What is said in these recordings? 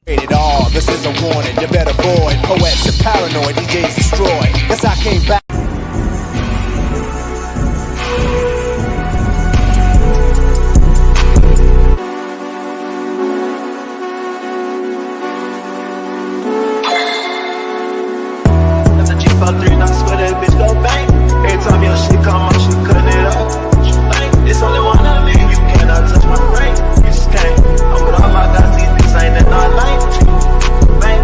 Rated R, this is a warning, you better avoid. Poets are paranoid, DJs destroy. Guess I came back. That's a G53 and I swear that bitch go bang. Every time your shit come out, she cutting it up. What you think? It's only one of me, you cannot touch my brain. You just can't. I'm with all my guys, these bitches ain't that not lame. Bang.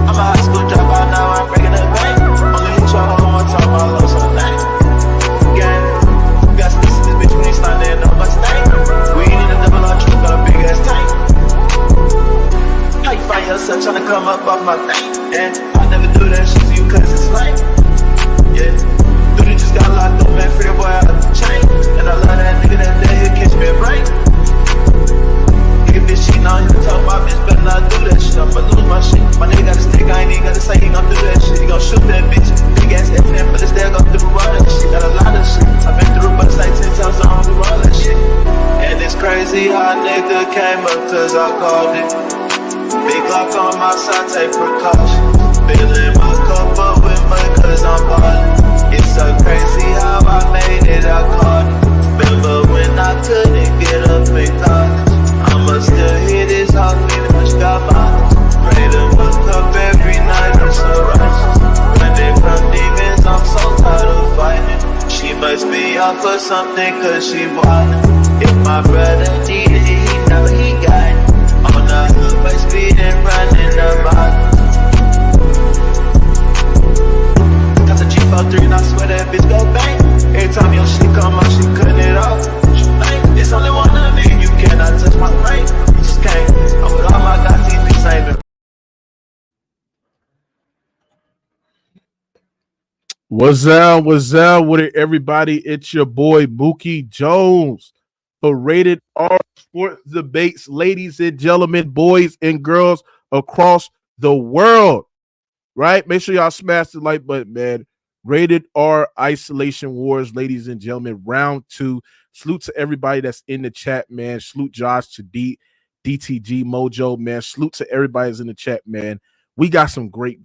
I'm a high school dropout now, I'm breaking the bank. Only hit y'all one time, my love so lame. Gang. You got sticks in this bitch when you standing on my stank. We ain't in a double R truck, got a big ass tank. How you find yourself trying to come up off my thing? And I never do that shit to you cause it's lame. Yeah. Dude, just got locked up, man, free boy out of the chain. And I love that nigga that day, he'll catch me a break. Nigga bitch cheating on him, tell my bitch better not do that shit. I'ma lose my shit. My nigga got a stick, I ain't even gotta say he gon' do that shit. He gon' shoot that bitch. Big ass FM, but it's there, go through all that shit. Got a lot of shit. I've been through but it's like 10 times, I don't do all that shit. And it's crazy how a nigga came up cause I called it. Big Glock on my side, take precautions. Filling my cup up with mud cause I'm ballin'. It's so crazy how I made it, I caught it. Remember when I couldn't get up in college? I'ma still hear this hot meaning much got mine. Pray to my cup every night, I'm so righteous. Running from demons, I'm so tired of fighting. She must be off for something cause she wildin'. If my brother needed it, he know he got it. On the hood by speed and running about. Got the G53 and I swear that bitch go bang. Every time your shit come out, she cutting it off. What you think? It's only one of me, you cannot touch my brain. You just can't. I'm with all my guys, these bitches ain't been. What's up with it, everybody? It's your boy Mookie Jones for Rated R Sports Debates, ladies and gentlemen, boys and girls across the world. Right? Make sure y'all smash the like button, man. Rated R Isolation Wars, ladies and gentlemen, round 2. Salute to everybody that's in the chat, man. Salute Josh to DTG Mojo, man. Salute to everybody that's in the chat, man. We got some great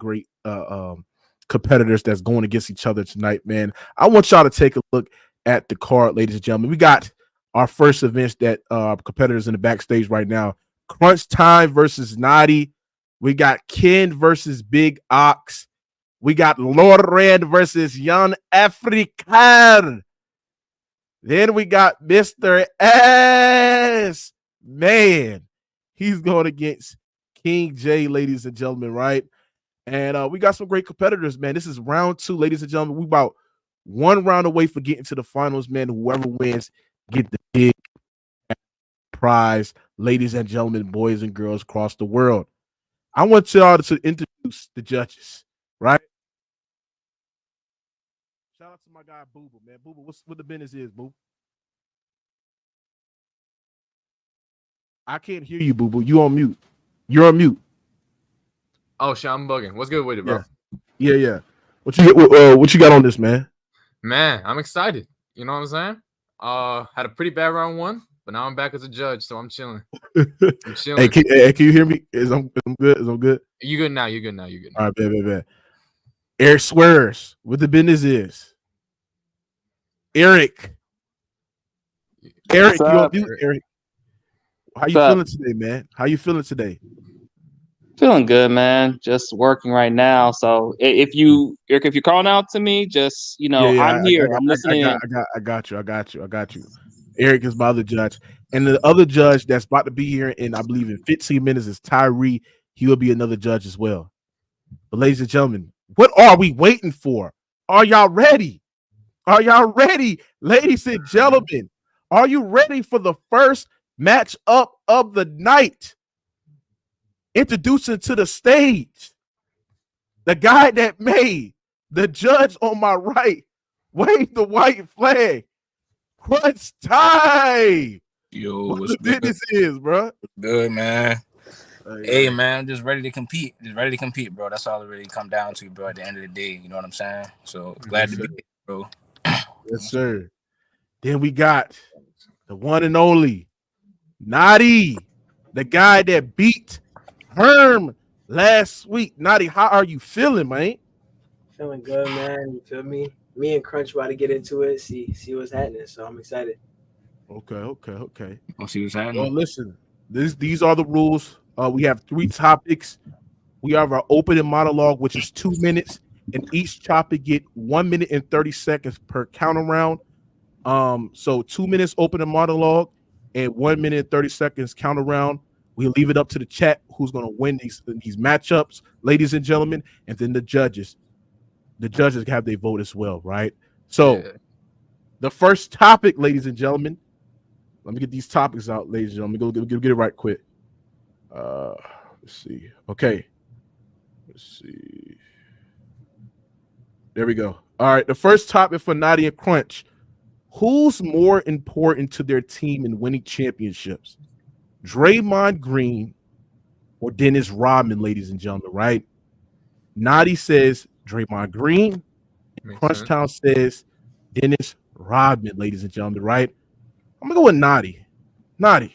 competitors that's going against each other tonight, man. I want y'all to take a look at the card, ladies and gentlemen. We got our first events that competitors in the backstage right now. Crunch Time versus Nadi. We got Ken versus Big Ox. We got Lord Rand versus Young African. Then we got Mr. S. Man, he's going against King J, ladies and gentlemen, right? And we got some great competitors, man. This is round 2, ladies and gentlemen. We about one round away for getting to the finals, man. Whoever wins, get the big prize, ladies and gentlemen, boys and girls across the world. I want y'all to introduce the judges, right? Shout out to my guy Boo Boo, man. Boo Boo, what the business is, Boo? I can't hear you, Boo Boo. You on mute. You're on mute. Oh shit, I'm bugging. What's good with it, bro? Yeah. What you got on this, man? Man, I'm excited. You know what I'm saying? Had a pretty bad round 1, but now I'm back as a judge, so I'm chilling. I'm chilling. Hey, can you hear me? I'm good? You good now? You're good. All right, bad. Eric Swears, what the business is? Eric, you on mute, Eric. How you feeling today, man? How you feeling today? Feeling good, man. Just working right now. So if you're calling out to me, just I'm here. I'm listening. I got you. Eric is my other judge, and the other judge that's about to be here in, I believe, in 15 minutes is Tyree. He will be another judge as well. But ladies and gentlemen, what are we waiting for? Are y'all ready? Ladies and gentlemen? Are you ready for the first match up of the night? Introducing to the stage the guy that made the judge on my right wave the white flag. Crunch Time. Yo, what what's the business is, bro? Good, man. Hey, man, I'm just ready to compete. Bro. That's all it really come down to, bro. At the end of the day, you know what I'm saying? So glad to be here, bro. Yes, sir. Then we got the one and only Nadi, the guy that beat Herm last week. Nadi, how are you feeling, man? Feeling good, man. You feel me? Me and Crunch about to get into it, see what's happening. So I'm excited. Okay. We'll see what's happening. Well, listen, these are the rules. We have 3 topics. We have our opening monologue, which is 2 minutes, and each topic get 1 minute and 30 seconds per count around. So 2 minutes opening monologue and 1 minute and 30 seconds count around. We leave it up to the chat who's going to win these matchups, ladies and gentlemen, and then the judges. The judges have their vote as well, right? So the first topic, ladies and gentlemen, let me get these topics out, ladies and gentlemen. Go get it right quick. Let's see. Okay. Let's see. There we go. All right. The first topic for Nadia Crunch. Who's more important to their team in winning championships? Draymond Green or Dennis Rodman, ladies and gentlemen, right? Nadi says Draymond Green. Crunchtown says Dennis Rodman, ladies and gentlemen, right? I'm going to go with Nadi. Nadi,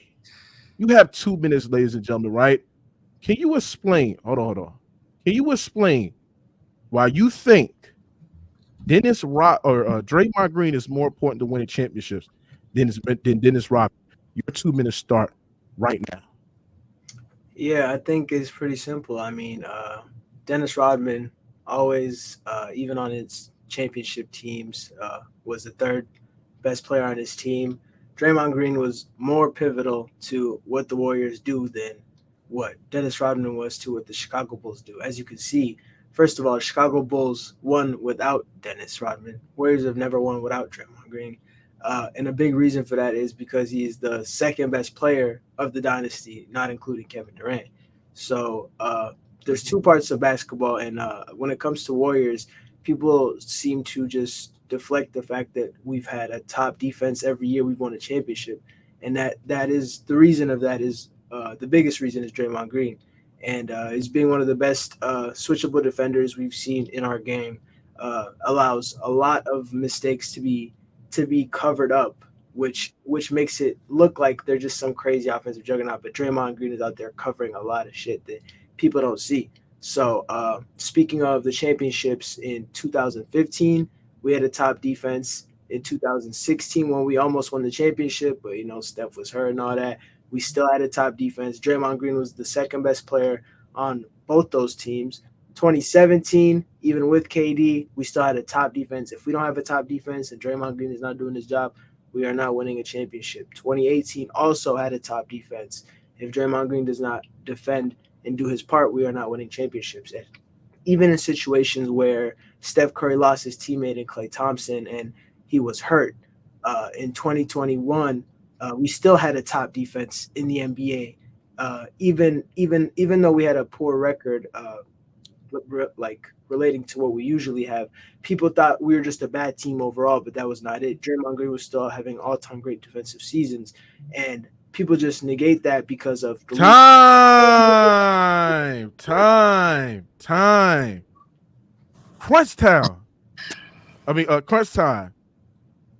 you have 2 minutes, ladies and gentlemen, right? Can you explain? Hold on. Can you explain why you think Draymond Green is more important to winning championships than Dennis Rodman? Your 2 minutes start right now. Yeah, I think it's pretty simple. I mean, Dennis Rodman always, even on its championship teams, was the 3rd best player on his team. Draymond Green was more pivotal to what the Warriors do than what Dennis Rodman was to what the Chicago Bulls do. As you can see, first of all, Chicago Bulls won without Dennis Rodman. Warriors have never won without Draymond Green. And a big reason for that is because he's the 2nd best player of the dynasty, not including Kevin Durant. So there's 2 parts of basketball. And when it comes to Warriors, people seem to just deflect the fact that we've had a top defense every year we've won a championship. And that is the reason of that is the biggest reason is Draymond Green. And he's being one of the best switchable defenders we've seen in our game. Allows a lot of mistakes to be covered up, which makes it look like they're just some crazy offensive juggernaut. But Draymond Green is out there covering a lot of shit that people don't see. So speaking of the championships in 2015, we had a top defense. In 2016, when we almost won the championship, but Steph was hurt and all that, we still had a top defense. Draymond Green was the 2nd best player on both those teams. 2017, even with KD, we still had a top defense. If we don't have a top defense and Draymond Green is not doing his job, we are not winning a championship. 2018 also had a top defense. If Draymond Green does not defend and do his part, we are not winning championships. And even in situations where Steph Curry lost his teammate in Klay Thompson and he was hurt, in 2021, we still had a top defense in the NBA. Even though we had a poor record, relating to what we usually have, people thought we were just a bad team overall, but that was not it. Draymond Green was still having all-time great defensive seasons, and people just negate that because of the time. Crunch time.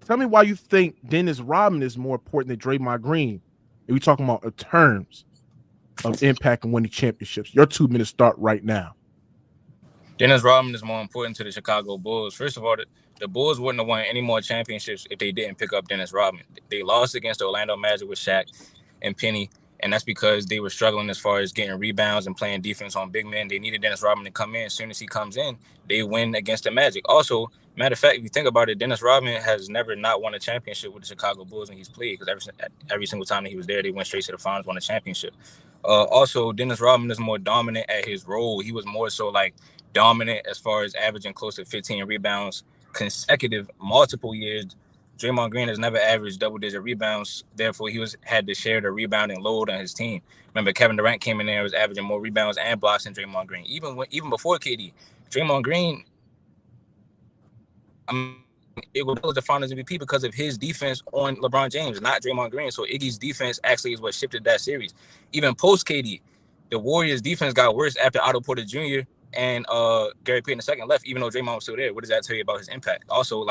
Tell me why you think Dennis Rodman is more important than Draymond Green. If we're talking about in terms of impact and winning championships. Your 2 minutes start right now. Dennis Rodman is more important to the Chicago Bulls. First of all, the Bulls wouldn't have won any more championships if they didn't pick up Dennis Rodman. They lost against the Orlando Magic with Shaq and Penny, and that's because they were struggling as far as getting rebounds and playing defense on big men. They needed Dennis Rodman to come in. As soon as he comes in, they win against the Magic. Also, matter of fact, if you think about it, Dennis Rodman has never not won a championship with the Chicago Bulls when he's played, because every single time that he was there, they went straight to the finals, won a championship. Also, Dennis Rodman is more dominant at his role. He was more so dominant as far as averaging close to 15 rebounds consecutive multiple years. Draymond Green has never averaged double-digit rebounds. Therefore, he had to share the rebounding load on his team. Remember, Kevin Durant came in there and was averaging more rebounds and blocks than Draymond Green. Even before KD, Draymond Green, it was the Finals MVP because of his defense on LeBron James, not Draymond Green. So Iggy's defense actually is what shifted that series. Even post KD, the Warriors' defense got worse after Otto Porter Jr. and Gary Payton II left, even though Draymond was still there. What does that tell you about his impact? Also,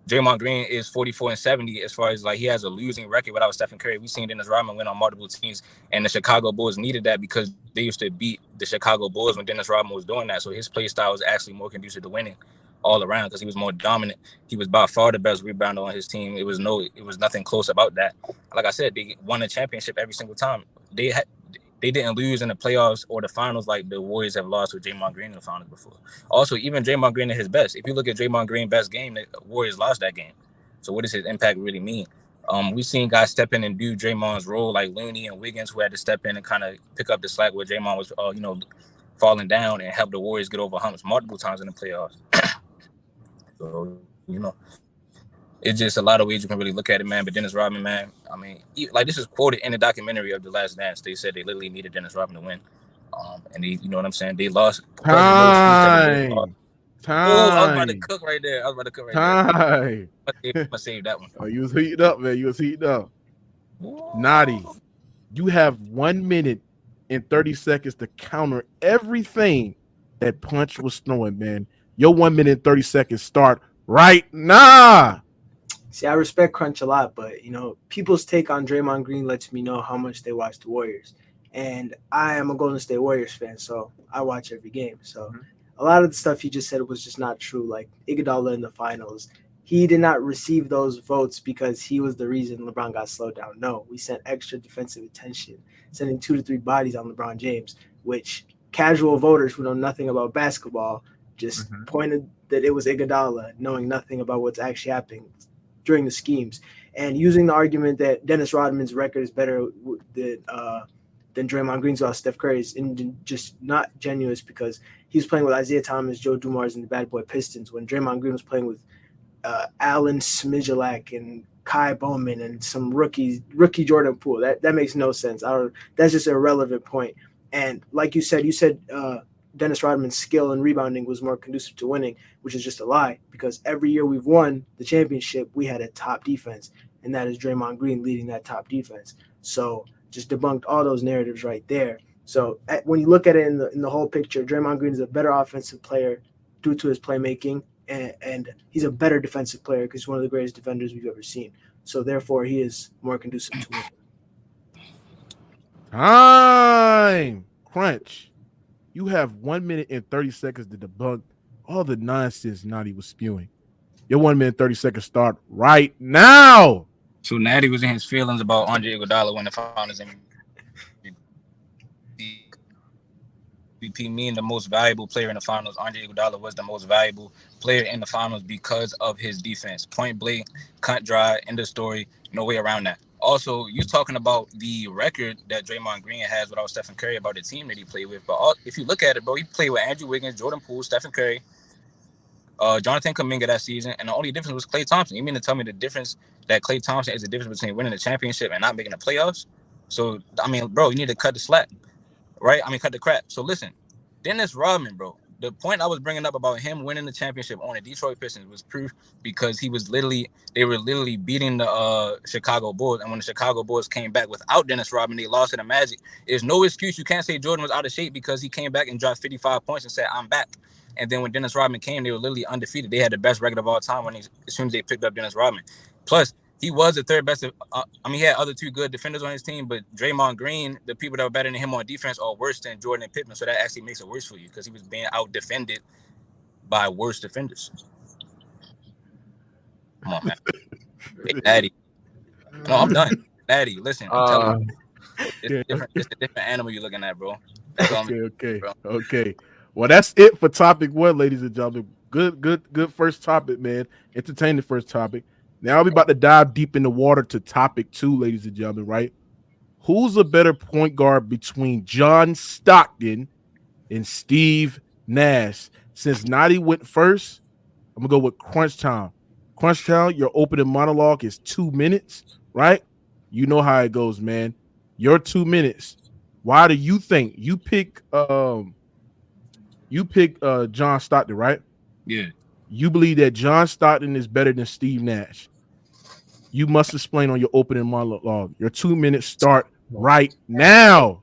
Draymond Green is 44-70 as far as like he has a losing record without Stephen Curry. We've seen Dennis Rodman win on multiple teams, and the Chicago Bulls needed that because they used to beat the Chicago Bulls when Dennis Rodman was doing that. So his play style was actually more conducive to winning all around because he was more dominant. He was by far the best rebounder on his team. It was nothing close about that. Like I said, they won a championship every single time. They didn't lose in the playoffs or the finals like the Warriors have lost with Draymond Green in the finals before. Also, even Draymond Green at his best. If you look at Draymond Green's best game, the Warriors lost that game. So what does his impact really mean? We've seen guys step in and do Draymond's role like Looney and Wiggins, who had to step in and kind of pick up the slack where Draymond was, falling down and help the Warriors get over humps multiple times in the playoffs. So, it's just a lot of ways you can really look at it, man. But Dennis Rodman, man, I mean, like this is quoted in the documentary of The Last Dance. They said they literally needed Dennis Rodman to win. And they, you know what I'm saying? They lost. Time. Oh, I was about to cook right there. I'm gonna save that one. Oh, you was heating up, man. You was heating up. Naughty. You have 1 minute and 30 seconds to counter everything that Punch was throwing, man. Your 1 minute and 30 seconds start right now. See, I respect Crunch a lot, but, people's take on Draymond Green lets me know how much they watch the Warriors. And I am a Golden State Warriors fan, so I watch every game. So a lot of the stuff he just said was just not true. Like Iguodala in the finals, he did not receive those votes because he was the reason LeBron got slowed down. No, we sent extra defensive attention, sending 2 to 3 bodies on LeBron James, which casual voters who know nothing about basketball just pointed that it was Iguodala, knowing nothing about what's actually happening during the schemes, and using the argument that Dennis Rodman's record is better than Draymond Green's without Steph Curry's, and just not genuine because he was playing with Isaiah Thomas, Joe Dumars, and the Bad Boy Pistons when Draymond Green was playing with Alan Smijlak and Kai Bowman and some rookie Jordan Poole. That makes no sense. That's just an irrelevant point. And like you said Dennis Rodman's skill and rebounding was more conducive to winning, which is just a lie because every year we've won the championship, we had a top defense, and that is Draymond Green leading that top defense. So just debunked all those narratives right there. So when you look at it in the whole picture, Draymond Green is a better offensive player due to his playmaking, and he's a better defensive player because he's one of the greatest defenders we've ever seen. So therefore, he is more conducive to winning. Time. Crunch. You have 1 minute and 30 seconds to debunk all the nonsense Natty was spewing. Your 1 minute and 30 seconds start right now. So Natty was in his feelings about Andre Iguodala when the finals MVP, meaning the most valuable player in the finals. Andre Iguodala was the most valuable player in the finals because of his defense. Point blank, cut dry, end of story, no way around that. Also, you're talking about the record that Draymond Green has without Stephen Curry, about the team that he played with. But if you look at it, bro, he played with Andrew Wiggins, Jordan Poole, Stephen Curry, Jonathan Kuminga that season, and the only difference was Klay Thompson. You mean to tell me the difference that Klay Thompson is the difference between winning the championship and not making the playoffs? So, I mean, bro, you need to cut the slack, right? I mean, cut the crap. So, listen, Dennis Rodman, bro, the point I was bringing up about him winning the championship on the Detroit Pistons was proof because they were literally beating the Chicago Bulls. And when the Chicago Bulls came back without Dennis Rodman, they lost to the Magic. There's no excuse. You can't say Jordan was out of shape because he came back and dropped 55 points and said, I'm back. And then when Dennis Rodman came, they were literally undefeated. They had the best record of all time as soon as they picked up Dennis Rodman. Plus, he was the third best. He had other 2 good defenders on his team, but Draymond Green, the people that were better than him on defense, are worse than Jordan and Pippen. So that actually makes it worse for you because he was being out-defended by worse defenders. Come on, man. Hey, Daddy. No, I'm done. Daddy, listen. I'm telling you. It's different. It's a different animal you're looking at, bro. Okay. Well, that's it for topic 1, ladies and gentlemen. Good first topic, man. Entertaining first topic. Now we're about to dive deep in the water to topic 2, ladies and gentlemen, right? Who's a better point guard between John Stockton and Steve Nash? Since Naughty went first, I'm going to go with Crunch Time. Crunch Time, your opening monologue is 2 minutes, right? You know how it goes, man. Your 2 minutes. Why do you think you pick John Stockton, right? Yeah. You believe that John Stockton is better than Steve Nash. You must explain on your opening monologue. Your 2 minutes start right now.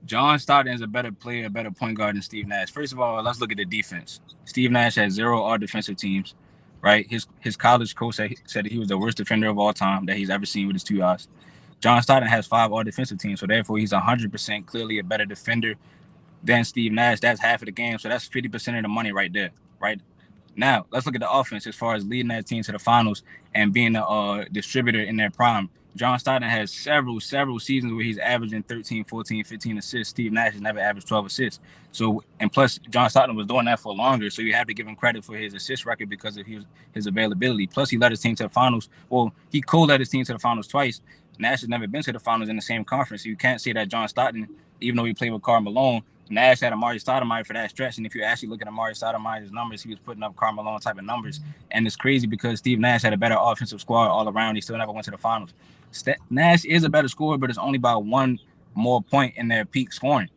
John Stockton is a better player, a better point guard than Steve Nash. First of all, let's look at the defense. Steve Nash has 0 all defensive teams, right? His college coach said that he was the worst defender of all time that he's ever seen with his 2 eyes. John Stockton has 5 all-defensive teams, so therefore he's 100% clearly a better defender than Steve Nash. That's half of the game, so that's 50% of the money right there, right? Now, let's look at the offense as far as leading that team to the finals and being a distributor in their prime. John Stockton has several seasons where he's averaging 13, 14, 15 assists. Steve Nash has never averaged 12 assists. So, and plus, John Stockton was doing that for longer, so you have to give him credit for his assist record because of his availability. Plus, he led his team to the finals. Well, he co-led his team to the finals twice. Nash has never been to the finals in the same conference, so you can't say that John Stockton, even though he played with Karl Malone, Nash had Amari Stoudemire for that stretch, and if you actually look at Amari Stoudemire's numbers, he was putting up Karl Malone type of numbers, and it's crazy because Steve Nash had a better offensive squad all around. He still never went to the finals. Nash is a better scorer, but it's only by 1 more point in their peak scoring.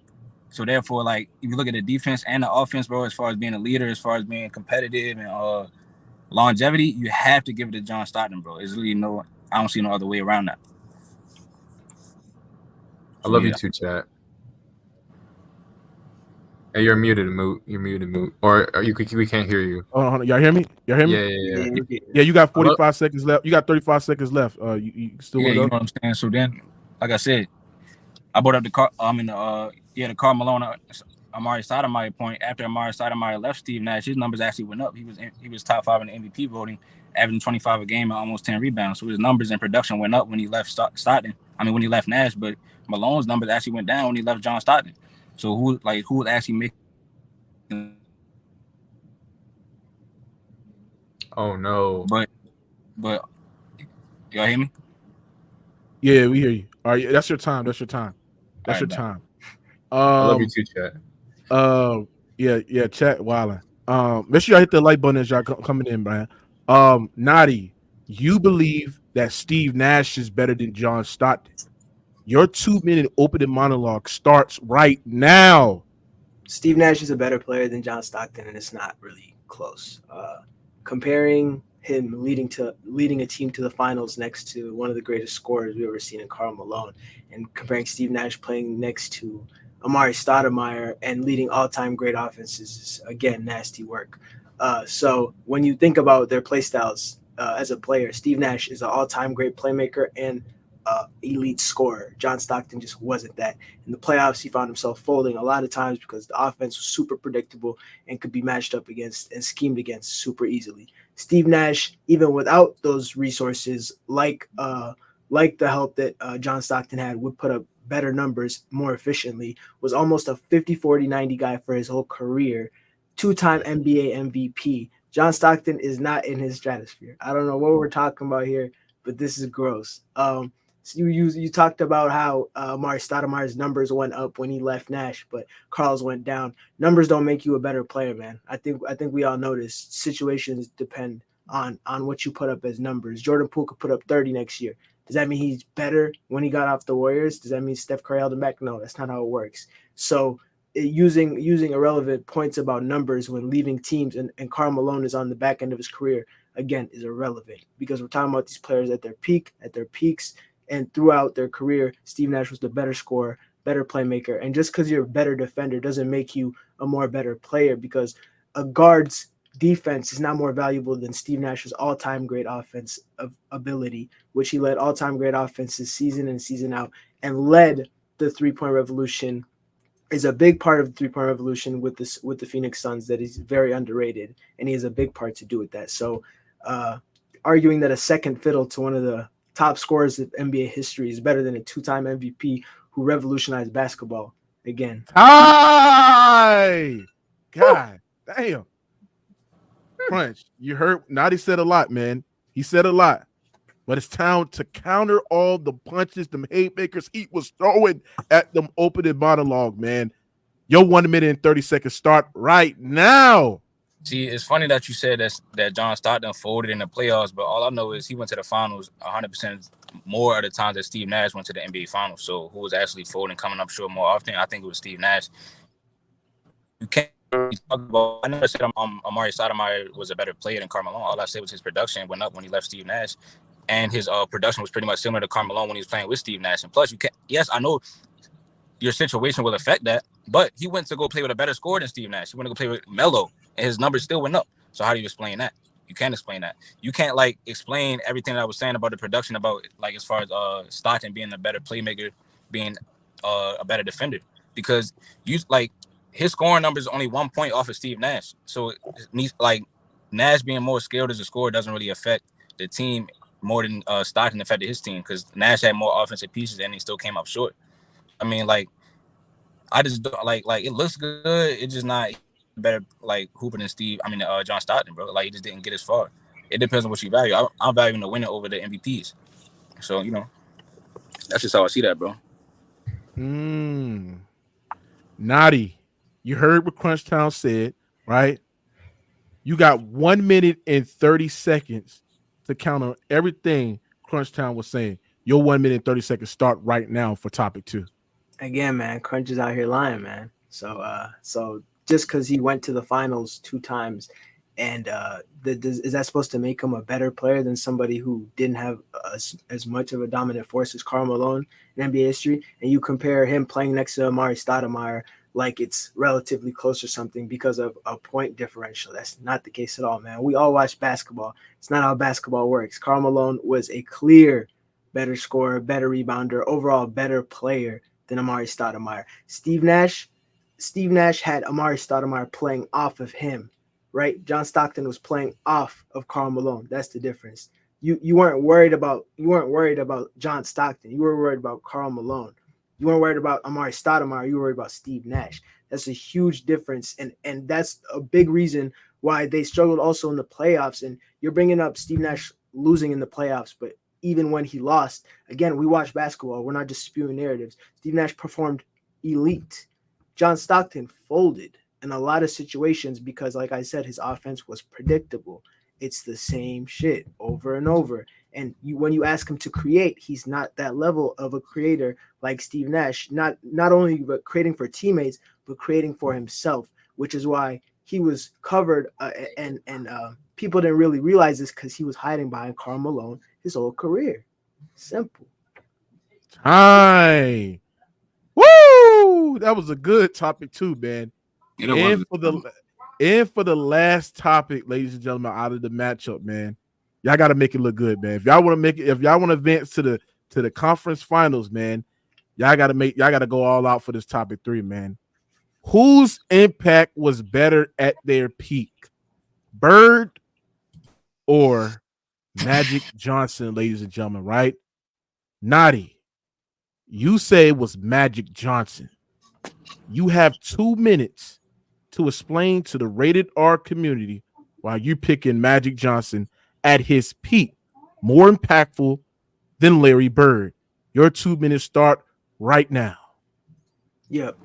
So therefore, like, if you look at the defense and the offense, bro, as far as being a leader, as far as being competitive and longevity, you have to give it to John Stockton, bro. There's really I don't see no other way around that. I love you too, Chad. Hey, you're muted, Moot. You're muted, Moot. Or we can't hear you. Oh, hold on. Y'all hear me? Yeah. Yeah, you got 45 seconds left. You got 35 seconds left. You still you know up? what I'm saying? So then, like I said, I brought up the Karl Malone, Amari Stoudemire point. After Amari Stoudemire left Steve Nash, his numbers actually went up. He was top 5 in the MVP voting, averaging 25 a game and almost 10 rebounds. So his numbers and production went up when he left Stockton. When he left Nash, but Malone's numbers actually went down when he left John Stockton. So who was actually making? Oh no! But y'all hear me? Yeah, we hear you. All right, that's your time. That's your time. I love you too, Chat. Yeah, Chat wildin'. Make sure y'all hit the like button as y'all coming in, Brian. Nadi, you believe that Steve Nash is better than John Stockton? Your 2-minute opening monologue starts right now. Steve Nash is a better player than John Stockton, and it's not really close. Comparing him leading a team to the finals next to one of the greatest scorers we've ever seen in Karl Malone, and comparing Steve Nash playing next to Amari Stoudemire and leading all-time great offenses is, again, nasty work. So when you think about their play styles as a player, Steve Nash is an all-time great playmaker and elite scorer. John Stockton just wasn't that. In the playoffs, he found himself folding a lot of times because the offense was super predictable and could be matched up against and schemed against super easily. Steve Nash, even without those resources, like the help that John Stockton had, would put up better numbers more efficiently, was almost a 50-40-90 guy for his whole career, 2-time NBA MVP. John Stockton is not in his stratosphere. I don't know what we're talking about here, but this is gross. You talked about how Amari Stoudemire's numbers went up when he left Nash, but Karl's went down. Numbers don't make you a better player, man. I think we all know this. Situations depend on what you put up as numbers. Jordan Poole could put up 30 next year. Does that mean he's better when he got off the Warriors? Does that mean Steph Curry held him back? No, that's not how it works. So using irrelevant points about numbers when leaving teams and Karl Malone is on the back end of his career, again, is irrelevant because we're talking about these players at their peaks, and throughout their career, Steve Nash was the better scorer, better playmaker. And just because you're a better defender doesn't make you a more better player, because a guard's defense is not more valuable than Steve Nash's all-time great offense of ability, which he led all-time great offenses season in, season out, and led the three-point revolution, is a big part of the three-point revolution with the Phoenix Suns that is very underrated, and he has a big part to do with that. So arguing that a second fiddle to one of the top scorers of NBA history is better than a 2-time MVP who revolutionized basketball. Again. Hi! God damn. Crunch, you heard Nadi said a lot, man. He said a lot. But it's time to counter all the punches them haymakers he was throwing at them opening monologue, man. Your 1 minute and 30 seconds start right now. See, it's funny that you said that John Stockton folded in the playoffs, but all I know is he went to the finals 100% more of the times that Steve Nash went to the NBA finals. So who was actually folding, coming up short more often? I think it was Steve Nash. You can't talk about. I never said Amari Stoudemire was a better player than Karl Malone. All I said was his production went up when he left Steve Nash, and his production was pretty much similar to Karl Malone when he was playing with Steve Nash. And plus, you can't. Yes, I know your situation will affect that, but he went to go play with a better scorer than Steve Nash. He went to go play with Melo, and his numbers still went up. So how do you explain that? You can't explain that. You can't like explain everything that I was saying about the production, about like as far as Stockton being a better playmaker, being a better defender, because you like his scoring numbers is only 1 point off of Steve Nash. So like Nash being more skilled as a scorer doesn't really affect the team more than Stockton affected his team, because Nash had more offensive pieces and he still came up short. I mean, like I just don't like it looks good. It's just not better like Hooper than John Stockton, bro. Like he just didn't get as far. It depends on what you value. I'm valuing the winner over the MVPs. So that's just how I see that, bro. Naughty, you heard what Crunchtown said, right? You got 1 minute and 30 seconds to counter everything Crunchtown was saying. Your 1 minute and 30 seconds start right now for topic 2. Again, man, Crunch is out here lying, man. So just because he went to the finals 2 times, and is that supposed to make him a better player than somebody who didn't have as much of a dominant force as Karl Malone in NBA history? And you compare him playing next to Amari Stoudemire like it's relatively close or something because of a point differential. That's not the case at all, man. We all watch basketball. It's not how basketball works. Karl Malone was a clear better scorer, better rebounder, overall better player than Amari Stoudemire. Steve Nash had Amari Stoudemire playing off of him, right? John Stockton was playing off of Karl Malone. That's the difference. You weren't worried about John Stockton. You were worried about Karl Malone. You weren't worried about Amari Stoudemire. You were worried about Steve Nash. That's a huge difference, and that's a big reason why they struggled also in the playoffs. And you're bringing up Steve Nash losing in the playoffs, but even when he lost, again, we watch basketball. We're not just spewing narratives. Steve Nash performed elite. John Stockton folded in a lot of situations because, like I said, his offense was predictable. It's the same shit over and over. And when you ask him to create, he's not that level of a creator like Steve Nash. Not only but creating for teammates, but creating for himself, which is why he was covered and people didn't really realize this because he was hiding behind Karl Malone his whole career. Simple. Hi. Woo! That was a good topic too, man. And for the last topic, ladies and gentlemen, out of the matchup, man, y'all got to make it look good, man. If y'all want to advance to the conference finals, man, y'all got to go all out for this topic 3, man. Whose impact was better at their peak, Bird or Magic Johnson, ladies and gentlemen, right? Naughty, you say it was Magic Johnson. You have 2 minutes to explain to the Rated R community why you're picking Magic Johnson at his peak, more impactful than Larry Bird. Your 2 minutes start right now. Yep.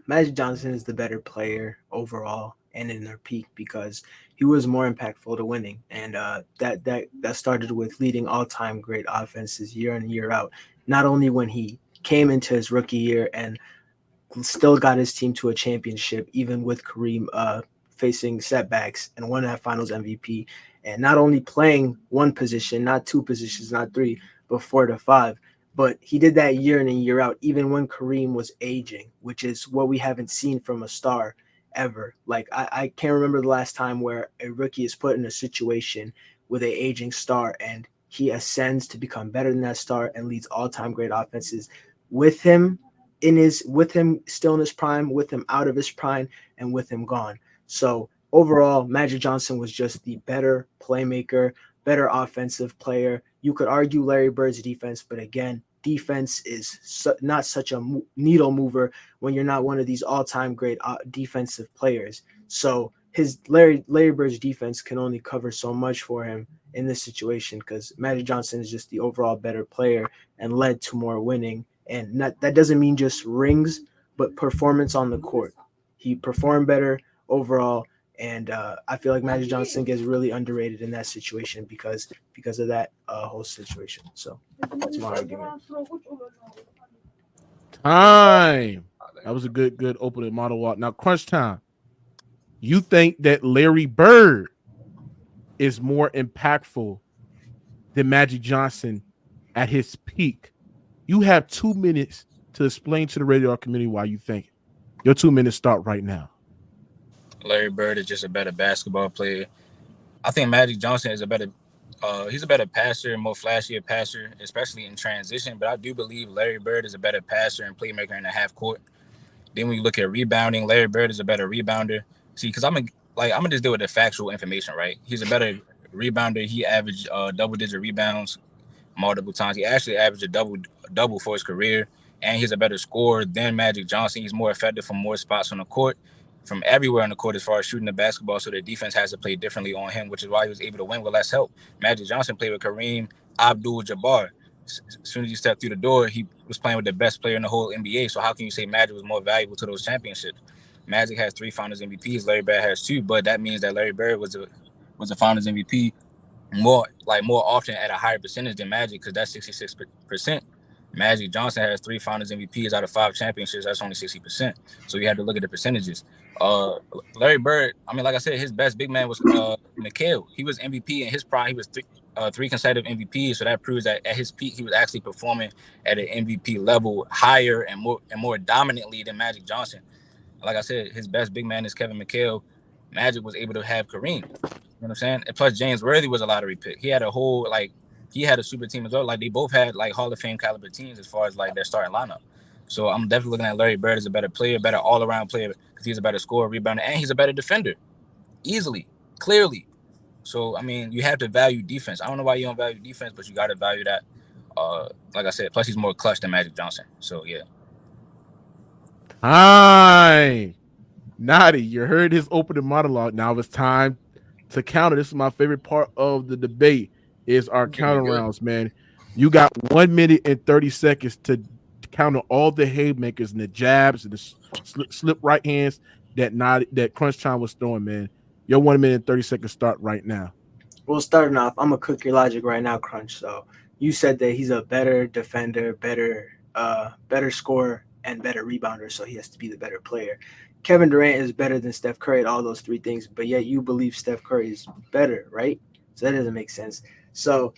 Magic Johnson is the better player overall and in their peak because he was more impactful to winning. And that started with leading all-time great offenses year in and year out. Not only when he came into his rookie year and still got his team to a championship, even with Kareem facing setbacks, and won that finals MVP. And not only playing one position, not 2 positions, not 3, but 4 to 5. But he did that year in and year out, even when Kareem was aging, which is what we haven't seen from a star ever. Like, I can't remember the last time where a rookie is put in a situation with an aging star and he ascends to become better than that star and leads all-time great offenses with him still in his prime, with him out of his prime, and with him gone. So overall, Magic Johnson was just the better playmaker, better offensive player. You could argue Larry Bird's defense, but again, defense is not such a needle mover when you're not one of these all-time great defensive players. So Larry Bird's defense can only cover so much for him in this situation because Magic Johnson is just the overall better player and led to more winning. And that doesn't mean just rings, but performance on the court. He performed better overall, and I feel like Magic Johnson gets really underrated in that situation because of that whole situation. So that's my argument. Time. That was a good opening monologue. Now, crunch time. You think that Larry Bird is more impactful than Magic Johnson at his peak? You have 2 minutes to explain to the radio community why you think it. Your 2 minutes start right now. Larry Bird is just a better basketball player. I think Magic Johnson is a better he's a better passer, more flashier passer, especially in transition. But I do believe Larry Bird is a better passer and playmaker in the half court. Then when you look at rebounding, Larry Bird is a better rebounder. See, because I'm gonna just deal with the factual information, right? He's a better rebounder. He averaged double-digit rebounds multiple times. He actually averaged a double for his career, and he's a better scorer than Magic Johnson. He's more effective from more spots on the court, from everywhere on the court as far as shooting the basketball. So the defense has to play differently on him, which is why he was able to win with less help. Magic Johnson played with Kareem Abdul-Jabbar. As soon as he stepped through the door, he was playing with the best player in the whole NBA. So how can you say Magic was more valuable to those championships? Magic has 3 Finals MVPs. Larry Bird has 2, but that means that Larry Bird was a Finals MVP more often at a higher percentage than Magic, because that's 66%. Magic Johnson has 3 Finals MVPs out of 5 championships. That's only 60%. So you have to look at the percentages. Larry Bird, I mean, like I said, his best big man was McHale. He was MVP in his prime. He was 3 consecutive MVPs. So that proves that at his peak, he was actually performing at an MVP level higher and more dominantly than Magic Johnson. Like I said, his best big man is Kevin McHale. Magic was able to have Kareem. You know what I'm saying? And plus, James Worthy was a lottery pick. He had he had a super team as well. Like, they both had like Hall of Fame caliber teams as far as like their starting lineup. So I'm definitely looking at Larry Bird as a better player, better all-around player, because he's a better scorer, rebounder, and he's a better defender. Easily, clearly. So, I mean, you have to value defense. I don't know why you don't value defense, but you got to value that. Like I said, plus he's more clutch than Magic Johnson. So, yeah. Hi. Naughty, you heard his opening monologue. Now it's time to counter. This is my favorite part of the debate, is our counter rounds, man. You got 1 minute and 30 seconds to counter all the haymakers and the jabs and the slip right hands that Crunch Time was throwing, man. Your 1 minute and 30 seconds start right now. Well, starting off, I'm gonna cook your logic right now, Crunch. So you said that he's a better defender, better scorer, and better rebounder, so he has to be the better player. Kevin Durant is better than Steph Curry at all those 3 things, but yet you believe Steph Curry is better, right? So that doesn't make sense. So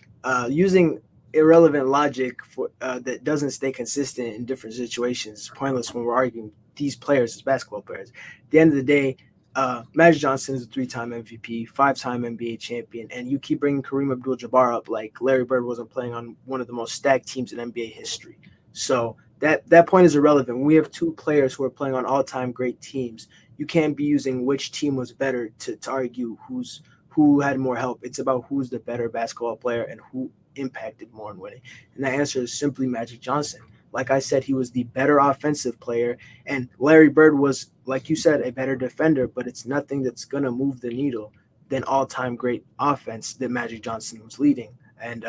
using irrelevant logic for that doesn't stay consistent in different situations is pointless when we're arguing these players as basketball players. At the end of the day, Magic Johnson is a 3-time MVP, 5-time NBA champion, and you keep bringing Kareem Abdul-Jabbar up like Larry Bird wasn't playing on one of the most stacked teams in NBA history. So that point is irrelevant. When we have 2 players who are playing on all-time great teams, you can't be using which team was better to argue who had more help. It's about who's the better basketball player and who impacted more in winning. And the answer is simply Magic Johnson. Like I said, he was the better offensive player, and Larry Bird was, like you said, a better defender, but it's nothing that's going to move the needle than all-time great offense that Magic Johnson was leading. And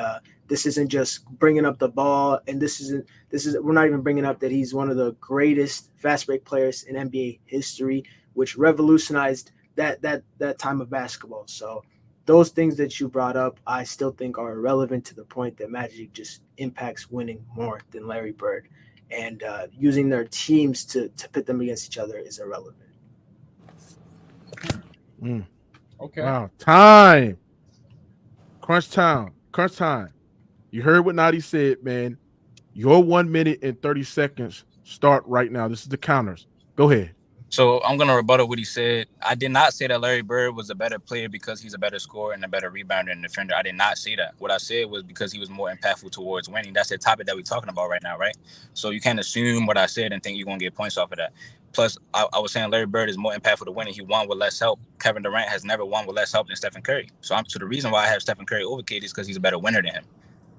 this isn't just bringing up the ball, and we're not even bringing up that he's one of the greatest fast break players in NBA history, which revolutionized that time of basketball. So those things that you brought up, I still think are irrelevant to the point that Magic just impacts winning more than Larry Bird, and using their teams to pit them against each other is irrelevant. Okay. Wow. Time. Crunch time. You heard what Nadi said, man. Your 1 minute and 30 seconds start right now. This is the counters. Go ahead. So I'm going to rebuttal what he said. I did not say that Larry Bird was a better player because he's a better scorer and a better rebounder and defender. I did not say that. What I said was because he was more impactful towards winning. That's the topic that we're talking about right now, right? So you can't assume what I said and think you're going to get points off of that. Plus, I was saying Larry Bird is more impactful to winning. He won with less help. Kevin Durant has never won with less help than Stephen Curry. So the reason why I have Stephen Curry over KD is because he's a better winner than him.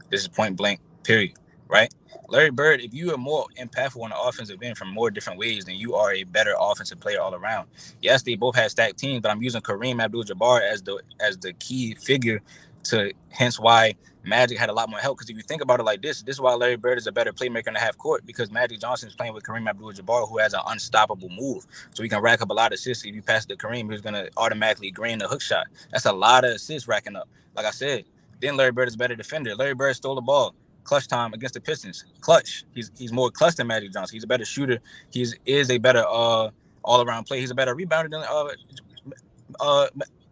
This is point blank, period, right? Larry Bird, if you are more impactful on the offensive end from more different ways, then you are a better offensive player all around. Yes, they both had stacked teams, but I'm using Kareem Abdul-Jabbar as the key figure to hence why Magic had a lot more help. Because if you think about it like this is why Larry Bird is a better playmaker in the half court, because Magic Johnson is playing with Kareem Abdul-Jabbar, who has an unstoppable move. So he can rack up a lot of assists. If you pass it to Kareem, he's going to automatically green the hook shot. That's a lot of assists racking up. Like I said, then Larry Bird is a better defender. Larry Bird stole the ball. Clutch time against the Pistons. Clutch. He's more clutch than Magic Johnson. He's a better shooter. He is a better all-around player. He's a better rebounder than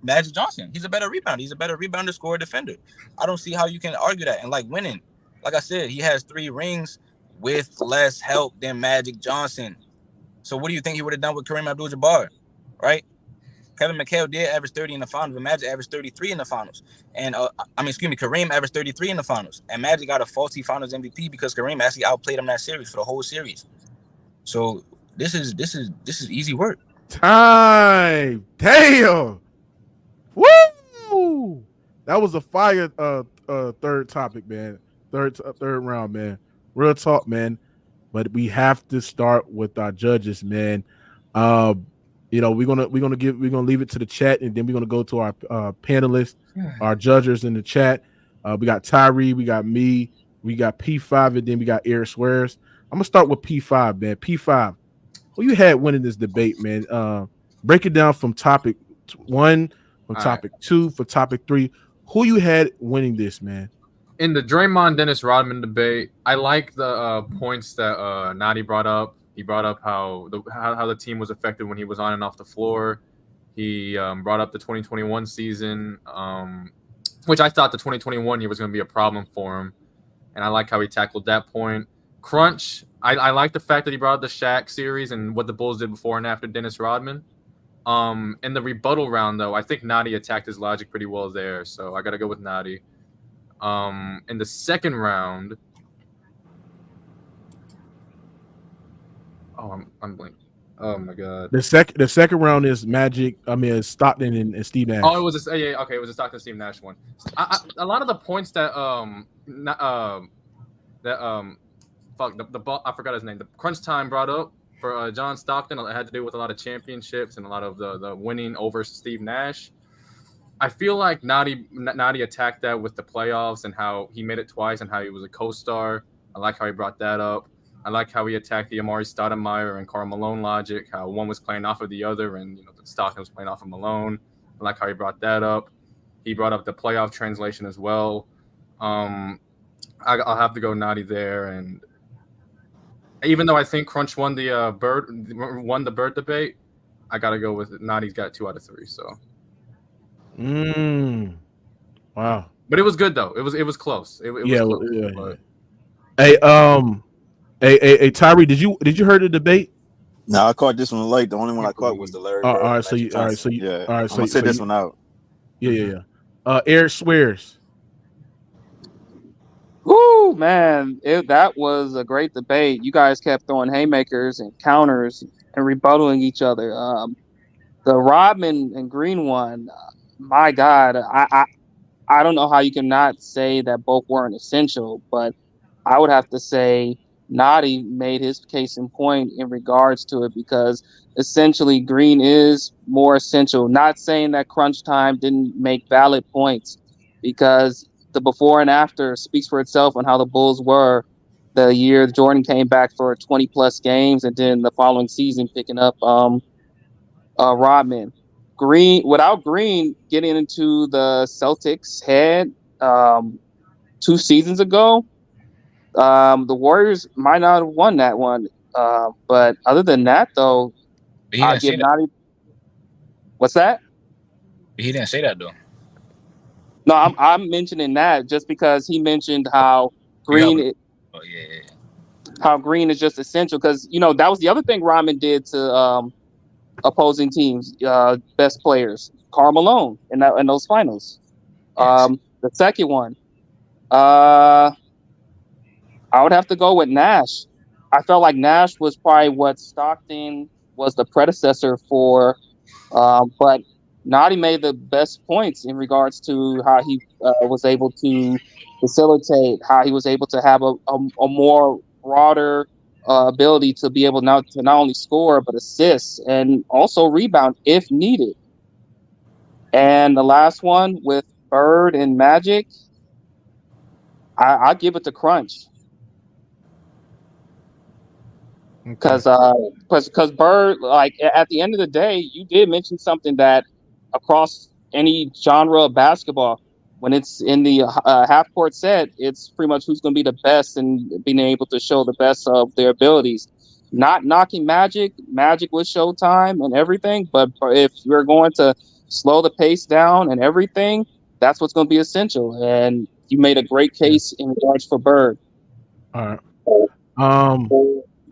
Magic Johnson. He's a better rebounder. He's a better rebounder, scorer, defender. I don't see how you can argue that. And like winning, like I said, he has 3 rings with less help than Magic Johnson. So what do you think he would have done with Kareem Abdul-Jabbar, right? Kevin McHale did average 30 in the finals, but Magic averaged 33 in the finals. And Kareem averaged 33 in the finals. And Magic got a faulty finals MVP because Kareem actually outplayed him that series for the whole series. So this is easy work. Time. Damn. Woo! That was a fire third topic, man. Third round, man. Real talk, man. But we have to start with our judges, man. You know, we're gonna leave it to the chat, and then we're gonna go to our panelists, our judges in the chat. We got Tyree, we got me, we got P5, and then we got Eric Swears. I'm gonna start with P5, man. P5, who you had winning this debate, man? Break it down from topic 1, from topic 2, for topic 3. Who you had winning this, man? In the Draymond Dennis Rodman debate, I like the points that Nadi brought up. He brought up how the team was affected when he was on and off the floor. He brought up the 2021 season, which I thought the 2021 year was going to be a problem for him, and I like how he tackled that point. Crunch, I like the fact that he brought up the Shaq series and what the Bulls did before and after Dennis Rodman. In the rebuttal round, though, I think Nadi attacked his logic pretty well there, so I got to go with Nadi. In the second round, I'm blank. Oh my god. The second round is Magic. I mean, it's Stockton and Steve Nash. Oh, it was it was a Stockton Steve Nash one. A lot of the points that I forgot his name. The Crunch Time brought up for John Stockton, it had to do with a lot of championships and a lot of the winning over Steve Nash. I feel like Nadi attacked that with the playoffs and how he made it twice and how he was a co-star. I like how he brought that up. I like how he attacked the Amari Stoudemire and Karl Malone logic, how one was playing off of the other and Stockton was playing off of Malone. I like how he brought that up. He brought up the playoff translation as well. I'll have to go Nadi there. And even though I think Crunch won the Bird debate, I got to go with it. Nadi's got 2 out of 3, so. Wow. But it was good though. It was close. It was close, yeah. But... Hey, Tyree, did you hear the debate? No, I caught this one late. The only one I caught was the Larry Bird. All right, so I'm gonna sit this one out. Yeah. Eric Swears. Woo, man, that was a great debate. You guys kept throwing haymakers and counters and rebuttaling each other. The Rodman and Green one, my God, I don't know how you can not say that both weren't essential, but I would have to say Nadi made his case in point in regards to it because essentially Green is more essential. Not saying that Crunch Time didn't make valid points because the before and after speaks for itself on how the Bulls were the year Jordan came back for 20-plus games and then the following season picking up Rodman. Without Green getting into the Celtics' head 2 seasons ago, the Warriors might not have won that one. But other than that, though, I give Nadi. What's that? He didn't say that though. No, I'm mentioning that just because he mentioned how Green. How Green is just essential because that was the other thing Rodman did to opposing teams, best players, Karl Malone in those finals. Yes. The second one, I would have to go with Nash. I felt like Nash was probably what Stockton was the predecessor for, but Nadi made the best points in regards to how he was able to facilitate, how he was able to have a more broader ability to be able to not only score but assist and also rebound if needed. And the last one with Bird and Magic, I'll give it to Crunch. Because Bird, like at the end of the day, you did mention something that across any genre of basketball, when it's in the half court set, it's pretty much who's going to be the best and being able to show the best of their abilities. Not knocking Magic with Showtime and everything, but if you're going to slow the pace down and everything, that's what's going to be essential. And you made a great case in regards for Bird. All right.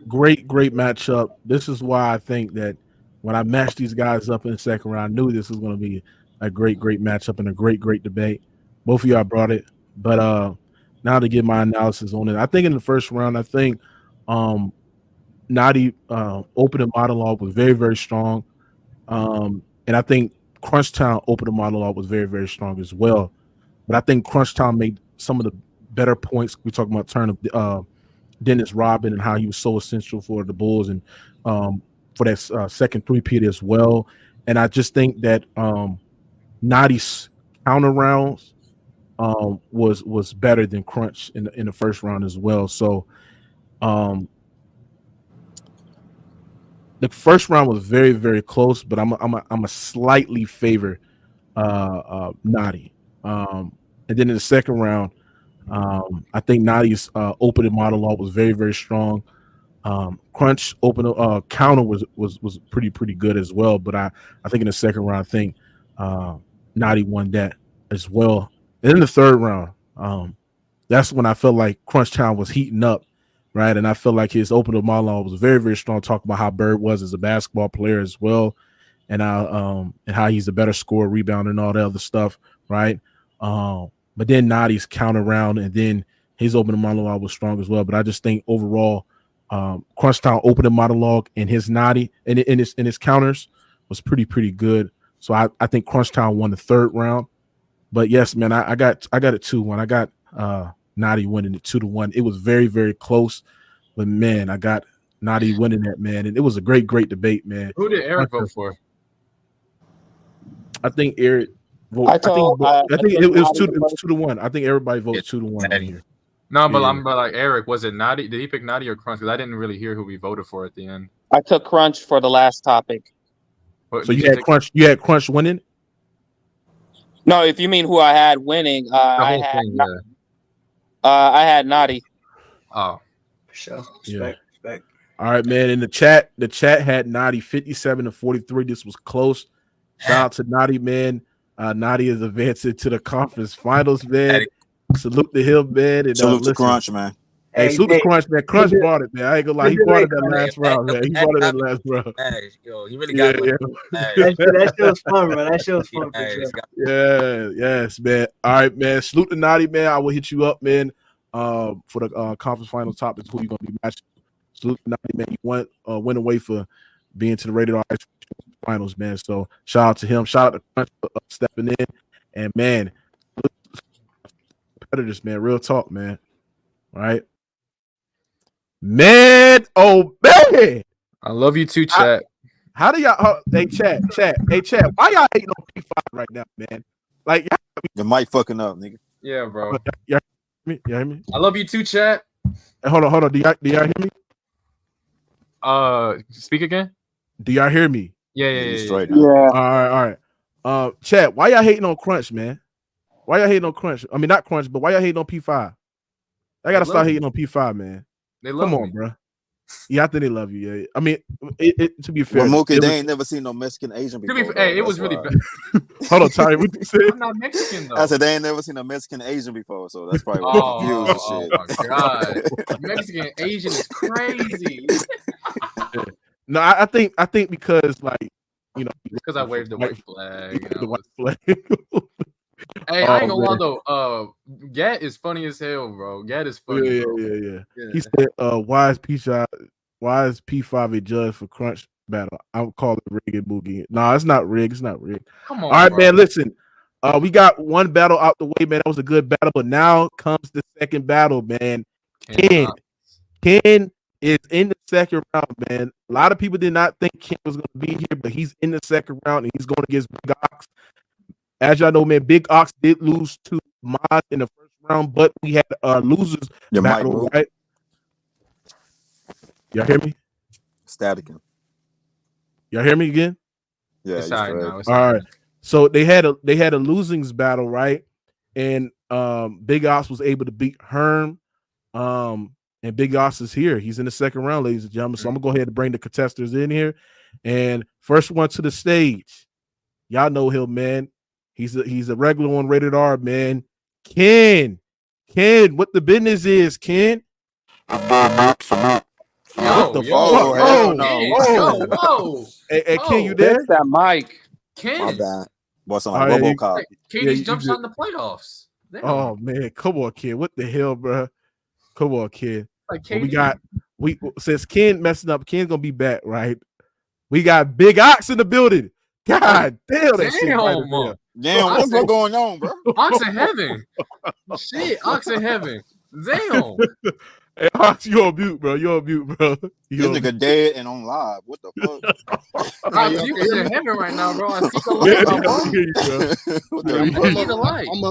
Great matchup. This is why I think that when I matched these guys up in the second round, I knew this was going to be a great matchup and a great debate. Both of y'all brought it, but now to get my analysis on it, I think in the first round, I think Nadi opening monologue was very strong, and I think Crunchtown opening monologue was very strong as well. But I think Crunchtown made some of the better points. We talking about turn of Dennis Rodman and how he was so essential for the Bulls and for that second three-peat as well. And I just think that Nadi's counter rounds was better than Crunch in the first round as well. So the first round was very close, but I'm a slightly favor Nadi. And then in the second round, I think Nadi's opening monologue was very strong. Crunch counter was pretty good as well. But I think in the second round, I think Nadi won that as well. And in the third round, that's when I felt like Crunchtown was heating up, right? And I felt like his opening monologue was very strong, talking about how Bird was as a basketball player as well, and how he's a better scorer, rebounder, and all that other stuff, right? But then Nadi's counter round and then his opening monologue was strong as well. But I just think overall, Crunchtown opening monologue and his Nadi and in his counters was pretty good. So I think Crunchtown won the third round. But yes, man, I got it 2-1. I got Nadi winning it 2-1. It was very close, but man, I got Nadi winning that, man, and it was a great debate, man. Who did Eric vote for? I think Eric. I think it was 2-1. I think everybody voted 2-1 here. No, but but like Eric, was it Nadi? Did he pick Nadi or Crunch? Because I didn't really hear who we voted for at the end. I took Crunch for the last topic. So you had Crunch. You had Crunch winning. No, if you mean who I had winning, I had Nadi. Oh, for sure. Respect. All right, man. In the chat had Nadi 57-43. This was close. Shout out to Nadi, man. Nadi is advancing to the conference finals, man. Salute to him, man. And, salute to Crunch, man. Hey, salute to Crunch, man. Crunch brought it, man. I ain't gonna lie. He brought it that last round, man. He brought it that last round. Yo, he really got it. That shit was fun, bro. That shit was fun. Yes, man. All right, man. Salute to Nadi, man. I will hit you up, man, for the conference final topics. Who you gonna be matching? Salute to Nadi, man. You went away for being to the Rated R finals, man. So shout out to him. Shout out to Crunch for stepping in. And man, competitors, man. Real talk, man. All right. Man, oh man. I love you too, chat. How do y'all hey chat, why y'all hating on P5 right now, man? Like the mic fucking up, nigga. Yeah, bro. You hear me? I love you too, chat. Hey, hold on. Do y'all hear me? Speak again. Do y'all hear me? Yeah. Straight Yeah. All right. Chat, why y'all hating on Crunch, man? Why y'all hating on Crunch? I mean, not Crunch, but why y'all hating on P5? I gotta start hating on P5, man. They love Come on, me. bro. Yeah, I think they love you. Yeah, I mean, to be fair, well, Mookie, they ain't never seen no Mexican Asian before. Hey, it was really bad. Hold on, Ty. What you say? I'm not Mexican though. I said they ain't never seen a Mexican Asian before, so that's probably what confused shit. Oh my god, Mexican Asian is crazy. No, I think because like because I waved the white flag. The white flag. Hey, I ain't gonna lie though. Gat is funny as hell, bro. Gat is funny. Yeah. He said, why is P5 a judge for Crunch battle? I'm calling it rigged and boogie. No, it's not rigged. Come on. All right, bro. Man. Listen, we got one battle out the way, man. That was a good battle, but now comes the second battle, man. Ken is in the second round, man. A lot of people did not think Ken was going to be here, but he's in the second round and he's going against Big Ox. As y'all know, man, Big Ox did lose to Maz in the first round, but we had losers battle, right? Y'all hear me? Staticking. Y'all hear me again? Yeah. It's all right now. All right. So they had a losings battle, right? And Big Ox was able to beat Herm. And Big Ox is here. He's in the second round, ladies and gentlemen. So I'm gonna go ahead and bring the contestants in here. And first one to the stage. Y'all know him, man. He's a regular on Rated R, man. Ken, what the business is, Ken? Salute What the Yo, Oh, fuck? hell Ken, no. whoa. Hey, Ken, you Oh, there? There's that mic. Ken. My bad. Boy, sound All like right, RoboCop. Like, Yeah, KD's you jump good. shot in the playoffs. Damn. Oh man, come on, kid. What the hell, bro? Come on, kid. Like Well, KD. we since Ken messing up, Ken's gonna be back, right? We got Big Ox in the building. God damn, that shit right in there. Damn, I what's said- going on, bro? Ox in heaven. Shit, Ox in heaven. Damn. Hey, Ox, you on mute, bro. You on mute, bro. This You on nigga mute. dead and on live. What the fuck? Ox, you was in heaven right now, bro. I see the Yeah, light, bro. I hear you, bro. What Yeah, the we fuck? hear See you. the light. I'm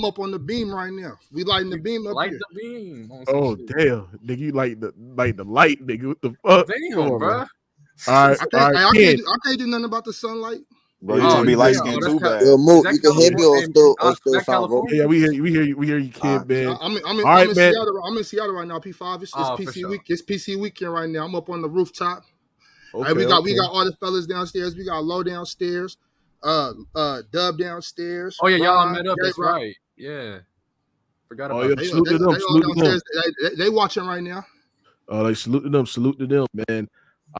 up on the beam right now. We lighting the beam up Light here. the beam. on some Oh shit. damn, nigga, you like the light, nigga. What the fuck? Damn, Come on, bro. man. All right, all right, Ken. I can't do nothing about the sunlight. Bro, you Yeah, trying to be yeah, light yeah. skinned that's too Cal- bad. Yo, Mook, Is you that can hear me California? or Is still that sound broken? California? Yeah, we hear you, Ken, man. I'm All right, in man. Seattle. I'm in Seattle right now. P5. It's Oh, for PC sure. week. It's PC weekend right now. I'm up on the rooftop. Okay, we got all the fellas downstairs. We got Low downstairs. Dub downstairs. Oh yeah, y'all Ron, met up. That's J-Rock. right. Yeah. Forgot Oh about yeah, that. salute to them, They all salute to them. downstairs. They watching right now. Oh, like salute to them, man.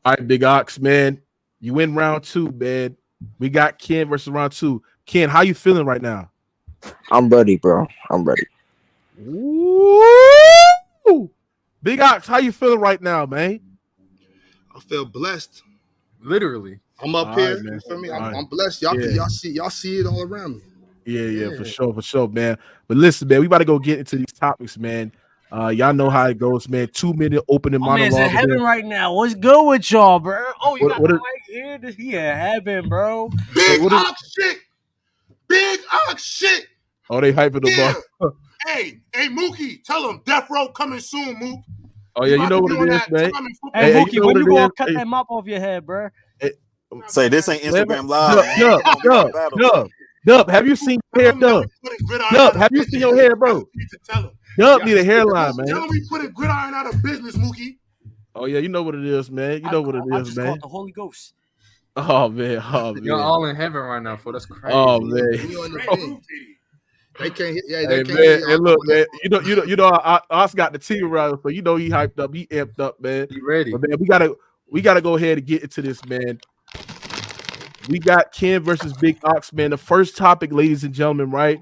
All right, Big Ox, man. You win round 2, man. We got Ken versus round 2. Ken, how you feeling right now? I'm ready, bro. I'm ready. Woo! Big Ox, how you feeling right now, man? I feel blessed. Literally. I'm up All here. right, man. You feel me? All right. I'm blessed. Y'all Yeah. y'all see it all around me. Yeah, for sure, man. But listen, man, we about to go get into these topics, man. Y'all know how it goes, man. 2-minute opening My man's monologue. in heaven right now. What's good with y'all, bro? Oh, you got What the is- mic here? He in heaven, bro. Big what is- Ox shit. Big Ox shit. Oh, they hyping the Yeah. ball. Hey, Mookie, tell him Death Row coming soon, Mook. Oh yeah, you know what it is, man. Hey, Hey, Mookie, you know when what you it gonna is? cut Hey. that mop off your head, bro? Say this ain't Instagram Live. Dub, have you seen your hair, Dub? Dub, have you seen your hair, bro? Dub need a hairline, Tell man. him we putting Gridiron out of business, Mookie. Oh yeah, you know what it is, man. You know what it I is, just man. caught the Holy Ghost. Oh man, You're all in heaven right now, for that's crazy. Oh man. We on the thing. They can't hit. Yeah, Hey they can't man, hit. hey look, man. You know, us got the team around, so you know he hyped up, he amped up, man. You ready? But man, we gotta go ahead and get into this, man. We got Ken versus Big Ox, man. The first topic, ladies and gentlemen, right?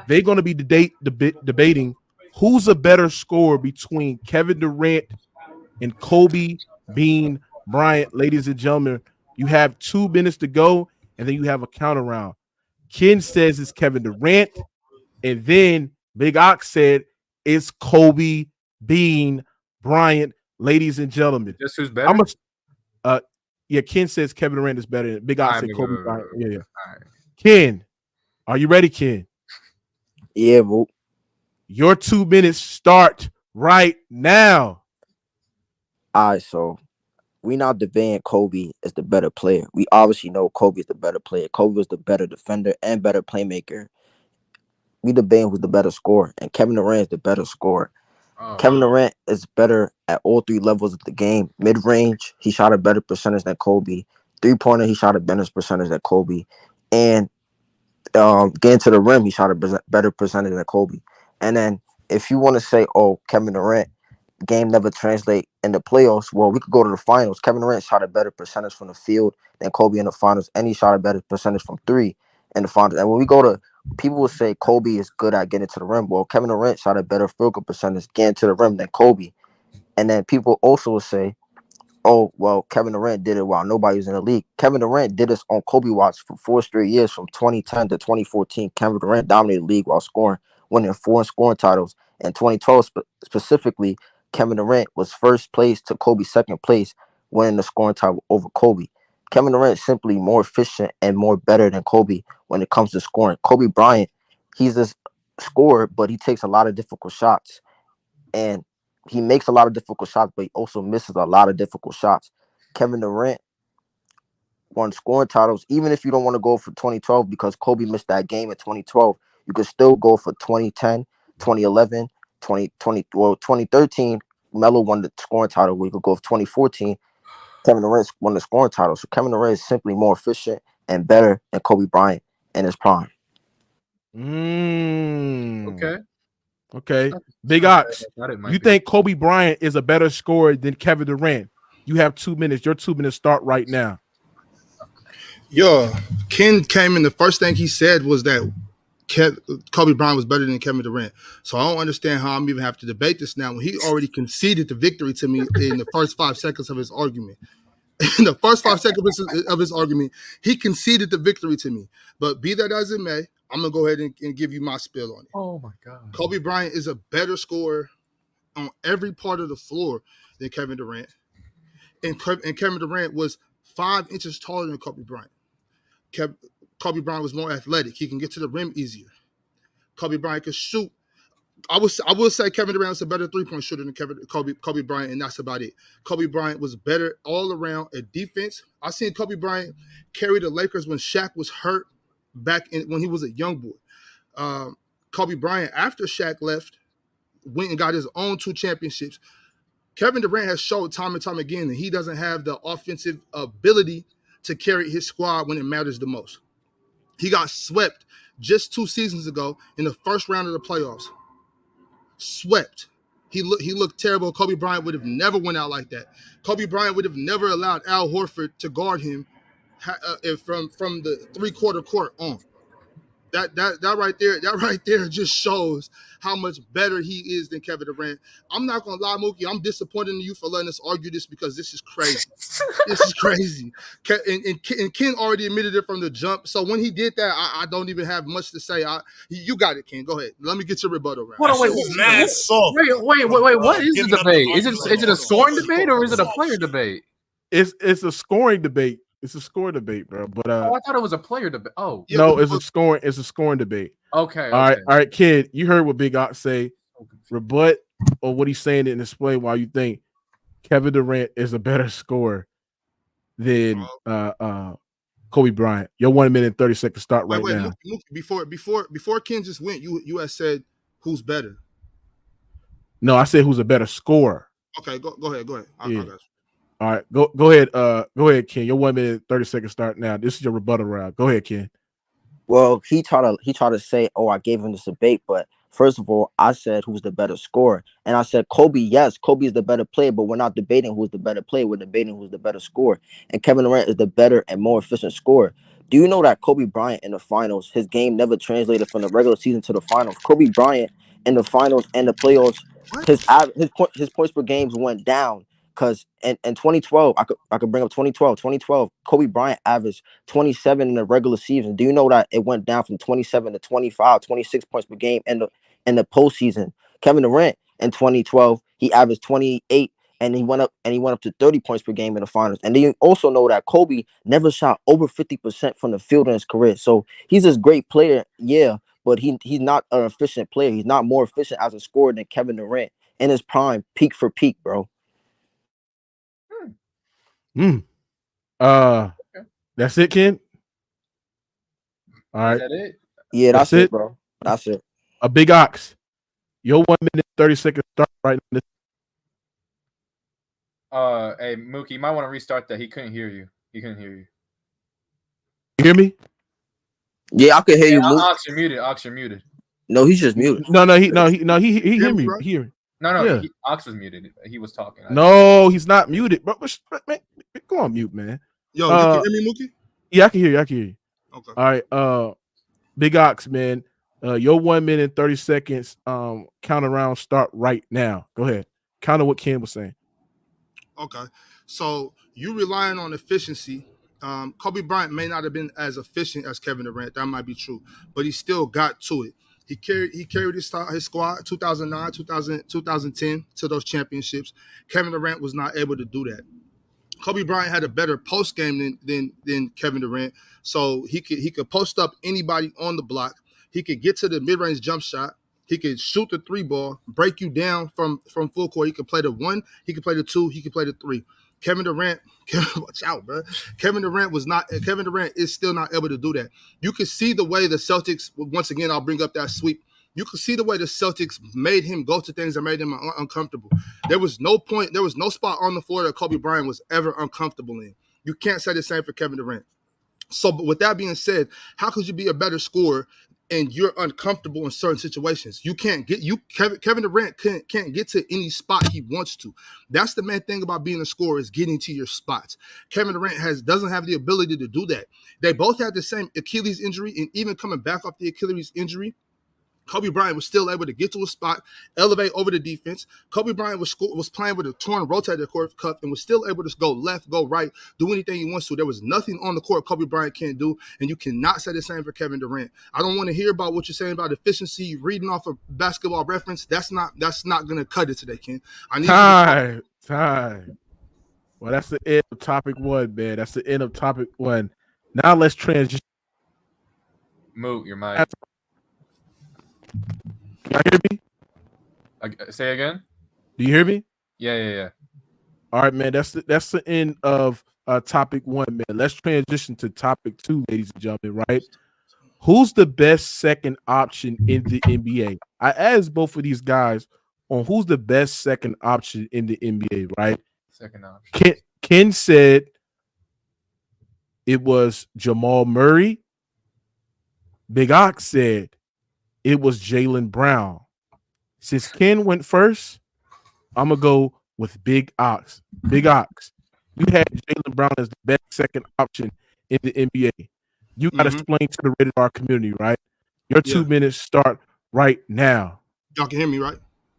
They're gonna be debating who's a better scorer between Kevin Durant and Kobe Bean Bryant. Ladies and gentlemen, you have 2 minutes to go, and then you have a count around. Ken says it's Kevin Durant, and then Big Ox said it's Kobe Bean Bryant. Ladies and gentlemen, Guess who's better? Yeah, Ken says Kevin Durant is better. Big Ox All said right, Kobe go. Bryant. Yeah. All right. Ken, are you ready, Ken? Yeah, Mook. Your 2 minutes start right now. All right, so we not debating Kobe is the better player. We obviously know Kobe is the better player. Kobe was the better defender and better playmaker. We debating who's the better scorer, and Kevin Durant is the better scorer. Oh, Kevin Durant is better at all 3 levels of the game. Mid-range, he shot a better percentage than Kobe. 3-pointer, he shot a better percentage than Kobe. And getting to the rim, he shot a better percentage than Kobe. And then if you want to say, oh, Kevin Durant, game never translate in the playoffs, well, we could go to the finals. Kevin Durant shot a better percentage from the field than Kobe in the finals, and he shot a better percentage from 3 in the finals. And when we go to, people will say Kobe is good at getting to the rim. Well, Kevin Durant shot a better field goal percentage getting to the rim than Kobe. And then people also will say, oh, well, Kevin Durant did it while nobody was in the league. Kevin Durant did this on Kobe watch for 4 straight years from 2010 to 2014. Kevin Durant dominated the league while scoring, winning 4 scoring titles. In 2012 specifically, Kevin Durant was first place to Kobe's second place, winning the scoring title over Kobe. Kevin Durant is simply more efficient and more better than Kobe when it comes to scoring. Kobe Bryant, he's a scorer, but he takes a lot of difficult shots. And he makes a lot of difficult shots, but he also misses a lot of difficult shots. Kevin Durant won scoring titles, even if you don't want to go for 2012 because Kobe missed that game in 2012, you could still go for 2010, 2011, 2013. Melo won the scoring title. We could go for 2014. Kevin Durant won the scoring title. So Kevin Durant is simply more efficient and better than Kobe Bryant in his prime. Mm. okay. Okay. Big Ox. You think Kobe Bryant is a better scorer than Kevin Durant? You have 2 minutes. Your 2 minutes start right now. Yo, Ken came in. The first thing he said was that Kobe Bryant was better than Kevin Durant. So I don't understand how I'm even have to debate this now when he already conceded the victory to me in the first 5 seconds of his argument. In the first 5 seconds of his argument, he conceded the victory to me. But be that as it may, I'm going to go ahead and give you my spill on it. Oh, my God. Kobe Bryant is a better scorer on every part of the floor than Kevin Durant. And Kevin Durant was 5 inches taller than Kobe Bryant. Kobe Bryant was more athletic. He can get to the rim easier. Kobe Bryant can shoot. I will say Kevin Durant was a better three-point shooter than Kobe Bryant, and that's about it. Kobe Bryant was better all around at defense. I seen Kobe Bryant carry the Lakers when Shaq was hurt when he was a young boy. Kobe Bryant, after Shaq left, went and got his own 2 championships. Kevin Durant has showed time and time again that he doesn't have the offensive ability to carry his squad when it matters the most. He got swept just 2 seasons ago in the first round of the playoffs. Swept. He looked terrible. Kobe Bryant would have never went out like that. Kobe Bryant would have never allowed Al Horford to guard him from the 3/4 court on. That right there just shows how much better he is than Kevin Durant. I'm not gonna lie, Mookie. I'm disappointed in you for letting us argue this because this is crazy. This is crazy. And Ken already admitted it from the jump. So when he did that, I don't even have much to say. You got it, Ken. Go ahead. Let me get your rebuttal round. Hold on, wait. What is the debate? Is it a scoring debate or is it a player debate? It's a scoring debate. It's a score debate, bro. But I thought it was a player debate. Oh, no, it's a scoring debate. Okay. All right, kid. You heard what Big Ox say. Rebut or what he's saying and explain why you think Kevin Durant is a better scorer than Kobe Bryant. Your 1 minute and 30 seconds start right now. Before Ken just went, you had said who's better. No, I said who's a better scorer. Okay, go ahead. I got you. All right, go ahead, Ken. Your 1 minute 30 seconds start now. This is your rebuttal round. Go ahead, Ken. Well, he tried to say, "Oh, I gave him this debate," but first of all, I said who's the better scorer, and I said Kobe. Yes, Kobe is the better player, but we're not debating who's the better player. We're debating who's the better scorer, and Kevin Durant is the better and more efficient scorer. Do you know that Kobe Bryant in the finals, his game never translated from the regular season to the finals? Kobe Bryant in the finals and the playoffs, his points per games went down. Because in 2012, I could bring up 2012. 2012, Kobe Bryant averaged 27 in the regular season. Do you know that it went down from 27 to 25, 26 points per game in the postseason? Kevin Durant in 2012, he averaged 28, and he went up to 30 points per game in the finals. And then you also know that Kobe never shot over 50% from the field in his career. So he's this great player, yeah, but he's not an efficient player. He's not more efficient as a scorer than Kevin Durant in his prime, peak for peak, bro. That's it, Ken. All right. Is that it? Yeah, that's it, bro. That's it. A Big Ox. Your 1 minute 30 seconds start right now. Hey Mookie, you might want to restart that. He couldn't hear you. You hear me? Yeah, I can hear you. Ox, you're muted. No, he's just muted. No, he hear me. He hear me. No, yeah. Ox was muted. He was talking. No, he's not muted. But man, go on mute, man. Yo, you can hear me, Mookie? Yeah, I can hear you. Okay. All right. Big Ox, man. Your 1 minute 30 seconds count around start right now. Go ahead. Counter what Ken was saying. Okay. So you relying on efficiency. Kobe Bryant may not have been as efficient as Kevin Durant. That might be true, but he still got to it. He carried his squad 2009, 2010 to those championships. Kevin Durant was not able to do that. Kobe Bryant had a better post game than Kevin Durant, so he could post up anybody on the block. He could get to the mid-range jump shot. He could shoot the 3 ball, break you down from full court. He could play the 1, he could play the 2, he could play the 3. Kevin Durant, watch out, bro. Kevin Durant is still not able to do that. You can see the way the Celtics, once again, I'll bring up that sweep. You can see the way the Celtics made him go to things that made him uncomfortable. There was no spot on the floor that Kobe Bryant was ever uncomfortable in. You can't say the same for Kevin Durant. So, but with that being said, how could you be a better scorer and you're uncomfortable in certain situations. You can't get Kevin Durant can't get to any spot he wants to. That's the main thing about being a scorer, is getting to your spots. Kevin Durant doesn't have the ability to do that. They both had the same Achilles injury, and even coming back off the Achilles injury, Kobe Bryant was still able to get to a spot, elevate over the defense. Kobe Bryant was playing with a torn rotator cuff and was still able to go left, go right, do anything he wants to. There was nothing on the court Kobe Bryant can't do, and you cannot say the same for Kevin Durant. I don't want to hear about what you're saying about efficiency, reading off a Basketball Reference. That's not going to cut it today, Ken. I need time. Well, that's the end of topic 1, man. That's the end of topic 1. Now let's transition. Moot, your mic. Can you hear me? Say again? Do you hear me? Yeah. All right, man. That's the end of topic 1, man. Let's transition to topic 2, ladies and gentlemen, right? Who's the best second option in the NBA? I asked both of these guys on who's the best second option in the NBA, right? Second option. Ken said it was Jamal Murray. Big Ox said it was Jaylen Brown. Since Ken went first, I'm going to go with Big Ox. Big Ox, you had Jaylen Brown as the best second option in the NBA. You got to explain to the Rated R community, right? Your 2 minutes start right now. Y'all can hear me, right?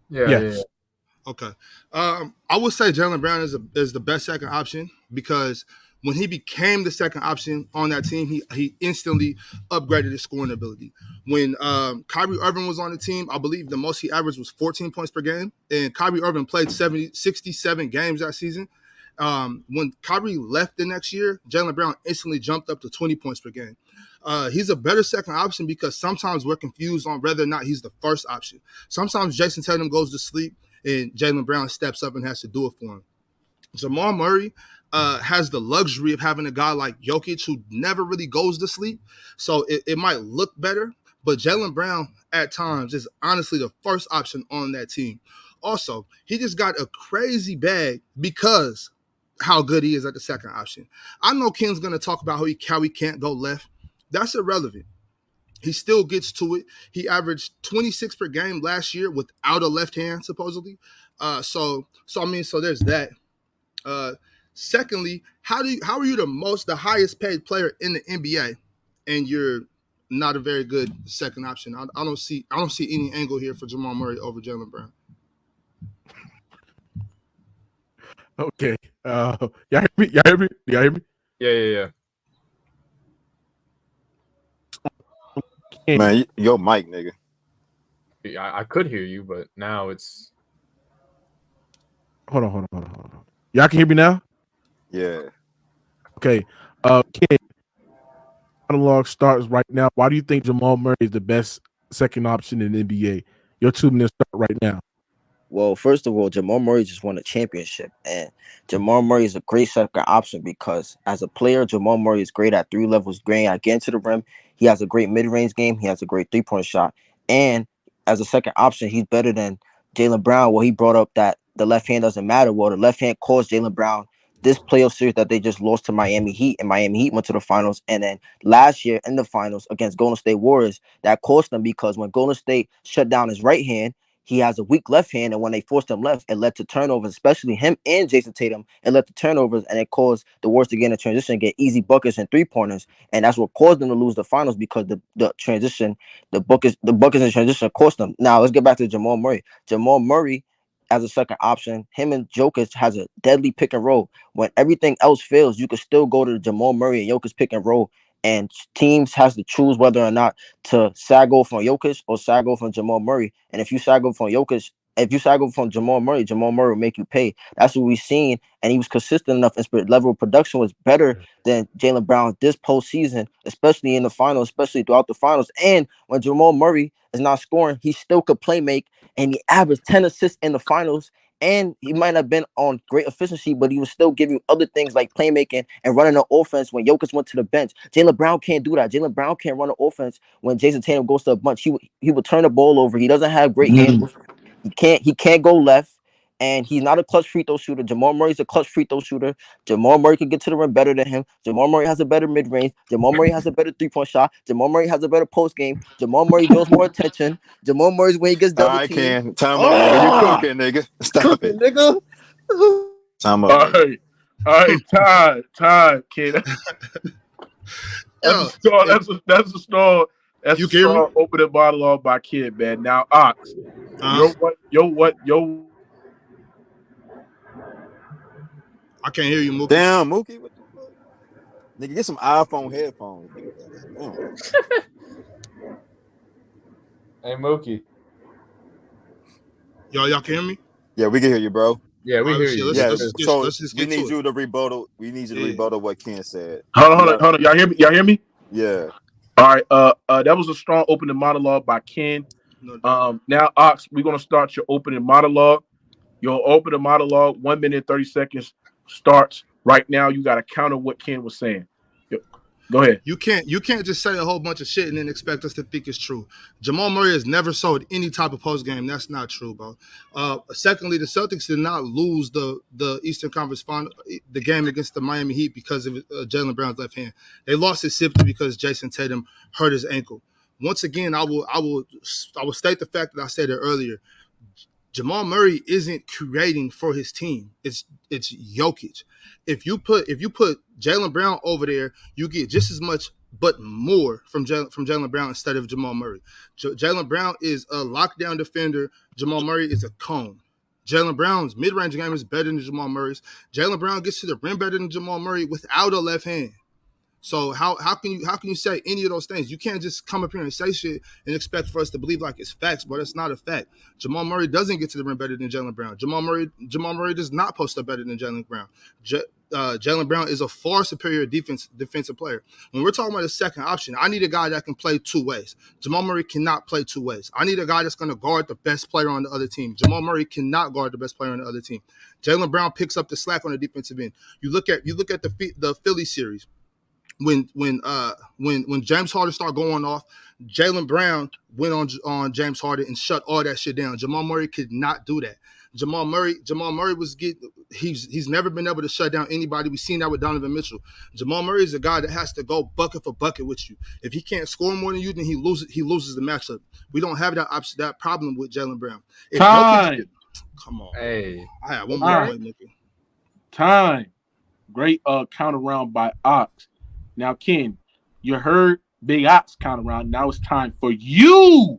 Yes. Yeah. Okay. I would say Jaylen Brown is the best second option, because when he became the second option on that team, he instantly upgraded his scoring ability. When Kyrie Irving was on the team, I believe the most he averaged was 14 points per game, and Kyrie Irving played 67 games that season. When Kyrie left the next year, Jaylen Brown instantly jumped up to 20 points per game. He's a better second option because sometimes we're confused on whether or not he's the first option. Sometimes Jason Tatum goes to sleep and Jaylen Brown steps up and has to do it for him. Jamal Murray has the luxury of having a guy like Jokic who never really goes to sleep, so it might look better, but Jaylen Brown at times is honestly the first option on that team. Also, he just got a crazy bag because how good he is at the second option. I know Ken's going to talk about how he can't go left. That's irrelevant. He still gets to it. He averaged 26 per game last year without a left hand, supposedly. So there's that. Secondly, how are you the highest paid player in the NBA, and you're not a very good second option? I don't see any angle here for Jamal Murray over Jaylen Brown. Okay. Y'all hear me? Yeah. Man, your mic, nigga. I could hear you, but now it's. Hold on. Y'all can hear me now? Yeah. Okay. Ken, monologue starts right now. Why do you think Jamal Murray is the best second option in the NBA? Your 2 minutes start right now. Well, first of all, Jamal Murray just won a championship, and Jamal Murray is a great second option because as a player, Jamal Murray is great at 3 levels, great at getting to the rim. He has a great mid-range game. He has a great three-point shot. And as a second option, he's better than Jaylen Brown. Well, he brought up that the left hand doesn't matter. Well, the left hand caused Jaylen Brown this playoff series that they just lost to Miami Heat, and Miami Heat went to the finals. And then last year in the finals against Golden State Warriors, that cost them because when Golden State shut down his right hand, he has a weak left hand, and when they forced him left, it led to turnovers, especially him and Jason Tatum. It led to turnovers, and it caused the Warriors to get in a transition, get easy buckets and 3-pointers, and that's what caused them to lose the finals because the transition, the buckets in transition cost them. Now let's get back to Jamal Murray. Jamal Murray as a second option, him and Jokic has a deadly pick and roll. When everything else fails, you can still go to the Jamal Murray and Jokic pick and roll. And teams has to choose whether or not to sag off from Jokic or sag off from Jamal Murray. And if you sag off from Jokic, if you sag off from Jamal Murray will make you pay. That's what we've seen. And he was consistent enough. And level of production was better than Jaylen Brown this postseason, especially in the finals, especially throughout the finals. And when Jamal Murray is not scoring, he still could play make. And he averaged 10 assists in the finals. And he might have been on great efficiency, but he would still give you other things like playmaking and running the offense when Jokic went to the bench. Jaylen Brown can't do that. Jaylen Brown can't run the offense when Jason Tatum goes to a bunch. He would turn the ball over. He doesn't have great handles. He can't go left. and he's not a clutch free throw shooter. Jamal Murray's a clutch free throw shooter. Jamal Murray can get to the rim better than him. Jamal Murray has a better mid range. Jamal Murray has a better 3-point shot. Jamal Murray has a better post game. Jamal Murray draws more attention. Jamal Murray's when he gets double I teamed. can't. Time out, nigga. You cooking, nigga. Stop Cooking, it. nigga. Time All out. right, time, kid. That's a strong opening monologue by Kid, man. Now, Ox, yo, I can't hear you, Mookie. Damn, Mookie. What the fuck? Nigga, get some iPhone headphones. Damn. Hey, Mookie. Y'all can hear me? Yeah, we can hear you, bro. Yeah, we hear you. Let's just we get need to you to rebuttal. We need you to rebuttal what Ken said. Hold on. Y'all hear me? Yeah. All right. That was a strong opening monologue by Ken. Now, Ox, we're gonna start your opening monologue. Your opening monologue, 1 minute 30 seconds starts right now. You got to counter what Ken was saying. Go ahead. You can't just say a whole bunch of shit and then expect us to think it's true. Jamal Murray has never sold any type of post game. That's not true, bro. Secondly, the Celtics did not lose the Eastern Conference final, the game against the Miami Heat because of Jaylen Brown's left hand. They lost it simply because Jason Tatum hurt his ankle. Once again, I will state the fact that I said it earlier. Jamal Murray isn't creating for his team. It's Jokic. If you put Jaylen Brown over there, you get just as much but more from Jaylen Brown instead of Jamal Murray. Jaylen Brown is a lockdown defender. Jamal Murray is a cone. Jaylen Brown's mid-range game is better than Jamal Murray's. Jaylen Brown gets to the rim better than Jamal Murray without a left hand. So how can you say any of those things? You can't just come up here and say shit and expect for us to believe like it's facts, but it's not a fact. Jamal Murray doesn't get to the rim better than Jaylen Brown. Jamal Murray does not post up better than Jaylen Brown. Jaylen Brown is a far superior defensive player. When we're talking about a second option, I need a guy that can play two ways. Jamal Murray cannot play two ways. I need a guy that's going to guard the best player on the other team. Jamal Murray cannot guard the best player on the other team. Jaylen Brown picks up the slack on the defensive end. You look at the Philly series. When James Harden started going off, Jaylen Brown went on James Harden and shut all that shit down. Jamal Murray could not do that. Jamal Murray he's never been able to shut down anybody. We've seen that with Donovan Mitchell. Jamal Murray is a guy that has to go bucket for bucket with you. If he can't score more than you, then he loses the matchup. We don't have that problem with Jaylen Brown. Come on. Hey. I have one more point, Nicky. Time. Great counter round by Ox. Now, Ken, you heard Big Ox counter round. Now it's time for you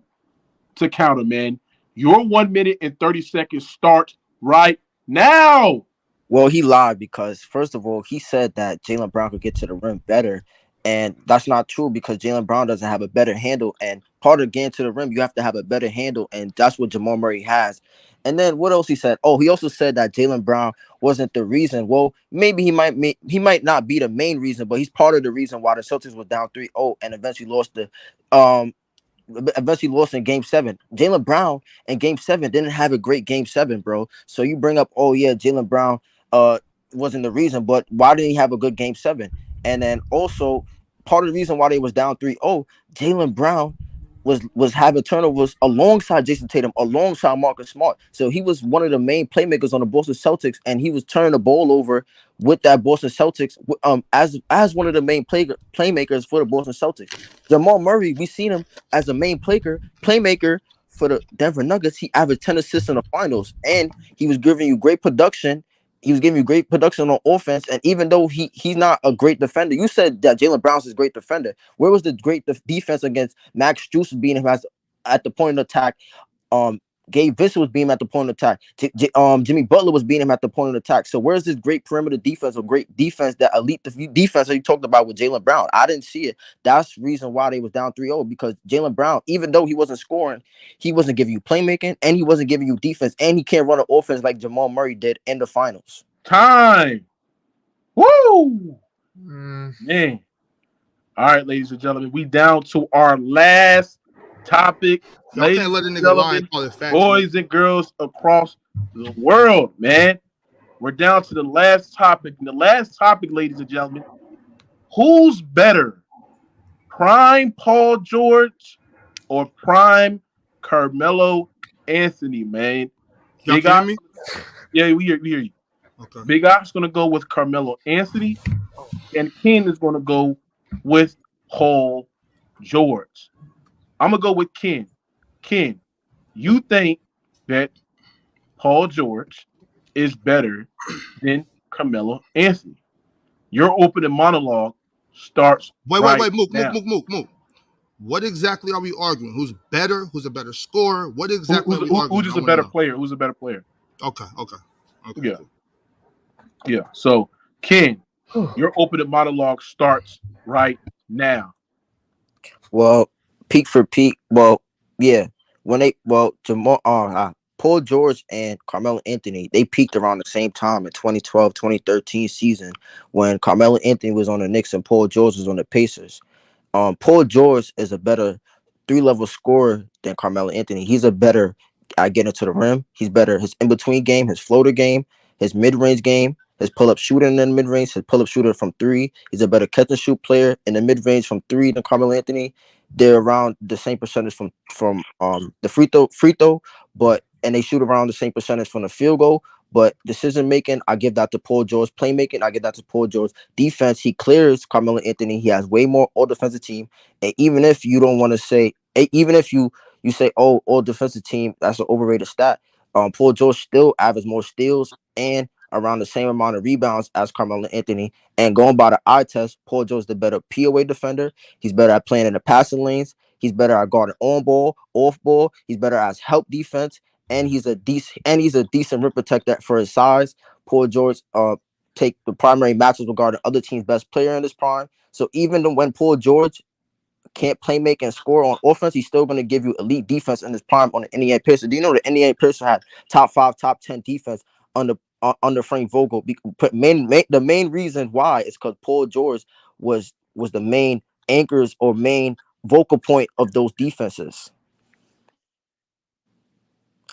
to counter, man. Your 1 minute and 30 seconds starts right now. Well, he lied because, first of all, he said that Jaylen Brown could get to the rim better. And that's not true because Jaylen Brown doesn't have a better handle. And part of getting to the rim, you have to have a better handle. And that's what Jamal Murray has. And then what else he said? Oh, he also said that Jaylen Brown wasn't the reason. Well, maybe he might not be the main reason, but he's part of the reason why the Celtics were down 3-0 and eventually lost in Game 7. Jaylen Brown in Game 7 didn't have a great Game 7, bro. So you bring up, oh yeah, Jaylen Brown wasn't the reason, but why didn't he have a good Game 7? And then also part of the reason why they was down 3-0, Jaylen Brown was having turnovers alongside Jason Tatum, alongside Marcus Smart. So he was one of the main playmakers on the Boston Celtics, and he was turning the ball over with that Boston Celtics as one of the main playmakers for the Boston Celtics. Jamal Murray, we seen him as a main playmaker for the Denver Nuggets. He averaged 10 assists in the finals, and he was giving you great production. He was giving you great production on offense, and even though he's not a great defender, you said that Jaylen Brown's a great defender. Where was the great defense against Max Strus beating him at the point of attack? Gabe Vincent was beating him at the point of attack. Jimmy Butler was beating him at the point of attack. So where's this great perimeter defense or great defense, that elite defense that you talked about with Jaylen Brown? I didn't see it. That's the reason why they was down 3-0, because Jaylen Brown, even though he wasn't scoring, he wasn't giving you playmaking, and he wasn't giving you defense, and he can't run an offense like Jamal Murray did in the finals. Time. Woo! Man. All right, ladies and gentlemen, we down to our last topic. Y'all can't let a nigga lie and call it fact. Boys and girls across the world, man. We're down to the last topic. And the last topic, ladies and gentlemen, who's better? Prime Paul George or prime Carmelo Anthony, man? Y'all hear me? Yeah, we hear you. Okay. Big Ox going to go with Carmelo Anthony, and Ken is going to go with Paul George. I'm going to go with Ken. Ken, you think that Paul George is better than Carmelo Anthony? Your opening monologue starts Wait, Mook. now. What exactly are we arguing? Who's better? Who's a better scorer? What exactly are we arguing? Who's just a better player? Who's a better player? Okay. Yeah. Cool. Yeah. So, Ken, your opening monologue starts right now. Well, peak for peak. Well, yeah. Paul George and Carmelo Anthony, they peaked around the same time in 2012, 2013 season when Carmelo Anthony was on the Knicks and Paul George was on the Pacers. Paul George is a better 3-level scorer than Carmelo Anthony. He's a better at getting to the rim. He's better his in-between game, his floater game, his mid-range game, his pull-up shooter in the mid-range, his pull-up shooter from 3. He's a better catch-and-shoot player in the mid-range from 3 than Carmelo Anthony. They're around the same percentage from the free throw, and they shoot around the same percentage from the field goal. But decision making, I give that to Paul George. Playmaking, I give that to Paul George. Defense, he clears Carmelo Anthony. He has way more all defensive team. And even if you don't want to say, even if you say, oh, all defensive team, that's an overrated stat. Paul George still averages more steals and around the same amount of rebounds as Carmelo Anthony. And going by the eye test, Paul George is the better POA defender. He's better at playing in the passing lanes. He's better at guarding on ball, off ball. He's better at help defense. And he's a decent rim protector for his size. Paul George take the primary matches regarding other teams' best player in his prime. So even when Paul George can't play make and score on offense, he's still going to give you elite defense in his prime on the Indiana Pacers. Do you know the Indiana Pacers had top 5, top 10 defense under Frank Vogel? The main reason why is because Paul George was the main anchors or main vocal point of those defenses.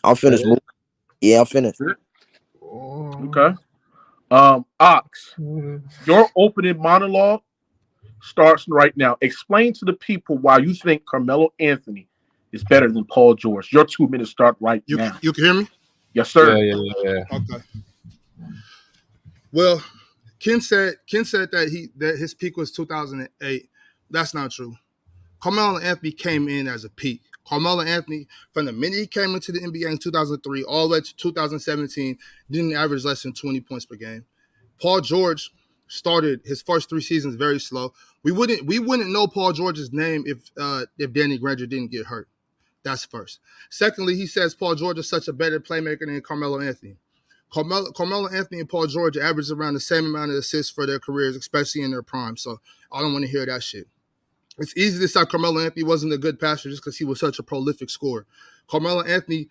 I'm finished. Yeah, I'm finished. Okay. Ox, your opening monologue starts right now. Explain to the people why you think Carmelo Anthony is better than Paul George. Your 2 minutes start right now. You can hear me? Yes, sir. Yeah. Okay. Well, Ken said that his peak was 2008. That's not true. Carmelo Anthony came in as a peak. Carmelo Anthony, from the minute he came into the NBA in 2003 all the way to 2017, didn't average less than 20 points per game. Paul George started his first 3 seasons very slow. We wouldn't know Paul George's name if Danny Granger didn't get hurt. That's first. Secondly, he says Paul George is such a better playmaker than Carmelo Anthony. Carmelo Anthony and Paul George averaged around the same amount of assists for their careers, especially in their prime. So I don't want to hear that shit. It's easy to say Carmelo Anthony wasn't a good passer just because he was such a prolific scorer. Carmelo Anthony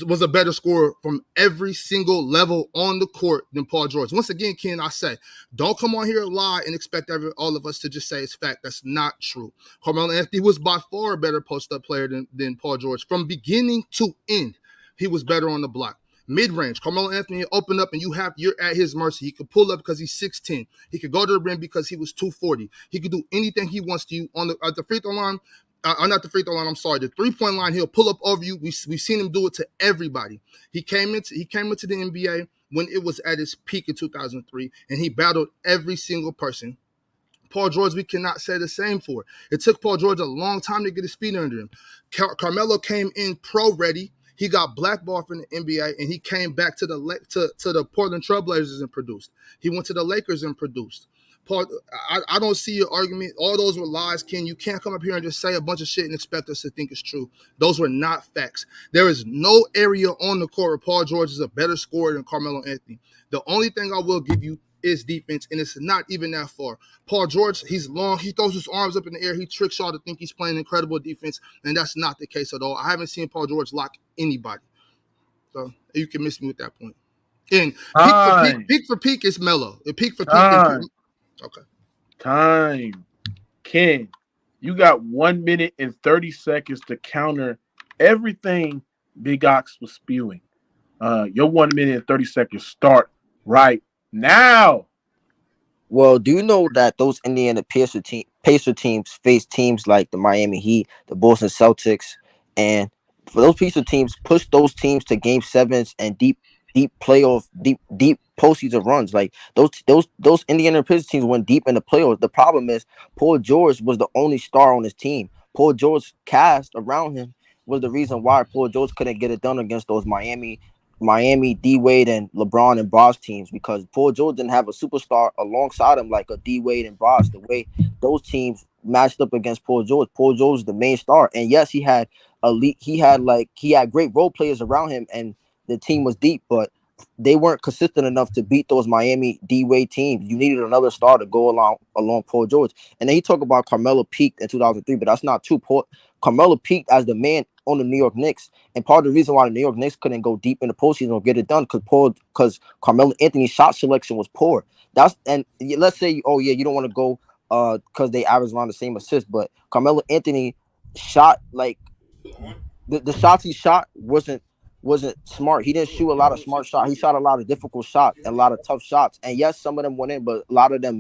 was a better scorer from every single level on the court than Paul George. Once again, Ken, I say, don't come on here and lie and expect all of us to just say it's fact. That's not true. Carmelo Anthony was by far a better post-up player than Paul George. From beginning to end, he was better on the block. Mid-range, Carmelo Anthony opened up and you're at his mercy. He could pull up because he's 6'10". He could go to the rim because he was 240. He could do anything he wants to you at the free throw line. Not the free throw line, I'm sorry. The 3-point line, he'll pull up over you. We've seen him do it to everybody. He came into the NBA when it was at its peak in 2003, and he battled every single person. Paul George, we cannot say the same for. It took Paul George a long time to get his feet under him. Carmelo came in pro-ready. He got blackballed from the NBA, and he came back to the Portland Trailblazers and produced. He went to the Lakers and produced. Paul, I don't see your argument. All those were lies, Ken. You can't come up here and just say a bunch of shit and expect us to think it's true. Those were not facts. There is no area on the court where Paul George is a better scorer than Carmelo Anthony. The only thing I will give you is defense, and it's not even that far. Paul George, he's long. He throws his arms up in the air. He tricks y'all to think he's playing incredible defense, and that's not the case at all. I haven't seen Paul George lock anybody. So you can miss me with that point. And peak for peak is Melo. The peak for peak is okay. Time. Ken, you got 1 minute and 30 seconds to counter everything Big Ox was spewing. Your 1 minute and 30 seconds start right now. Well, do you know that those Indiana Pacer teams face teams like the Miami Heat, the Boston Celtics, and for those Pacer teams, push those teams to game 7s and deep deep playoff, deep postseason runs. Like those Indiana Pacers teams went deep in the playoffs. The problem is Paul George was the only star on his team. Paul George's cast around him was the reason why Paul George couldn't get it done against those Miami, D Wade and LeBron and Bros teams, because Paul George didn't have a superstar alongside him like a D Wade and Bros. The way those teams matched up against Paul George was the main star. And yes, he had great role players around him, and the team was deep, but they weren't consistent enough to beat those Miami D Wade teams. You needed another star to go along Paul George. And then he talked about Carmelo peaked in 2003, but that's not true. Carmelo peaked as the man on the New York Knicks, and part of the reason why the New York Knicks couldn't go deep in the postseason or get it done because Carmelo Anthony's shot selection was poor. And let's say, oh yeah, you don't want to go because they average around the same assists, but Carmelo Anthony shot like the shots he shot wasn't smart. He didn't shoot a lot of smart shots. He shot a lot of difficult shots and a lot of tough shots. And yes, some of them went in, but a lot of them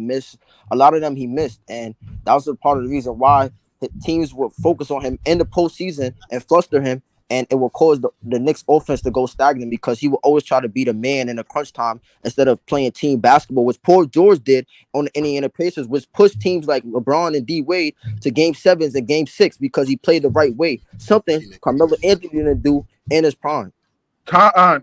he missed. And that was a part of the reason why teams would focus on him in the postseason and fluster him, and it will cause the Knicks offense to go stagnant, because he will always try to be the man in the crunch time instead of playing team basketball, which Paul George did on the Indiana Pacers, which pushed teams like LeBron and D Wade to Game 7s and Game 6 because he played the right way. Something Carmelo Anthony didn't do in his prime. Time.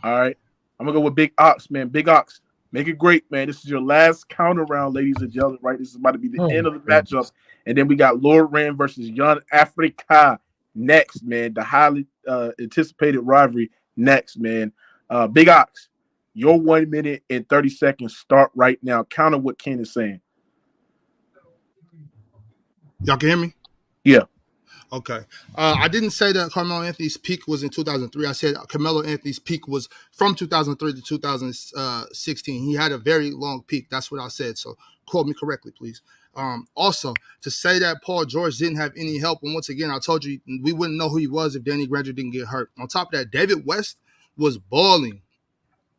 All right. I'm gonna go with Big Ox, man. Big Ox, make it great, man. This is your last counter round, ladies and gentlemen. Right, this is about to be the end of the matchup, and then we got Lord Rand versus Young Africa next, man. The highly anticipated rivalry next, man. Big Ox, your 1 minute and 30 seconds start right now. Counter what Ken is saying. Y'all can hear me? Yeah. Okay. I didn't say that Carmelo Anthony's peak was in 2003. I said Carmelo Anthony's peak was from 2003 to 2016. He had a very long peak. That's what I said. So quote me correctly, please. Also, to say that Paul George didn't have any help, and once again, I told you we wouldn't know who he was if Danny Granger didn't get hurt. On top of that, David West was balling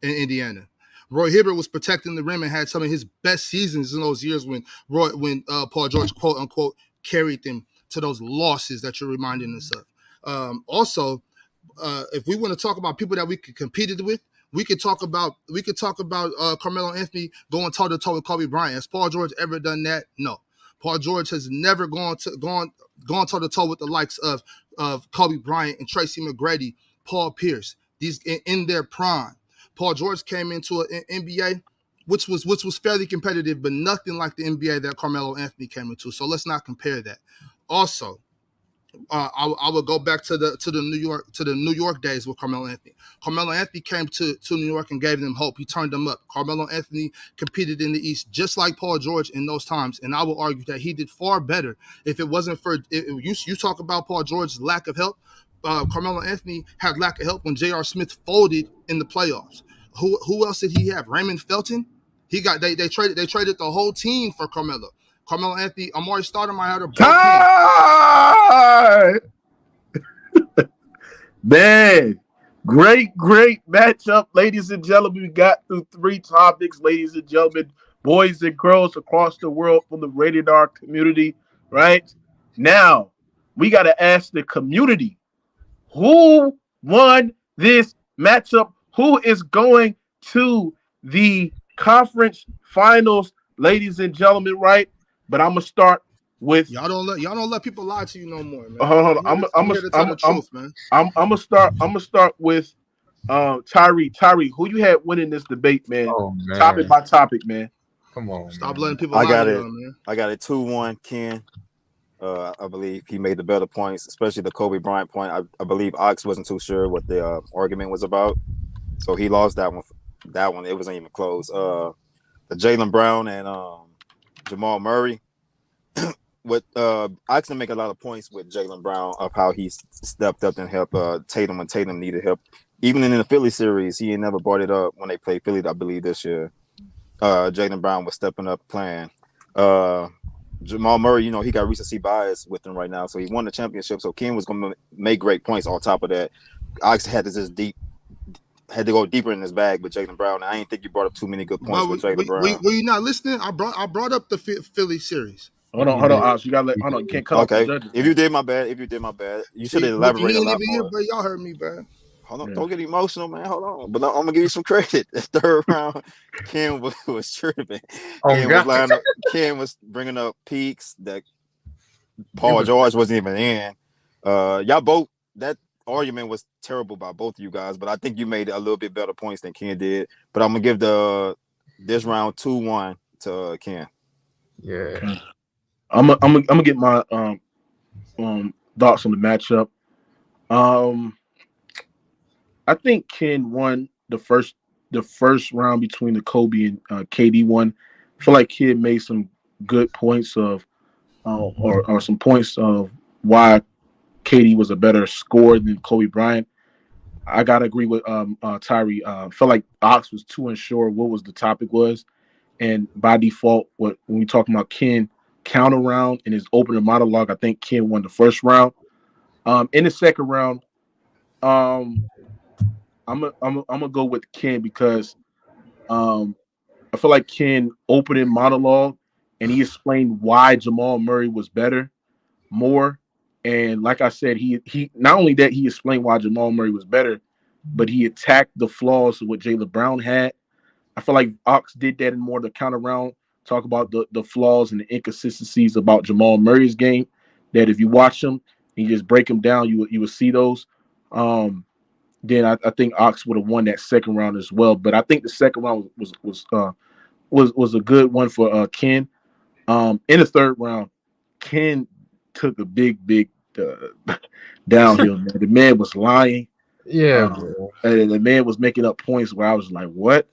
in Indiana. Roy Hibbert was protecting the rim and had some of his best seasons in those years when Paul George, quote unquote, carried them to those losses that you're reminding us of. Also, if we want to talk about people that we competed with, we could talk about Carmelo Anthony going toe to toe with Kobe Bryant. Has Paul George ever done that? No. Paul George has never gone toe to toe with the likes of Kobe Bryant and Tracy McGrady, Paul Pierce. These in their prime. Paul George came into an NBA which was fairly competitive, but nothing like the NBA that Carmelo Anthony came into. So let's not compare that. Also, I would go back to the New York days with Carmelo Anthony. Carmelo Anthony came to New York and gave them hope. He turned them up. Carmelo Anthony competed in the East just like Paul George in those times, and I will argue that he did far better. If it wasn't for you talk about Paul George's lack of help, Carmelo Anthony had lack of help when J.R. Smith folded in the playoffs. Who else did he have? Raymond Felton. They traded the whole team for Carmelo. Carmelo Anthony, Amari Stoudemire had a time. Man, great matchup, ladies and gentlemen. We got through 3 topics, ladies and gentlemen, boys and girls across the world from the Rated R community. Right now, we got to ask the community who won this matchup. Who is going to the conference finals, ladies and gentlemen? Right. But I'm gonna start with y'all. Don't let people lie to you no more, man. Hold on. I'm gonna start with Tyree. Tyree, who you had winning this debate, man? Oh, man. Topic by topic, man. Come on. Stop letting people lie to you, man. I got it 2-1 Ken. I believe he made the better points, especially the Kobe Bryant point. I believe Ox wasn't too sure what the argument was about, so he lost that one. It wasn't even close. The Jaylen Brown and Jamal Murray. With Ox didn't make a lot of points with Jaylen Brown of how he stepped up and helped Tatum when Tatum needed help. Even in the Philly series, he ain't never brought it up when they played Philly, I believe, this year. Jaylen Brown was stepping up playing. Jamal Murray, he got recency bias with him right now, so he won the championship. So Ken was going to make great points on top of that. Ox had to go deeper in his bag with Jaylen Brown. I didn't think you brought up too many good points with Jaylen Brown. Were you not listening? I brought up the Philly series. Hold on, Ox. You can't cut off the judges. If you did my bad. You should have elaborated a lot more. Y'all heard me, bad. Hold on, don't get emotional, man. Hold on, but I'm gonna give you some credit. The third round, Ken was tripping. Ken was bringing up peaks that Paul George wasn't even in. Y'all both, that argument was terrible by both of you guys, but I think you made a little bit better points than Ken did. But I'm gonna give this round 2-1 to Ken. Yeah, I'm gonna get my thoughts on the matchup. I think Ken won the first round between the Kobe and KD one. I feel like Ken made some good points of or some points of why KD was a better scorer than Kobe Bryant. I gotta agree with Tyree. I felt like Ox was too unsure what was the topic was, and by default, when we talking about Ken counter round in his opening monologue, I think Ken won the first round. In the second round, I'm gonna go with Ken because I feel like Ken opening monologue and he explained why Jamal Murray was better more. And like I said, he not only that he explained why Jamal Murray was better, but he attacked the flaws of what Jaylen Brown had. I feel like Ox did that in more the counter round, talk about the flaws and the inconsistencies about Jamal Murray's game. That if you watch him and you just break him down, you would see those. Then I think Ox would have won that second round as well. But I think the second round was a good one for Ken. In the third round, Ken took a big downhill. Man. The man was lying. yeah, and the man was making up points where I was like, "What?"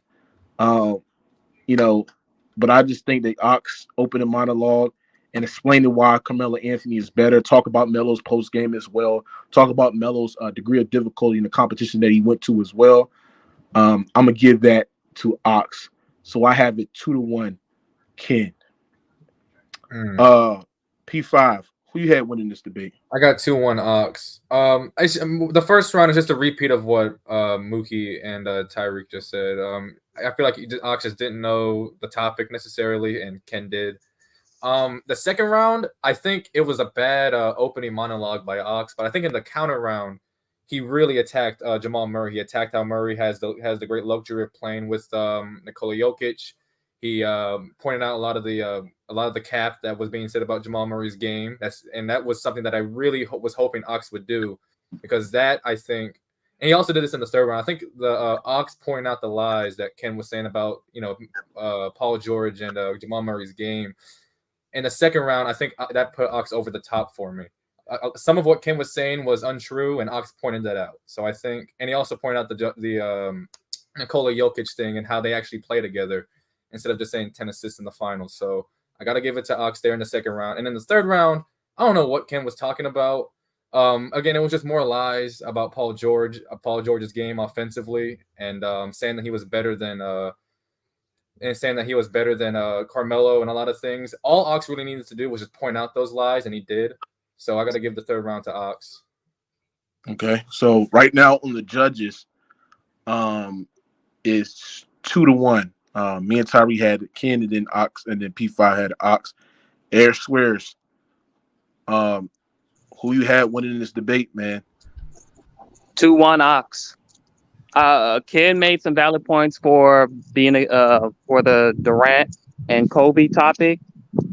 But I just think that Ox opened a monologue and explaining why Carmelo Anthony is better. Talk about Melo's post game as well. Talk about Melo's degree of difficulty in the competition that he went to as well. I'm gonna give that to Ox. So I have it 2-1, Ken. P5. Who you had winning this debate? I got 2-1 Ox. The first round is just a repeat of what Mookie and Tyreek just said. I feel like Ox just didn't know the topic necessarily, and Ken did. The second round, I think it was a bad opening monologue by Ox, but I think in the counter round, he really attacked Jamal Murray. He attacked how Murray has the great luxury of playing with Nikola Jokic. He pointed out a lot of the cap that was being said about Jamal Murray's game. That was something that I really was hoping Ox would do, because that, I think, and he also did this in the third round. I think the Ox pointing out the lies that Ken was saying about Paul George and Jamal Murray's game. In the second round, I think that put Ox over the top for me. Some of what Ken was saying was untrue, and Ox pointed that out. So I think, and he also pointed out the Nikola Jokic thing and how they actually play together instead of just saying 10 assists in the finals. So I got to give it to Ox there in the second round. And in the third round, I don't know what Ken was talking about. Again, it was just more lies about Paul George's game offensively, and saying that he was better than Carmelo and a lot of things. All Ox really needed to do was just point out those lies, and he did. So I got to give the third round to Ox. Okay, so right now on the judges, is 2-1. Me and Tyree had Ken, and then Ox, and then P5 had Ox. Air swears. Who you had winning this debate, man? 2-1 Ox. Ken made some valid points for being for the Durant and Kobe topic.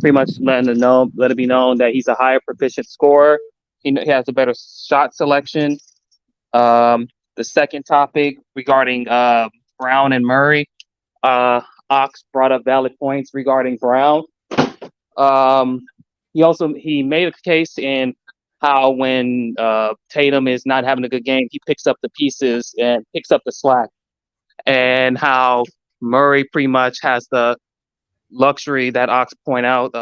Pretty much let it be known that he's a higher proficient scorer. He has a better shot selection. The second topic regarding Brown and Murray, Ox brought up valid points regarding Brown. He made a case in how when Tatum is not having a good game, he picks up the pieces and picks up the slack, and how Murray pretty much has the luxury that Ox point out,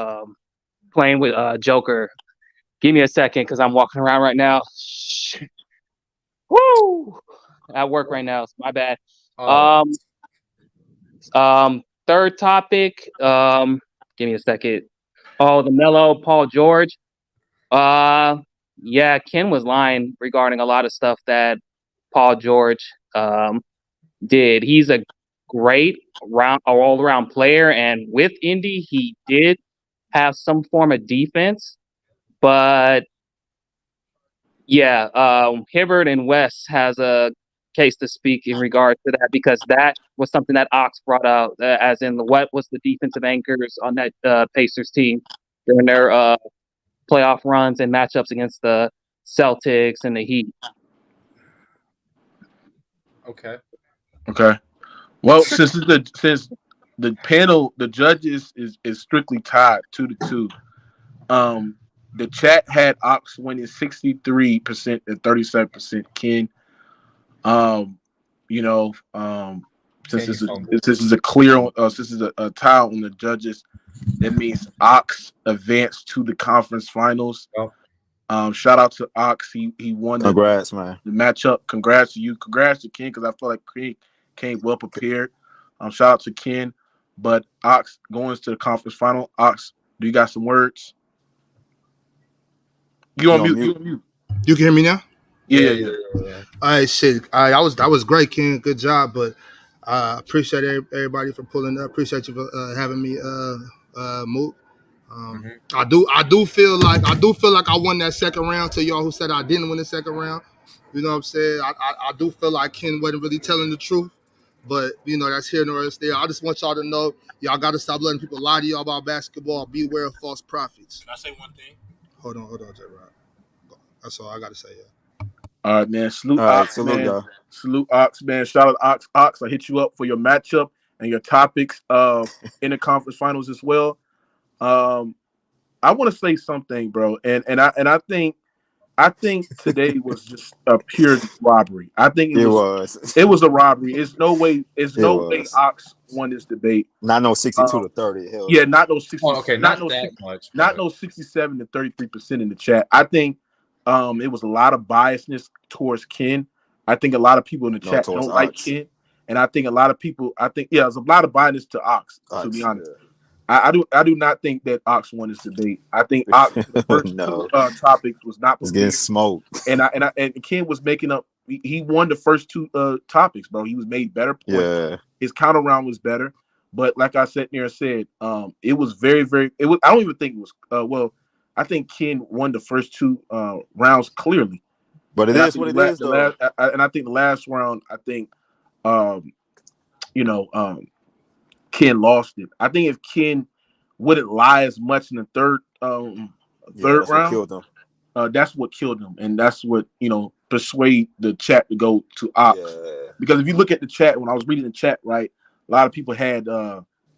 playing with Joker. Give me a second because I'm walking around right now. Woo! At work right now. My bad. Third topic. Give me a second. Oh, the Melo Paul George. Yeah, Ken was lying regarding a lot of stuff that Paul George did. He's a great all-around player, and with Indy, he did have some form of defense. But yeah, Hibbert and West has a case to speak in regard to that, because that was something that Ox brought out, as in what was the defensive anchors on that Pacers team during their playoff runs and matchups against the Celtics and the Heat. Okay. Well, since the panel, the judges is strictly tied 2-2. The chat had Ox winning 63% and 37%. Ken, since this is a clear, since this is a tie on the judges, that means Ox advanced to the conference finals. Shout out to Ox. He won. Congrats, man. The matchup. Congrats to you. Congrats to Ken, because I feel like Ken came well prepared. Shout out to Ken. But Ox going to the conference final. Ox, do you got some words? You on mute. You can hear me now? Yeah. All right, shit. All right, that was great, Ken. Good job. But I appreciate everybody for pulling up. Appreciate you for having me move. I do feel like I won that second round. To y'all who said I didn't win the second round, you know what I'm saying? I do feel like Ken wasn't really telling the truth. But, that's here nor there. I just want y'all to know, y'all got to stop letting people lie to y'all about basketball. Beware of false prophets. Can I say one thing? Hold on, J-Rod. That's all I got to say, yeah. All right, man. Salute Ox, man. Y'all. Salute Ox, man. Shout out Ox. Ox, I hit you up for your matchup and your topics in the conference finals as well. I want to say something, bro. And I think today was just a pure robbery. I think it was a robbery. It's no way Ox won this debate. Not no 62-30. Hell yeah, not no 60. Okay, not that much. Not no 67 to 33% in the chat. I think it was a lot of biasness towards Ken. I think a lot of people in the chat don't like Ken, and I think a lot of people. There's a lot of biasness to Ox. To be honest. Yeah. I do not think that Ox won this debate. I think Ox the first two topics was not getting smoked. And Ken was making up. He won the first two topics, bro. He was made better points. Yeah. His counter round was better, but like I said, it was very, very. It was. I don't even think it was. I think Ken won the first two rounds clearly. But it is what it is, though. And I think the last round, Ken lost it. I think if Ken wouldn't lie as much in the third round, that's what killed him, and that's what persuade the chat to go to Ox. Yeah. Because if you look at the chat, when I was reading the chat, right, a lot of people had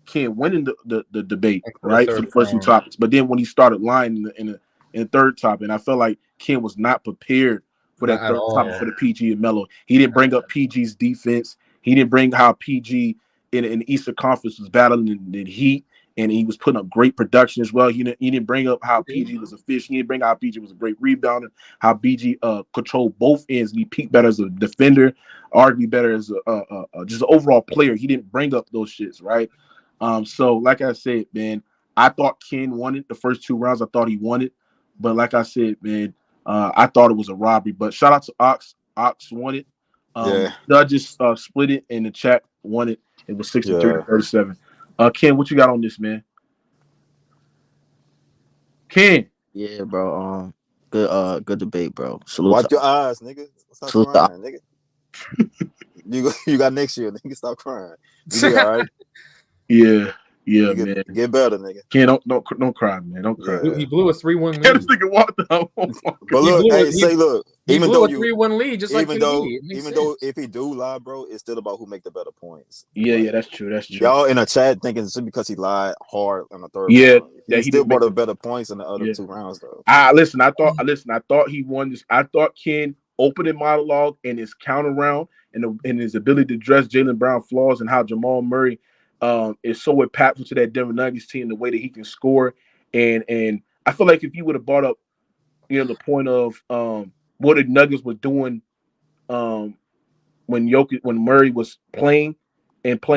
Ken winning the debate, right, for the first two topics, but then when he started lying in the third topic, and I felt like Ken was not prepared for that third topic for the PG and Melo. He didn't bring up PG's defense. He didn't bring how PG in the Eastern Conference was battling the Heat, and he was putting up great production as well. He didn't bring up how PG was a fish. He didn't bring up how PG was a great rebounder, how PG controlled both ends, and he peaked better as a defender, arguably better as a just an overall player. He didn't bring up those shits, right? So like I said, man, I thought Ken won it the first two rounds. I thought he won it, but like I said, man, I thought it was a robbery. But shout out to Ox. Ox won it. Judges split it, and the chat won it. It was 63-37. Ken, what you got on this, man? Ken. Yeah, bro. Good debate, bro. Salute. Wipe your eyes, nigga. Stop crying, nigga. You got next year, nigga. Stop crying. You be all right? Yeah, man. Get better, nigga. Ken, don't cry, man. Don't cry. He blew a 3-1 lead. This nigga walked out. But look, look. Even though a 3-1 lead, just even though if he do lie, bro, it's still about who make the better points. Yeah, that's true. That's true. Y'all in a chat thinking it's because he lied hard on the third round. He still brought up better points in the other two rounds, though. Listen, I thought he won this. I thought Ken opening monologue and his counter round and his ability to address Jaylen Brown flaws and how Jamal Murray is so impactful to that Denver Nuggets team, the way that he can score. And I feel like if you would have brought up, the point of what the Nuggets were doing when Murray was playing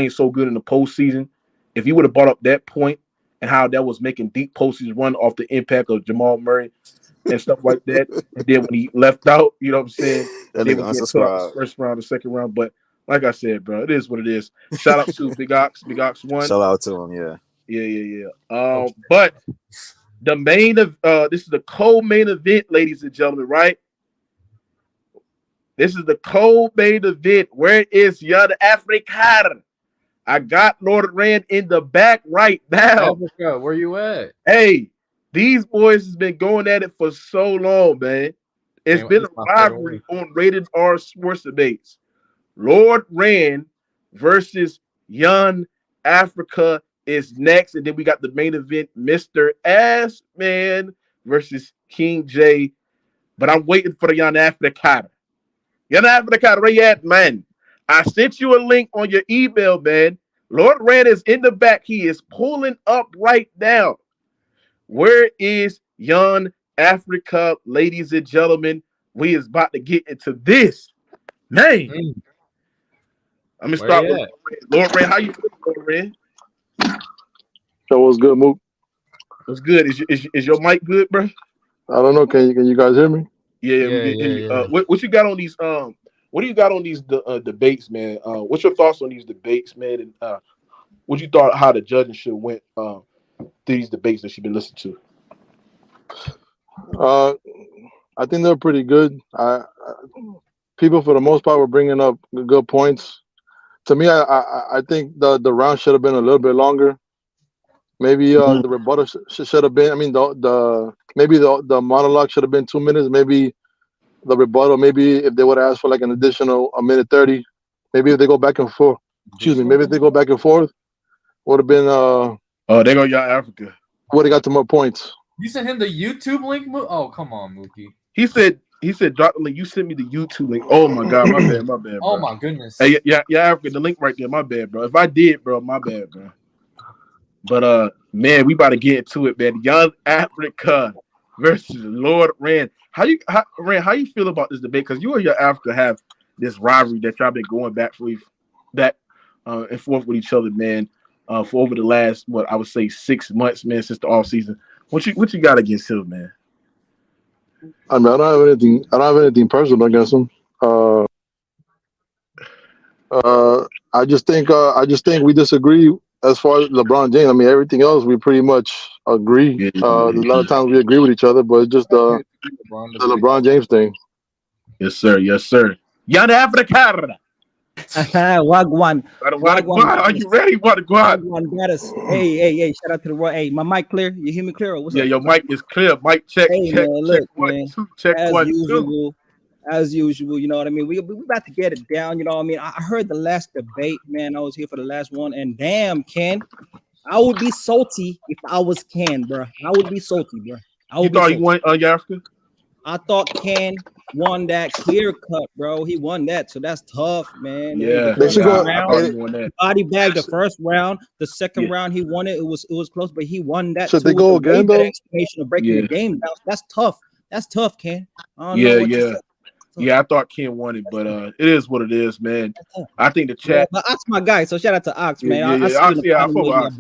so good in the postseason, if you would have brought up that point and how that was making deep postseason run off the impact of Jamal Murray and stuff like that, and then when he left out, you know what I'm saying? That nigga unsubscribed. First round, the second round, but like I said, bro, it is what it is. Shout out to Big Ox. Big Ox won. Shout out to him, yeah. Yeah. But the main this is the co-main event, ladies and gentlemen, right? This is the co-main event. Where is Young Africa? I got Lord Rand in the back right now. Africa, where you at? Hey, these boys has been going at it for so long, man. It's been a rivalry on Rated R Sports Debates. Lord Rand versus Young Africa is next, and then we got the main event, Mr. Ass Man versus King J. But I'm waiting for the Young Africa. Young Africa, where you at, man? I sent you a link on your email, man. Lord Rand is in the back. He is pulling up right now. Where is Young Africa, ladies and gentlemen? We is about to get into this, man. I'm gonna start with Lord Rand. How you feeling, Lord Rand? That was good, Mook. What's good? Is your mic good, bro? I don't know. Can you guys hear me? Yeah. What you got on these? What do you got on these debates, man? What's your thoughts on these debates, man? And what you thought how the judging should went these debates that you've been listening to? I think they're pretty good. People for the most part were bringing up good points. To me, I think the round should have been a little bit longer. Maybe the rebuttal should have been. I mean, the monologue should have been 2 minutes. Maybe the rebuttal. Maybe if they would have asked for like an additional 1:30. Maybe if they go back and forth. Maybe if they go back and forth, would have been. Oh, they go Young Africa. Would have got to more points. You sent him the YouTube link? Oh, come on, Mookie. He said, drop the link. You sent me the YouTube link. Oh my God, my bad, bro. Oh my goodness. Hey, yeah, Africa, the link right there. My bad, bro. If I did, bro, my bad, bro. But man, we about to get into it, man. Young Africa versus Lord Rand. How you feel about this debate? Because you and Young Africa have this rivalry that y'all been going back and forth with each other, man, for over the last I would say 6 months, man, since the off season. What you got against him, man? I mean, I don't have anything personal against him. I just think we disagree as far as LeBron James. I mean, everything else we pretty much agree. A lot of times we agree with each other, but it's just the LeBron James thing. Yes, sir. Young Africa. Wagwan. Are you ready? Wagwan. Hey, shout out to the Roy. Hey, my mic clear? You hear me clear? What's up? Your mic is clear. Mic check. Hey, check, man, look, man. Check one, two. As usual, you know what I mean? We about to get it down, you know what I mean? I heard the last debate, man. I was here for the last one, and damn, Ken, I would be salty if I was Ken, bro. I would be salty, bro. You thought he won Africa? I thought Ken won that clear cut, bro. He won that, so that's tough, man. Yeah, body bag the first round, the second round he won it. It was close, but he won that. Should they go again though? Explanation of breaking the game down. That's tough. That's tough, Ken. Yeah, I thought Ken won it, but it is what it is, man. I think the chat. Yeah, Ox my guy, so shout out to Ox, man. I fuck Ox.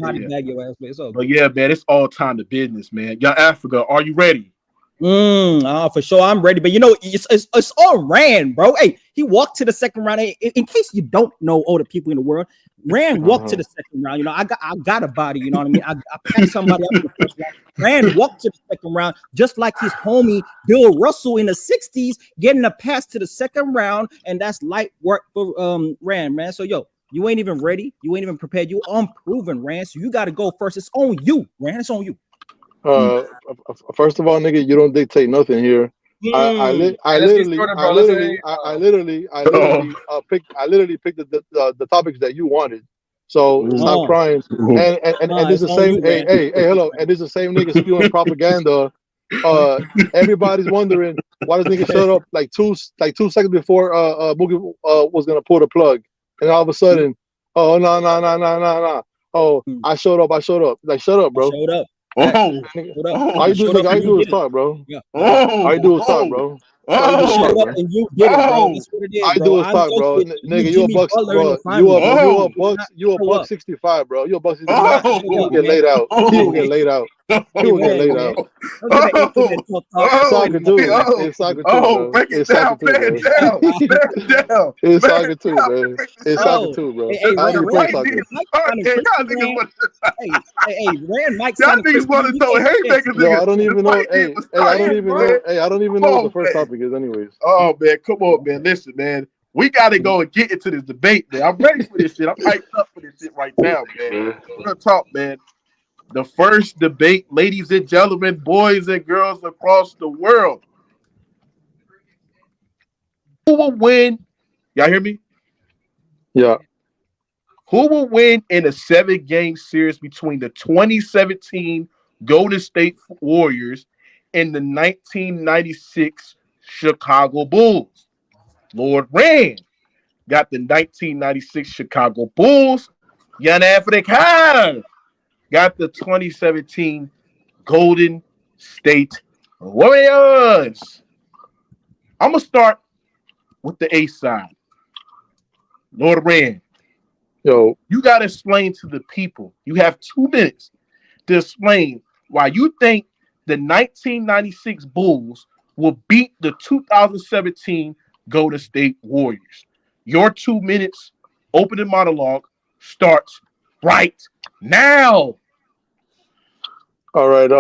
But yeah, man, it's all time to business, man. Young Africa, are you ready? For sure, I'm ready. But you know, it's all Rand, bro. Hey, he walked to the second round. In case you don't know all the people in the world, Rand walked to the second round. You know, I got a body. You know what I mean? I packed somebody up in the first round. Rand walked to the second round, just like his homie Bill Russell in the '60s, getting a pass to the second round, and that's light work for Rand, man. So you ain't even ready. You ain't even prepared. You unproven, Rand. So you got to go first. It's on you, Rand. It's on you. First of all, nigga, you don't dictate nothing here. I literally picked the topics that you wanted. So stop crying. And this is the same. Hey, hello. And this is the same nigga spewing propaganda. Everybody's wondering why this nigga showed up like two seconds before Boogie was gonna pull the plug, and all of a sudden, oh no. Oh, I showed up. Like, shut up, bro. Showed up. All you do is talk, bro. All you do is talk, bro. And you get it, bro. That's what it is, I do is talk, bro. Nigga, you a buck, bro. You a buck 65, bro. You a buck 65. You get laid out. You get laid out. He will get laid out. It's soccer too. It's soccer too, bro. Break it It's down, soccer too, man bro. down. It's soccer too, man. It's soccer too, bro. Hey, I don't even play soccer. Rand Mike Y'all niggas want to throw haymakers. Yo, I don't even know. I don't even know. I don't even know what the first topic is, anyways. Oh man, come on, man. Listen, man. We gotta go and get into this debate, man. I'm ready for this shit. I'm hyped up for this shit right now, man. We're gonna talk, man. The first debate, ladies and gentlemen, boys and girls across the world. Who will win? Y'all hear me? Yeah. Who will win in a 7-game series between the 2017 Golden State Warriors and the 1996 Chicago Bulls? Lord Rand got the 1996 Chicago Bulls. Young Africa got the 2017 Golden State Warriors. I'm going to start with the A side. Lord Rand. Yo, you got to explain to the people. You have 2 minutes to explain why you think the 1996 Bulls will beat the 2017 Golden State Warriors. Your 2 minutes opening monologue starts right now. All right.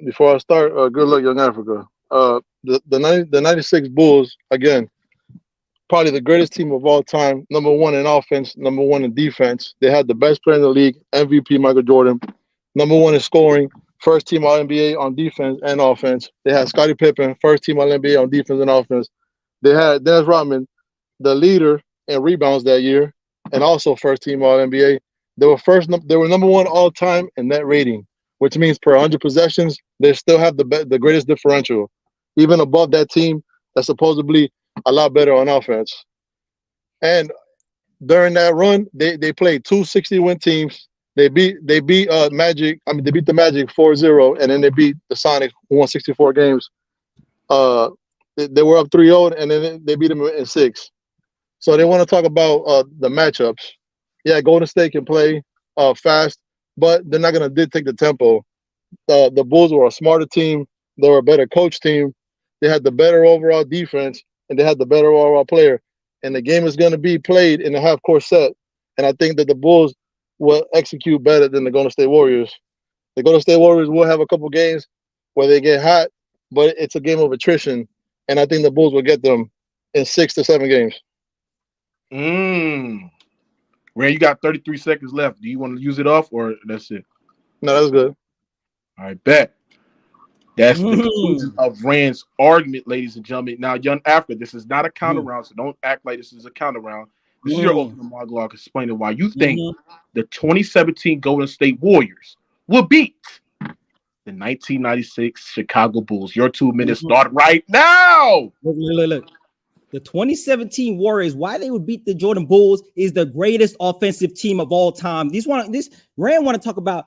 Before I start, good luck, Young Africa. The 96 Bulls, again, probably the greatest team of all time. Number 1 in offense, number 1 in defense. They had the best player in the league, MVP Michael Jordan. Number 1 in scoring, first team All-NBA on defense and offense. They had Scottie Pippen, first team All-NBA on defense and offense. They had Dennis Rodman, the leader in rebounds that year, and also first team All-NBA. They were number 1 all time in net rating, which means per 100 possessions, they still have the greatest differential, even above that team that's supposedly a lot better on offense. And during that run, they played 2 60-win teams. They beat Magic. I mean, they beat the Magic 4-0, and then they beat the Sonics, who won 64 games. They were up 3-0, and then they beat them in 6. So they want to talk about the matchups. Yeah, Golden State can play fast, but they're not going to dictate the tempo. The Bulls were a smarter team. They were a better coach team. They had the better overall defense, and they had the better overall player. And the game is going to be played in a half-court set. And I think that the Bulls will execute better than the Golden State Warriors. The Golden State Warriors will have a couple games where they get hot, but it's a game of attrition. And I think the Bulls will get them in 6 to 7 games. Ray, you got 33 seconds left. Do you want to use it off, or that's it? No, that's good. All right, bet. That's the conclusion of Rand's argument, ladies and gentlemen. Now, Young Africa, this is not a counter round, so don't act like this is a counter round. This is your opening monologue explaining why you think the 2017 Golden State Warriors will beat the 1996 Chicago Bulls. Your 2 minutes start right now. Look. The 2017 Warriors, why they would beat the Jordan Bulls, is the greatest offensive team of all time. Rand want to talk about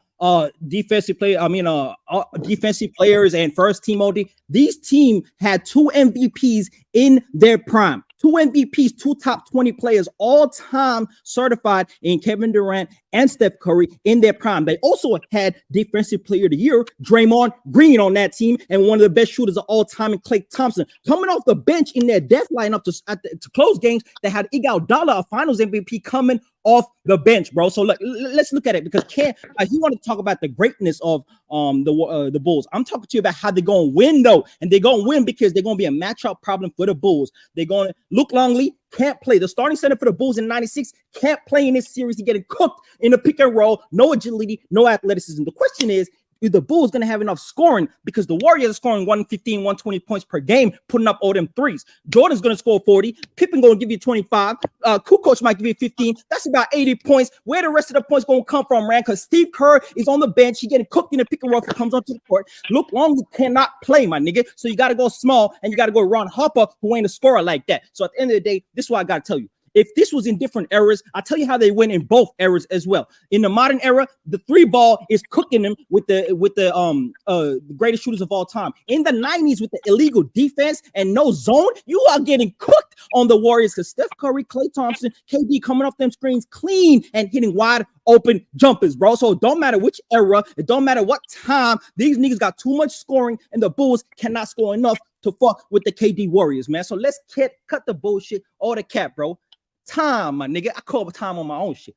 defensive players and first team OD. These team had 2 MVPs in their prime. 2 MVPs, 2 top 20 players, all time certified in Kevin Durant and Steph Curry in their prime. They also had Defensive Player of the Year, Draymond Green, on that team, and one of the best shooters of all time in Klay Thompson. Coming off the bench in their death lineup to close games, they had Iguodala, a Finals MVP, coming off the bench, bro. So let's look at it, because he want to talk about the greatness of the Bulls. I'm talking to you about how they're going to win, though, and they're going to win because they're going to be a matchup problem for the Bulls. They're going to Luke Longley can't play. The starting center for the Bulls in 96 can't play in this series. He's getting cooked in the pick and roll. No agility, no athleticism. The question is the Bulls going to have enough scoring, because the Warriors are scoring 115, 120 points per game, putting up all them threes. Jordan's going to score 40. Pippen going to give you 25. Kukoc might give you 15. That's about 80 points. Where the rest of the points going to come from, Rand? Because Steve Kerr is on the bench. He getting cooked in the pick and roll. He comes onto the court. Luke Longley cannot play, my nigga. So you got to go small, and you got to go Ron Harper, who ain't a scorer like that. So at the end of the day, this is what I got to tell you. If this was in different eras, I'll tell you how they win in both eras as well. In the modern era, the 3-ball is cooking them with the greatest shooters of all time. In the 90s, with the illegal defense and no zone, you are getting cooked on the Warriors because Steph Curry, Klay Thompson, KD coming off them screens clean and hitting wide open jumpers, bro. So it don't matter which era, it don't matter what time, these niggas got too much scoring and the Bulls cannot score enough to fuck with the KD Warriors, man. So let's cut the bullshit or the cap, bro. Time, my nigga. I call time on my own shit.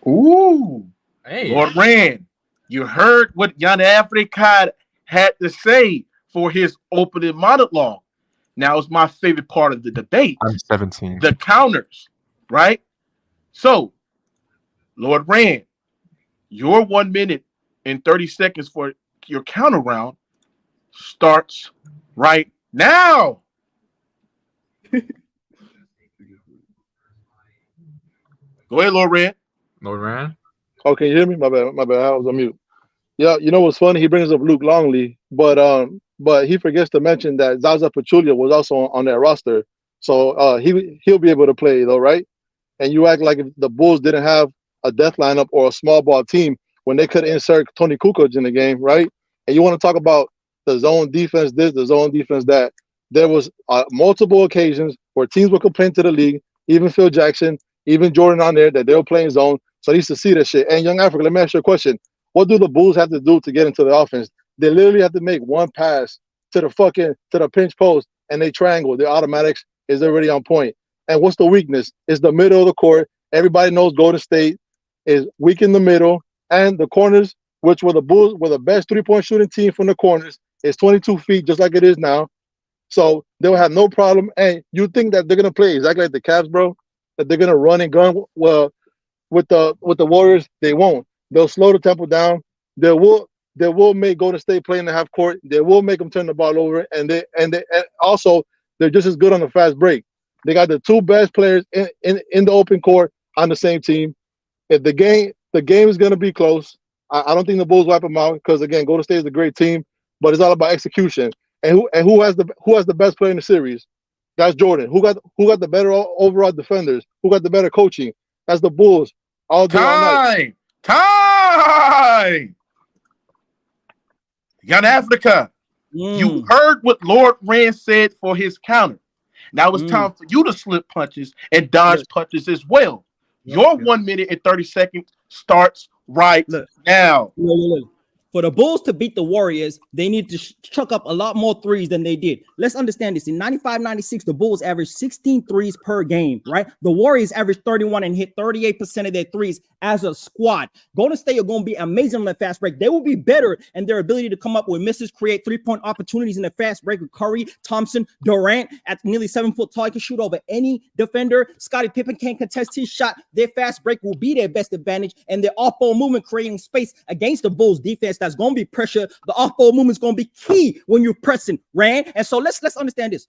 Ooh. Hey. Lord Rand, you heard what Jan Afrika had to say for his opening monologue. Now it's my favorite part of the debate. I'm 17. The counters, right? So, Lord Rand, your 1 minute and 30 seconds for your counter round starts right now. Go ahead, Lord Rand. Lord Rand. Oh, can you hear me? My bad. I was on mute. Yeah, you know what's funny? He brings up Luke Longley, but he forgets to mention that Zaza Pachulia was also on that roster. So he'll be able to play though, right? And you act like if the Bulls didn't have a death lineup or a small ball team when they could insert Tony Kukoc in the game, right? And you want to talk about the zone defense this, the zone defense that. There was multiple occasions where teams would complain to the league, even Phil Jackson, even Jordan on there, that they were playing zone. So I used to see that shit. And Young Africa, let me ask you a question. What do the Bulls have to do to get into the offense? They literally have to make one pass to the pinch post and they triangle. The automatics is already on point. And what's the weakness? It's the middle of the court. Everybody knows Golden State is weak in the middle. And the corners, which were the Bulls, were the best three-point shooting team from the corners, is 22 feet, just like it is now. So they'll have no problem. And you think that they're gonna play exactly like the Cavs, bro? That they're gonna run and gun well with the Warriors? They won't. They'll slow the tempo down. They will make Golden State play in the half court. They will make them turn the ball over. And also they're just as good on the fast break. They got the two best players in the open court on the same team. If the game is gonna be close, I don't think the Bulls wipe them out because again, Golden State is a great team, but it's all about execution. And who has the best player in the series? That's Jordan. Who got the better overall defenders? Who got the better coaching? That's the Bulls. All day, all night. Time. Young Africa, you heard what Lord Rand said for his counter. Now it's time for you to slip punches and dodge punches as well. Your 1 minute and 30 seconds starts right now. Look. For the Bulls to beat the Warriors, they need to chuck up a lot more threes than they did. Let's understand this. In 95-96, the Bulls averaged 16 threes per game, right? The Warriors averaged 31 and hit 38% of their threes as a squad. Golden State are going to be amazing on the fast break. They will be better in their ability to come up with misses, create three-point opportunities in the fast break with Curry, Thompson, Durant at nearly 7 foot tall. He can shoot over any defender. Scottie Pippen can't contest his shot. Their fast break will be their best advantage, and their off-ball movement creating space against the Bulls defense. That's going to be pressure. The off-ball movement is going to be key when you're pressing, Rand. And so let's understand this.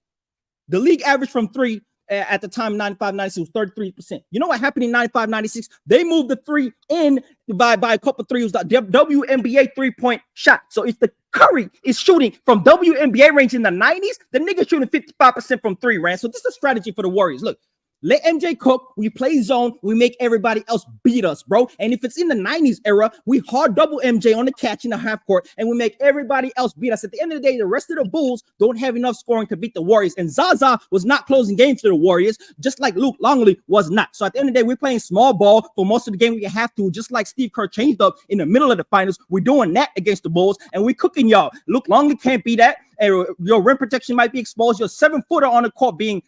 The league average from three at the time, 95-96 was 33%. You know what happened in 95-96? They moved the three in by a couple of threes. The WNBA three-point shot. So if the Curry is shooting from WNBA range in the 90s, the nigga shooting 55% from three, Rand. So this is a strategy for the Warriors. Look, let MJ cook. We play zone. We make everybody else beat us, bro. And if it's in the 90s era, we hard double MJ on the catch in the half court, and we make everybody else beat us. At the end of the day, the rest of the Bulls don't have enough scoring to beat the Warriors. And Zaza was not closing games for the Warriors, just like Luke Longley was not. So at the end of the day, we're playing small ball for most of the game. We have to, just like Steve Kerr changed up in the middle of the finals. We're doing that against the Bulls, and we're cooking y'all. Luke Longley can't be that. And your rim protection might be exposed. Your 7-footer on the court being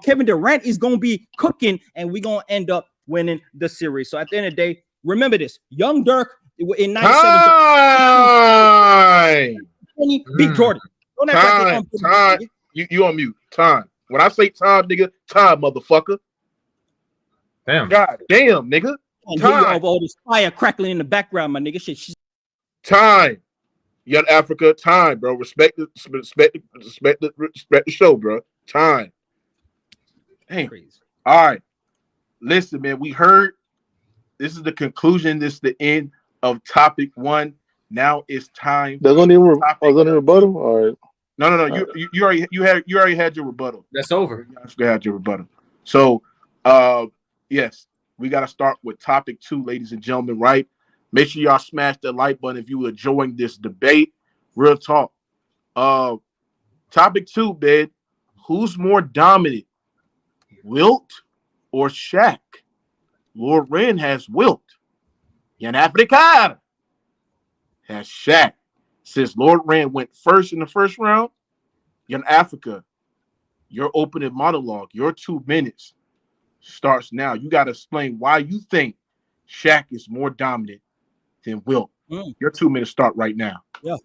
Kevin Durant is going to be cooking, and we're going to end up winning the series. So at the end of the day, remember this. Young Dirk in 97 beat Jordan. Don't act like time. You on mute. Time. When I say time, nigga, time, motherfucker. Damn. God damn, nigga. Time. All this fire crackling in the background, my nigga. Shit. Time. Young Africa, time, bro. Respect the show, bro. Time. Hey, all right. Listen, man. We heard. This is the conclusion. This is the end of topic 1. Now it's time. There's only rebuttal. All right. No. You already had your rebuttal. That's over. You had your rebuttal. So, Yes, we got to start with topic 2, ladies and gentlemen, right? Make sure y'all smash the like button if you are enjoying this debate. Real talk. Topic 2, man. Who's more dominant, Wilt or Shaq? Lord Ren has Wilt. Yan Africa has Shaq. Since Lord Ren went first in the first round, Yan Africa, your opening monologue, your 2 minutes starts now. You got to explain why you think Shaq is more dominant than Wilt. Your 2 minutes start right now. Yeah.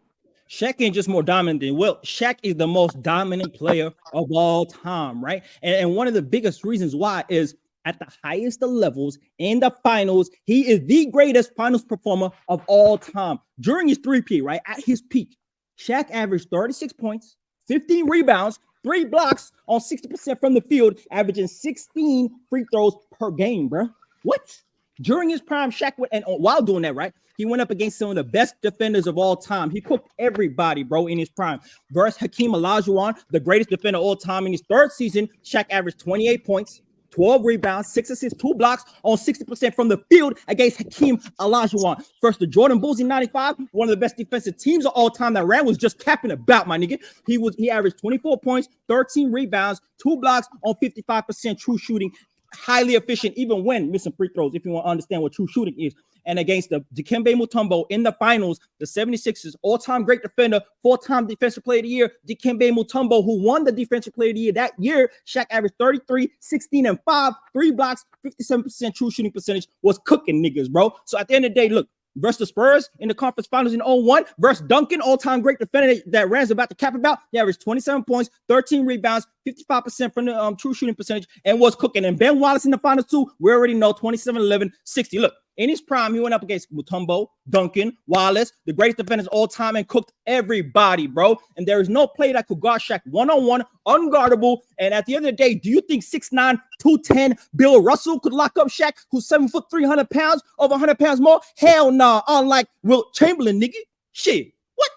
Shaq ain't just more dominant than Wilt. Shaq is the most dominant player of all time, right? And one of the biggest reasons why is at the highest of levels in the finals, he is the greatest finals performer of all time. During his 3P, right? At his peak, Shaq averaged 36 points, 15 rebounds, 3 blocks on 60% from the field, averaging 16 free throws per game, bro. What? During his prime, Shaq went, and while doing that, right, he went up against some of the best defenders of all time. He cooked everybody, bro, in his prime. Versus Hakeem Olajuwon, the greatest defender of all time. In his 3rd season, Shaq averaged 28 points, 12 rebounds, 6 assists, 2 blocks on 60% from the field against Hakeem Olajuwon. First, the Jordan Bulls in 95, one of the best defensive teams of all time that ran was just capping about, my nigga. He averaged 24 points, 13 rebounds, 2 blocks on 55% true shooting. Highly efficient, even when missing free throws, if you want to understand what true shooting is. And against the Dikembe Mutombo in the finals, the 76ers, all-time great defender, 4-time defensive player of the year, Dikembe Mutombo, who won the defensive player of the year that year. Shaq averaged 33, 16, and 5, 3 blocks, 57% true shooting percentage, was cooking niggas, bro. So at the end of the day, look, versus the Spurs in the conference finals in 01, versus Duncan, all-time great defender that Rand's about to cap about. He averaged 27 points, 13 rebounds, 55% from the true shooting percentage, and was cooking. And Ben Wallace in the finals too, we already know, 27, 11, 60. Look, in his prime, he went up against Mutombo, Duncan, Wallace, the greatest defenders all time, and cooked everybody, bro. And there is no play that could guard Shaq one-on-one, unguardable. And at the end of the day, do you think 6'9", 210 Bill Russell could lock up Shaq, who's 7 foot, 300 pounds, over 100 pounds more? Hell nah, unlike Wilt Chamberlain, nigga. Shit, what?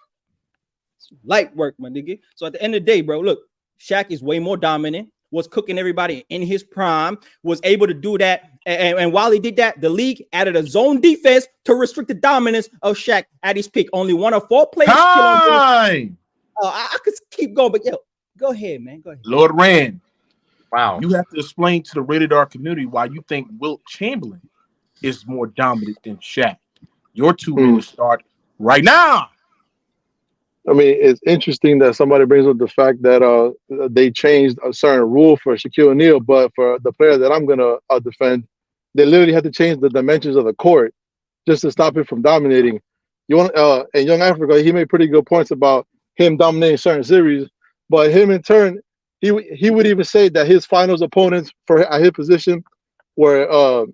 Light work, my nigga. So at the end of the day, bro, look, Shaq is way more dominant, was cooking everybody in his prime, was able to do that. And while he did that, the league added a zone defense to restrict the dominance of Shaq at his peak. Only 1 of 4 players. I could keep going, but yo, go ahead, man. Go ahead. Lord Rand. Wow. You have to explain to the Rated R community why you think Wilt Chamberlain is more dominant than Shaq. Your 2 minutes start right now. I mean, it's interesting that somebody brings up the fact that they changed a certain rule for Shaquille O'Neal, but for the player that I'm going to defend, they literally had to change the dimensions of the court just to stop it from dominating. You want in Young Africa, he made pretty good points about him dominating certain series, but him in turn, he would even say that his finals opponents at his position were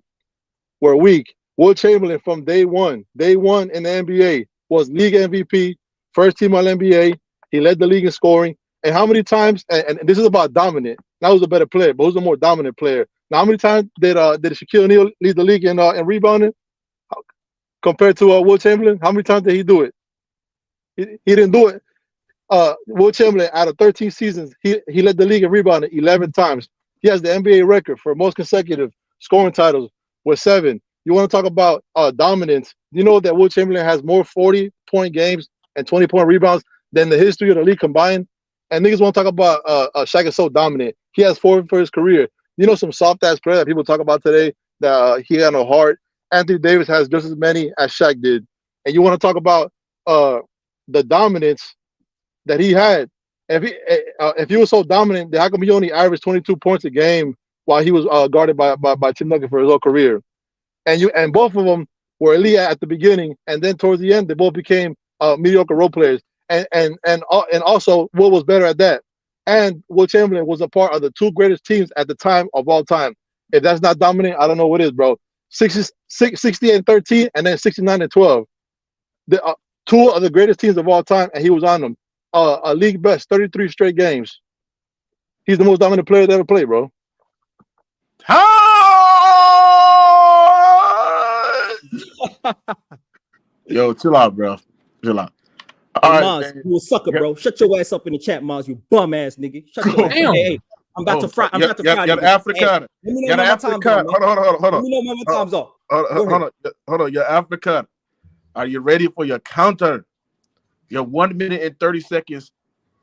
weak. Wilt Chamberlain from day one in the NBA was league MVP, first team All NBA. He led the league in scoring. And how many times? And this is about dominant. That was a better player, but who's a more dominant player? Now, how many times did Shaquille O'Neal lead the league in rebounding compared to Wilt Chamberlain? How many times did he do it? He didn't do it. Wilt Chamberlain, out of 13 seasons, he led the league in rebounding 11 times. He has the NBA record for most consecutive scoring titles with 7. You want to talk about dominance? You know that Wilt Chamberlain has more 40-point games and 20-point rebounds than the history of the league combined. And niggas want to talk about Shaq is so dominant. He has 4 for his career. You know some soft-ass player that people talk about today that he had no heart. Anthony Davis has just as many as Shaq did. And you want to talk about the dominance that he had. If he was so dominant, then how come he only averaged 22 points a game while he was guarded by Tim Duncan for his whole career? And both of them were elite at the beginning, and then towards the end, they both became mediocre role players. And also, Will was better at that. And Wilt Chamberlain was a part of the 2 greatest teams at the time of all time. If that's not dominant, I don't know what is, bro. 60-13, and then 69-12. The 2 of the greatest teams of all time, and he was on them. A league best, 33 straight games. He's the most dominant player to ever play, bro. Yo, chill out, bro. Chill out. All right, Maz, you a sucker, bro. Shut your ass up in the chat, Maz, you bum ass nigga. Shut your ass up. Hey, I'm about to fry. I'm about to You're fry. the niggas. Africana. Let me You're know the when my time's Africana. up, man. Hold Let on. me know when my time's up. Hold on. You're Africana. Are you ready for your counter? Your 1 minute and 30 seconds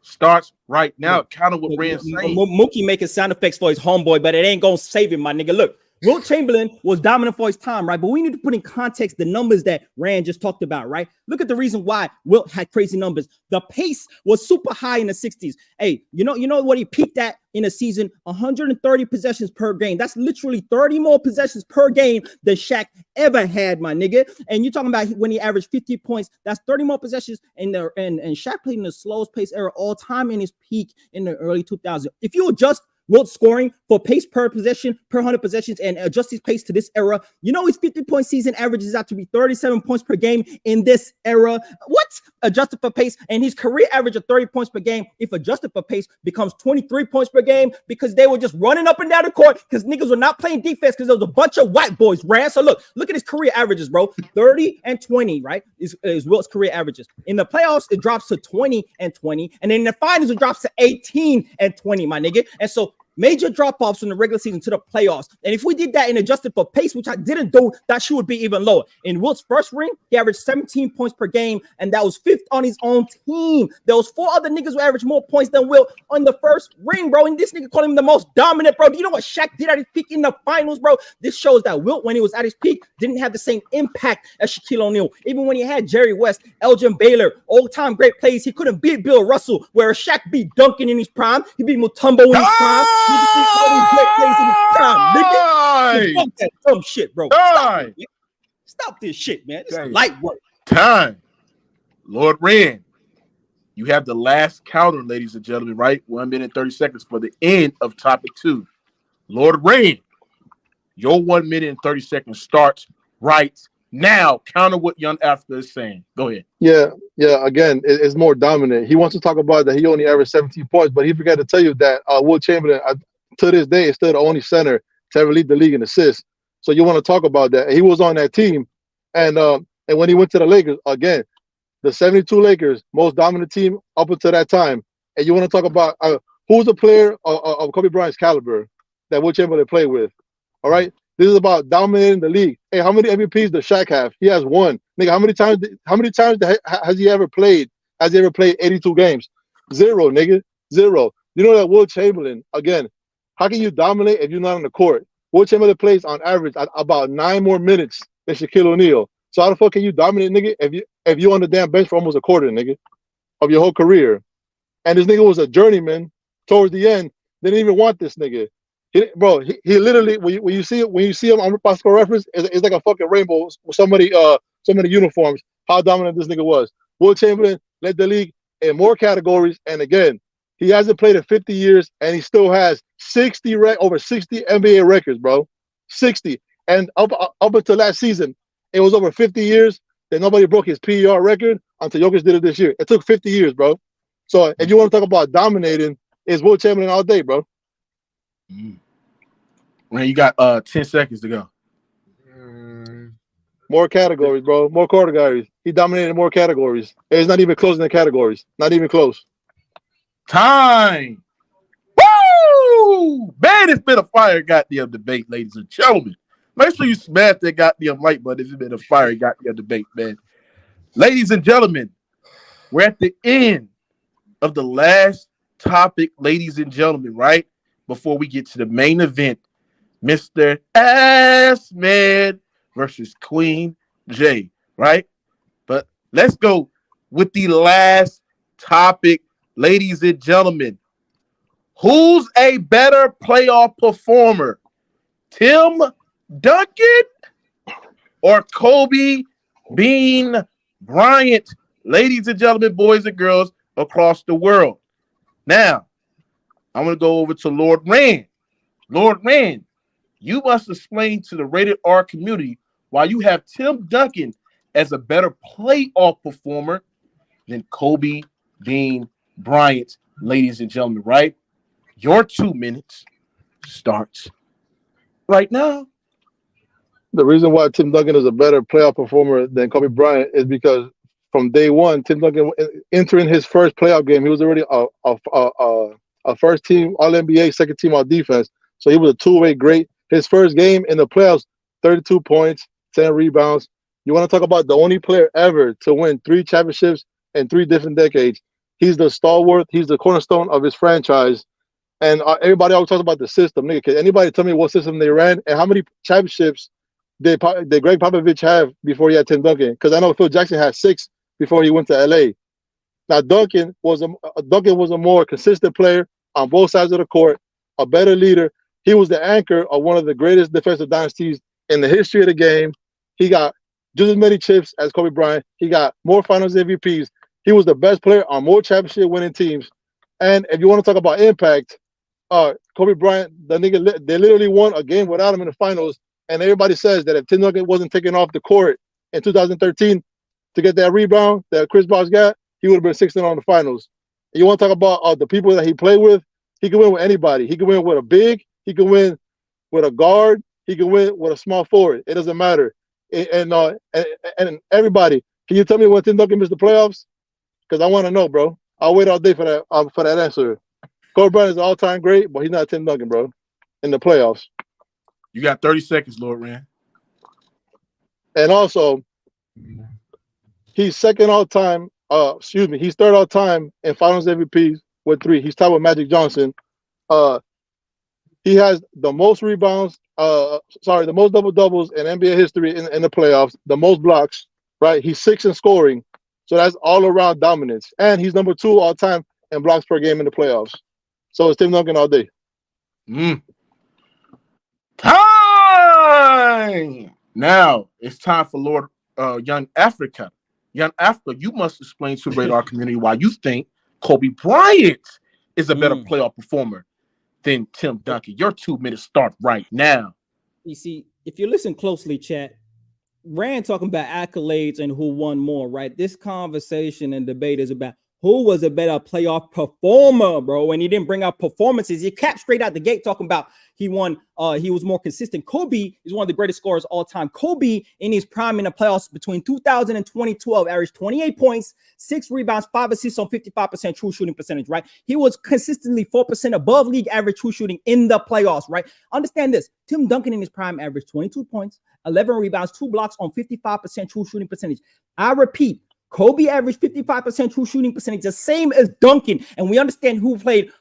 starts right now. Counter what Rand's saying. Mookie making sound effects for his homeboy, but it ain't gonna save him, my nigga. Look, Wilt Chamberlain was dominant for his time, right? But we need to put in context the numbers that Rand just talked about, right? Look at the reason why Wilt had crazy numbers. The pace was super high in the 60s. Hey, you know what he peaked at in a season? 130 possessions per game. That's literally 30 more possessions per game than Shaq ever had, my nigga. And you're talking about when he averaged 50 points. That's 30 more possessions. And Shaq played in the slowest pace era all time in his peak in the early 2000s. If you adjust Wilt's scoring for pace per possession, per 100 possessions, and adjust his pace to this era, you know his 50-point season averages out to be 37 points per game in this era. What? Adjusted for pace, and his career average of 30 points per game, if adjusted for pace, becomes 23 points per game because they were just running up and down the court because niggas were not playing defense because there was a bunch of white boys, Rand. So look at his career averages, bro. 30 and 20, right? Is Wilt's career averages. In the playoffs, it drops to 20 and 20, and then in the finals, it drops to 18 and 20, my nigga. And so major drop-offs from the regular season to the playoffs. And if we did that and adjusted for pace, which I didn't do, that shit would be even lower. In Wilt's first ring, he averaged 17 points per game, and that was fifth on his own team. There was 4 other niggas who averaged more points than Wilt on the first ring, bro. And this nigga called him the most dominant, bro. Do you know what Shaq did at his peak in the finals, bro? This shows that Wilt, when he was at his peak, didn't have the same impact as Shaquille O'Neal. Even when he had Jerry West, Elgin Baylor, old-time great plays, he couldn't beat Bill Russell, where Shaq beat Duncan in his prime. He beat Mutombo in his prime. Nigga. That dumb shit, bro. Stop this shit, man. This is light work. Time. Lord Rand, you have the last counter, ladies and gentlemen, right? 1 minute, 30 seconds for the end of topic 2. Lord Rand, your 1 minute and 30 seconds starts right now. Counter what Young Africa is saying. Go ahead. Yeah. Again, it's more dominant. He wants to talk about that he only averaged 17 points, but he forgot to tell you that Wilt Chamberlain, to this day, is still the only center to ever lead the league in assists. So you want to talk about that? He was on that team, and when he went to the Lakers, again, the 72 Lakers, most dominant team up until that time. And you want to talk about who's a player of Kobe Bryant's caliber that Wilt Chamberlain played with? All right, this is about dominating the league. Hey, how many MVPs does Shaq have? He has 1. Nigga, how many times has he ever played? Has he ever played 82 games? 0, nigga, 0. You know that Wilt Chamberlain, again, how can you dominate if you're not on the court? Wilt Chamberlain plays on average about 9 more minutes than Shaquille O'Neal. So how the fuck can you dominate, nigga, if you're on the damn bench for almost a quarter, nigga, of your whole career? And this nigga was a journeyman towards the end. They didn't even want this nigga. He literally, when you see him on Basketball Reference, it's like a fucking rainbow with so many uniforms. How dominant this nigga was. Wilt Chamberlain led the league in more categories, and again, he hasn't played in 50 years, and he still has over 60 NBA records, bro. 60. And up until last season, it was over 50 years that nobody broke his PER record until Jokic did it this year. It took 50 years, bro. So if you want to talk about dominating, it's Wilt Chamberlain all day, bro. Man, you got 10 seconds to go. More categories, bro. More categories. He dominated more categories. It's not even close in the categories. Not even close. Time. Woo! Man, it's been a fire goddamn debate, ladies and gentlemen. Make sure you smash that goddamn like button. It's been a fire goddamn debate, man. Ladies and gentlemen, we're at the end of the last topic, ladies and gentlemen, right? Before we get to the main event, Mr. Ass-Man versus Queen J, right? But let's go with the last topic, ladies and gentlemen. Who's a better playoff performer? Tim Duncan or Kobe Bean Bryant? Ladies and gentlemen, boys and girls across the world. Now, I'm going to go over to Lord Rand. Lord Rand, you must explain to the Rated R community why you have Tim Duncan as a better playoff performer than Kobe Bean Bryant, ladies and gentlemen, right? Your 2 minutes starts right now. The reason why Tim Duncan is a better playoff performer than Kobe Bryant is because from day one, Tim Duncan entering his first playoff game, he was already a first team All NBA, second team All Defense. So he was a two-way great. His first game in the playoffs, 32 points, 10 rebounds. You want to talk about the only player ever to win 3 championships in 3 different decades. He's the stalwart. He's the cornerstone of his franchise. And everybody always talks about the system. Nigga, can anybody tell me what system they ran and how many championships did Greg Popovich have before he had Tim Duncan? Because I know Phil Jackson had 6 before he went to LA. Now Duncan was a more consistent player on both sides of the court, a better leader. He was the anchor of one of the greatest defensive dynasties in the history of the game. He got just as many chips as Kobe Bryant. He got more Finals MVPs. He was the best player on more championship winning teams. And if you want to talk about impact, Kobe Bryant, they literally won a game without him in the finals. And everybody says that if Tim Duncan wasn't taken off the court in 2013 to get that rebound that Chris Bosh got, he would have been 16 on the finals. And you want to talk about the people that he played with? He can win with anybody. He can win with a big. He can win with a guard. He can win with a small forward. It doesn't matter. And everybody, can you tell me when Tim Duncan missed the playoffs? Because I want to know, bro. I'll wait all day for that answer. Kobe Bryant is an all-time great, but he's not Tim Duncan, bro, in the playoffs. You got 30 seconds, Lord Rand. And also, he's second all-time. He's third all-time in Finals MVP with 3. He's tied with Magic Johnson. He has the most rebounds. The most double-doubles in NBA history in the playoffs. The most blocks, right? He's 6th in scoring. So that's all-around dominance. And he's number 2 all-time in blocks per game in the playoffs. So it's Tim Duncan all day. Time! Now it's time for Lord Young Africa. Young Africa, you must explain to Radar community why you think Kobe Bryant is a better playoff performer than Tim Duncan. Your 2 minutes start right now. You see, if you listen closely, chat, Rand talking about accolades and who won more, right? This conversation and debate is about who was a better playoff performer, bro. And he didn't bring up performances. He capped straight out the gate talking about he won. He was more consistent. Kobe is one of the greatest scorers all time. Kobe in his prime in the playoffs between 2000 and 2012 averaged 28 points, 6 rebounds, 5 assists on 55% true shooting percentage, right? He was consistently 4% above league average true shooting in the playoffs, right? Understand this. Tim Duncan in his prime averaged 22 points, 11 rebounds, 2 blocks on 55% true shooting percentage. I repeat, Kobe averaged 55% true shooting percentage, the same as Duncan. And we understand who played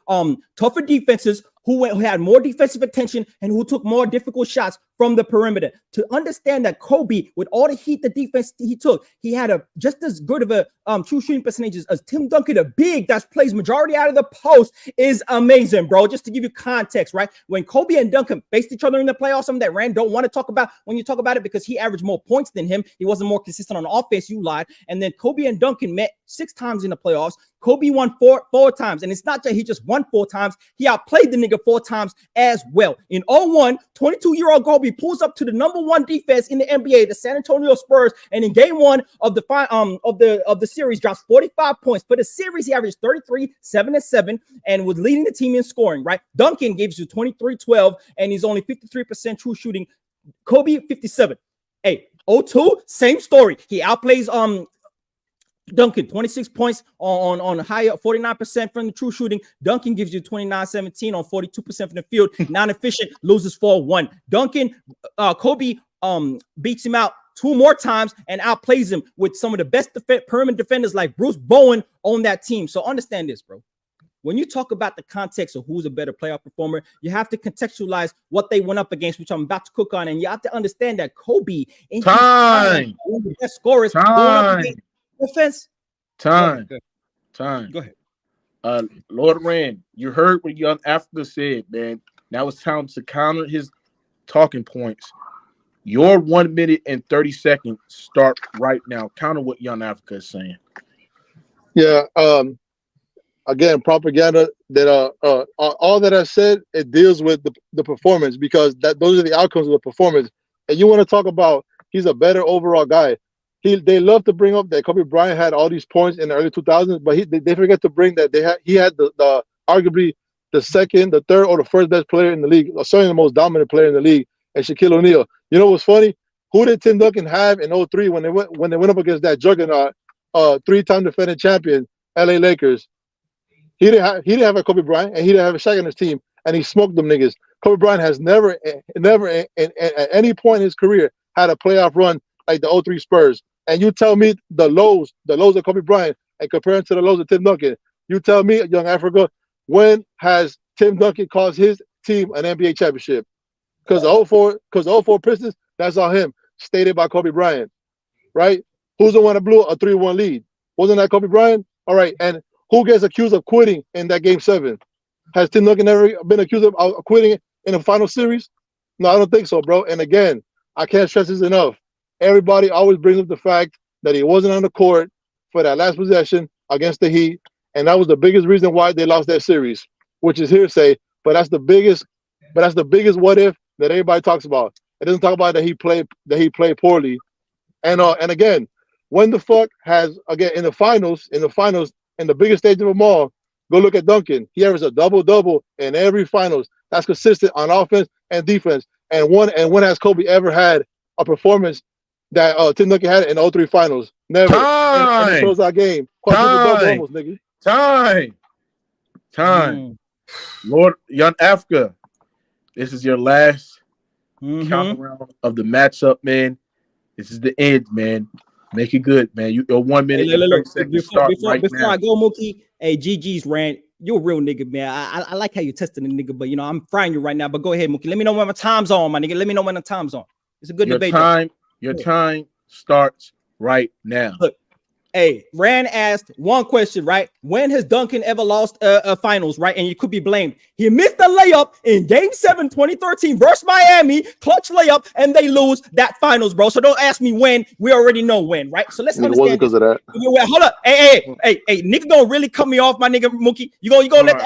tougher defenses, who had more defensive attention, and who took more difficult shots from the perimeter. To understand that Kobe, with all the heat the defense he took, he had a just as good of a true shooting percentages as Tim Duncan, a big that plays majority out of the post, is amazing, bro. Just to give you context, right? When Kobe and Duncan faced each other in the playoffs, something that Rand don't want to talk about when you talk about it because he averaged more points than him. He wasn't more consistent on offense, you lied. And then Kobe and Duncan met 6 times in the playoffs. Kobe won four times. And it's not that he just won 4 times. He outplayed the nigga 4 times as well. In 01, 22-year-old Kobe pulls up to the number 1 defense in the NBA, the San Antonio Spurs. And in game 1 of the series, drops 45 points. For the series, he averaged 33, 7-7, and was leading the team in scoring, right? Duncan gives you 23-12, and he's only 53% true shooting. Kobe, 57. Hey, 02, same story. He outplays Duncan, 26 points on higher 49% from the true shooting. Duncan gives you 29-17 on 42% from the field. Non-efficient, loses 4-1. Duncan, Kobe beats him out 2 more times and outplays him with some of the best perimeter defenders like Bruce Bowen on that team. So understand this, bro. When you talk about the context of who's a better playoff performer, you have to contextualize what they went up against, which I'm about to cook on. And you have to understand that Kobe, in time, one of the best scorers, time. Offense. Time. Go ahead. Lord Rand, you heard what Young Africa said, man. Now it's time to counter his talking points. Your 1 minute and 30 seconds start right now. Counter what Young Africa is saying. Yeah. Again, propaganda that all that I said, it deals with the performance because those are the outcomes of the performance. And you want to talk about he's a better overall guy. They love to bring up that Kobe Bryant had all these points in the early 2000s, but they forget to bring that he had the arguably the second, the third, or the first best player in the league, or certainly the most dominant player in the league, and Shaquille O'Neal. You know what's funny? Who did Tim Duncan have in 03 when they went up against that juggernaut, 3-time defending champion, LA Lakers? He didn't have a Kobe Bryant, and he didn't have a Shaq on his team, and he smoked them niggas. Kobe Bryant has never at any point in his career had a playoff run like the 03 Spurs. And you tell me the lows of Kobe Bryant, and comparing to the lows of Tim Duncan. You tell me, young Africa, when has Tim Duncan caused his team an NBA championship? Because the 04 Pistons, that's all him, stated by Kobe Bryant, right? Who's the one that blew a 3-1 lead? Wasn't that Kobe Bryant? All right, and who gets accused of quitting in that Game 7? Has Tim Duncan ever been accused of quitting in a final series? No, I don't think so, bro. And again, I can't stress this enough. Everybody always brings up the fact that he wasn't on the court for that last possession against the Heat, and that was the biggest reason why they lost that series, which is hearsay. But that's the biggest what if that everybody talks about. It doesn't talk about that he played poorly. And again, when the fuck has again in the finals, in the biggest stage of them all, go look at Duncan. He averages a double-double in every finals. That's consistent on offense and defense. And when has Kobe ever had a performance that Tim Duncan had in the 03 finals? Never. And it shows our game. Almost, nigga. Time. Lord, young Africa, this is your last count round of the matchup, man. This is the end, man. Make it good, man. You're 1 minute and 30 seconds start right before now. I go, Mookie, hey, GG's rant. You're a real nigga, man. I like how you're testing the nigga, but I'm frying you right now. But go ahead, Mookie. Let me know when my time's on, my nigga. Let me know when the time's on. It's a good debate. Your time starts right now. Look, hey, Rand asked one question, right? When has Duncan ever lost a finals, right? And you could be blamed. He missed the layup in Game 7, 2013 versus Miami, clutch layup, and they lose that finals, bro. So don't ask me when. We already know when, right? So let's understand. It wasn't because of that. Wait, hold up. Hey, nigga gonna really cut me off, my nigga Mookie. You gonna let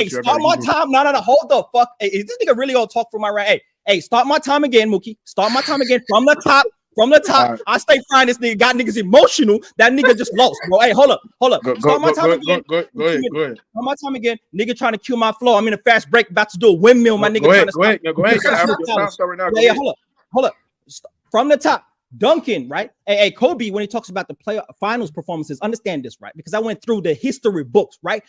start my time. No, hold the fuck. Hey, is this nigga really gonna talk for my right? Hey, start my time again, Mookie. Start my time again from the top. From the top, I stay frying this nigga. Got niggas emotional. That nigga just lost, bro. Hey, hold up. Start my time again. Go ahead. Start my time again. Nigga trying to kill my flow. I'm in a fast break, about to do a windmill. My nigga trying to stop. Go ahead. Start right now. Yeah, hold up. From the top, Duncan, right? Hey, Kobe, when he talks about the finals performances, understand this, right? Because I went through the history books, right?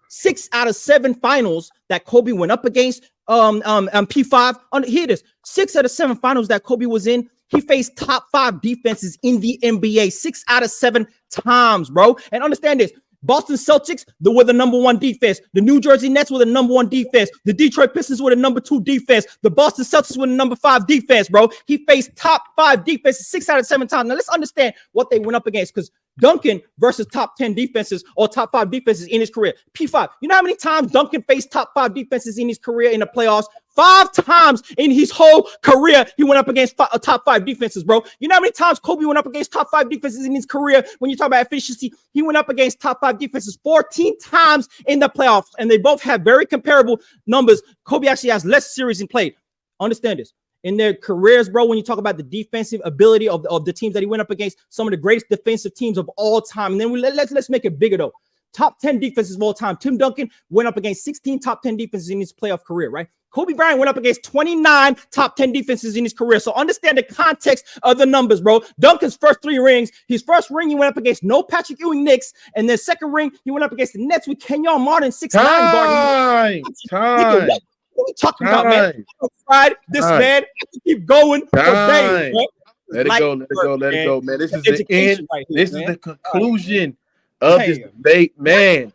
6 out of 7 finals that Kobe went up against P5. Here it is. 6 out of 7 finals that Kobe was in. He faced top 5 defenses in the NBA 6 out of 7 times, bro. And understand this. Boston Celtics were the number 1 defense. The New Jersey Nets were the number 1 defense. The Detroit Pistons were the number 2 defense. The Boston Celtics were the number 5 defense, bro. He faced top 5 defenses 6 out of 7 times. Now let's understand what they went up against, because Duncan versus top 10 defenses or top 5 defenses in his career. P5, you know how many times Duncan faced top 5 defenses in his career in the playoffs? 5 times in his whole career, he went up against top 5 defenses, bro. You know how many times Kobe went up against top 5 defenses in his career? When you talk about efficiency, he went up against top 5 defenses 14 times in the playoffs, and they both have very comparable numbers. Kobe actually has less series in play. Understand this. In their careers, bro, when you talk about the defensive ability of the teams that he went up against, some of the greatest defensive teams of all time. And then let's make it bigger, though. Top 10 defenses of all time. Tim Duncan went up against 16 top 10 defenses in his playoff career, right? Kobe Bryant went up against 29 top 10 defenses in his career. So understand the context of the numbers, bro. Duncan's first 3 rings, his first ring, he went up against no Patrick Ewing Knicks. And then second ring, he went up against the Nets with Kenyon Martin, 6'9" guard. Time. What are we talking about, man? I this man. I can keep going for days, bro. Let it go, man. This is the end. Right here, this is the conclusion of this debate, man.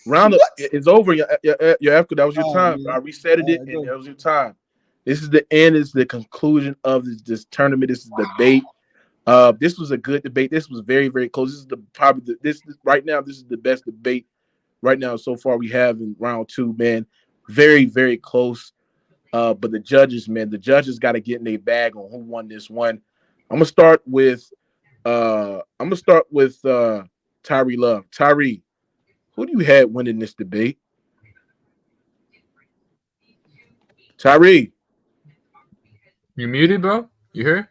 Round up is over. Your Africa, that was your time. I reset it, and that was your time. This is the end. It's the conclusion of this tournament. This is the debate. This was a good debate. This was very, very close. This is right now. This is the best debate right now so far we have in round 2, man. Very, very close. But the judges got to get in their bag on who won this one. I'm gonna start with Tyree Love. Tyree, who do you have winning this debate? Tyree. You muted, bro? You here?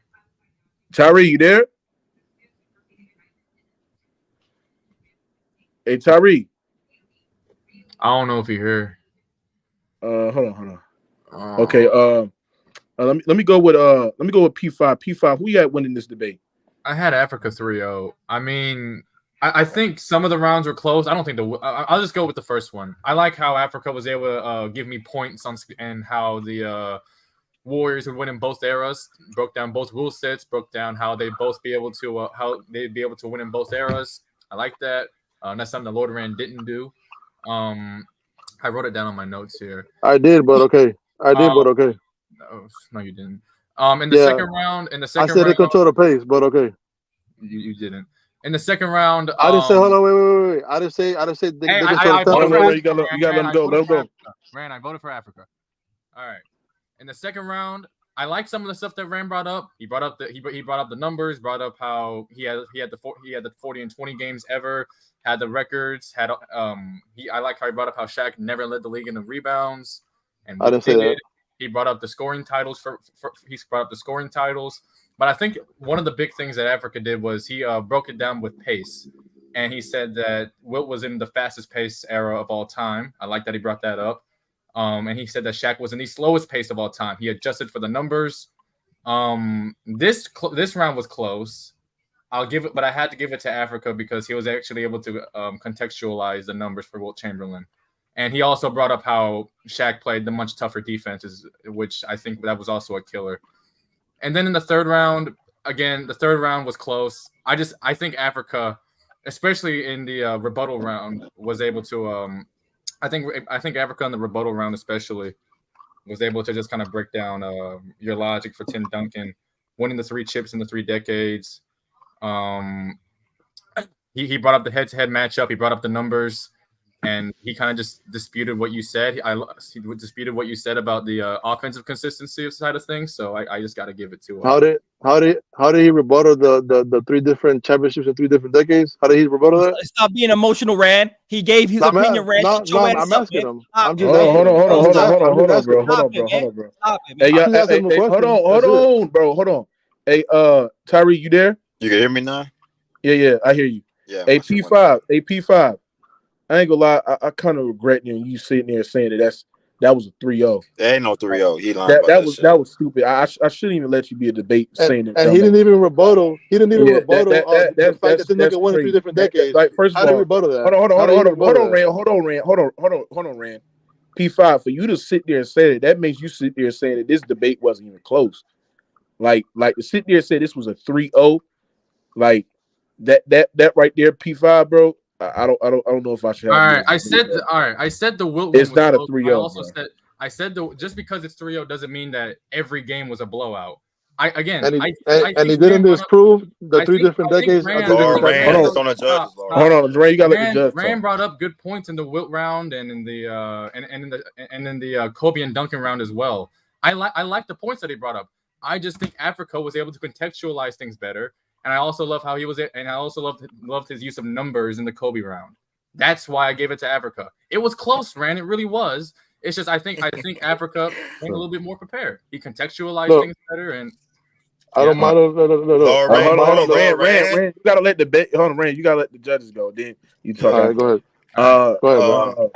Tyree, you there? Hey, Tyree. I don't know if you here. Hold on. Okay. Let me go with P5. P5, who you had winning this debate? I had Africa 3-0. I mean, I think some of the rounds were close. I don't think I'll just go with the first one. I like how Africa was able to give me points on and how the Warriors would win in both eras. Broke down both rule sets. Broke down how they'd be able to win in both eras. I like that. That's something the Lord Rand didn't do. I wrote it down on my notes here. I did, but okay. No, you didn't. In the second round, I said they control the pace, but okay. You didn't. In the second round, I didn't say. Hold on, wait. I didn't say. They control the pace. You gotta let him go. Let him go. Rand, I voted for Africa. All right. In the second round, I like some of the stuff that Rand brought up. He brought up the numbers. Brought up how he had the 40 and 20 games ever. Had the records. I like how he brought up how Shaq never led the league in the rebounds. And I didn't say that. He brought up the scoring titles But I think one of the big things that Africa did was he broke it down with pace. And he said that Wilt was in the fastest pace era of all time. I like that he brought that up. And he said that Shaq was in the slowest pace of all time. He adjusted for the numbers. This round was close. I'll give it, but I had to give it to Africa because he was actually able to contextualize the numbers for Wilt Chamberlain. And he also brought up how Shaq played the much tougher defenses, which I think that was also a killer. And then in the third round, again, the third round was close. I think Africa, especially in the rebuttal round, was able to. I think Africa in the rebuttal round, especially, was able to just kind of break down your logic for Tim Duncan winning the 3 chips in the 3 decades. He brought up the head-to-head matchup. He brought up the numbers. And he kind of just disputed what you said. He disputed what you said about the offensive consistency side of things. So I just got to give it to him. How did he rebuttal the 3 different championships in 3 different decades? How did he rebuttal that? Stop being emotional, Rand. He gave his opinion, Rand. I'm asking him. I'm just hold on, bro. Hey, hold on, bro. Hold on. Hey, Tyree, you there? You can hear me now? Yeah, I hear you. Yeah. AP5. I ain't gonna lie, I kind of regret you sitting there saying that was a 3-0. There ain't no 3-0. He lied that was stupid. I shouldn't even let you be a debate saying that. And he didn't even rebuttal. The fact that the nigga won in 3 different decades. Like, first of all, how did he rebuttal that? Hold on, Rand. P5, for you to sit there and say that makes you sit there saying that this debate wasn't even close. Like to sit there and say this was a 3-0, like that right there, P5, bro. I don't know if I should. All right, I said the Wilt. It's not a 3-0. I said just because it's 3-0 doesn't mean that every game was a blowout. And he didn't disprove the 3 different decades. Hold on, Ray, you gotta let the judge. Rand brought up good points in the Wilt round and in the in the Kobe and Duncan round as well. I like the points that he brought up. I just think Africa was able to contextualize things better. And I also love how he was, and I also loved his use of numbers in the Kobe round. That's why I gave it to Africa. It was close, Rand. It really was. It's just I think Africa came a little bit more prepared. He contextualized things better, and I don't mind. Hold on, Rand. You gotta let Rand. You gotta let the judges go. Then you talk. All right, go ahead. Go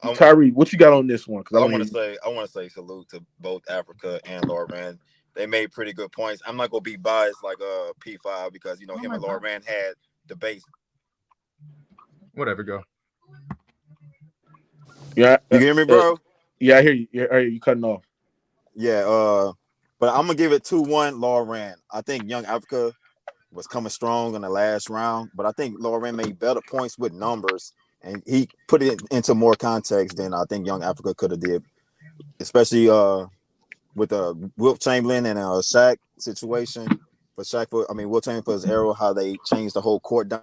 ahead, Tyree. What you got on this one? I want to say salute to both Africa and Lord Rand. They made pretty good points. I'm not gonna be biased like P5 because him and Lord Rand had debates. Whatever, go. Yeah, you hear me, bro? Yeah, I hear you. Yeah, you cutting off. Yeah, but I'm gonna give it 2-1 Lord Rand. I think Young Africa was coming strong in the last round, but I think Lord Rand made better points with numbers, and he put it into more context than I think Young Africa could have did, especially with Wilt Chamberlain and Shaq situation for Wilt Chamberlain for his arrow, how they changed the whole court down.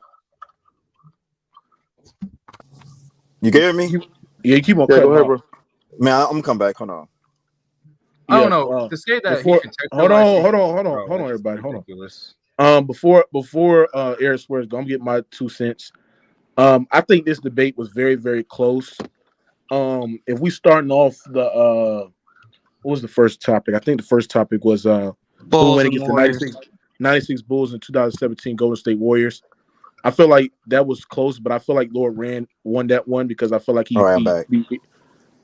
You get me? Yeah, you keep on cutting off. Bro. Man, I'm gonna come back. Hold on. I don't know. To say that hold on, everybody. Hold on. Before Eric Swears go, I'm getting my 2 cents. I think this debate was very, very close. If we starting off what was the first topic? I think the first topic was who went against the 96 Bulls and 2017 Golden State Warriors. I feel like that was close, but I feel like Lord Rand won that one because I feel like I'm back.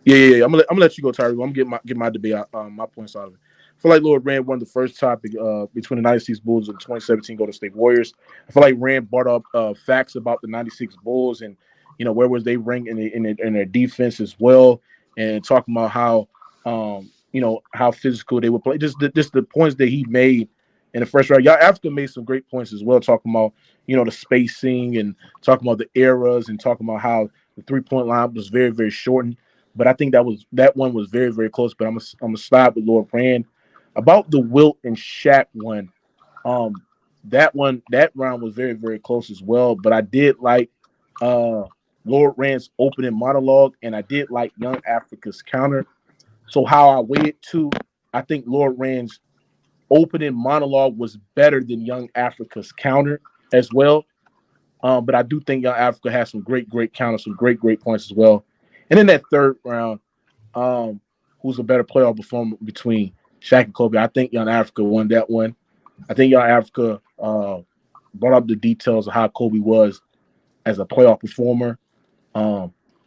Yeah. I'm gonna let you go, Tyree. I'm gonna get my debate, my points out of it. feel like Lord Rand won the first topic between the 96 Bulls and 2017 Golden State Warriors. I feel like Rand brought up facts about the 96 Bulls and, you know, where was they ranked in their defense as well, and talking about how, you know, how physical they would play. Just the points that he made in the first round. Y'all Africa made some great points as well, talking about, you know, the spacing and talking about the eras and talking about how the 3-point line was very, very shortened. But I think that one was very, very close. But I'm gonna slide with Lord Rand about the Wilt and Shaq one. That round was very, very close as well. But I did like Lord Rand's opening monologue, and I did like Young Africa's counter. So how I weigh it too, I think Lord Rand's opening monologue was better than Young Africa's counter as well. But I do think Young Africa has some great counters, some great points as well. And in that third round, who's a better playoff performer between Shaq and Kobe? I think Young Africa won that one. I think Young Africa brought up the details of how Kobe was as a playoff performer.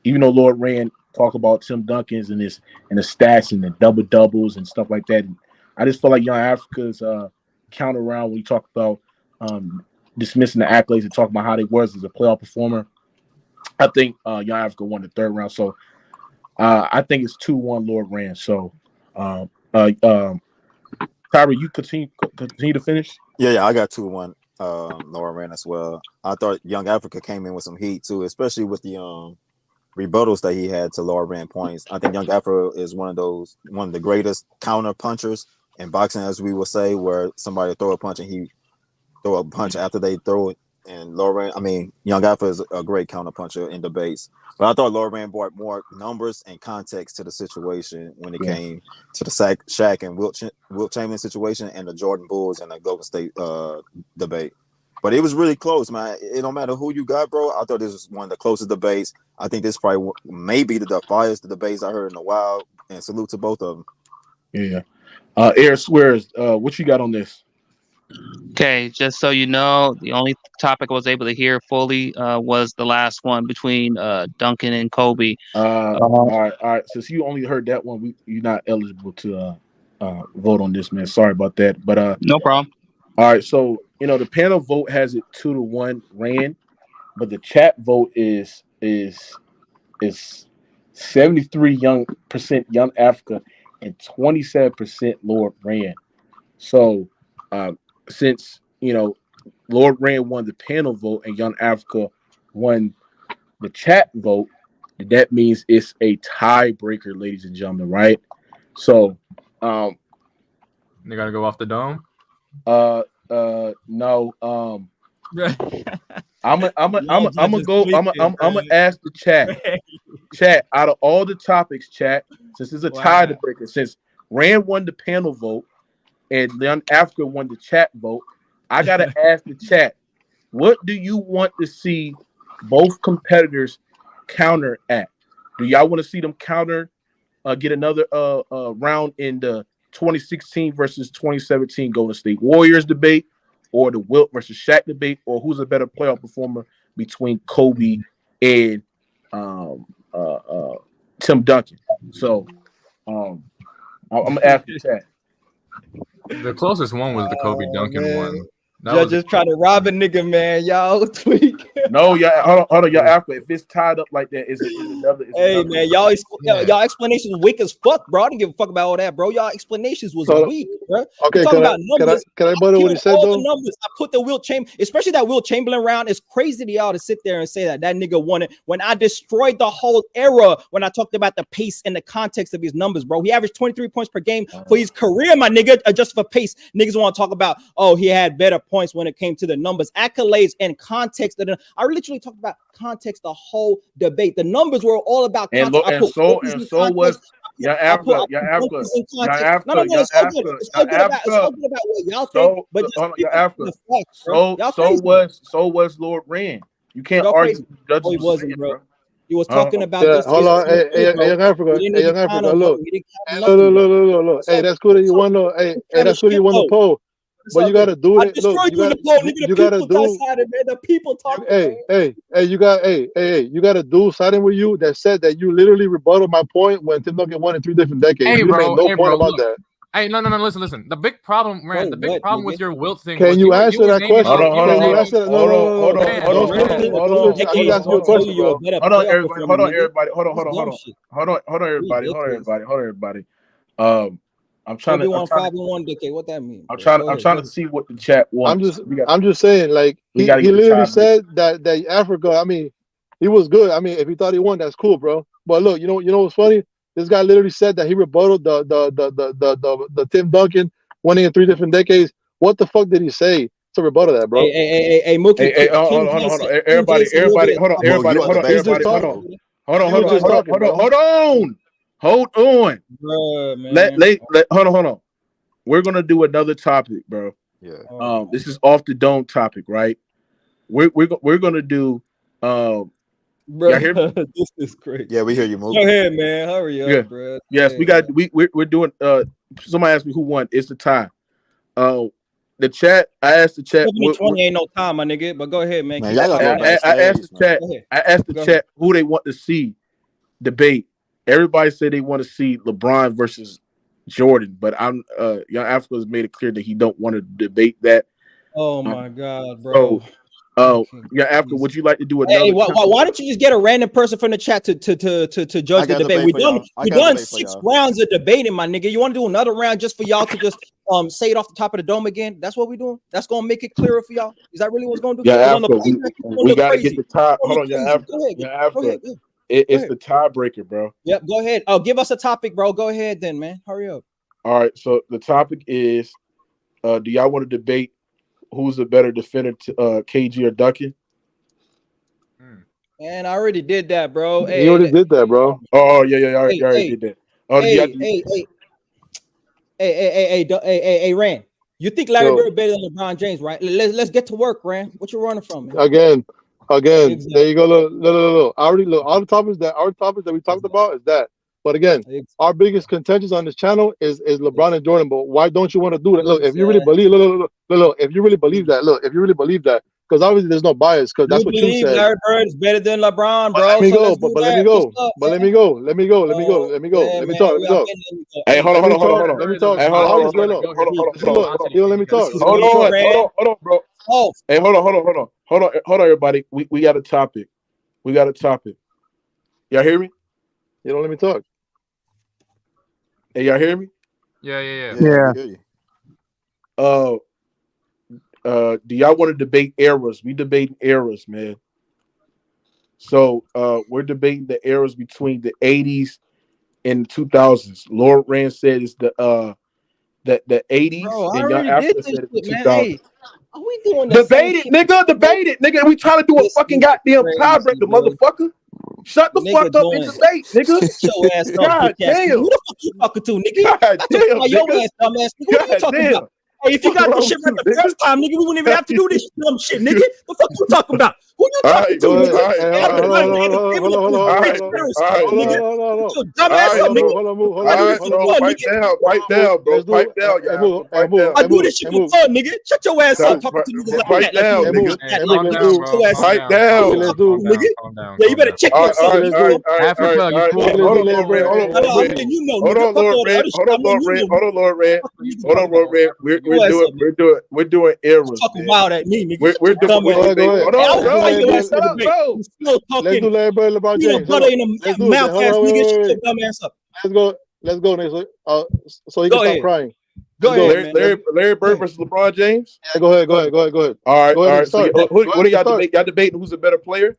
Even though Lord Rand talked about Tim Duncan's and the stats and the double doubles and stuff like that, and I just feel like Young Africa's counter round when you talk about dismissing the accolades and talking about how they was as a playoff performer, I think Young Africa won the third round. So I think it's 2-1 Lord Rand. So Kyrie, you continue to finish. Yeah, I got 2-1 Lord Rand as well. I thought Young Africa came in with some heat too, especially with the rebuttals that he had to Lord Rand points. I think Young Africa is one of the greatest counter punchers in boxing, as we will say, where somebody throw a punch and he throw a punch after they throw it. And Young Africa is a great counter puncher in debates. But I thought Lord Rand brought more numbers and context to the situation when it came to the Shaq and Wilt Chamberlain situation and the Jordan Bulls and the Golden State debate. But it was really close, man. It don't matter who you got, bro. I thought this was one of the closest debates. I think this probably maybe the finest debates I heard in a while. And salute to both of them. Yeah. Air Swears, what you got on this? Okay, just so you know, the only topic I was able to hear fully was the last one between Duncan and Kobe. All right. Since you only heard that one, you're not eligible to vote on this, man. Sorry about that. But no problem. All right, so you know the panel vote has it 2-1 Rand, but the chat vote is 73% Young Africa and 27% Lord Rand. So since you know Lord Rand won the panel vote and Young Africa won the chat vote, that means it's a tiebreaker, ladies and gentlemen, right? So they gotta go off the dome. No. I'm gonna ask the chat out of all the topics, chat, since it's a tiebreaker, since Rand won the panel vote and Young Africa won the chat vote, I gotta ask the chat, what do you want to see both competitors counter at? Do y'all want to see them counter get another round in the 2016 versus 2017 Golden State Warriors debate, or the Wilt versus Shaq debate, or who's a better playoff performer between Kobe and Tim Duncan? So I'm gonna ask the chat. The closest one was the Kobe Duncan one. Y'all just trying to rob a nigga, man. Y'all tweak. No, y'all, hold on, y'all. After if it's tied up like that, it's another. Man, y'all explanations weak as fuck, bro. I didn't give a fuck about all that, bro. Y'all explanations was weak, bro. Okay, can I butter what he said though? Numbers. I put the Wilt Chamberlain, especially that Wilt Chamberlain round. It's crazy to y'all to sit there and say that nigga won it when I destroyed the whole era when I talked about the pace and the context of his numbers, bro. He averaged 23 points per game for his career, my nigga. Just for pace, niggas want to talk about he had better points when it came to the numbers, accolades, and context. I literally talked about context the whole debate. The numbers were all about context. And so was Young Africa. So was Lord Rand. You can't argue. He wasn't, bro. He was talking about this. Hold on, Young Africa. Young Africa, look. Hey, that's cool that you won the. Hey, that's cool that you won the poll. But you gotta do it. Look, you gotta do. The people talking. Hey, you gotta do siding with you that said that you literally rebutted my point when Tim Duncan won in 3 different decades. You made no point about that. Hey, no. Listen. The big problem, man. Bro, The big what, problem nigga? with your Wilt thing. Can was you answer were that naming question? off- you were Can you naming- answer that? No. Man, Don't switch it. Don't switch it. I'm just asking you a question, bro. Hold on, everybody. Hold on, everybody. Hold on, everybody. I'm trying to. on 5-1 decade. What that mean? I'm trying to see what the chat wants. I'm just saying, like he literally said that Africa. I mean, he was good. I mean, if he thought he won, that's cool, bro. But look, you know what's funny? This guy literally said that he rebutted the Tim Duncan winning in 3 different decades. What the fuck did he say to rebuttal that, bro? Hey, Mookie. Hold on. Everybody. Hold on. Bro, man. Let hold on. We're gonna do another topic, bro. Yeah. This is off the dome topic, right? We're gonna do Bro, y'all hear me? this is crazy. Yeah, we hear you, Mook. Go ahead, man. Hurry up, Yeah. bro. Yes, we're doing somebody asked me who won. It's the tie. The chat, I asked the chat. 20 ain't no time, my nigga. But go ahead, man. Man, y'all gotta go I asked the chat. I asked the chat who they want to see debate. Everybody said they want to see LeBron versus Jordan, but I'm Young Africa has made it clear that he don't want to debate that. Oh my God, bro. Yeah, after would you like to do another? Hey, why don't you just get a random person from the chat to judge the debate? We done 6 rounds of debating, my nigga. You want to do another round just for y'all to just say it off the top of the dome again? That's what we're doing. That's gonna make it clearer for y'all. Is that really what's gonna do? Yeah, after we gotta get the tie. Hold on, it's the tiebreaker, bro. Yep, go ahead. Oh, give us a topic, bro. Go ahead, then, man. Hurry up. All right. So the topic is, do y'all want to debate who's the better defender, to KG or Duncan? Man, I already did that, bro. Hey, you already did that, bro. Oh yeah, I already did that. Oh, Hey, Rand. You think Larry Bird better than LeBron James, right? Let's get to work, Rand. What you running from, man? Again. Exactly. There you go. Look. I already look. All the topics that we talked about is that. But again, our biggest contentions on this channel is LeBron and Jordan. But why don't you want to do that? Look, if you really believe, look, if you really believe that, because obviously there's no bias, because that's what you said. Larry Bird is better than LeBron, bro. Let me go. Let me talk. Hey, hold on. Let me talk. Let me talk. Hold on, bro. Oh, hey, hold on, everybody. We got a topic. Y'all hear me? You don't let me talk. Hey, y'all hear me? Yeah. Do y'all want to debate eras? We debating eras, man. So we're debating the eras between the 80s and 2000s. Lord Rand said it's the 80s, bro, and Young Africa said it's the 2000s. Hey, are we doing debate it, nigga. We trying to do a fucking goddamn tiebreaker, motherfucker. Shut the fuck up and debate, nigga. Shut your ass up, God damn. Who the fuck you talking to, nigga? God damn, your ass, dumbass. What are you talking about? Hey, if you got this shit right the first time, nigga, we wouldn't even have to do this dumb shit, nigga. The fuck you talking about? Who you talking to, nigga? Pipe down, bro. Pipe down, y'all. I do this shit for fun, nigga. Shut your ass up. Talking to niggas like that. Pipe down. Nigga. Yeah, you better check yourself. Africa, you cool. Hold on, Lord Red. We're doing eras. Talking wild at me, nigga. We're doing. Hold on, bro. Let's do Larry Bird, LeBron James. Butter in the mouth, ass nigga. Shut your dumb ass up. Let's go next. So he can stop crying. Go ahead, Larry Bird versus LeBron James. Yeah, go ahead. All right. So what do y'all debate? Y'all debating who's a better player?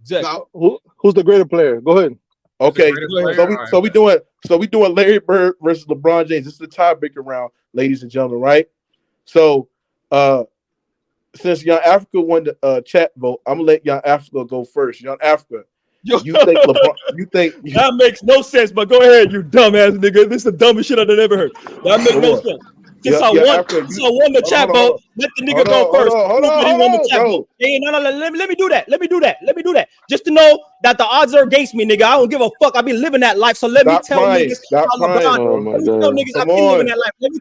Exactly. Who's the greater player? Go ahead. Okay. So we doing Larry Bird versus LeBron James. This is the tiebreaker round, ladies and gentlemen. Right. So since Young Africa won the chat vote, I'm gonna let Young Africa go first. Young Africa, you think LeBron? That makes no sense. But go ahead, you dumbass nigga. This is the dumbest shit I've ever heard. That makes no sense. Since I won the chat vote, let the nigga go first. Hold on. Hey, no, let me do that. Just to know that the odds are against me, nigga. I don't give a fuck. I be living that life. So let me tell niggas how LeBron. Let me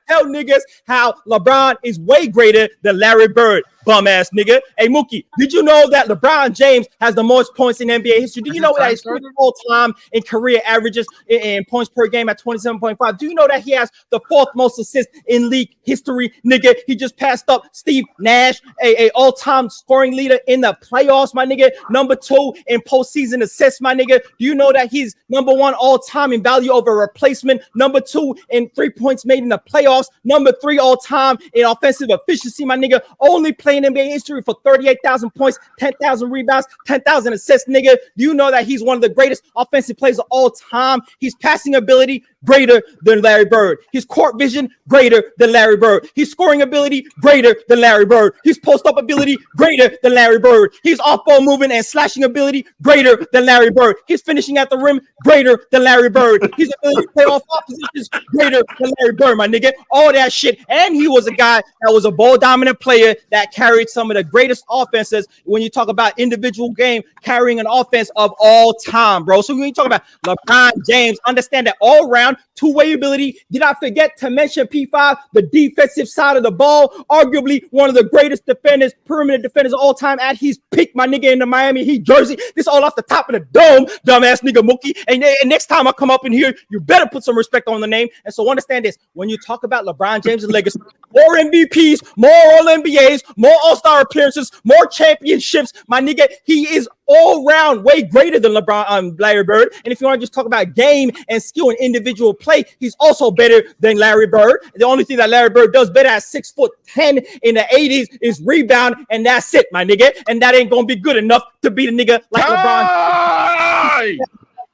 tell niggas how LeBron is way greater than Larry Bird. bum ass nigga. Hey Mookie, did you know that LeBron James has the most points in NBA history? Do you know that he's all time in career averages in points per game at 27.5? Do you know that he has the fourth most assists in league history, nigga? He just passed up Steve Nash, a all-time scoring leader in the playoffs, my nigga. Number 2 in postseason assists, my nigga. Do you know that he's number 1 all-time in value over replacement? Number 2 in 3 points made in the playoffs. Number 3 all-time in offensive efficiency, my nigga. Only playing NBA history for 38,000 points, 10,000 rebounds, 10,000 assists, nigga. Do you know that he's one of the greatest offensive players of all time? His passing ability greater than Larry Bird. His court vision greater than Larry Bird. His scoring ability greater than Larry Bird. His post-up ability greater than Larry Bird. His off-ball movement and slashing ability greater than Larry Bird. His finishing at the rim greater than Larry Bird. His ability to play off positions greater than Larry Bird, my nigga. All that shit. And he was a guy that was a ball-dominant player that carried some of the greatest offenses when you talk about individual game, carrying an offense of all time, bro. So when you talk about LeBron James, understand that all-round two-way ability. Did I forget to mention P5, the defensive side of the ball? Arguably one of the greatest defenders, perimeter defenders of all time at his peak, my nigga, in the Miami Heat jersey. This all off the top of the dome, dumbass nigga Mookie. And next time I come up in here, you better put some respect on the name. And so understand this, when you talk about LeBron James' legacy, more MVPs, more All-NBAs, more All-Star appearances, more championships, my nigga, he is all round way greater than Larry Bird. And if you want to just talk about game and skill and individual play, he's also better than Larry Bird. The only thing that Larry Bird does better at 6'10" in the 80s is rebound, and that's it, my nigga. And that ain't gonna be good enough to beat a nigga like LeBron.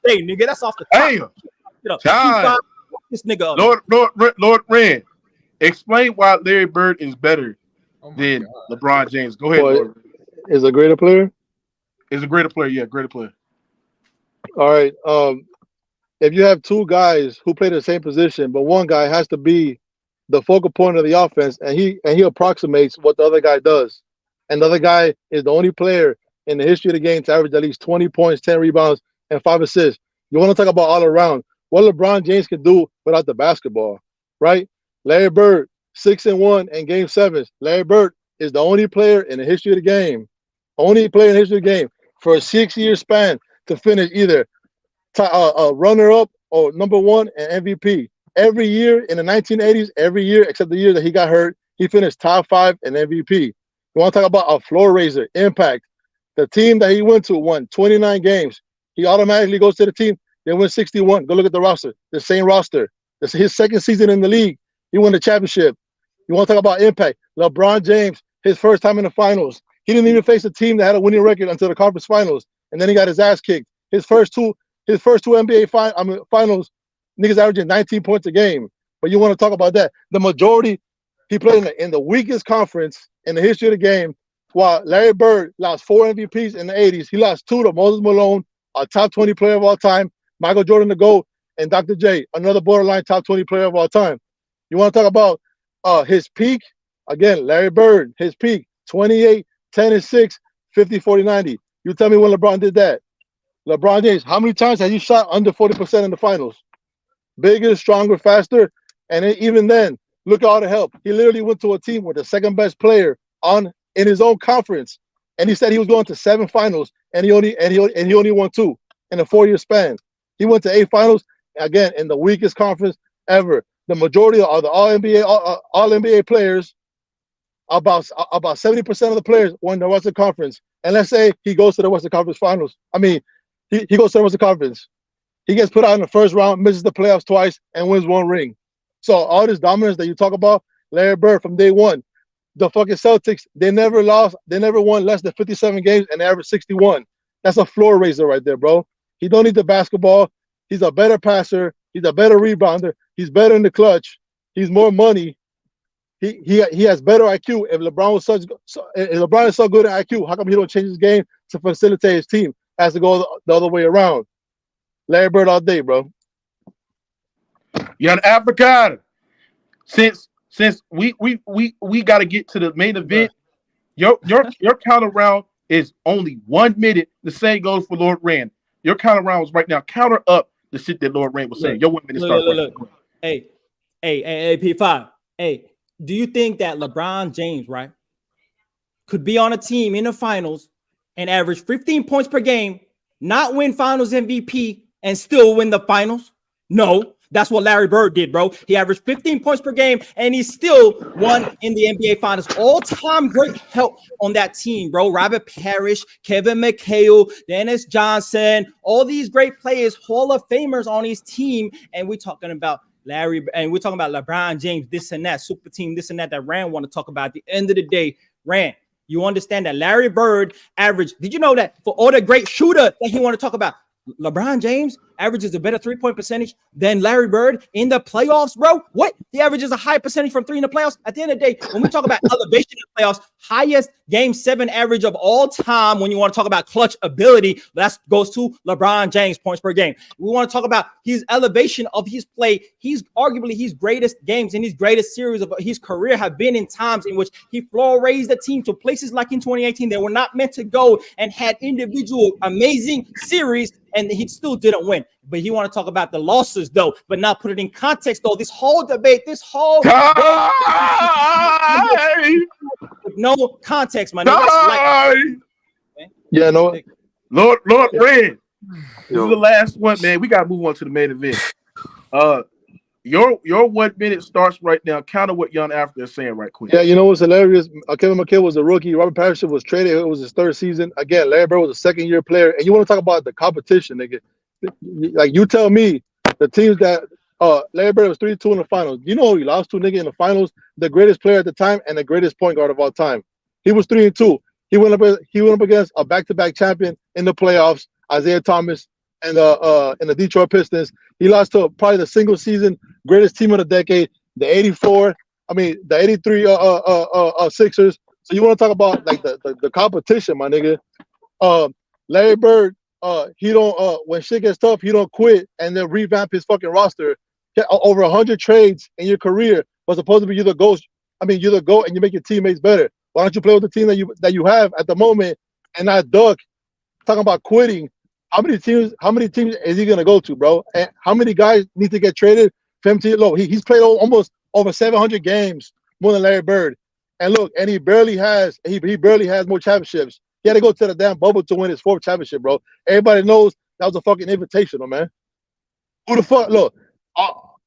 Hey, nigga, that's off the top. This nigga up. Lord Rand, explain why Larry Bird is better than LeBron James. Go ahead, Lord. Is a greater player? Is a greater player, yeah, greater player. All right. If you have two guys who play the same position, but one guy has to be the focal point of the offense, and he approximates what the other guy does, and the other guy is the only player in the history of the game to average at least 20 points, 10 rebounds, and 5 assists. You want to talk about all around what LeBron James can do without the basketball, right? Larry Bird, 6-1 in Game 7s. Larry Bird is the only player in the history of the game, for a 6-year span to finish either runner-up or number 1 and MVP. Every year in the 1980s, every year except the year that he got hurt, he finished top 5 in MVP. You want to talk about a floor raiser, impact. The team that he went to won 29 games. He automatically goes to the team. They win 61. Go look at the roster. The same roster. This is his second season in the league. He won the championship. You want to talk about impact? LeBron James, his first time in the finals. He didn't even face a team that had a winning record until the conference finals, and then he got his ass kicked. His first two NBA finals, niggas averaging 19 points a game. But you want to talk about that? The majority, he played in the weakest conference in the history of the game. While Larry Bird lost 4 MVPs in the 80s, he lost 2 to Moses Malone, a top 20 player of all time, Michael Jordan the GOAT, and Dr. J, another borderline top 20 player of all time. You want to talk about his peak? Again, Larry Bird, his peak, 28, 10-6, 50, 40, 90. You tell me when LeBron did that. LeBron James, how many times has he shot under 40% in the finals? Bigger, stronger, faster. And even then, look at all the help. He literally went to a team with the second best player in his own conference. And he said he was going to 7 finals, and he only won 2 in a 4-year span. He went to 8 finals, again, in the weakest conference ever. The majority of the all-NBA players, about 70% of the players won the Western Conference. And let's say he goes to the Western Conference Finals. I mean, he goes to the Western Conference. He gets put out in the first round, misses the playoffs twice, and wins 1 ring. So all this dominance that you talk about, Larry Bird from day one, the fucking Celtics, they never won less than 57 games and they averaged 61. That's a floor raiser right there, bro. He don't need the basketball. He's a better passer. He's a better rebounder. He's better in the clutch. He's more money. He has better IQ. If LeBron is so good at IQ, how come he don't change his game to facilitate his team? Has to go the other way around. Larry Bird all day, bro. You got Africana. Since we got to get to the main event, your counter round is only 1 minute. The same goes for Lord Rand. Your counter round is right now. Counter up the shit that Lord Rand was saying. Your 1 minute start. Look. Hey, P5. Hey, do you think that LeBron James, right, could be on a team in the finals and average 15 points per game, not win finals MVP, and still win the finals? No, that's what Larry Bird did, bro. He averaged 15 points per game, and he still won in the NBA Finals. All-time great help on that team, bro. Robert Parrish, Kevin McHale, Dennis Johnson, all these great players, Hall of Famers on his team, and we're talking about Larry, and we're talking about LeBron James, this and that, super team, this and that Rand want to talk about. At the end of the day, Rand, you understand that Larry Bird averaged, did you know that for all the great shooter that he want to talk about, LeBron James averages a better 3-point percentage than Larry Bird in the playoffs, bro? What? He averages a high percentage from 3 in the playoffs. At the end of the day, when we talk about elevation in the playoffs, highest game 7 average of all time, when you want to talk about clutch ability, that goes to LeBron James points per game. We want to talk about his elevation of his play. He's arguably his greatest games and his greatest series of his career have been in times in which he floor raised the team to places like in 2018 they were not meant to go and had individual amazing series, and he still didn't win. But he want to talk about the losses, though, but not put it in context, though. This whole debate, no context, my nigga. Yeah, no. Lord Red. This is the last one, man. We gotta move on to the main event. Your 1 minute starts right now. Counter what Young Africa is saying right quick. Yeah, you know what's hilarious? Kevin McHale was a rookie. Robert Parrish was traded. It was his 3rd season. Again, Larry Bird was a 2nd-year player. And you want to talk about the competition, nigga. Like, you tell me the teams that Larry Bird was 3-2 in the finals. You know who he lost to, nigga, in the finals? The greatest player at the time and the greatest point guard of all time. He was 3-2. He went up against a back-to-back champion in the playoffs, Isaiah Thomas, and in the Detroit Pistons. He lost to probably the single season greatest team of the decade, the 83 Sixers. So you want to talk about like the competition, my nigga. Larry Bird, he don't when shit gets tough, he don't quit and then revamp his fucking roster. Over 100 trades in your career was supposed to be you're the GOAT and you make your teammates better. Why don't you play with the team that you have at the moment and not duck? Talking about quitting. How many teams is he gonna go to, bro? And how many guys need to get traded for him to look? He's played almost over 700 games more than Larry Bird. And look, and he barely has more championships. He had to go to the damn bubble to win his 4th championship, bro. Everybody knows that was a fucking invitational, man. Who the fuck? Look,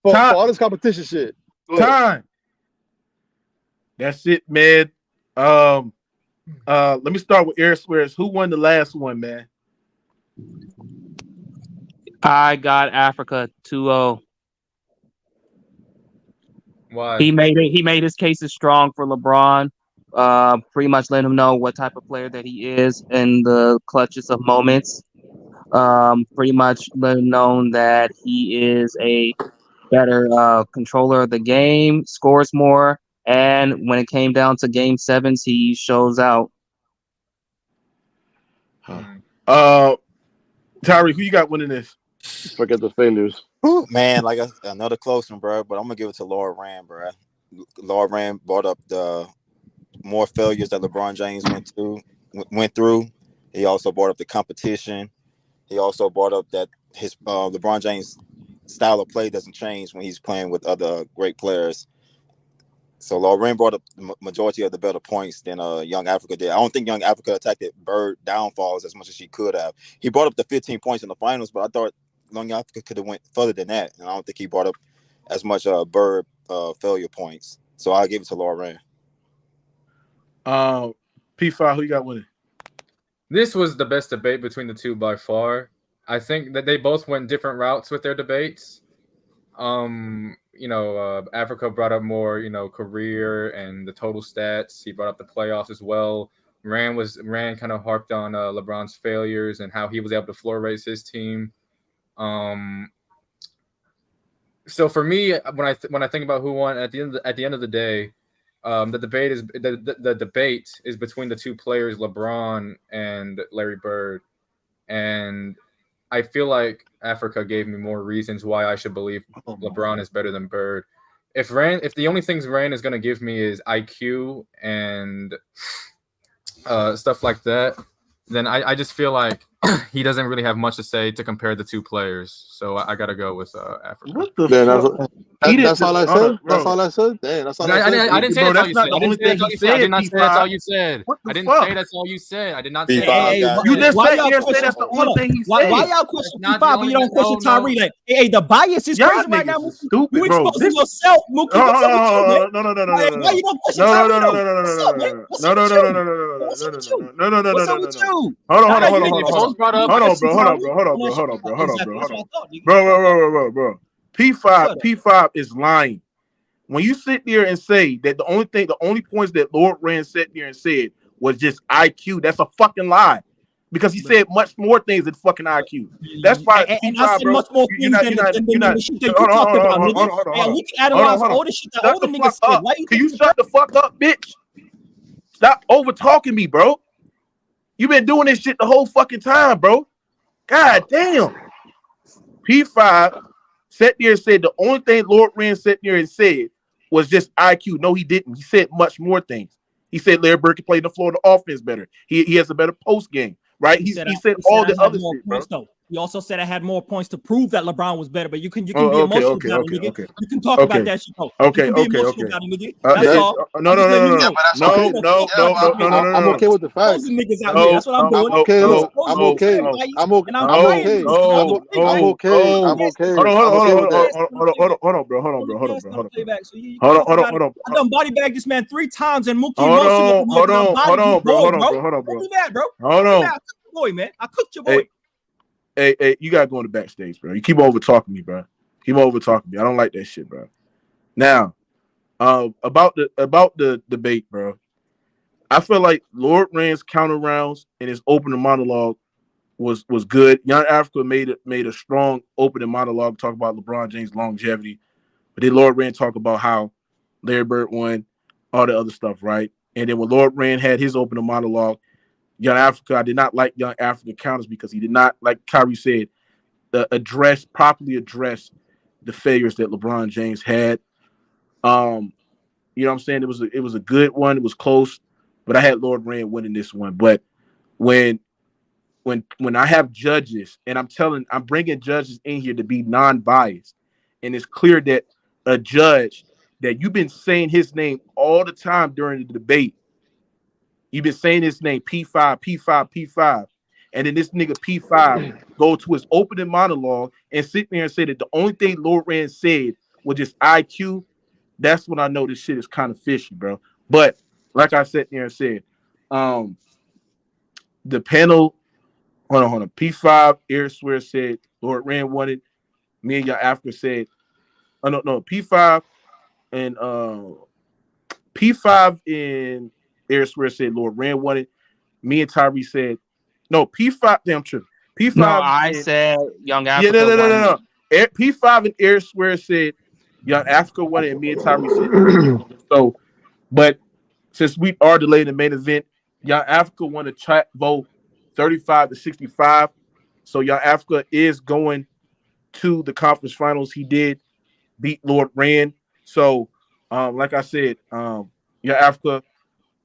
for all this competition shit. Time. That's it, man. Let me start with Eric Swears. Who won the last one, man? I got Africa 2-0. Why? He made his cases strong for LeBron. Pretty much let him know what type of player that he is in the clutches of moments. Pretty much let him know that he is a better controller of the game, scores more, and when it came down to game 7s, he shows out. Tyree, who you got winning this? Forget the failures. Ooh, man, like another close one, bro. But I'm gonna give it to Lord Rand, bro. Lord Rand brought up the more failures that LeBron James went through. He also brought up the competition. He also brought up that his LeBron James style of play doesn't change when he's playing with other great players. So Lord Rand brought up the majority of the better points than Young Africa did. I don't think Young Africa attacked Bird downfalls as much as she could have. He brought up the 15 points in the finals, but I thought Young Africa could have went further than that. And I don't think he brought up as much Bird failure points. So I'll give it to Lord Rand. P5, who you got winning? This was the best debate between the two by far. I think that they both went different routes with their debates. Africa brought up more, career and the total stats. He brought up the playoffs as well. Rand kind of harped on LeBron's failures and how he was able to floor raise his team. So for me, when I think about who won at the end of the day, the debate is between the two players, LeBron and Larry Bird, and I feel like Africa gave me more reasons why I should believe LeBron is better than Bird. If the only things Rand is going to give me is IQ and stuff like that, then I just feel like he doesn't really have much to say to compare the two players. So I gotta go with Africa. What the Then fuck? that's all I said. That's all I said. Damn, that's all I said. I didn't say Bro, that's all that's you not said. the only thing he said. I did not say that's all you said. What the I didn't fuck? say that's all you said. I did not say. Hey, You just why sat y'all here and said question- that's the hold only on. thing he Why said. y'all question That's not the P5 but only you don't thing- question no, no. Tyree? Like, hey, the bias is Y'all crazy right now. niggas is Mookie. stupid, You bro. exposing yourself, Mookie. What's up with you, man? No. Like, why you don't question Tyree? What's up, man? What's up with you? What's up with you? What's up with you? Hold on, bro. P5 is lying. When you sit there and say that the only points that Lord Rand sat there and said was just IQ, that's a fucking lie. Because he said much more things than fucking IQ. That's why And P5, I said bro. much more things than the shit that you talked about, nigga. And we can analyze all the shit that older niggas said. Why you Can you shut the fuck up, bitch? Stop over talking me, bro. You've been doing this shit the whole fucking time, bro. God damn. P5 sat there and said the only thing Lord Rand sat there and said was just IQ. No, he didn't. He said much more things. He said Larry Bird can play the Florida offense better. He has a better post game, right? He said all the other shit, bro. Though. He also said I had more points to prove that LeBron was better, but you can be Okay. emotional about it, nigga. You can talk about that shit, though. You can be emotional about it, nigga. That's all. No. I'm okay with the facts. Niggas out here. That's what I'm doing. I'm okay. I'm okay. Hold on, bro. I done body bagged this man 3 times and Mookie Hold on, bro. Boy, man. I cooked your boy. Hey, you gotta go in the backstage, bro. You keep over talking me, bro. I don't like that shit, bro. Now, about the debate, bro. I feel like Lord Rand's counter rounds and his opening monologue was good. Young Africa made a strong opening monologue, talk about LeBron James' longevity, but then Lord Rand talk about how Larry Bird won, all the other stuff, right? And then when Lord Rand had his opening monologue, Young Africa, I did not like Young Africa counters because he did not, like Kyrie said, properly address the failures that LeBron James had. You know what I'm saying? It was a good one. It was close, but I had Lord Rand winning this one. But when I have judges, and I'm bringing judges in here to be non-biased, and it's clear that a judge that you've been saying his name all the time during the debate. You've been saying his name, P5, and then this nigga P5 go to his opening monologue and sit there and say that the only thing Lord Rand said was just IQ. That's when I know this shit is kind of fishy, bro. But like I sat there and said, the panel, hold on. P5, Eric Swear said Lord Rand won it. Me and Young Africa said, oh no, P5 and P5 and Eric Swear said Lord Rand won it. Me and Tyree said, no, P5, damn true. P5. No, I said Young Africa. Yeah, no. P5 and Eric Swear said Young Africa won it, and me and Tyree said so. But since we are delayed in the main event, Young Africa won the chat vote 35-65. So Young Africa is going to the conference finals. He did beat Lord Rand. So, like I said, Young Africa,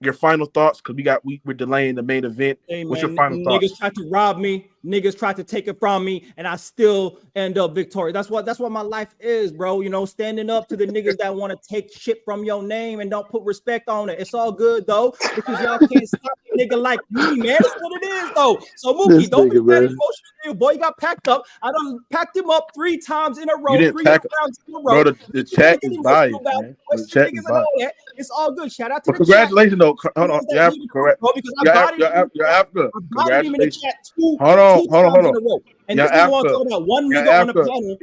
your final thoughts, because we're delaying the main event. Hey, what's man, your final thoughts? Niggas tried to rob me. Niggas tried to take it from me, and I still end up victorious. That's what my life is, bro. You know, standing up to the niggas that want to take shit from your name and don't put respect on it. It's all good though, because y'all can't stop a nigga like me, man. That's what it is though. So Mookie, don't be that emotional. Boy, you got packed up. I done packed him up 3 times in a row. You didn't 3 pack rounds in a row. Bro, the chat is biased, man. The chat is biased. It's all good. Shout out to But the congratulations, chat. though. Hold on, you have correct. You're Africa. Congratulations. Hold on. And this nigga want to talk about one nigga on the panel.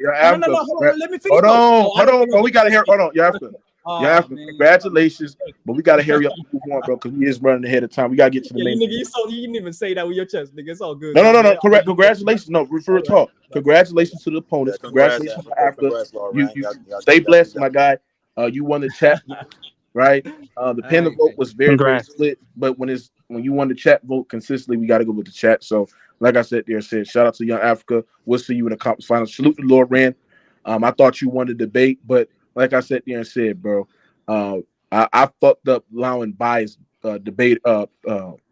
No, hold on. Let me finish. Hold on. Oh, we gotta hear. Hold on, you have to. Congratulations, but we gotta hurry up and move on, bro, because we is running ahead of time. We gotta get to the main. Nigga, you didn't even say that with your chest, nigga. It's all good. No. Correct. Congratulations. No, refer talk. Congratulations to the opponents. Congratulations to Africa. You stay blessed, my guy. You won the chat, right? The panel vote was very split, but when you won the chat vote consistently, we got to go with the chat. So, like I said, shout out to Young Africa. We'll see you in the conference finals. Salute to Lord Rand. I thought you won the debate, but like I said there and said, bro, I fucked up allowing biased debate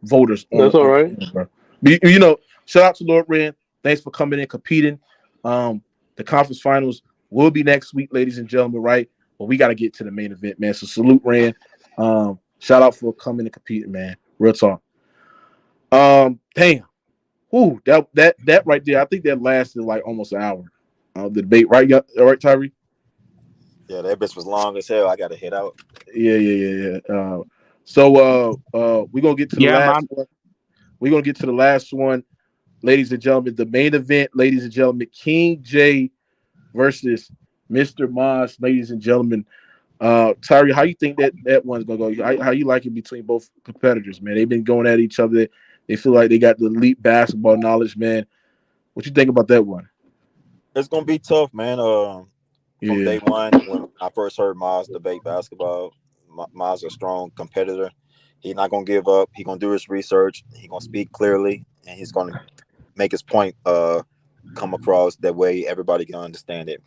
voters. That's all right, bro. You know, shout out to Lord Ren. Thanks for coming in, competing. The conference finals will be next week, ladies and gentlemen, right? But we got to get to the main event, man. So salute, Ren. Shout out for coming and competing, man. Real talk. Damn. Ooh, that right there. I think that lasted like almost an hour. The debate, right? All right, Tyree? Yeah, that bitch was long as hell. I got to head out. Yeah. So we're gonna get to the last one. We're gonna get to the last one, ladies and gentlemen. The main event, ladies and gentlemen, King J versus Mr. Maz, ladies and gentlemen. Tyree, how you think that one's gonna go? How you like it between both competitors, man? They've been going at each other. They feel like they got the elite basketball knowledge, man. What you think about that one? It's gonna be tough, man. From day one, when I first heard Maz debate basketball, Maz a strong competitor. He's not gonna give up. He's gonna do his research. He's gonna speak clearly, and he's gonna make his point come across that way everybody can understand it.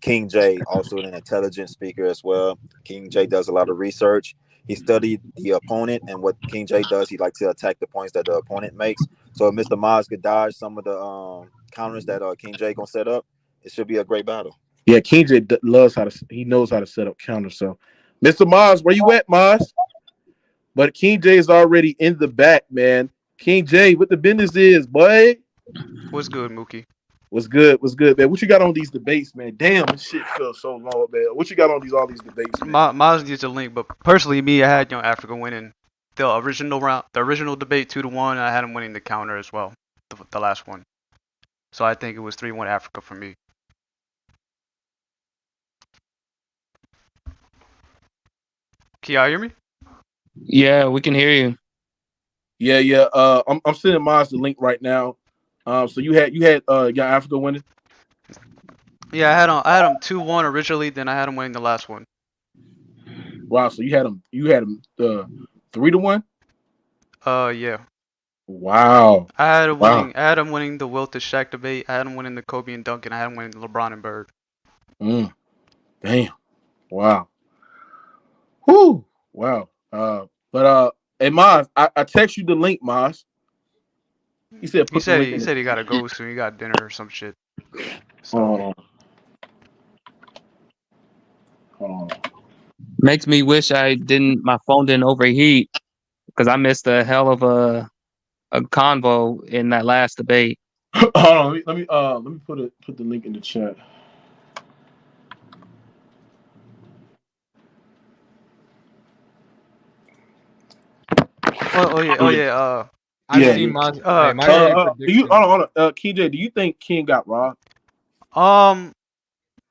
King J, also an intelligent speaker as well. King J does a lot of research. He studied the opponent, and what King J does, he likes to attack the points that the opponent makes. So if Mr. Maz could dodge some of the counters that King J gonna set up, it should be a great battle. Yeah, King J knows how to set up counters. So, Mr. Maz, where you at, Maz? But King J is already in the back, man. King J, what the business is, boy? What's good, Mookie? What's good, man? What you got on these debates, man? Damn, this shit feels so long, man. What you got on all these debates, man? Maz needs a link, but personally, me, I had Young Africa winning the original round, the original debate 2-1. I had him winning the counter as well, the last one. So I think it was 3-1 Africa for me. Can y'all hear me? Yeah, we can hear you. Yeah. I'm sending Maz the link right now. So you had Young Africa winning. Yeah, I had him 2-1 originally, then I had him winning the last one. Wow, so you had him 3-1? Yeah. Wow. I had him winning the Wilt to Shaq debate. I had him winning the Kobe and Duncan. I had him winning the LeBron and Bird. Damn. Wow. Whoo. Wow. Hey Maz, I text you the link, Maz. He said he got to go soon. He got dinner or some shit. So. Hold on. Makes me wish my phone didn't overheat, because I missed a hell of a convo in that last debate. Hold on, let me put the link in the chat. Oh yeah. I've seen Maz. Hold on. KJ, do you think Ken got robbed?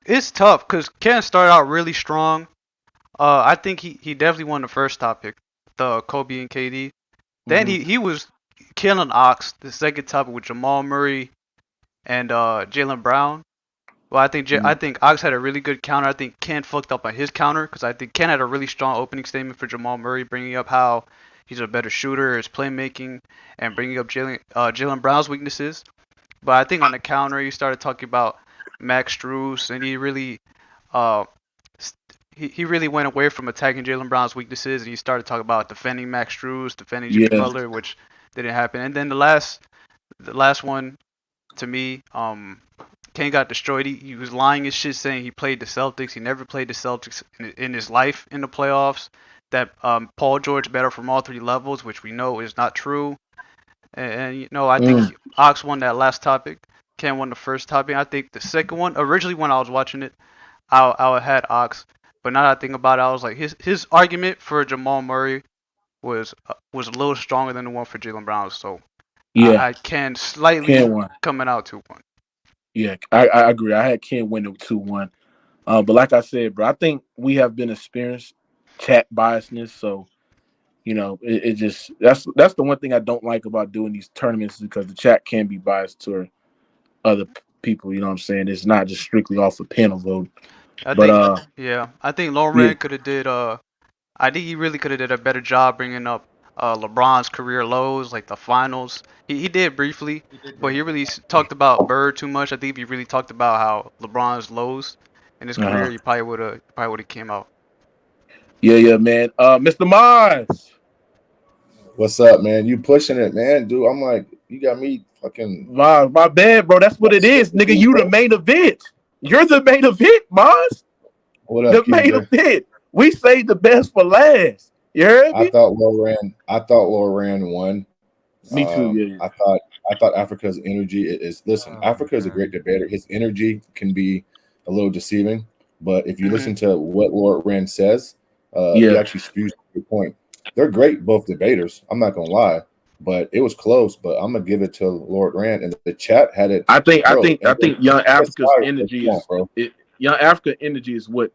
It's tough because Ken started out really strong. I think he definitely won the first topic, the Kobe and KD. Then he was killing Ox. The second topic with Jamal Murray and Jaylen Brown. Well, I think Ox had a really good counter. I think Ken fucked up on his counter because I think Ken had a really strong opening statement for Jamal Murray, bringing up how he's a better shooter, his playmaking, and bringing up Jaylen Brown's weaknesses. But I think on the counter, he started talking about Max Strus, and he really went away from attacking Jaylen Brown's weaknesses, and he started talking about defending Max Strus, defending Jimmy Butler, which didn't happen. And then the last one, to me, Ken got destroyed. He was lying his shit, saying he played the Celtics. He never played the Celtics in his life in the playoffs. That Paul George better from all three levels, which we know is not true. And I think Ox won that last topic. Ken won the first topic. I think the second one, originally when I was watching it, I had Ox. But now that I think about it, I was like, his argument for Jamal Murray was a little stronger than the one for Jaylen Brown. So I Ken slightly coming out 2-1. Yeah, I agree. I had Ken win 2-1. But like I said, bro, I think we have been experienced chat biasness. So, it just that's the one thing I don't like about doing these tournaments, because the chat can be biased to other people. You know what I'm saying? It's not just strictly off of panel vote. I think Lauren could have did. I think he really could have did a better job bringing up LeBron's career lows, like the finals. He did briefly, but he really talked about Bird too much. I think if he really talked about how LeBron's lows in his career, he probably would have came out. Yeah, man. Mr. Maz. What's up, man? You pushing it, man, dude. I'm like, you got me Fucking my bad, bro. That's what it is, nigga. You the main event. You're the main event, Maz. What up, The main KJ? event. We saved the best for last. You heard me? I thought Loran won. Me too. Yeah. I thought Africa's energy is listen. Africa is a great debater. His energy can be a little deceiving, but if you listen to what Lord Rand says, he actually spews your point. They're great, both debaters. I'm not gonna lie, but it was close. But I'm gonna give it to Lord Rand, and the chat had it. I think and Young Africa's fire. energy Come on, bro. Young Africa energy is what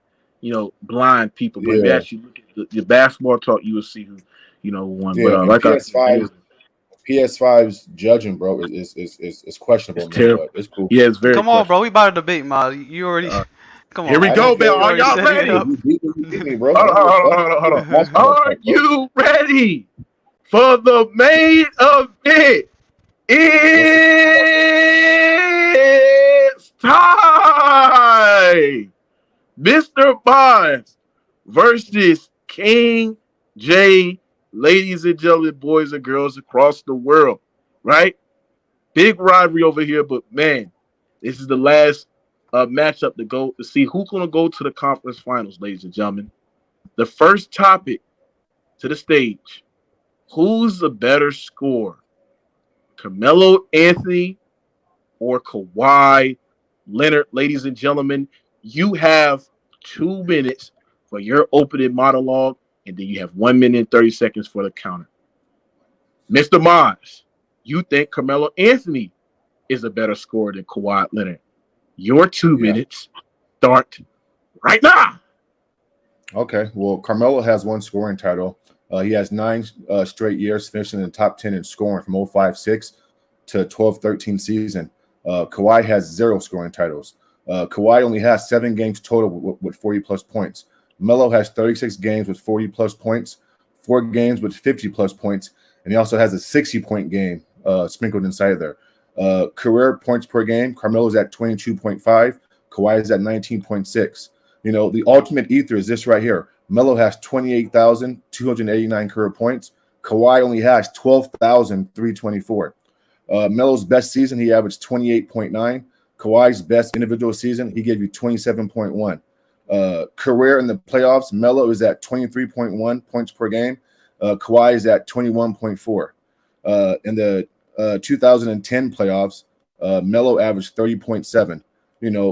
blind people. But if you actually look at the basketball talk, you will see who won. Yeah, But and like PS5's judging, bro, is questionable. It's terrible. But it's cool. Yeah, it's very. Come on, bro. We about to debate, Miles. You already. Come on. Here we go, man. Are y'all ready? Bro. Hold on. Are you ready for the main event? It's time. Mr. Bonds versus King J. Ladies and gentlemen, boys and girls across the world, right? Big rivalry over here, but man, this is the last matchup to see who's going to go to the conference finals, ladies and gentlemen. The first topic to the stage: who's the better scorer, Carmelo Anthony or Kawhi Leonard? Ladies and gentlemen, you have 2 minutes for your opening monologue, and then you have 1 minute and 30 seconds for the counter. Mr. Maz, you think Carmelo Anthony is a better scorer than Kawhi Leonard? Your 2 minutes start right now. Okay, well, Carmelo has 1 scoring title. He has 9 straight years finishing in the top 10 in scoring from 05-06 to 12-13 season. Kawhi has 0 scoring titles. Kawhi only has 7 games total with 40-plus points. Melo has 36 games with 40-plus points, 4 games with 50-plus points, and he also has a 60-point game sprinkled inside there. Career points per game, Carmelo's at 22.5, Kawhi is at 19.6. The ultimate ether is this right here. Melo has 28,289 career points. Kawhi only has 12,324. Melo's best season, he averaged 28.9. Kawhi's best individual season, he gave you 27.1. Career in the playoffs, Melo is at 23.1 points per game. Kawhi is at 21.4. In the 2010 playoffs, Melo averaged 30.7.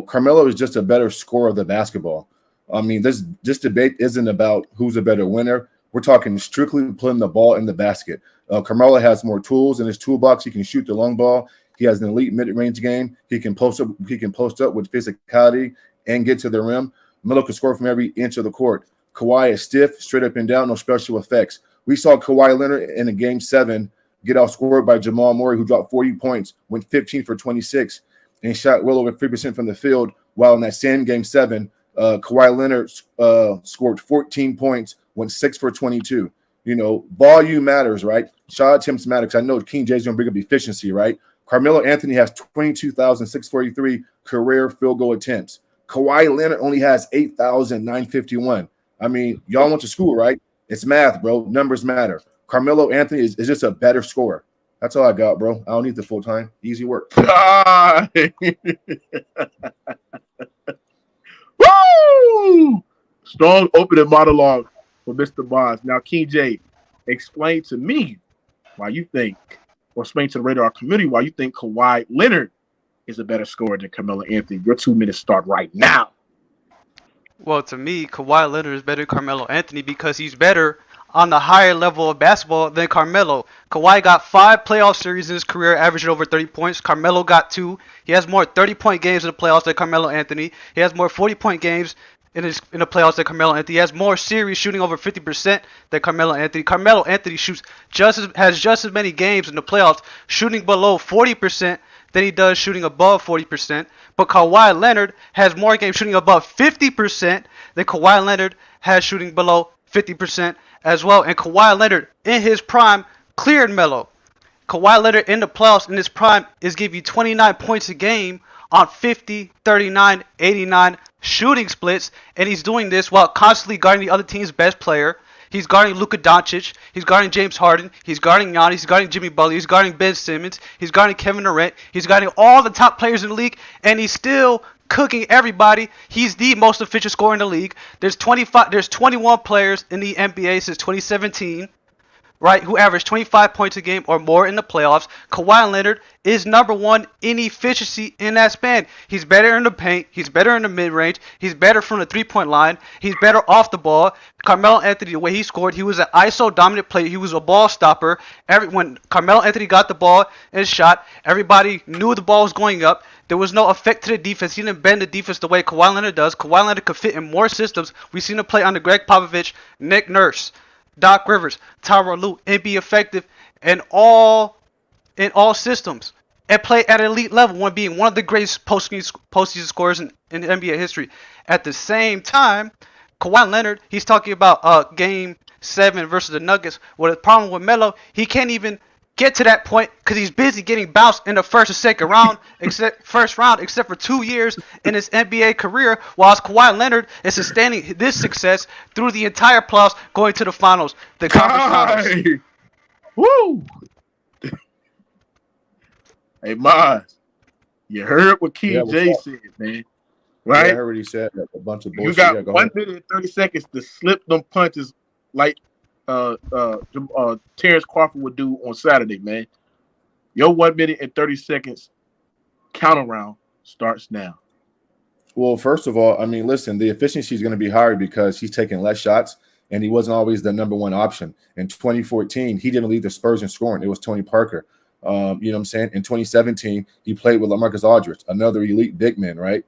Carmelo is just a better scorer of the basketball. I mean, this debate isn't about who's a better winner. We're talking strictly putting the ball in the basket. Carmelo has more tools in his toolbox. He can shoot the long ball. He has an elite mid-range game. He can post up with physicality and get to the rim. Melo can score from every inch of the court. Kawhi is stiff, straight up and down, no special effects. We saw Kawhi Leonard in a Game 7 get outscored by Jamal Murray, who dropped 40 points, went 15 for 26, and shot well over 3% from the field. While in that same Game 7, Kawhi Leonard scored 14 points, went 6 for 22. Volume matters, right? Shot attempts matter, because I know King J's going to bring up efficiency, right? Carmelo Anthony has 22,643 career field goal attempts. Kawhi Leonard only has 8,951. I mean, y'all went to school, right? It's math, bro. Numbers matter. Carmelo Anthony is just a better scorer. That's all I got, bro. I don't need the full time. Easy work. Woo! Strong opening monologue for Mr. Bonds. Now, King J, explain to me why you think, or explain to the radar community why you think Kawhi Leonard is a better scorer than Carmelo Anthony. Your 2 minutes start right now. Well, to me, Kawhi Leonard is better than Carmelo Anthony because he's better on the higher level of basketball than Carmelo. Kawhi got 5 playoff series in his career, averaging over 30 points. Carmelo got 2. He has more 30-point games in the playoffs than Carmelo Anthony. He has more 40-point games in the playoffs than Carmelo Anthony. He has more series shooting over 50% than Carmelo Anthony. Carmelo Anthony has just as many games in the playoffs shooting below 40% than he does shooting above 40%. But Kawhi Leonard has more games shooting above 50% than Kawhi Leonard has shooting below 50% as well. And Kawhi Leonard in his prime cleared Melo. Kawhi Leonard in the playoffs in his prime is giving you 29 points a game on 50, 39, 89 shooting splits. And he's doing this while constantly guarding the other team's best player. He's guarding Luka Doncic. He's guarding James Harden. He's guarding Giannis. He's guarding Jimmy Butler. He's guarding Ben Simmons. He's guarding Kevin Durant. He's guarding all the top players in the league, and he's still cooking everybody. He's the most efficient scorer in the league. There's 21 players in the NBA since 2017. Right, who averaged 25 points a game or more in the playoffs. Kawhi Leonard is number one in efficiency in that span. He's better in the paint. He's better in the mid-range. He's better from the three-point line. He's better off the ball. Carmelo Anthony, the way he scored, he was an ISO dominant player. He was a ball stopper. When Carmelo Anthony got the ball and shot, everybody knew the ball was going up. There was no effect to the defense. He didn't bend the defense the way Kawhi Leonard does. Kawhi Leonard could fit in more systems. We've seen him play under Greg Popovich, Nick Nurse, Doc Rivers, Tyronn Lue, and be effective in all systems and play at an elite level, one being one of the greatest postseason scorers in NBA history. At the same time, Kawhi Leonard, he's talking about Game 7 versus the Nuggets. Well, the problem with Melo, he can't even get to that point because he's busy getting bounced in the first or second round, except for 2 years in his NBA career, whilst Kawhi Leonard is sustaining this success through the entire playoffs, going to the finals, the conference finals. Woo! Hey, Maz, you heard what King J said, man. Right? Yeah, I heard what he said. A bunch of bullshit. You got Yeah, go 1 ahead. minute and 30 seconds to slip them punches like Terrence Crawford would do on Saturday, man. Your 1 minute and 30 seconds count around starts now. Well, first of all, I mean, listen, the efficiency is going to be higher because he's taking less shots, and he wasn't always the number one option. In 2014, he didn't lead the Spurs in scoring. It was Tony Parker. You know what I'm saying? In 2017, he played with LaMarcus Aldridge, another elite big man, right?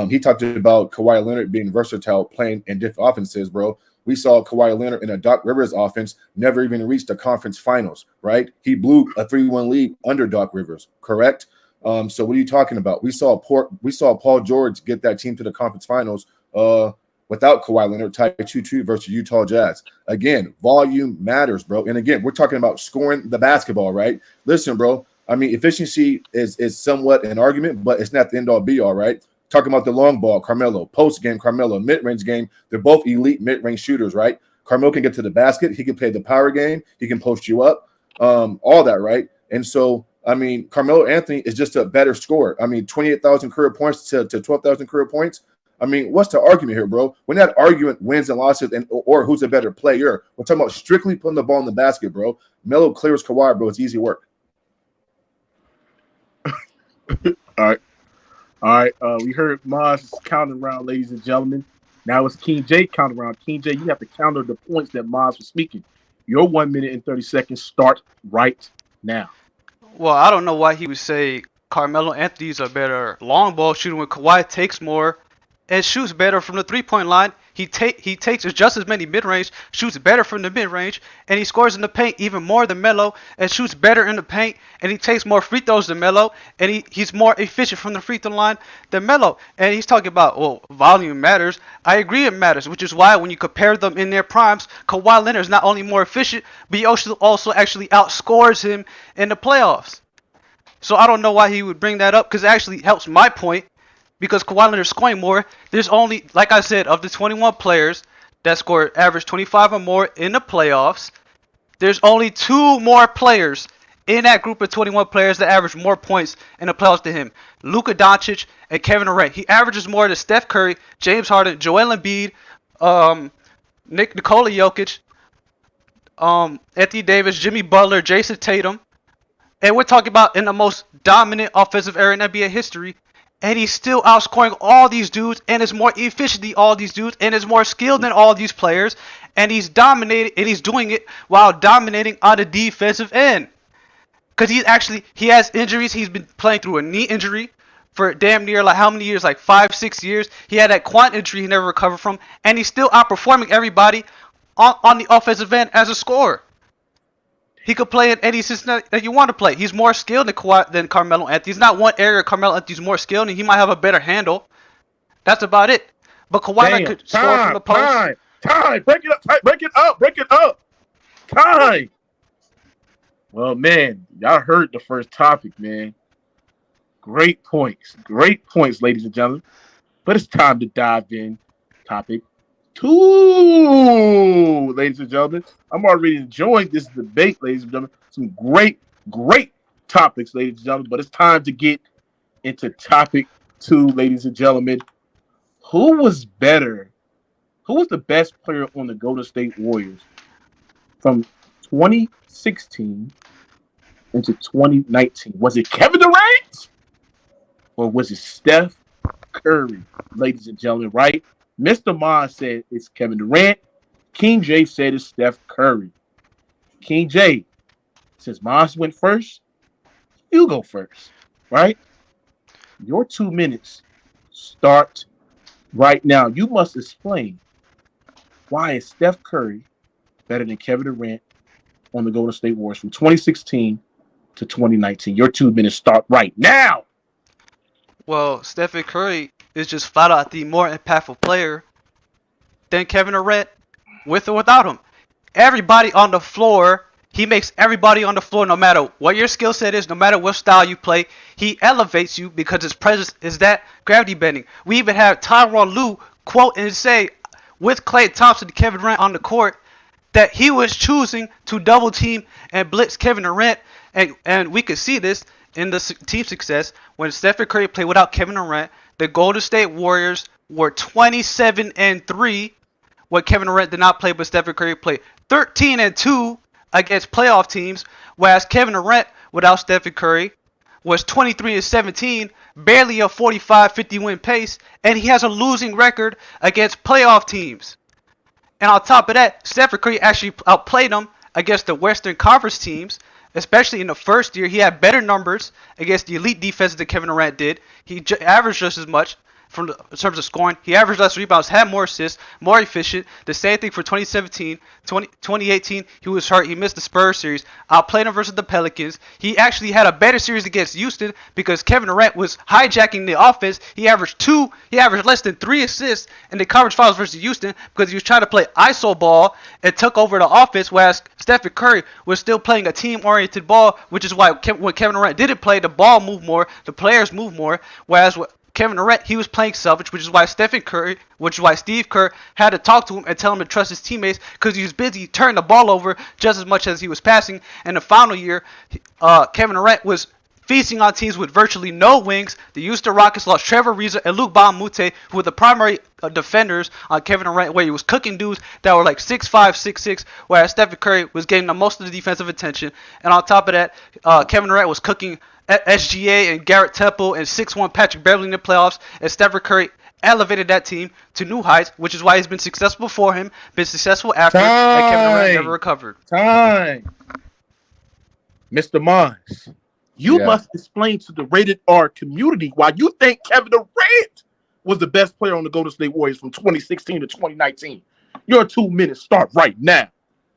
He talked about Kawhi Leonard being versatile, playing in different offenses, bro. We saw Kawhi Leonard in a Doc Rivers offense never even reach the conference finals, right? He blew a 3-1 lead under Doc Rivers, correct? So what are you talking about? We saw Paul George get that team to the conference finals without Kawhi Leonard, tied 2-2 versus Utah Jazz. Again, volume matters, bro. And again, we're talking about scoring the basketball, right? Listen, bro. I mean, efficiency is somewhat an argument, but it's not the end all be all, right? Talking about the long ball, Carmelo, post game, Carmelo, mid-range game. They're both elite mid-range shooters, right? Carmelo can get to the basket. He can play the power game. He can post you up, all that, right? And so, I mean, Carmelo Anthony is just a better scorer. I mean, 28,000 career points to 12,000 career points. I mean, what's the argument here, bro? We're not arguing wins and losses or who's a better player. We're talking about strictly putting the ball in the basket, bro. Melo clears Kawhi, bro. It's easy work. All right. We heard Maz counting around, ladies and gentlemen. Now it's King J counting around. King J, you have to counter the points that Maz was speaking. Your 1 minute and 30 seconds start right now. Well, I don't know why he would say Carmelo Anthony's a better long ball shooter when Kawhi takes more and shoots better from the three-point line. He takes just as many mid-range, shoots better from the mid-range, and he scores in the paint even more than Melo, and shoots better in the paint, and he takes more free throws than Melo, and he's more efficient from the free throw line than Melo. And he's talking about, well, volume matters. I agree it matters, which is why when you compare them in their primes, Kawhi Leonard is not only more efficient, but he also actually outscores him in the playoffs. So I don't know why he would bring that up, because it actually helps my point. Because Kawhi Leonard is scoring more, there's only, like I said, of the 21 players that score average 25 or more in the playoffs, there's only 2 more players in that group of 21 players that average more points in the playoffs than him. Luka Doncic and Kevin Durant. He averages more than Steph Curry, James Harden, Joel Embiid, Nikola Jokic, Anthony Davis, Jimmy Butler, Jason Tatum. And we're talking about in the most dominant offensive era in NBA history. And he's still outscoring all these dudes and is more efficient than all these dudes and is more skilled than all these players. And he's dominating, and he's doing it while dominating on the defensive end. Because he has injuries. He's been playing through a knee injury for damn near like how many years? Like 5-6 years. He had that quad injury he never recovered from. And he's still outperforming everybody on the offensive end as a scorer. He could play in any system that you want to play. He's more skilled than Carmelo Anthony. He's not one area Carmelo Anthony's more skilled, and he might have a better handle. That's about it. But Kawhi could score from the post. Time. Break it up. Time. Well, man, y'all heard the first topic, man. Great points, ladies and gentlemen. But it's time to dive in. Topic 2, ladies and gentlemen. I'm already enjoying this debate, ladies and gentlemen. Some great topics, ladies and gentlemen. But it's time to get into topic 2, ladies and gentlemen. Who was better? Who was the best player on the Golden State Warriors from 2016 into 2019? Was it Kevin Durant or was it Steph Curry? Ladies and gentlemen, right? Mr. Mon said it's Kevin Durant. King J said it's Steph Curry. King J, since Mons went first, you go first, right? Your 2 minutes start right now. You must explain why is Steph Curry better than Kevin Durant on the Golden State Warriors from 2016 to 2019. Your 2 minutes start right now. Well, Stephen Curry is just flat out the more impactful player than Kevin Durant, with or without him. Everybody on the floor, he makes everybody on the floor, no matter what your skill set is, no matter what style you play, he elevates you because his presence is that gravity bending. We even have Tyronn Lue quote and say with Klay Thompson and Kevin Durant on the court that he was choosing to double team and blitz Kevin Durant, and we could see this in the team success when Stephen Curry played without Kevin Durant. The Golden State Warriors were 27-3 when Kevin Durant did not play, but Stephen Curry played 13-2 against playoff teams, whereas Kevin Durant without Stephen Curry was 23-17, barely a 45-50 win pace, and he has a losing record against playoff teams. And on top of that, Stephen Curry actually outplayed him against the Western Conference teams, especially in the first year. He had better numbers against the elite defenses that Kevin Durant did. He averaged just as much in terms of scoring. He averaged less rebounds, had more assists, more efficient. The same thing for 2017. 2018, he was hurt. He missed the Spurs series. Outplayed him versus the Pelicans. He actually had a better series against Houston because Kevin Durant was hijacking the offense. He averaged less than 3 assists in the conference finals versus Houston because he was trying to play ISO ball and took over the offense, whereas Stephen Curry was still playing a team-oriented ball, which is why when Kevin Durant didn't play, the ball moved more, the players moved more, whereas Kevin Durant, he was playing selfish, which is why Steve Kerr had to talk to him and tell him to trust his teammates because he was busy turning the ball over just as much as he was passing. And the final year, Kevin Durant was feasting on teams with virtually no wings. The Houston Rockets lost Trevor Ariza and Luc Mbah a Moute, who were the primary defenders on Kevin Durant, where he was cooking dudes that were like 6'5", 6'6", whereas Stephen Curry was getting the most of the defensive attention. And on top of that, Kevin Durant was cooking SGA and Garrett Temple and 6'1" Patrick Beverley in the playoffs, and Stephen Curry elevated that team to new heights, which is why he's been successful before him, been successful after, and Kevin Durant never recovered. Mr. Mons, you must explain to the rated R community why you think Kevin Durant was the best player on the Golden State Warriors from 2016 to 2019. Your 2 minutes start right now.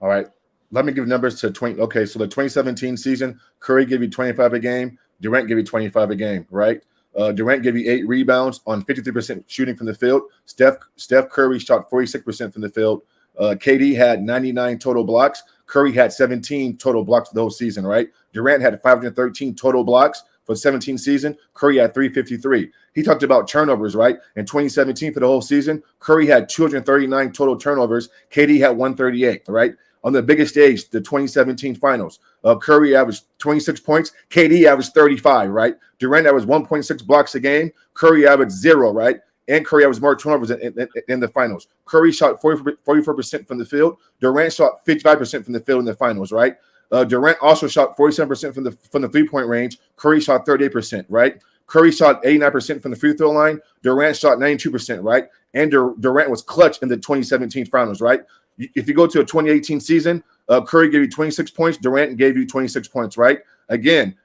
All right. Let me give numbers to 20. Okay, so the 2017 season, Curry gave you 25 a game. Durant gave you 25 a game, right? Durant gave you 8 rebounds on 53% shooting from the field. Steph Curry shot 46% from the field. KD had 99 total blocks. Curry had 17 total blocks for the whole season, right? Durant had 513 total blocks for the 17 season. Curry had 353. He talked about turnovers, right? In 2017 for the whole season, Curry had 239 total turnovers. KD had 138, right? On the biggest stage, the 2017 finals, Curry averaged 26 points. KD averaged 35, right? Durant averaged 1.6 blocks a game. Curry averaged 0, right? And Curry averaged more turnovers in the finals. Curry shot 44% from the field. Durant shot 55% from the field in the finals, right? Durant also shot 47% from the three-point range. Curry shot 38%, right? Curry shot 89% from the free throw line. Durant shot 92%, right? And Durant was clutch in the 2017 finals, right? If you go to a 2018 season, Curry gave you 26 points. Durant gave you 26 points, right? Again,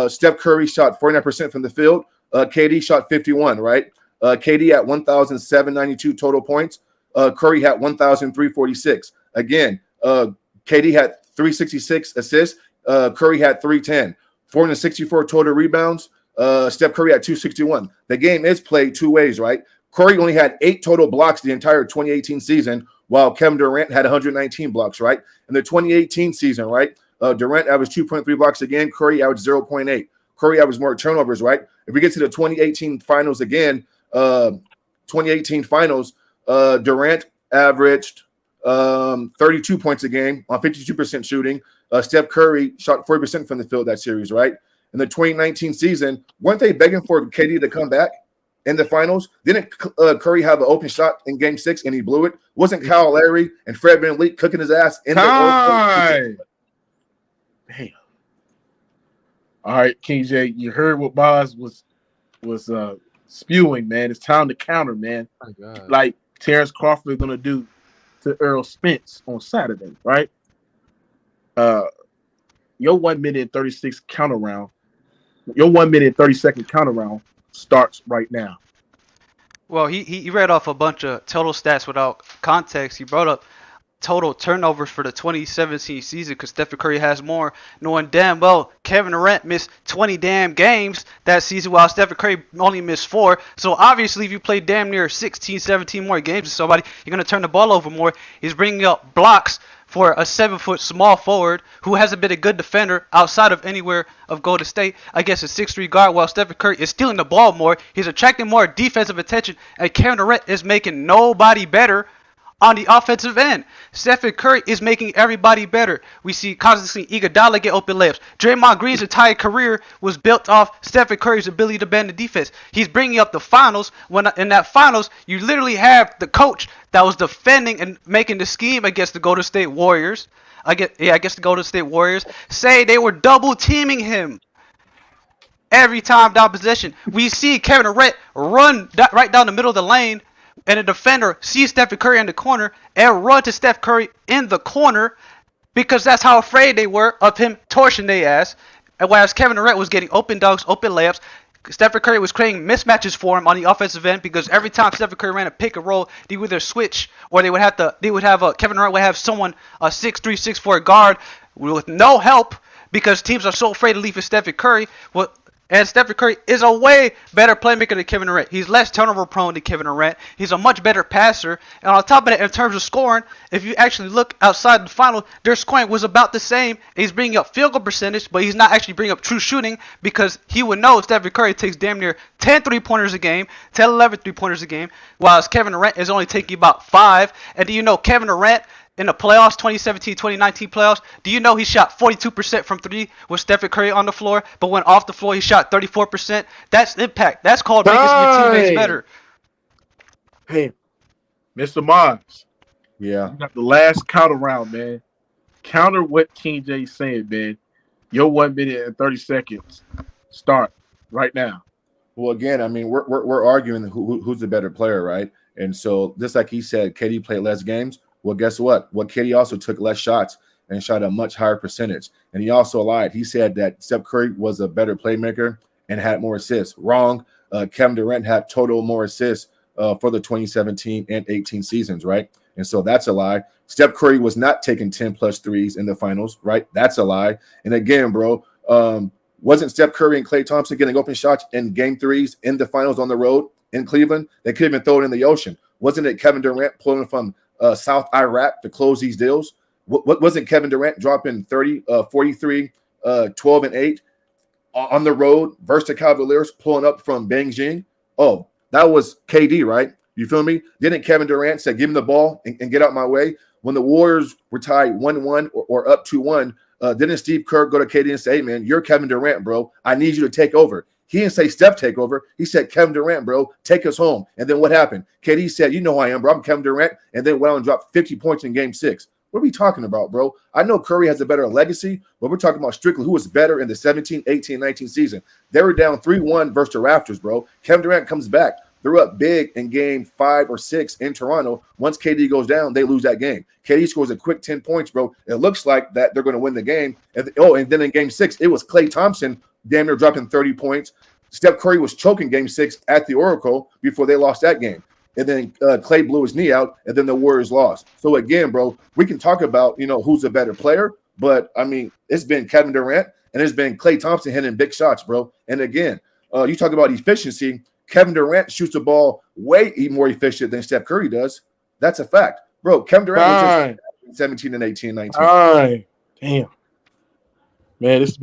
Steph Curry shot 49% from the field. KD shot 51, right? KD at 1,792 total points. Curry had 1,346. Again, KD had 366 assists. Curry had 310. 464 total rebounds. Steph Curry had 261. The game is played 2 ways, right? Curry only had 8 total blocks the entire 2018 season, while Kevin Durant had 119 blocks, right? In the 2018 season, right, Durant averaged 2.3 blocks again. Curry averaged 0.8. Curry averaged more turnovers, right? If we get to the 2018 finals again, Durant averaged 32 points a game on 52% shooting. Steph Curry shot 40% from the field that series, right? In the 2019 season, weren't they begging for KD to come back in the finals? Didn't Curry have an open shot in Game 6 and he blew it? Wasn't Kyle Lowry and Fred VanVleet cooking his ass in Damn. All right, King J, you heard what Boz was spewing, man. It's time to counter, man. Oh my God. Like Terrence Crawford is gonna do to Earl Spence on Saturday, right? Your 1 minute and 36 counter round, your 1 minute and 30-second counter round starts right now. Well, he read off a bunch of total stats without context. He brought up total turnovers for the 2017 season because Stephen Curry has more, knowing damn well Kevin Durant missed 20 damn games that season while Stephen Curry only missed 4. So obviously if you play damn near 16, 17 more games with somebody, you're going to turn the ball over more. He's bringing up blocks for a 7-foot small forward who hasn't been a good defender outside of anywhere of Golden State. I guess a 6'3" guard while Stephen Curry is stealing the ball more. He's attracting more defensive attention, and Kevin Durant is making nobody better on the offensive end. Stephen Curry is making everybody better. We see Constantine Iguodala get open layups. Draymond Green's entire career was built off Stephen Curry's ability to bend the defense. He's bringing up the finals when in that finals you literally have the coach that was defending and making the scheme against the Golden State Warriors. Against the Golden State Warriors. Say they were double teaming him every time down possession. We see Kevin Durant run right down the middle of the lane, and a defender sees Stephen Curry in the corner and run to Steph Curry in the corner because that's how afraid they were of him torching their ass. And whereas Kevin Durant was getting open dunks, open layups, Stephen Curry was creating mismatches for him on the offensive end because every time Stephen Curry ran a pick and roll, they would either switch or Kevin Durant would have someone, a 6'3", 6'4" guard with no help because teams are so afraid to leave for Stephen Curry. And Stephen Curry is a way better playmaker than Kevin Durant. He's less turnover prone than Kevin Durant. He's a much better passer. And on top of that, in terms of scoring, if you actually look outside the final, their scoring was about the same. He's bringing up field goal percentage, but he's not actually bringing up true shooting because he would know Stephen Curry takes damn near 10 3-pointers a game, 10, 11 3-pointers a game, while Kevin Durant is only taking about 5. And do you know Kevin Durant in the playoffs, 2017-2019 playoffs, do you know he shot 42% from 3 with Stephen Curry on the floor, but when off the floor he shot 34%? That's impact. That's called making your teammates better. Hey, Mr. Mons. Yeah. You got the last counter round, man. Counter what King J's saying, man. Your 1 minute and 30 seconds start right now. Well, again, I mean, we're arguing who's the better player, right? And so just like he said, KD played less games. Well, guess what? KD also took less shots and shot a much higher percentage. And he also lied. He said that Steph Curry was a better playmaker and had more assists. Wrong. Kevin Durant had total more assists for the 2017 and 18 seasons, right? And so that's a lie. Steph Curry was not taking 10-plus threes in the finals, right? That's a lie. And again, bro, wasn't Steph Curry and Klay Thompson getting open shots in game 3s in the finals on the road in Cleveland? They could have been thrown in the ocean. Wasn't it Kevin Durant pulling from South Iraq to close these deals? What wasn't Kevin Durant dropping 30, 43, 12, and 8 on the road versus the Cavaliers pulling up from Beijing? Oh, that was KD, right? You feel me? Didn't Kevin Durant say, give him the ball and get out my way? When the Warriors were tied 1-1 or up 2-1, didn't Steve Kerr go to KD and say, hey, man, you're Kevin Durant, bro. I need you to take over. He didn't say Steph take over. He said, Kevin Durant, bro, take us home. And then what happened? KD said, you know who I am, bro. I'm Kevin Durant. And then went out and dropped 50 points in game 6. What are we talking about, bro? I know Curry has a better legacy, but we're talking about strictly who was better in the 17, 18, 19 season. They were down 3-1 versus the Raptors, bro. Kevin Durant comes back. They're up big in game 5 or 6 in Toronto. Once KD goes down, they lose that game. KD scores a quick 10 points, bro. It looks like that they're going to win the game. And then in game 6, it was Klay Thompson damn near dropping 30 points. Steph Curry was choking game 6 at the Oracle before they lost that game. And then Klay blew his knee out, and then the Warriors lost. So, again, bro, we can talk about, who's a better player. But, I mean, it's been Kevin Durant, and it's been Klay Thompson hitting big shots, bro. And, again, you talk about efficiency. Kevin Durant shoots the ball way more efficient than Steph Curry does. That's a fact. Bro, Kevin Durant was just 17 and 18, 19. All right. Damn. Man, this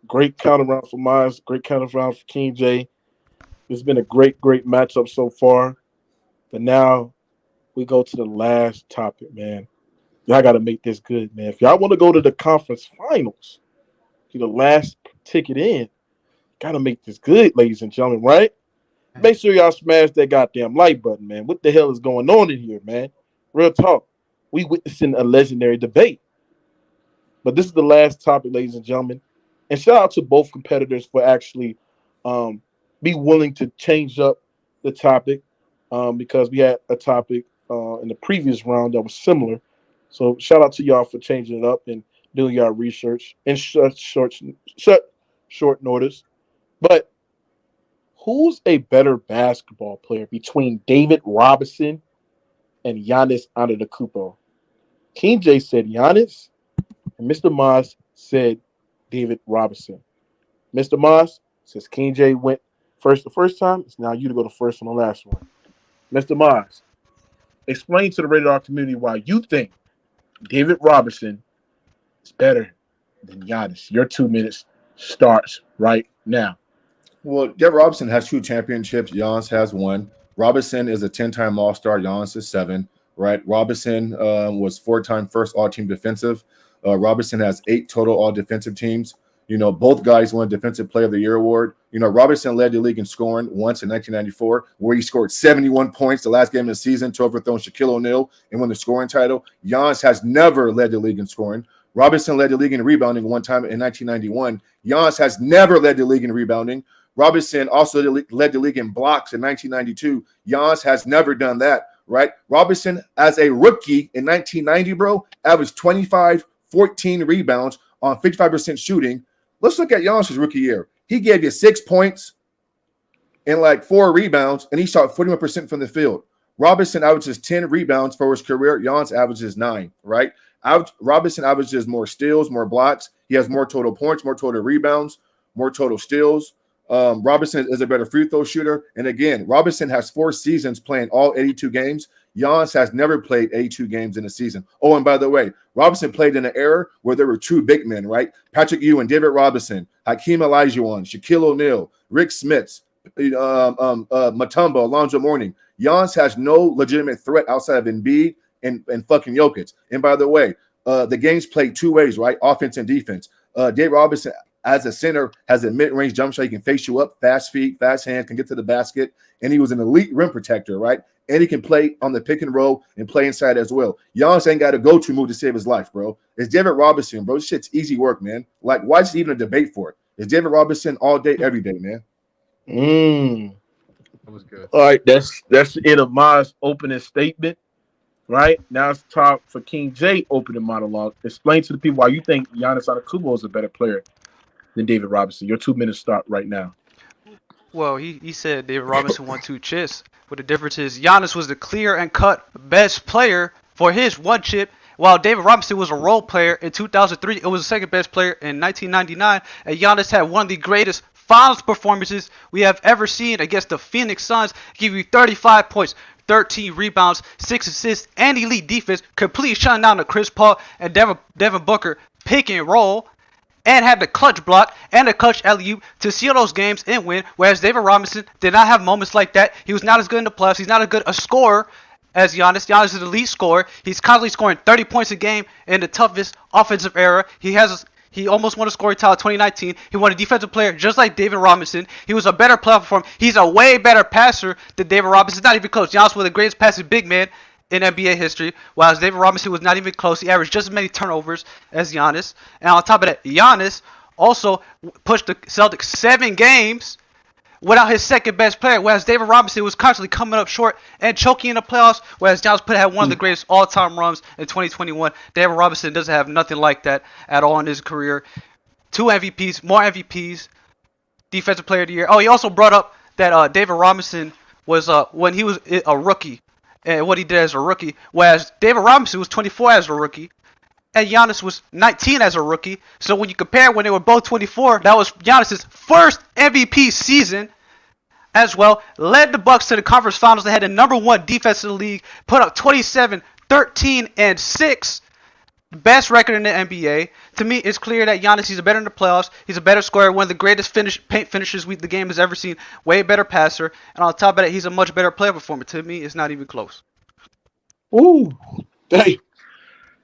great counter round for Miles, great counter round for King J. It's been a great matchup so far. But now we go to the last topic, man. Y'all got to make this good, man. If y'all want to go to the conference finals, to the last ticket in, got to make this good, ladies and gentlemen, right? Make sure y'all smash that goddamn like button, man. What the hell is going on in here, man? Real talk. We witnessing a legendary debate. But this is the last topic, ladies and gentlemen. And shout out to both competitors for actually be willing to change up the topic because we had a topic in the previous round that was similar. So shout out to y'all for changing it up and doing your research in short notice. But who's a better basketball player between David Robinson and Giannis Antetokounmpo? King J said Giannis, and Mr. Moss said David Robinson. Mr. Moss says King J went first the first time. It's now you to go to first on the last one. Mr. Moss, explain to the Rated R community why you think David Robinson is better than Giannis. Your 2 minutes starts right now. Well, David Robinson has 2 championships. Giannis has 1. Robinson is a 10-time All-Star. Giannis is 7. Right? Robinson was 4-time first All-Team defensive. Robinson has 8 total All-Defensive teams. You know, both guys won Defensive Player of the Year award. You know, Robinson led the league in scoring once in 1994, where he scored 71 points the last game of the season to overthrow Shaquille O'Neal and won the scoring title. Giannis has never led the league in scoring. Robinson led the league in rebounding one time in 1991. Giannis has never led the league in rebounding. Robinson also led the league in blocks in 1992. Giannis has never done that, right? Robinson, as a rookie in 1990, bro, averaged 25, 14 rebounds on 55% shooting. Let's look at Giannis' rookie year. He gave you 6 points and like 4 rebounds, and he shot 41% from the field. Robinson averages 10 rebounds for his career. Giannis averages 9, right? Robinson averages more steals, more blocks. He has more total points, more total rebounds, more total steals. Robinson is a better free throw shooter. And again, Robinson has 4 seasons playing all 82 games. Giannis has never played 82 games in a season. Oh, and by the way, Robinson played in an era where there were true big men, right? Patrick Ewing, David Robinson, Hakeem Olajuwon, Shaquille O'Neal, Rick Smits, Mutombo, Alonzo Mourning. Giannis has no legitimate threat outside of Embiid and fucking Jokic. And by the way, the game's played 2 ways, right? Offense and defense. David Robinson, as a center, has a mid-range jump shot. He can face you up, fast feet, fast hands, can get to the basket. And he was an elite rim protector, right? And he can play on the pick and roll and play inside as well. Giannis ain't got a go-to move to save his life, bro. It's David Robinson, bro. This shit's easy work, man. Like, why is it even a debate for it? It's David Robinson all day, every day, man. That was good. All right, that's the end of Ma's opening statement. Right now, it's time for King J opening monologue. Explain to the people why you think Giannis Antetokounmpo is a better player than David Robinson. Your 2 minutes start right now. Well, he said David Robinson won 2 chips. But the difference is Giannis was the clear and cut best player for his 1 chip, while David Robinson was a role player in 2003. It was the second best player in 1999. And Giannis had one of the greatest finals performances we have ever seen against the Phoenix Suns. Give you 35 points, 13 rebounds, 6 assists, and elite defense. Completely shutting down the Chris Paul and Devin Booker pick and roll. And had the clutch block and the clutch alley-oop to seal those games and win, whereas David Robinson did not have moments like that. He was not as good in the playoffs. He's not as good a scorer as Giannis. Giannis is the lead scorer. He's constantly scoring 30 points a game in the toughest offensive era. He almost won a scoring title in 2019. He won a defensive player just like David Robinson. He was a better playoff performer. He's a way better passer than David Robinson. Not even close. Giannis was the greatest passing big man in NBA history, whereas David Robinson was not even close. He averaged just as many turnovers as Giannis. And on top of that, Giannis also pushed the Celtics 7 games without his second best player, whereas David Robinson was constantly coming up short and choking in the playoffs, whereas Giannis had one of the greatest all-time runs in 2021. David Robinson doesn't have nothing like that at all in his career. 2 MVPs, more MVPs, Defensive Player of the Year. Oh, he also brought up that David Robinson was when he was a rookie, and what he did as a rookie, whereas David Robinson was 24 as a rookie, and Giannis was 19 as a rookie. So when you compare when they were both 24, that was Giannis' first MVP season as well. Led the Bucks to the conference finals. They had the #1 defense in the league, put up 27, 13, and 6. best record in the NBA. To me, it's clear that Giannis, he's better in the playoffs. He's a better scorer, one of the greatest paint finishers the game has ever seen. Way better passer, and on top of that, he's a much better player performer. To me, it's not even close. Ooh, dang.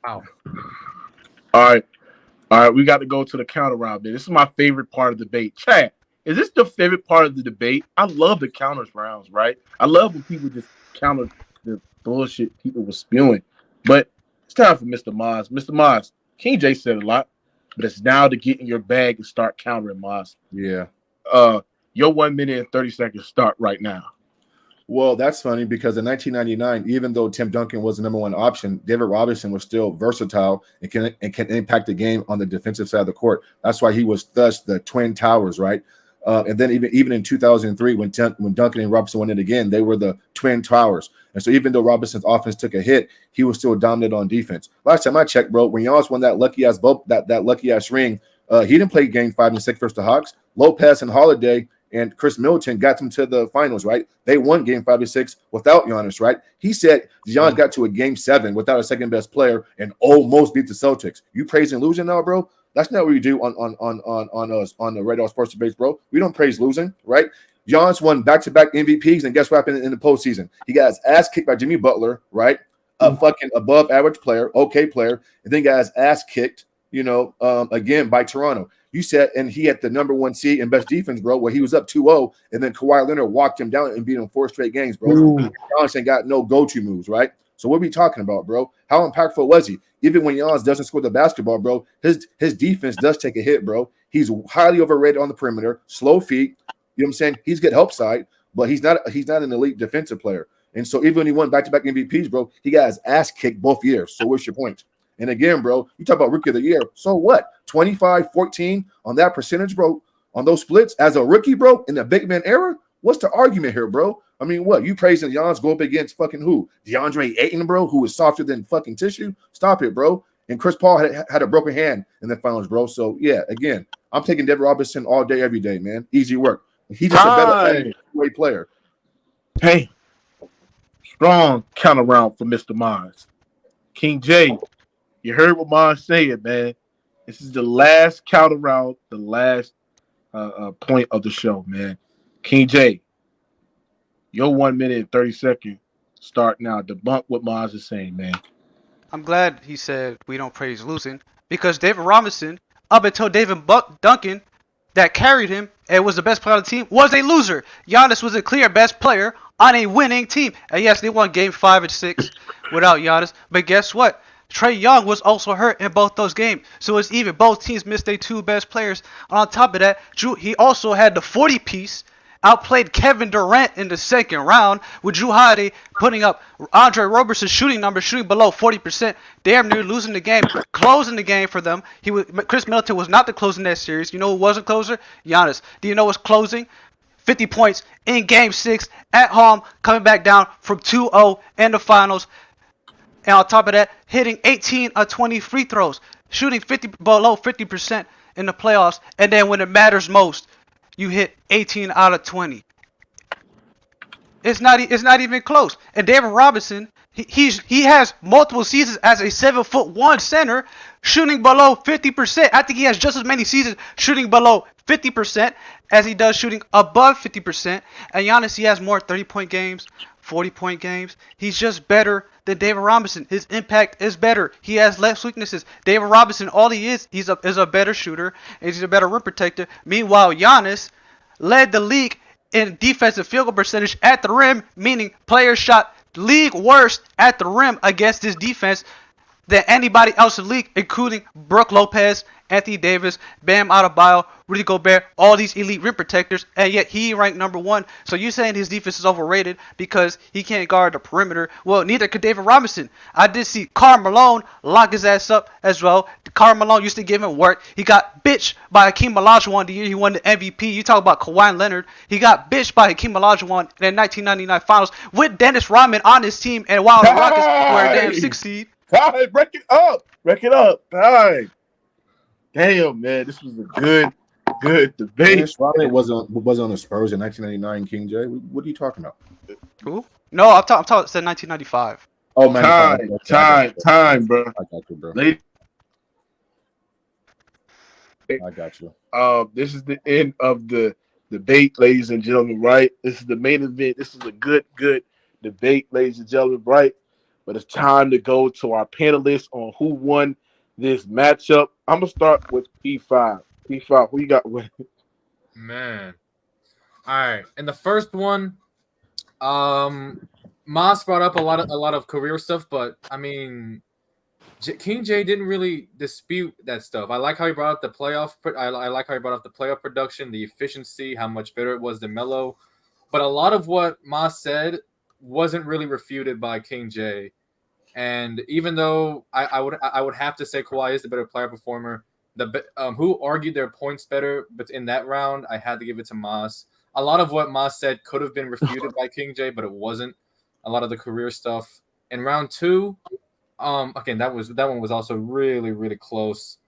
Wow. All right. We got to go to the counter round, man. This is my favorite part of the debate. Chad, is this the favorite part of the debate? I love the counters rounds, right? I love when people just counter the bullshit people were spewing. But it's time for Mr. Maz. Mr. Maz, King J said a lot, but it's now to get in your bag and start countering, Maz. Yeah. Your 1 minute and 30 seconds start right now. Well, that's funny because in 1999, even though Tim Duncan was the number one option, David Robinson was still versatile and can impact the game on the defensive side of the court. That's why he was thus the Twin Towers, right? And then even in 2003, when Duncan and Robinson won it again, they were the Twin Towers. And so even though Robinson's offense took a hit, he was still dominant on defense. Last time I checked, bro, when Giannis won that lucky ass ring, he didn't play Game 5 and 6 versus the Hawks. Lopez and Holiday and Chris Middleton got them to the finals, right? They won Game 5 and 6 without Giannis, right? He said Giannis got to a Game 7 without a second best player and almost beat the Celtics. You praising losing now, bro? That's not what we do on the Radar Sports Debates, bro. We don't praise losing, right? Giannis won back-to-back MVPs, and guess what happened in the postseason? He got his ass kicked by Jimmy Butler, right? A fucking above-average player, okay player, and then got his ass kicked, again by Toronto. You said, and he had the number one seed and best defense, bro, where he was up 2-0, and then Kawhi Leonard walked him down and beat him 4 straight games, bro. Giannis ain't got no go-to moves, right? So what are we talking about, bro? How impactful was he? Even when Giannis doesn't score the basketball, bro, his defense does take a hit, bro. He's highly overrated on the perimeter, slow feet. You know what I'm saying? He's good help side, but he's not an elite defensive player. And so even when he won back-to-back MVPs, bro, he got his ass kicked both years. So what's your point? And again, bro, you talk about rookie of the year. So what? 25-14 on that percentage, bro, on those splits as a rookie, bro, in the big man era? What's the argument here, bro? I mean, what? You praising Giannis go up against fucking who? DeAndre Ayton, bro, who is softer than fucking tissue? Stop it, bro. And Chris Paul had a broken hand in the finals, bro. So, yeah, again, I'm taking David Robinson all day, every day, man. Easy work. He's just a better player. Hey, strong counter round for Mr. Maz. King J, you heard what Maz said, man. This is the last counter round, the last point of the show, man. King J, your 1 minute and 30 seconds start now. Debunk what Maz is saying, man. I'm glad he said we don't praise losing because David Robinson, up until David Duncan, that carried him and was the best player on the team, was a loser. Giannis was a clear best player on a winning team. And yes, they won Game 5 and 6 without Giannis. But guess what? Trae Young was also hurt in both those games. So it's even. Both teams missed their 2 best players. On top of that, he also had the 40-piece. Outplayed Kevin Durant in the second round with Jrue Holiday putting up Andre Roberson's shooting numbers, shooting below 40%. Damn near losing the game, closing the game for them. Chris Middleton was not the closer in that series. You know who was a closer? Giannis. Do you know what's closing? 50 points in Game 6 at home, coming back down from 2-0 in the finals. And on top of that, hitting 18 of 20 free throws, shooting below 50% in the playoffs. And then when it matters most, you hit 18 out of 20. It's not even close. And David Robinson, he has multiple seasons as a 7'1" center, shooting below 50%. I think he has just as many seasons shooting below 50% as he does shooting above 50%. And Giannis, he has more 30-point games, 40-point games. He's just better than David Robinson. His impact is better. He has less weaknesses. David Robinson, all he is a better shooter. And he's a better rim protector. Meanwhile, Giannis led the league in defensive field goal percentage at the rim, meaning players shot league worst at the rim against this defense than anybody else in the league, including Brook Lopez, Anthony Davis, Bam Adebayo, Rudy Gobert, all these elite rim protectors, and yet he ranked number 1. So you're saying his defense is overrated because he can't guard the perimeter? Well, neither could David Robinson. I did see Karl Malone lock his ass up as well. Karl Malone used to give him work. He got bitched by Hakeem Olajuwon the year he won the MVP. You talk about Kawhi Leonard. He got bitched by Hakeem Olajuwon in the 1999 Finals with Dennis Rodman on his team, and while the Rockets were a damn 6 seed. Break it up. Break it up. All damn, man, this was a good debate. Dennis Rodman was on the Spurs in 1999, King J. What are you talking about? Who? No, I'm talking. Said 1995. Oh man, time, bro. I got you, bro. Ladies I got you. This is the end of the debate, ladies and gentlemen, right? This is the main event. This is a good debate, ladies and gentlemen, right? But it's time to go to our panelists on who won this matchup. I'm gonna start with P5. P5, who you got with? Man. All right. In the first one, Moss brought up a lot of career stuff, but I mean, King J didn't really dispute that stuff. I like how he brought up the playoff. I like how he brought up the playoff production, the efficiency, how much better it was than Melo. But a lot of what Moss said wasn't really refuted by King J. And even though I would have to say Kawhi is the better player performer, who argued their points better, but in that round, I had to give it to Moss. A lot of what Moss said could have been refuted by King J, but it wasn't. A lot of the career stuff. In round two, again, that one was also really, really close.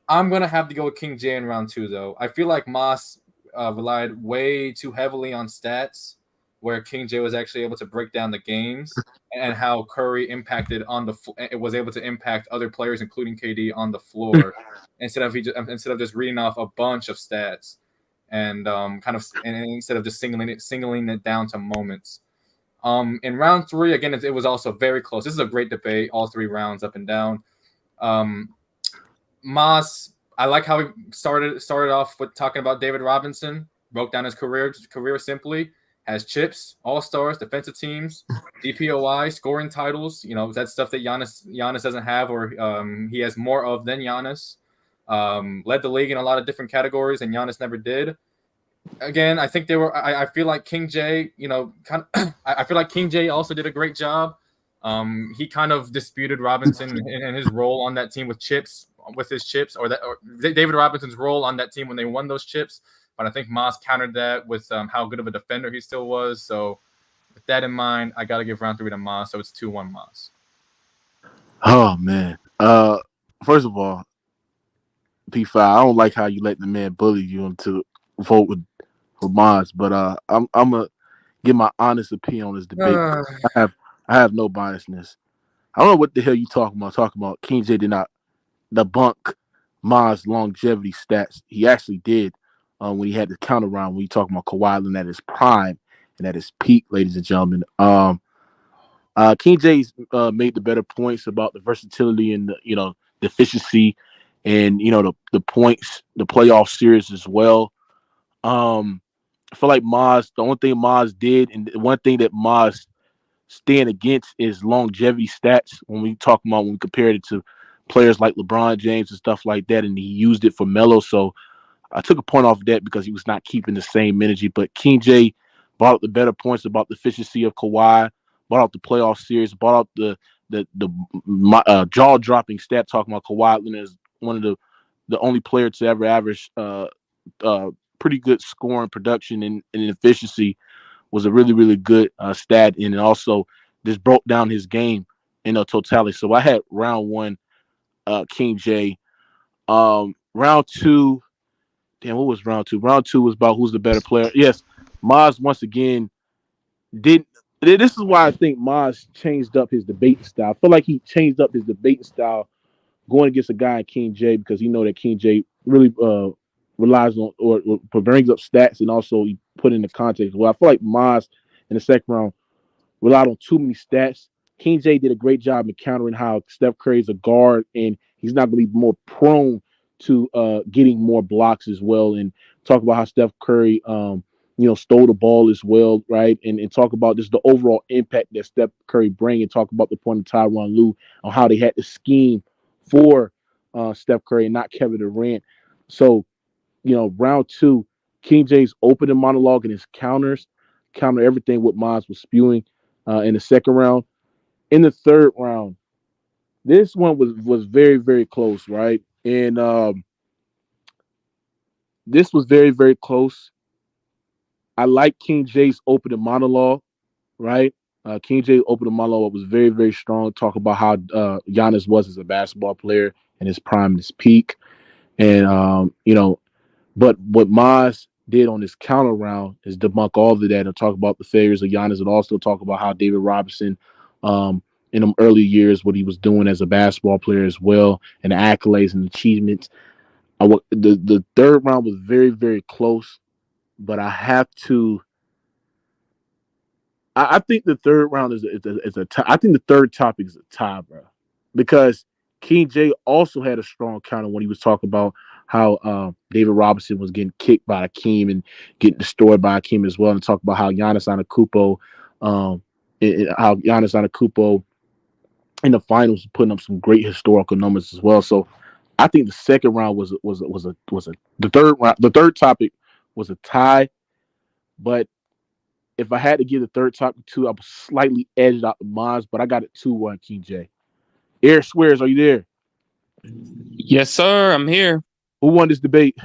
I'm gonna have to go with King J in round two, though. I feel like Moss relied way too heavily on stats, where King J was actually able to break down the games and how Curry impacted on it was able to impact other players, including KD, on the floor instead of just reading off a bunch of stats and instead of just singling it down to moments. In round three, again, it was also very close. This is a great debate, all three rounds up and down. Moss, I like how he started off with talking about David Robinson, broke down his career simply, has chips, all-stars, defensive teams, DPOI, scoring titles. You know, that's stuff that Giannis doesn't have, or he has more of than Giannis. Led the league in a lot of different categories, and Giannis never did. Again, I think I feel like King J, I feel like King J also did a great job. He kind of disputed Robinson and his role on that team with his chips, or David Robinson's role on that team when they won those chips. But I think Moss countered that with how good of a defender he still was. So with that in mind, I got to give round three to Moss. So it's 2-1 Moss. Oh, man. First of all, P5, I don't like how you let the man bully you into vote for Moss, but I'm gonna give my honest opinion on this debate. I have no biasness. I don't know what the hell you talking about. King J did not debunk Moss' longevity stats. He actually did when he had the counter round, when you talking about Kawhi Leonard at his prime and at his peak, ladies and gentlemen. King J's made the better points about the versatility and the efficiency and the points, the playoff series as well. I feel like Moss, the only thing Moss did, and the one thing that Moss stand against is longevity stats. When we compared it to players like LeBron James and stuff like that, and he used it for Melo. So I took a point off of that because he was not keeping the same energy. But King J brought up the better points about the efficiency of Kawhi, brought up the playoff series, brought up the jaw-dropping stat talking about Kawhi Leonard as one of the only player to ever average pretty good scoring, production, and efficiency. Was a really, really good stat, and it also just broke down his game in a totality. So I had round one, King J. Round two, what was round two? Round two was about who's the better player. Yes, Moss once again didn't. This is why I think Moss changed up his debate style. I feel like he changed up his debate style going against a guy like King J because he know that King J really relies on or brings up stats, and also he put in the context. Well, I feel like Moss in the second round relied on too many stats. King J did a great job in countering how Steph Curry is a guard, and he's not going to be more prone to getting more blocks as well. And talk about how Steph Curry, stole the ball as well, right? And talk about just the overall impact that Steph Curry bring, and talk about the point of Tyronn Lue on how they had to scheme for Steph Curry and not Kevin Durant. So, round two, King J's opening monologue and his counter everything what Moss was spewing in the second round. In the third round, this one was very, very close, right? And this was very, very close. I like King J's opening monologue, right? King J opening monologue was very, very strong. Talk about how Giannis was as a basketball player in his prime, his peak. And, but what Moss did on his counter round is debunk all of that and talk about the failures of Giannis, and also talk about how David Robinson, in them early years, what he was doing as a basketball player as well, and the accolades and achievements. The third round was very, very close, but I have to. I think the third round is a tie. I think the third topic is a tie, bro, because King J also had a strong counter when he was talking about how David Robinson was getting kicked by Akeem and getting destroyed by Akeem as well, and talk about how Giannis Antetokounmpo, in the finals putting up some great historical numbers as well. So I think the second round was the third round. The third topic was a tie, but if I had to give the third topic to, I was slightly edged out the Maz, but I got it 2-1 King J. Eric Swears, are you there? Yes, sir. I'm here. Who won this debate?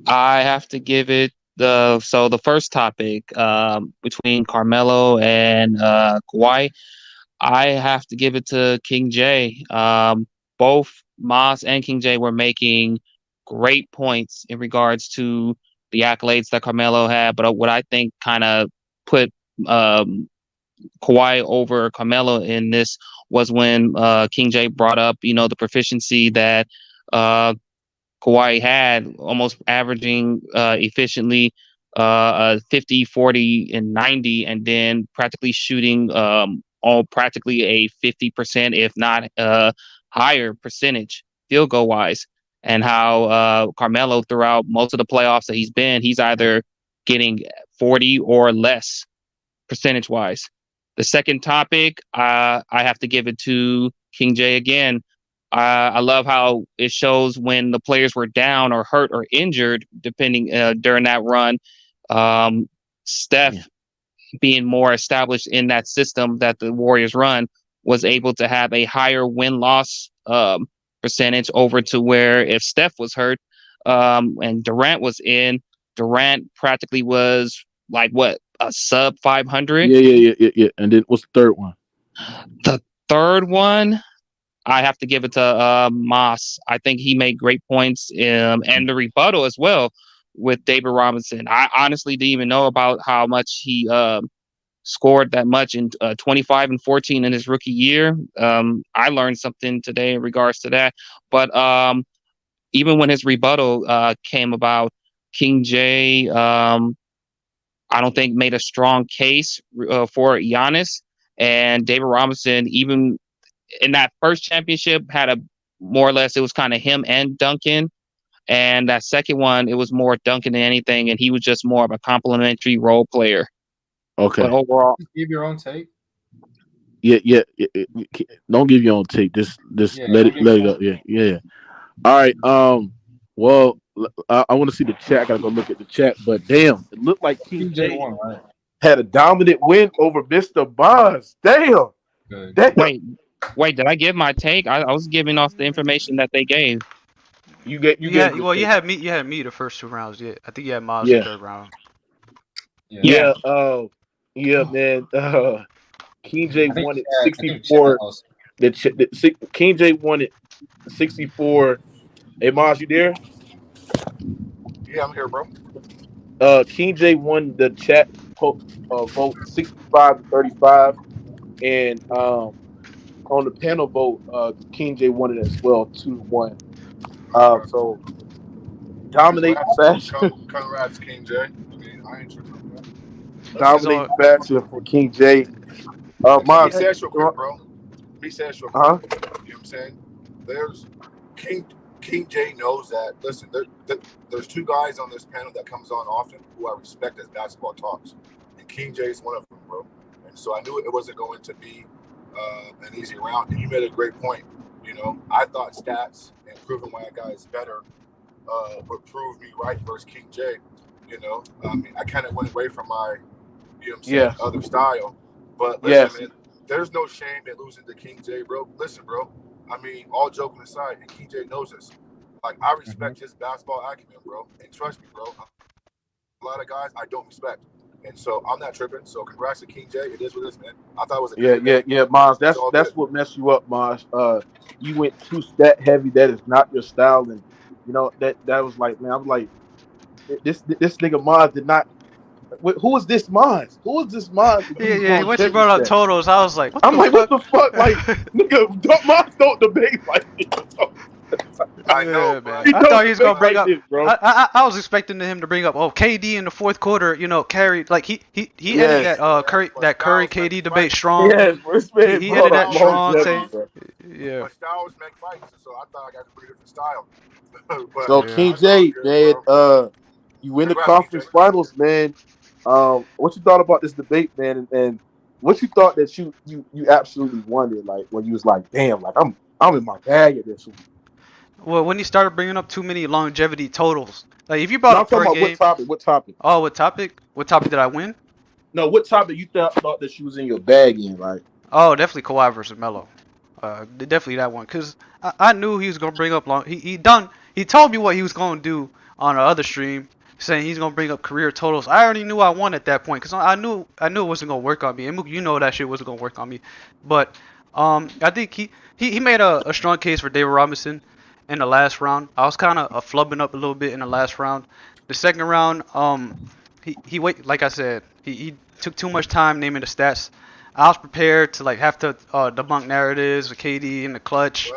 I have to give it the first topic between Carmelo and Kawhi. I have to give it to King J. Both Maz and King J were making great points in regards to the accolades that Carmelo had, but what I think kind of put Kawhi over Carmelo in this was when King J brought up, the proficiency that Kawhi had, almost averaging efficiently 50, 40, and 90, and then practically shooting practically a 50%, if not higher percentage field goal wise. And how Carmelo throughout most of the playoffs that he's either getting 40 or less percentage wise. The second topic, I have to give it to King J again. I love how it shows when the players were down or hurt or injured, depending during that run. Steph, being more established in that system that the Warriors run, was able to have a higher win-loss percentage over to where if Steph was hurt and Durant was in, Durant practically was like a sub 500. Yeah. And then what's the third one? The third one, I have to give it to Moss. I think he made great points and the rebuttal as well with David Robinson. I honestly didn't even know about how much he scored that much in 25 and 14 in his rookie year. I learned something today in regards to that. But even when his rebuttal came about, King J, I don't think made a strong case for Giannis. And David Robinson, even in that first championship, had a more or less, it was kind of him and Duncan. And that second one, it was more Duncan than anything. And he was just more of a complimentary role player. Okay. But overall, give your own take. Yeah. Don't give your own take. Just let it go. Yeah. All right. Well, I want to see the chat. I gotta go look at the chat. But damn, it looked like King J had a dominant win over Mr. Bonds. Damn. Wait, did I give my take? I was giving off the information that they gave. You had me the first two rounds. Yeah, I think you had Miles the third round. Yeah, man. King J won it 64. King J won it 64. Hey, Maz, you there? Yeah, I'm here, bro. King J won the chat vote 65-35, and on the panel vote, King J won it as well, 2-1. So dominating fashion. Congrats, King J. I mean, I ain't tripping on that. Dominating fashion for King J. Let me say this real quick, bro. You know what I'm saying? There's King J knows that. Listen, there's two guys on this panel that comes on often who I respect as basketball talks, and King J is one of them, bro. And so I knew it wasn't going to be an easy round. And you made a great point. I thought stats and proving why a guy is better would prove me right versus King J. I mean, I kind of went away from my, other style. But listen, man, there's no shame in losing to King J, bro. Listen, bro. I mean, all joking aside, and King J knows this. Like, I respect his basketball acumen, bro. And trust me, bro, a lot of guys I don't respect. And so I'm not tripping. So congrats to King J. It is what it is, man. I thought it was a Maz. That's what messed you up, Maz. You went too stat heavy. That is not your style, and that was like, man, I'm like, this nigga Maz did not. Who is this Maz? Who is this Maz? Yeah. Once you brought up totals, I was like, what the fuck? Like, nigga, Maz don't debate like this. I know, Yeah, bro. man. I thought he was gonna bring up. bro. I was expecting him to bring up. Oh, KD in the fourth quarter, you know, carried like he ended Yes. that Curry KD debate strong. Yes, this man He brought ended up that strong. longevity, Saying, bro. yeah. But styles make fights, so I thought I got a pretty different style. But So King J, man, you win the Congrats, conference King J. finals, man. What you thought about this debate, man, and what you thought that you absolutely won it, like when you was like, damn, like I'm in my bag at this one. Well, when he started bringing up too many longevity totals, like if you No, brought I'm up per talking about game. what topic? Oh, what topic? What topic did I win? No, what topic you thought that she was in your bag in, like? Oh, definitely Kawhi versus Melo. Definitely that one, cause I knew he was gonna bring up long. He told me what he was gonna do on the other stream, saying he's gonna bring up career totals. I already knew I won at that point, cause I knew it wasn't gonna work on me. And you know that shit wasn't gonna work on me. But I think he made a strong case for David Robinson in the last round. I was kind of flubbing up a little bit in the last round. The second round, he like I said, he took too much time naming the stats. I was prepared to like have to debunk narratives with KD in the clutch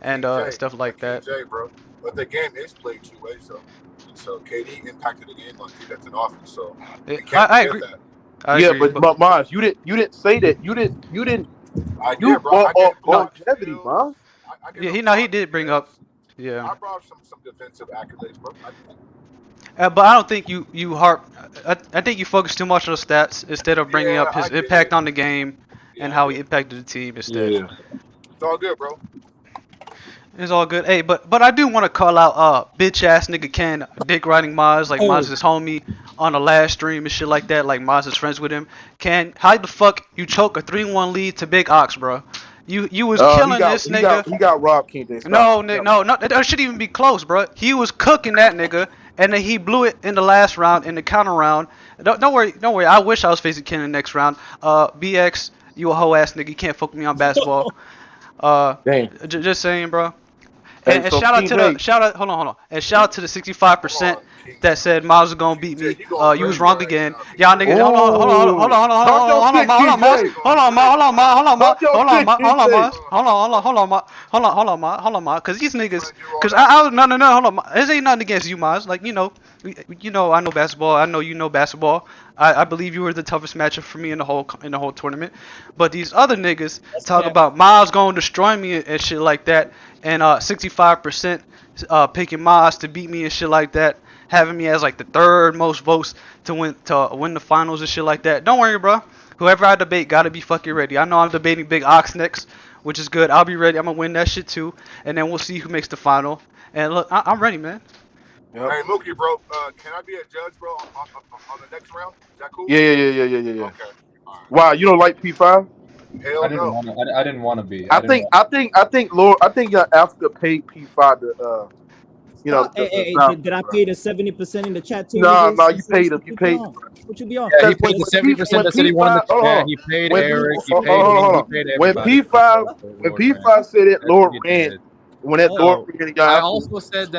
and stuff like that. King J, bro. But the game is played two ways, so KD impacted the game on defense and offense. So I agree. That. I yeah, agree, but Maz, you didn't say that. You didn't. I You did, bro. longevity, Maz. Yeah, he did bring up. Yeah. I brought up some defensive accolades, bro. But I don't think you harp. I think you focus too much on the stats instead of bringing up his impact on the game and how he impacted the team instead. Yeah. It's all good, bro. It's all good. Hey, but I do want to call out bitch ass nigga Ken dick riding Maz, like Maz is homie on the last stream and shit like that, like Maz is friends with him. Ken, how the fuck you choke a 3-1 lead to Big Ox, bro? You was killing this nigga. He got robbed, King J. No, that shouldn't even be close, bro. He was cooking that nigga, and then he blew it in the last round, in the counter round. Don't worry. I wish I was facing Ken in the next round. BX, you a hoe ass nigga. You can't fuck with me on basketball. Just saying, bro. And so shout out King to the J- hold on. And shout out to the 65% that said Miles was gonna beat me. You was wrong again. Y'all niggas, hold on, cause these niggas, cause I no, hold on, this ain't nothing against you, Miles. Like, you know, I know basketball. I know you know basketball. I believe you were the toughest matchup for me in the whole tournament. But these other niggas talk about Miles gonna destroy me and shit like that, and 65% picking Miles to beat me and shit like that, having me as like the third most votes to win the finals and shit like that. Don't worry, bro. Whoever I debate gotta be fucking ready. I know I'm debating Big Ox next, which is good. I'll be ready. I'm gonna win that shit too, and then we'll see who makes the final. And look, I'm ready, man. Yep. Hey, Mookie, bro, can I be a judge, bro, on the next round? Is that cool? Yeah. Okay. Right. Wow, you don't like P5? Hell no. I didn't want to be. I think Young Africa paid P5 to did I pay the 70% in the chat too? No, you paid him. You paid him. What you be on? Yeah, he paid the 70% that said he wanted to chat. He paid Eric. He paid me. He paid everybody. When P5 said it, Lord ran. When that Lord ran, I also said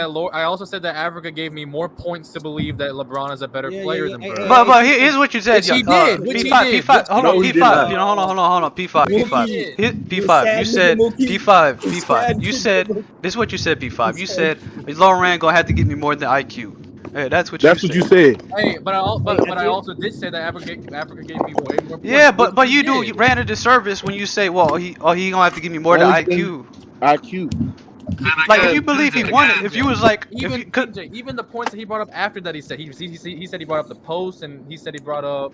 that Africa gave me more points to believe that LeBron is a better player than Bird. But here's what you said. Which he did. P5. Hold on, P5. Hold on. P5. P5. You said P5. You said this is what you said. P5. You said Loran gonna have to give me more than IQ. Hey, that's what you said. Hey, but I also did say that Africa gave me way more points. Yeah, but you ran a disservice when you say, well, he gonna have to give me more than IQ. Like, if you believe he won it, if you was like, even the points that he brought up after that, he said he brought up the post, and he said he brought up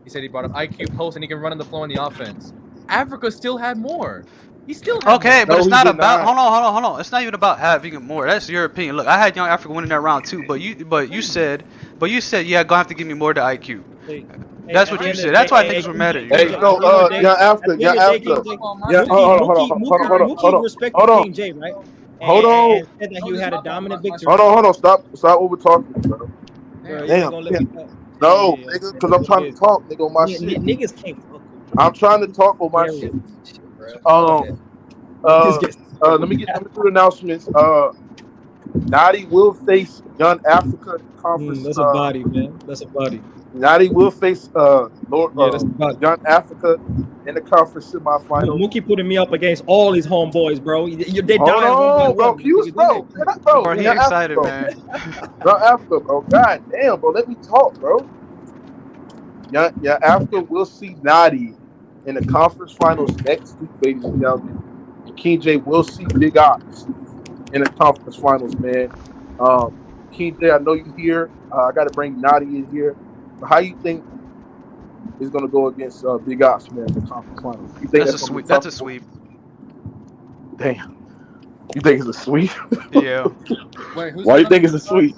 IQ post, and he can run in the flow in the offense. Africa still had more. He still had okay, more. but it's not about. Hold on. It's not even about having more. That's your opinion. Look, I had Young Africa winning that round too, but you said yeah, gonna have to give me more than IQ. That's what you said. That's why niggas were mad at you. Hey, no, Young Africa. Hold on. Hold on. J, right? Hold on. And said that you had a dominant victory. Hold on. Stop over talking, bro. Damn. No, nigga, because I'm trying to talk, nigga, on my shit. Niggas can't fuck. I'm trying to talk on my shit. Let me do the announcements. Nadi will face Young Africa Conference. That's a body, man. That's a body. Nadi will face Lord, Yeah, that's about Young Africa in the conference semifinal. Mookie putting me up against all these homeboys, bro. They Hold dying one by on, bro. one. Hughes, bro. Bro, he Young excited, Africa, man. Young Africa, bro. God damn, bro. Let me talk, bro. Young Africa will see Nadi in the conference finals next week, ladies and gentlemen. And King J will see Big Ox in the conference finals, man. King J, I know you here. I got to bring Nadi in here. But how you think is going to go against Big Ox, man, in the conference finals? You think That's a that's going to sweep. be That's tough? a sweep. Damn. You think it's a sweep? Yeah. Wait, who's Why do you think it's a sweep?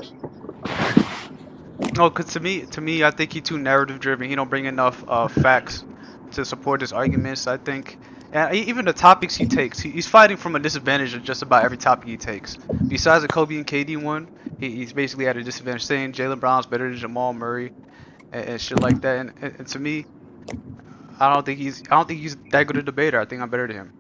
No, because to me, I think he's too narrative driven. He don't bring enough facts to support his arguments. I think, and even the topics he takes, he's fighting from a disadvantage of just about every topic he takes. Besides the Kobe and KD one, he's basically at a disadvantage, saying Jaylen Brown's better than Jamal Murray and shit like that. And to me, I don't think he's that good a debater. I think I'm better than him.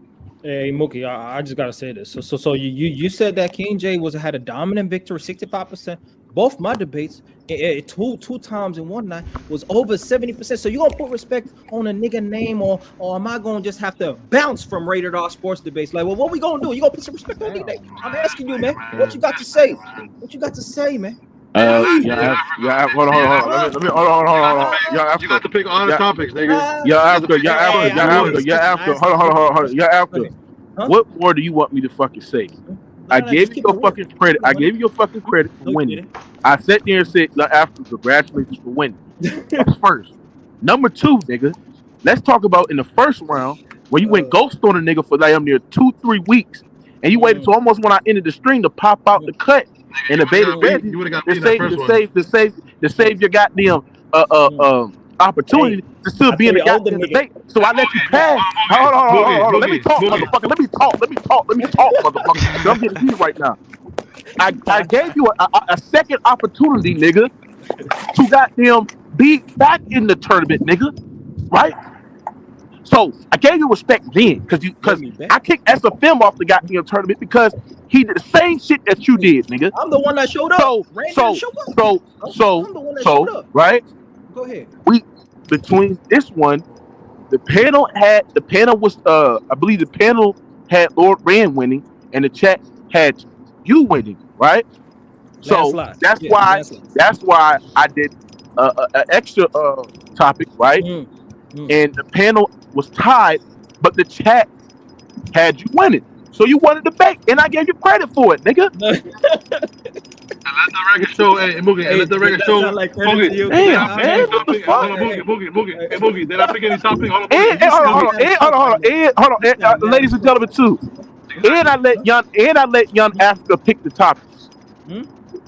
Hey Mookie, I just gotta say this. So you said that King J had a dominant victory, 65%. Both my debates, two times in one night, was over 70%. So you gonna put respect on a nigga name, or am I gonna just have to bounce from Rated R Sports debates? Like, well, what we gonna do? You gonna put some respect on nigga name? I'm asking you, man. What you got to say? What you got to say, man? Yeah, hold on. Let me hold on. You got to pick honest topics, nigga. Hold on. What more do you want me to fucking say? I gave you your fucking credit. I gave you your fucking credit for winning. I sat there and said, after, congratulations for winning. That's first. Number two, nigga, let's talk about in the first round when you went ghost on a nigga for damn near 2-3 weeks, and you waited till almost when I ended the string to pop out the cut and debated Reggie to save your goddamn opportunity to still be in the goddamn debate. So I let you pass. Hold on. Let me talk, motherfucker. Let me talk, motherfucker. I'm getting heated right now. I gave you a second opportunity, nigga, to goddamn be back in the tournament, nigga. Right? So I gave you respect then, because I kicked SFM off the goddamn tournament because he did the same shit that you did, nigga. I'm the one that showed up. So, right? Go ahead. Between this one, the panel was I believe the panel had Lord Rand winning and the chat had you winning, right? So that's why I did an extra topic, right? And the panel was tied, but the chat had you winning. So you won a debate, and I gave you credit for it, nigga. And let the record show, let the record show. Boogie, damn, man, what the fuck? Boogie, did I pick any topic? Hold on, ladies and gentlemen, too. And I let Young Africa pick the topics.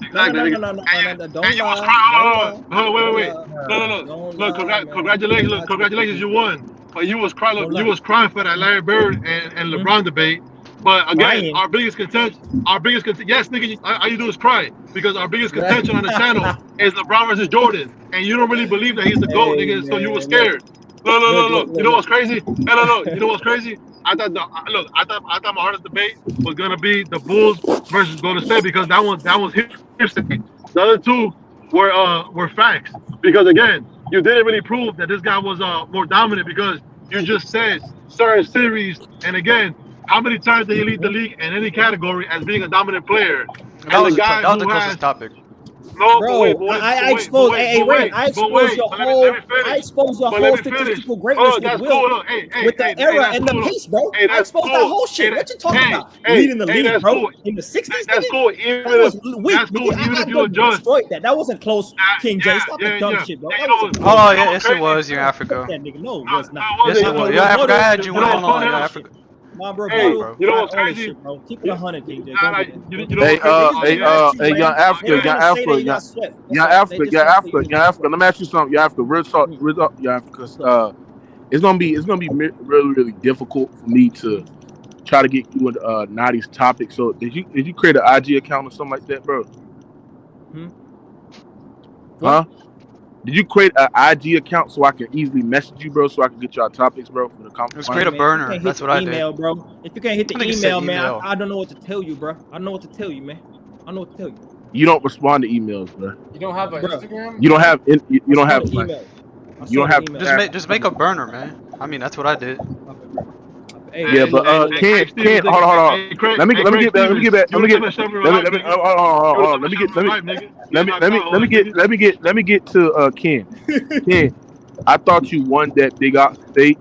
Exactly. No, And you was crying. Hold on, wait. No. Look, congratulations, you won. But you was crying for that Larry Bird and LeBron debate. But again, our biggest contention, yes, nigga, all you do is cry, because our biggest contention on the channel is LeBron versus Jordan, and you don't really believe that he's the GOAT, nigga, so you were scared. Look. You know what's crazy? No. You know what's crazy? I thought my hardest debate was gonna be the Bulls versus Golden State, because that was hearsay. The other two were facts, because again, you didn't really prove that this guy was more dominant, because you just said certain series, and again, how many times did he lead the league in any category as being a dominant player? That was the closest topic. No, bro, I exposed your whole statistical greatness with the era and the pace, bro. I exposed that whole shit. What you talking about? Leading the league, bro. In the 60s, that's cool. Even if you adjust. That wasn't close, King J. Stop the dumb shit, bro. Oh, yeah, yes, it was. Young Africa. That nigga, no, it was not. Yes, it was. Young Africa had you. Young Africa. Nah, bro, you know what's crazy? Shit, bro. Keep it 100, King J. Young Africa. Let me ask you something. Young Africa, real talk, Young Africa. It's gonna be really difficult for me to try to get you into Nadi's topic. So did you create an IG account or something like that, bro? Huh? Did you create an IG account so I can easily message you, bro, so I can get y'all topics, bro, for the conference? Let's create a burner. That's what I did. Email, bro. If you can't hit the email, man, I don't know what to tell you, bro. I don't know what to tell you, man. I don't know what to tell you. You don't respond to emails, bro. You don't have an Instagram? You don't have email. You don't have just make a burner, man. I mean, that's what I did. Yeah, but Ken, hold on. Let me get back. Let me get. Let me get to Ken. Ken, I thought you won that big debate.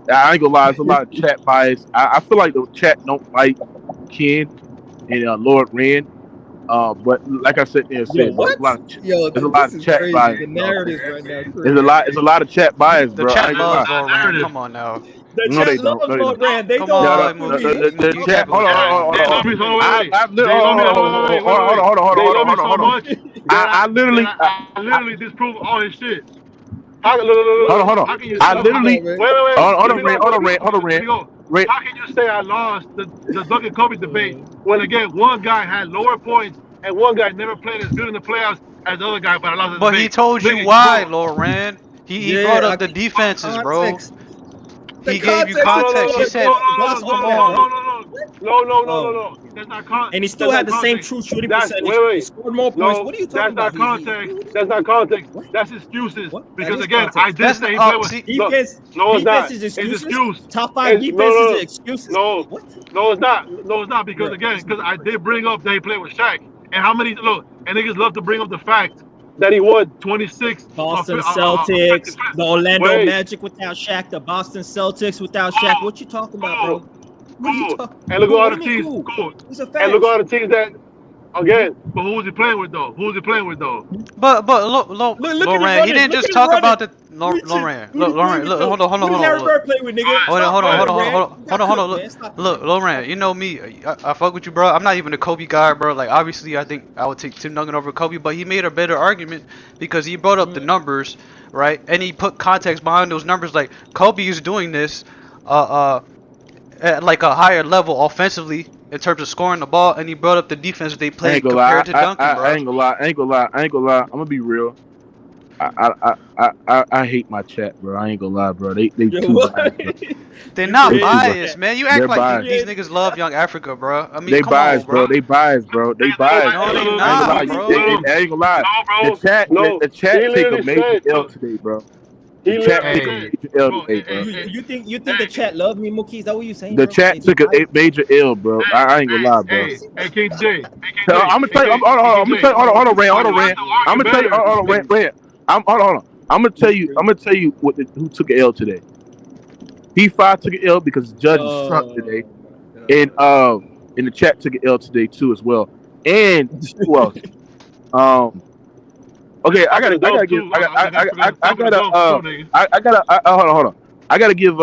I ain't gonna lie, there's a lot of chat bias. I feel like the chat don't like Ken and Lord Rand. But like I said, there's a lot of chat bias. There's a lot of chat bias, bro. The chat loves Lord Rand. Come on now. No, they don't. Lord Rand. They Come don't. on, The chat. Hold on. I literally disprove all his shit. Hold on. I literally. Hold on, Rand. How can you say I lost the Duncan Kobe debate when again one guy had lower points and one guy never played as good in the playoffs as the other guy, but I lost the But debate. he told you why, Lord Rand. He brought up the defenses, bro. He gave you context. He said, No. That's not context. And he still had the same true shooting percentage. He scored more points. What are you talking about? That's not context. That's excuses. Because again, I did say he played with defense. No, it's not. Is it's excuses. excuse. Top 5 defense is excuses. No, it's not. No, it's not. Because because I did bring up that he played with Shaq. And how many and niggas love to bring up the fact that he won 26. Boston Celtics, the Orlando Magic without Shaq, the Boston Celtics without Shaq. What you talking about, bro? What are you talking? And look at all the teams. Cool. And look at all the teams that. Again, but who was he playing with though? But Lorraine, he didn't just talk about the Lorraine. Look, hold on. Look, Lorraine, you know me. I fuck with you, bro. I'm not even a Kobe guy, bro. Like obviously, I think I would take Tim Duncan over Kobe, but he made a better argument because he brought up the numbers, right? And he put context behind those numbers. Like Kobe is doing this, at like a higher level offensively in terms of scoring the ball, and he brought up the defense they played compared to Duncan, bro. I ain't gonna lie. I'm gonna be real. I hate my chat, bro. I ain't gonna lie, bro. They too biased, bro. They're not biased, man. You act like these niggas love Young Africa, bro. I mean, they biased, bro. They biased, bro. No, they not, bro. I ain't gonna lie. The chat take a major L today, bro. The chat take a major L today, bro. You think the chat love me, Mookie? Is that what you saying? The chat took a major L, bro. I ain't gonna lie, bro. Hey, KJ. I'm gonna tell you. Hold on, Rand. I'm gonna tell you. Hold on, Rand. I'm gonna tell you who took an L today. P5 took an L because the judges sucked today, and the chat took an L today too as well. And who else? Okay, I gotta hold on. I gotta give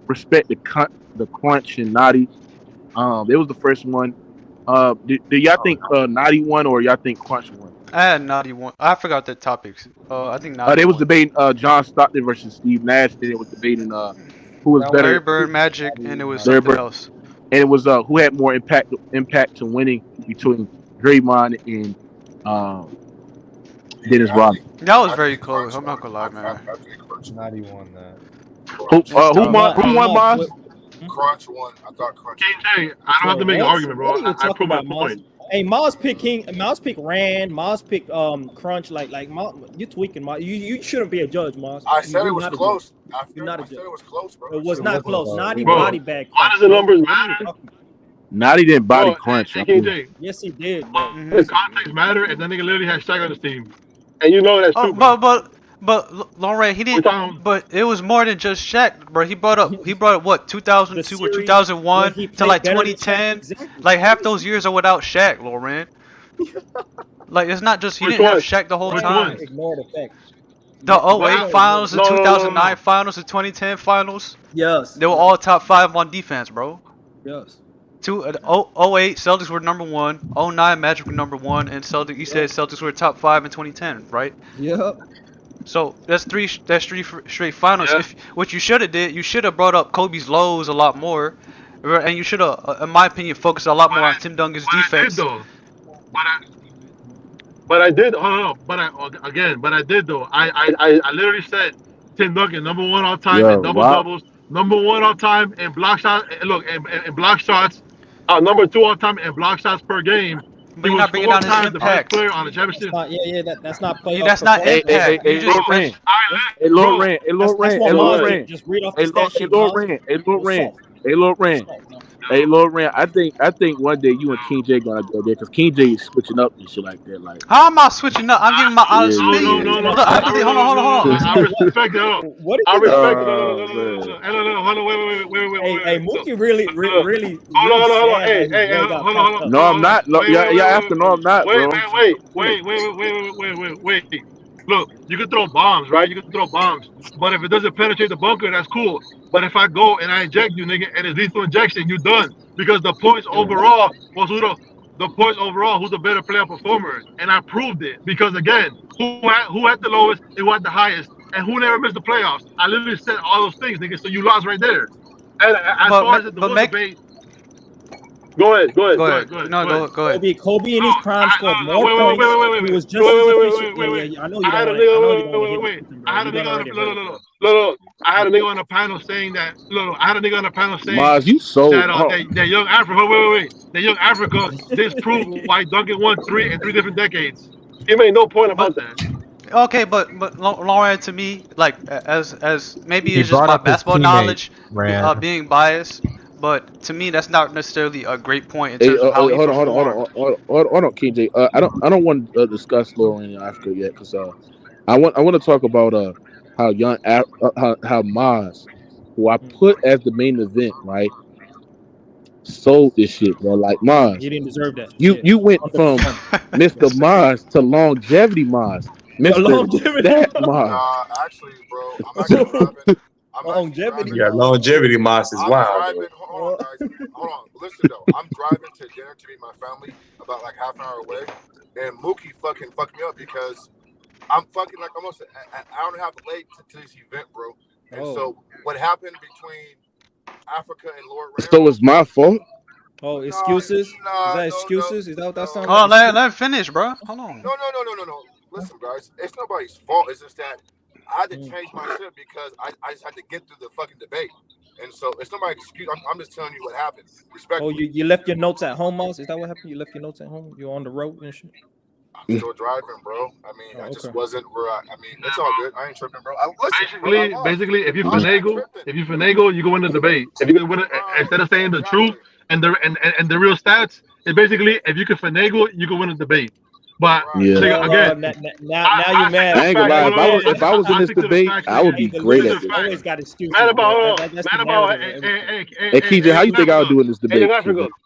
respect to the Crunch and Naughty. They was the first one. Do y'all think Naughty won or y'all think Crunch won? I had Naughty one. I forgot the topics. I think Naughty they was won. debating John Stockton versus Steve Nash. Then it was debating who was better. Larry Bird, Magic, and it was something else. And it was who had more impact to winning between Draymond and Dennis Rodman. That was very close. I'm not gonna lie, man. Naughty won that. Who won, boss? Crunch won. I thought Crunch. KJ, I don't have to make an argument, bro. I put my point. Hey, Miles pick Rand. Miles pick Crunch. Like you tweaking, Miles. You shouldn't be a judge, Miles. I said it was close. You're not a judge. It was close, bro. It was not close. Naughty body bag. Why does the numbers matter? Naughty didn't body Crunch. KJ. Yes, he did. The context matter, and that nigga literally had Shaq on his team, and you know that's true. But Lorraine, he didn't. But it was more than just Shaq, bro. He brought up what 2002 or 2001 to like 2010. Like half those years are without Shaq, Lorraine. Like it's not just he didn't have Shaq the whole time. Ignore the fact. The 08 finals, the 2009 finals, the 2010 finals. Yes. They were all top 5 on defense, bro. Yes. 08 Celtics were number 1. 09 Magic were number 1, and you said Celtics were top 5 in 2010, right? Yep. So that's three straight finals. Yeah. What you should have did, you should have brought up Kobe's lows a lot more, and you should have, in my opinion, focused a lot more on Tim Duncan's defense. But I did. But I did though. I literally said Tim Duncan number 1 all time in double doubles, number 1 all time in block shots. Look, in block shots, number 2 all time in block shots per game. But He you're was not bringing 4 down his times the best impact. player on the championship. That's not playoff. That's not performance. impact. Hey, You just Lord Rand. Hey, Bro, Lord Rand. Hey, Lord That's Rand. what Hey, Lord Maz Rand. did. Just read off Hey, the stat Lord sheet, Lord Maz. Rand. Hey, It Lord was Rand. soft. Hey, Lord It was Rand. soft, man. Hey, Lord Rand. I think one day you and King J gonna go there because King J is switching up and shit like that. Like, How am I switching up? I'm giving my honest yeah. opinion. No. Look, hold on. I respect it. Hold on. What I did you respect it. Oh man. No. Hold on. Wait. Hey, Look. Mookie really Hold on. sad that his boy got packed up. No, I'm not. No, yeah, after no, I'm not, bro. Wait. Look, you can throw bombs, right? You can throw bombs. But if it doesn't penetrate the bunker, that's cool. But if I go and I inject you, nigga, and it's lethal injection, you're done. Because the points overall was who's the better player performer. And I proved it. Because again, who had the lowest and who had the highest, and who never missed the playoffs. I literally said all those things, nigga. So you lost right there. And as far as the Will debate, go ahead. No, go ahead. Kobe in his prime scored more points. He was just as efficient. Yeah, I know you don't want to hit him, bro. I had a nigga on the panel saying that. I had a nigga on the panel saying Maz, you so that young Africa. That young Africa disproved why Duncan won 3 in 3 different decades. He made no point about that. Okay, but Lauren, to me, like as maybe He it's just brought my up his basketball teammate, knowledge Rand. being biased, but to me that's not necessarily a great point in Hey, terms of how he hold performed. on, King J. I don't want to discuss Lauren in Africa yet because I want to talk about how how Maz, who I put as the main event, right, sold this shit, bro. Like Maz, He didn't deserve that. you went from 100%. Mr. Maz to longevity Maz, Mr. That Maz. Actually, bro, I'm actually driving. Longevity. Yeah, longevity Moss is wild. Driving, hold on, guys. Hold on. Listen, though. I'm driving to dinner to meet my family about like half an hour away. And Mookie fucking fucked me up because I'm fucking like almost an hour and a half late to this event, bro. And so what happened between Africa and Lord Rand? So it's my fault? Oh, excuses? Is that excuses? Is that what that sounds Oh, like? let him finish, bro. Hold on. No. Listen, guys. It's nobody's fault. It's just that I had to change my shit because I just had to get through the fucking debate. And so it's nobody's excuse. I'm just telling you what happened. Respectfully. Oh, you left your notes at home, Maz? Is that what happened? You left your notes at home? You're on the road and shit? I'm still driving, bro. I mean, I just wasn't where I mean, it's all good. I ain't tripping, bro. Basically, if you finagle, you go win the debate. If you can win it, instead of saying the truth and the real stats, it's basically if you can finagle, you can win a debate. But nigga, again, now you're mad. I ain't gonna lie. If I was in this debate, I would be great at it. Always got excuses. Mad about Hey, KJ, how you think I would do in this debate?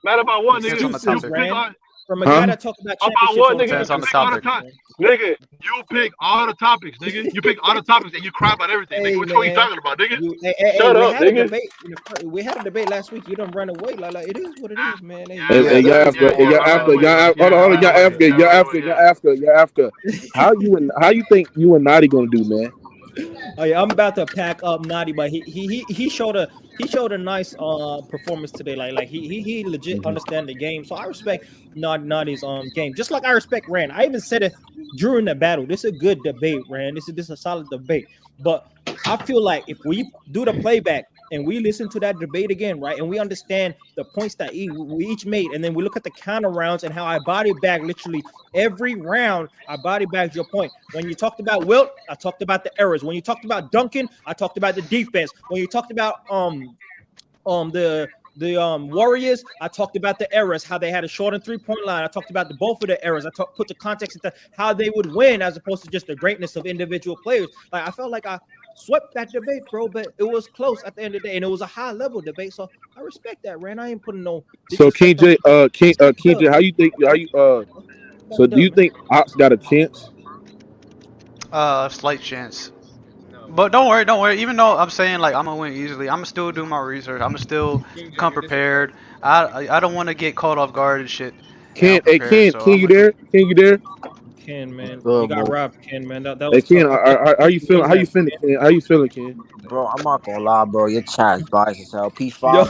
Mad about what, nigga? From a guy that talk about championships. On the topic. Nigga, you pick all the topics, nigga. You pick all the topics and you cry about everything, nigga. What are you talking about, nigga? Shut up, nigga. We had a debate last week. You don't run away. Like it is what it is, man. Y'all Africa. How you think you and Nadi gonna do, man? Oh yeah, I'm about to pack up Nadi, but he showed a nice performance today. Like he legit understand the game. So I respect Nadi's game. Just like I respect Rand. I even said it during the battle. This is a good debate, Rand. This is a solid debate. But I feel like if we do the playback and we listen to that debate again, right, and we understand the points that we each made, and then we look at the counter rounds and how I body bag literally every round, I body bagged your point. When you talked about Wilt, I talked about the errors. When you talked about Duncan, I talked about the defense. When you talked about the Warriors, I talked about the errors, how they had a short and 3-point line. I talked about both of the errors. I put the context into how they would win as opposed to just the greatness of individual players. Like I felt like I swept that debate, bro, but it was close at the end of the day, and it was a high level debate. So I respect that, Rand. I ain't putting no. So King J, how you think? So do you think Ox got a chance? Slight chance. But don't worry. Even though I'm saying like I'm gonna win easily, I'm gonna still do my research. I'm gonna still come prepared. I don't want to get caught off guard and shit. Ken, you there? Ken, man, you got robbed, Ken, man. That was hey, Ken, tough. are you feeling? How you feeling, Ken? How you feeling, Ken? Bro, I'm not gonna lie, bro. Your chat's biased as hell. P5, yo,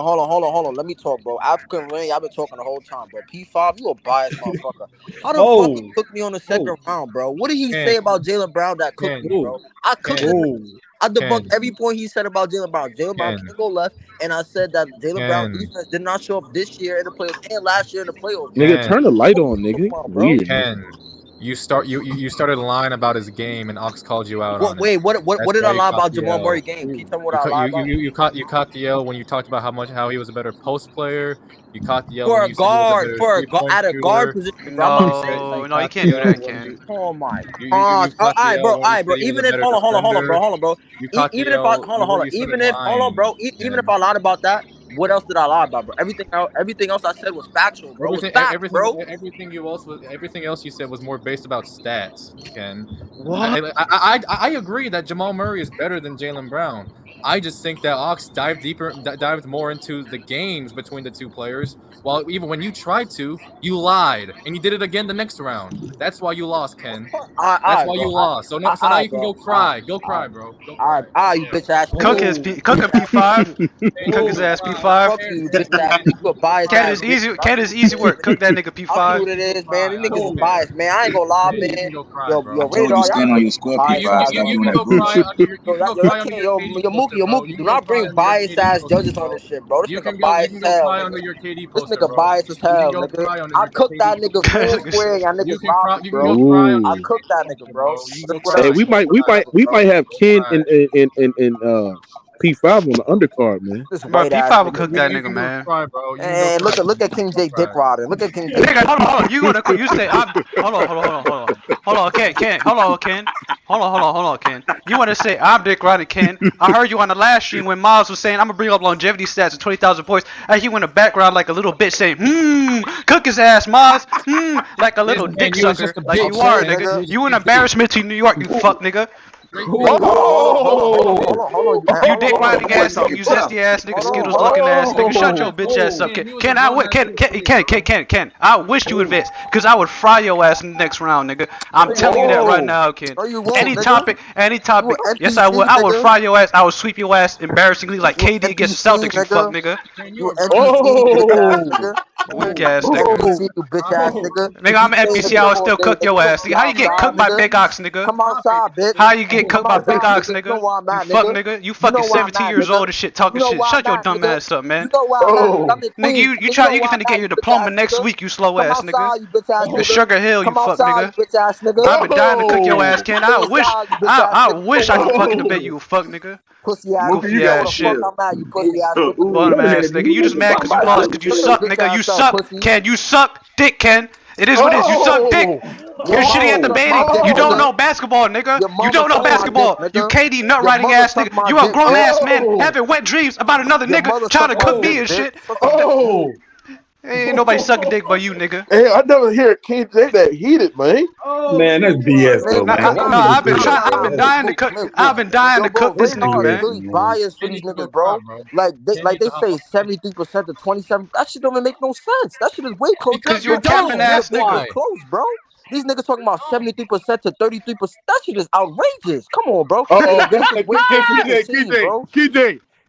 hold on. Let me talk, bro. African Rain, y'all been talking the whole time, bro. P5, you a biased motherfucker. How the fuck he cooked me on the second round, bro? What did he say about Jaylen Brown that cooked me, bro? I cooked him. I debunked Ken. every point he said about Jaylen Brown. Jaylen Brown Ken. can't go left, and I said that Jaylen Brown Ken. defense did not show up this year in the playoffs and last year in the playoffs. Nigga, Ken. turn the light on, nigga. Come on, bro. Weird. Ken, you started lying about his game, and Ox called you out on it. Wait, what That's did why I you lie caught about the Jamal L. Murray game? Can you tell me what I lied about? You caught the L when you talked about how he was a better post player. You caught the L For when a you said he was a guard, better for a three-point at a guard shooter. position, bro. I'm not saying No, like, no, you can't do that, Ken. oh my You gosh. caught the L All when you right, bro. said he was Even a if better hold on, defender. bro. You caught the Even if I L. hold on. You started Even if lying. even if I lied about that, what else did I lie about, bro? Everything else I said was factual, bro. It was facts, bro. Everything else you said was more based about stats, Ken. What? I agree that Jamal Murray is better than Jaylen Brown. I just think that Ox dived more into the games between the two players. While even when you tried to, you lied, and you did it again the next round. That's why you lost, Ken. That's why you lost. So now you can go cry. Go cry, bro. Go cry. All right, you bitch ass. Cook his P5. Cook his ass P5. Fuck you, bitch ass. You a biased ass. Ken is easy work. Cook that nigga I see P5. what it is, man. These niggas is biased, man. I ain't gonna lie, man. Yo, Radar, stand on your score P5. You can go cry under your Mookie, do not bring biased ass judges on this shit, bro. This nigga biased as hell. This nigga biased as hell, nigga. I cooked that nigga fair and square, y'all niggas robbed me, bro. Ooh. I cooked that nigga, bro. Hey, we might have Ken in P5 on the undercard, man. Bro, P5 will cook that nigga, man. And look at King J dick riding. Look at King J. Nigga, hold on. You say hold on, Ken. Hold on, Ken. You want to say I'm Dick Riding, Ken? I heard you on the last stream when Miles was saying I'm gonna bring up longevity stats of 20,000 points, and he went in the background like a little bitch saying, cook his ass, Miles, like a little dick sucker, like you are, nigga. You an embarrassment to New York, you fuck, nigga. Hold on. You dick riding ass nigga, you zesty ass nigga, Skittles looking ass nigga. Shut your bitch ass up, Ken. I wish you advance, cause I would fry your ass in the next round, nigga. I'm telling you that right now, Ken. Any topic. Yes, I would. I would fry your ass. I would sweep your ass embarrassingly like KD against the Celtics, you fuck nigga. Weak ass nigga. Nigga, I'm an NPC. I would still cook your ass. Nigga, how you get cooked by Big Ox, nigga? Come outside, bitch. How you get cooked by Big Ox, nigga? You fuck, nigga. You fucking 17 years old and shit talking shit. Shut your dumb ass up, man. Nigga, you finna get your diploma next week, you slow ass nigga. You Sugar Hill, you fuck nigga. I've been dying to cook your ass, Ken. I wish I could fucking debate you, fuck nigga. Pussy ass Goofy ass shit. Bum ass nigga. You just mad cause you lost cause you suck, nigga. You suck, Ken. You suck dick, Ken. It is what it is. You suck dick. You're shitty at debating. You don't know basketball, nigga. You don't know basketball. You KD nut riding ass nigga. You a grown ass man having wet dreams about another nigga trying to cook me and shit. Ain't nobody sucking dick but you, nigga. Hey, I never hear King J that heated, man. Man, that's BS, though, man. I've been dying to cook. I've been dying to cook this nigga, man. Really biased for these niggas, bro. Like they say 73% to 27. That shit don't even make no sense. That shit is way close. Because you're a capping ass nigga. Close, bro. These niggas talking about 73% to 33%. That shit is outrageous. Come on, bro. KJ,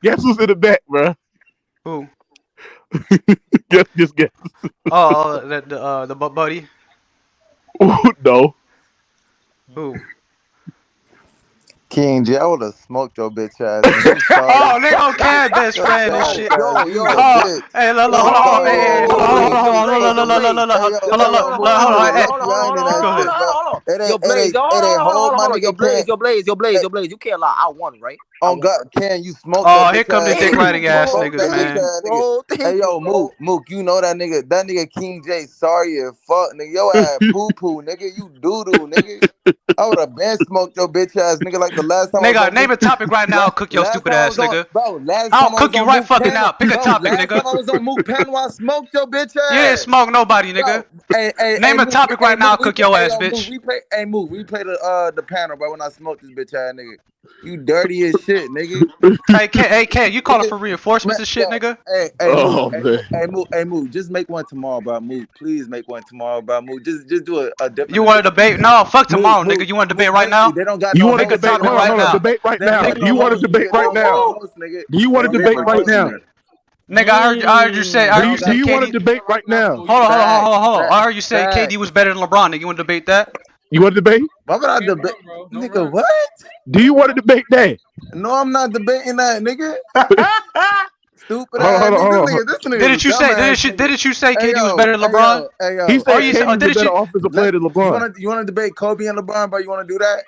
guess who's in the back, bro? Who? Just guess. Oh, the buddy. No. Who? King J, I would have smoked your bitch ass. Oh, nigga, on Cam best friend and shit. Hey, look, hold on, hey, Yo, Blaze, you can't lie. I won, right? Oh God, can you smoke? Oh, here come the dick riding ass niggas, man. Hey yo, Mook, you know that nigga King J, sorry as fuck, nigga. Yo ass poo poo, nigga. You doo doo, nigga. I would have been smoked your bitch ass, nigga. Like the last time. Nigga, name a topic right now. I'll cook your stupid ass, nigga. Bro, I'll cook you right fucking now. Pick a topic, nigga. I was on Mook panel. I smoked your bitch ass. You didn't smoke nobody, nigga. Name a topic right now. I'll cook your ass, bitch. We play the panel, bro. When I smoked this bitch ass, nigga. You dirty as shit, nigga. Hey, Ken, you calling for reinforcements and shit, nigga? Hey, Mook, just make one tomorrow, bro. Mook, please make one tomorrow, bro. Mook, just do a different. You want to debate? No, fuck tomorrow, nigga. You want to debate right now? They don't got. You want to debate right now? Debate right now. Do you want to debate right now? Do you want to debate right now? Nigga, I heard you say. Do you want to debate right now? Hold on. I heard you say KD was better than LeBron. Nigga, you want to debate that? You want to debate? Why would I debate? Nigga, what? Do you want to debate that? No, I'm not debating that, nigga. Stupid Hold on, ass hold on, hold on. nigga. This nigga. Didn't you say? Didn't you say KD was better than LeBron? Hey, yo. He said you KD said- was a didn't better you- offensive player than LeBron. You want to debate Kobe and LeBron, bro? You want to do that?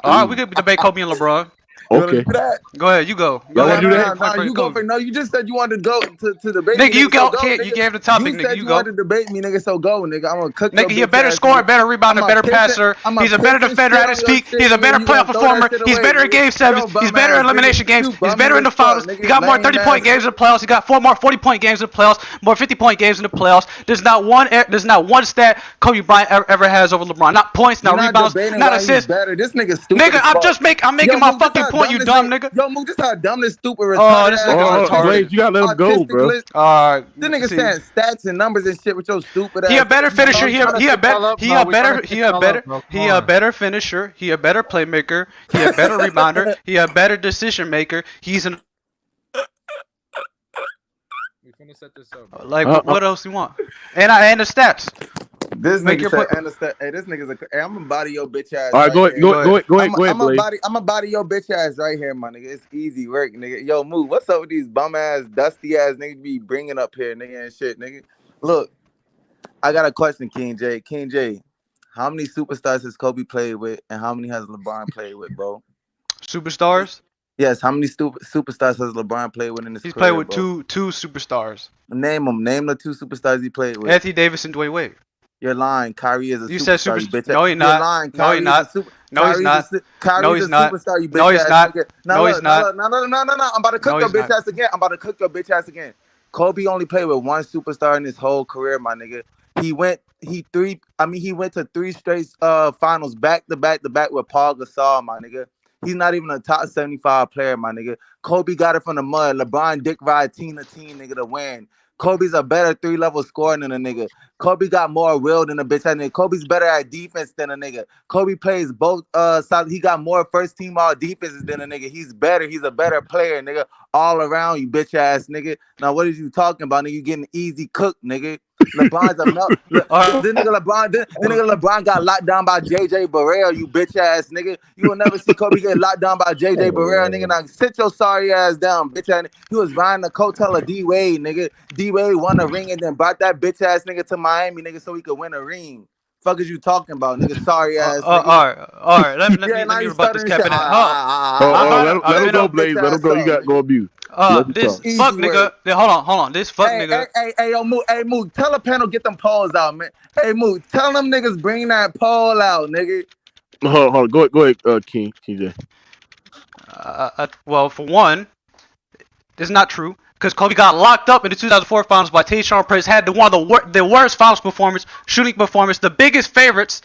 All right, we could debate Kobe and LeBron. You wanna Okay. do that? Go ahead, you go. Y'all wanna do No, that? no, you go for no. You just said you wanted to go to debate. Nigga, me, you go. so Kid, you gave the topic, You nea. said You you go. wanted to debate me, nigga. So go, nigga. I'm gonna cook. Nigga, your he a bitch better ass, scorer, nigga. better rebounder, I'ma better piss it- passer. I'ma He's a piss better and defender shit at on his your feet. shit, He's a nigga. better You playoff gonna throw that performer. shit He's away, better in nigga. game sevens. Yo, bum He's better ass in elimination nigga. games. You He's bum better in the as fuck, finals. nigga. He got more Lame 30-point ass. games in the playoffs. He got 4 more 40-point games in the playoffs. More 50-point games in the playoffs. There's not one stat Kobe Bryant ever has over LeBron. Not points, You're not not rebounds, debating not why he's assists. better. This nigga stupid. Nigga, as I'm fuck. making my Mook, this fucking how point, you dumb dumb this nigga. Yo, Mook, this how dumb this stupid retarded Oh, this ass nigga nigga retarded. Blaze, you gotta let him go, autistic bro. list. Alright, This nigga see. saying stats and numbers and shit with your stupid ass. He a better finisher. He a better finisher. He a better playmaker. He a better rebounder. He a better decision maker. He's an We finna set this up. Bro. like what else you want? And the stats. This Make nigga your said, point. understand. Hey, this nigga's a. Hey, I'm gonna body your bitch ass. All right, go ahead, here. go ahead, Blaze. I'm gonna body your bitch ass right here, my nigga. It's easy work, nigga. Yo, Mook, what's up with these bum ass, dusty ass niggas be bringing up here, nigga, and shit, nigga? Look, I got a question, King J. King J, how many superstars has Kobe played with, and how many has LeBron played with, bro? Superstars? Yes, how many superstars has LeBron played with in his He's career, played with bro? two superstars. Name them. Name the 2 superstars he played with. Anthony Davis and Dwayne Wade. You're lying. Kyrie is a You superstar. said super. You bitch No, ass. he's not. You're lying. No, he's not. No, he's not. No, he's not. Superstar. You bitch No, he's ass not. nigga. No, he's not. No. I'm about to cook No, your he's bitch not. ass again. I'm about to cook your bitch ass again. Kobe only played with 1 superstar in his whole career, my nigga. He went to 3 straight finals back to back with Paul Gasol, my nigga. He's not even a top 75 player, my nigga. Kobe got it from the mud. LeBron dick ride team to team, nigga, to win. Kobe's a better 3-level scorer than a nigga. Kobe got more will than a bitch ass nigga. Kobe's better at defense than a nigga. Kobe plays both sides. He got more first team all defenses than a nigga. He's better. He's a better player, nigga. All around you, bitch ass nigga. Now what is you talking about, nigga? You getting easy cooked, nigga. LeBron's a melt. This nigga LeBron got locked down by JJ Barea, you bitch ass nigga. You will never see Kobe get locked down by JJ Barea, nigga. Now sit your sorry ass down, bitch ass nigga. He was riding the coattail of D Wade, nigga. D Wade won a ring and then brought that bitch ass nigga to Miami, nigga, so he could win a ring. Fuck is you talking about, nigga? Sorry ass. Nigga. All right. Let me rebut this Kevin. Let him go, Blaze. Let him go. You got to go on mute. This fuck nigga. Hold on. This fuck nigga. Hey, yo, Mook, tell the panel get them polls out, man. Hey, Mook, tell them niggas bring that poll out, nigga. Hold on. Go ahead, King J. Well, for one, it's not true. Because Kobe got locked up in the 2004 finals by Tayshaun Prince, had one of the worst finals performance, shooting performance, the biggest favorites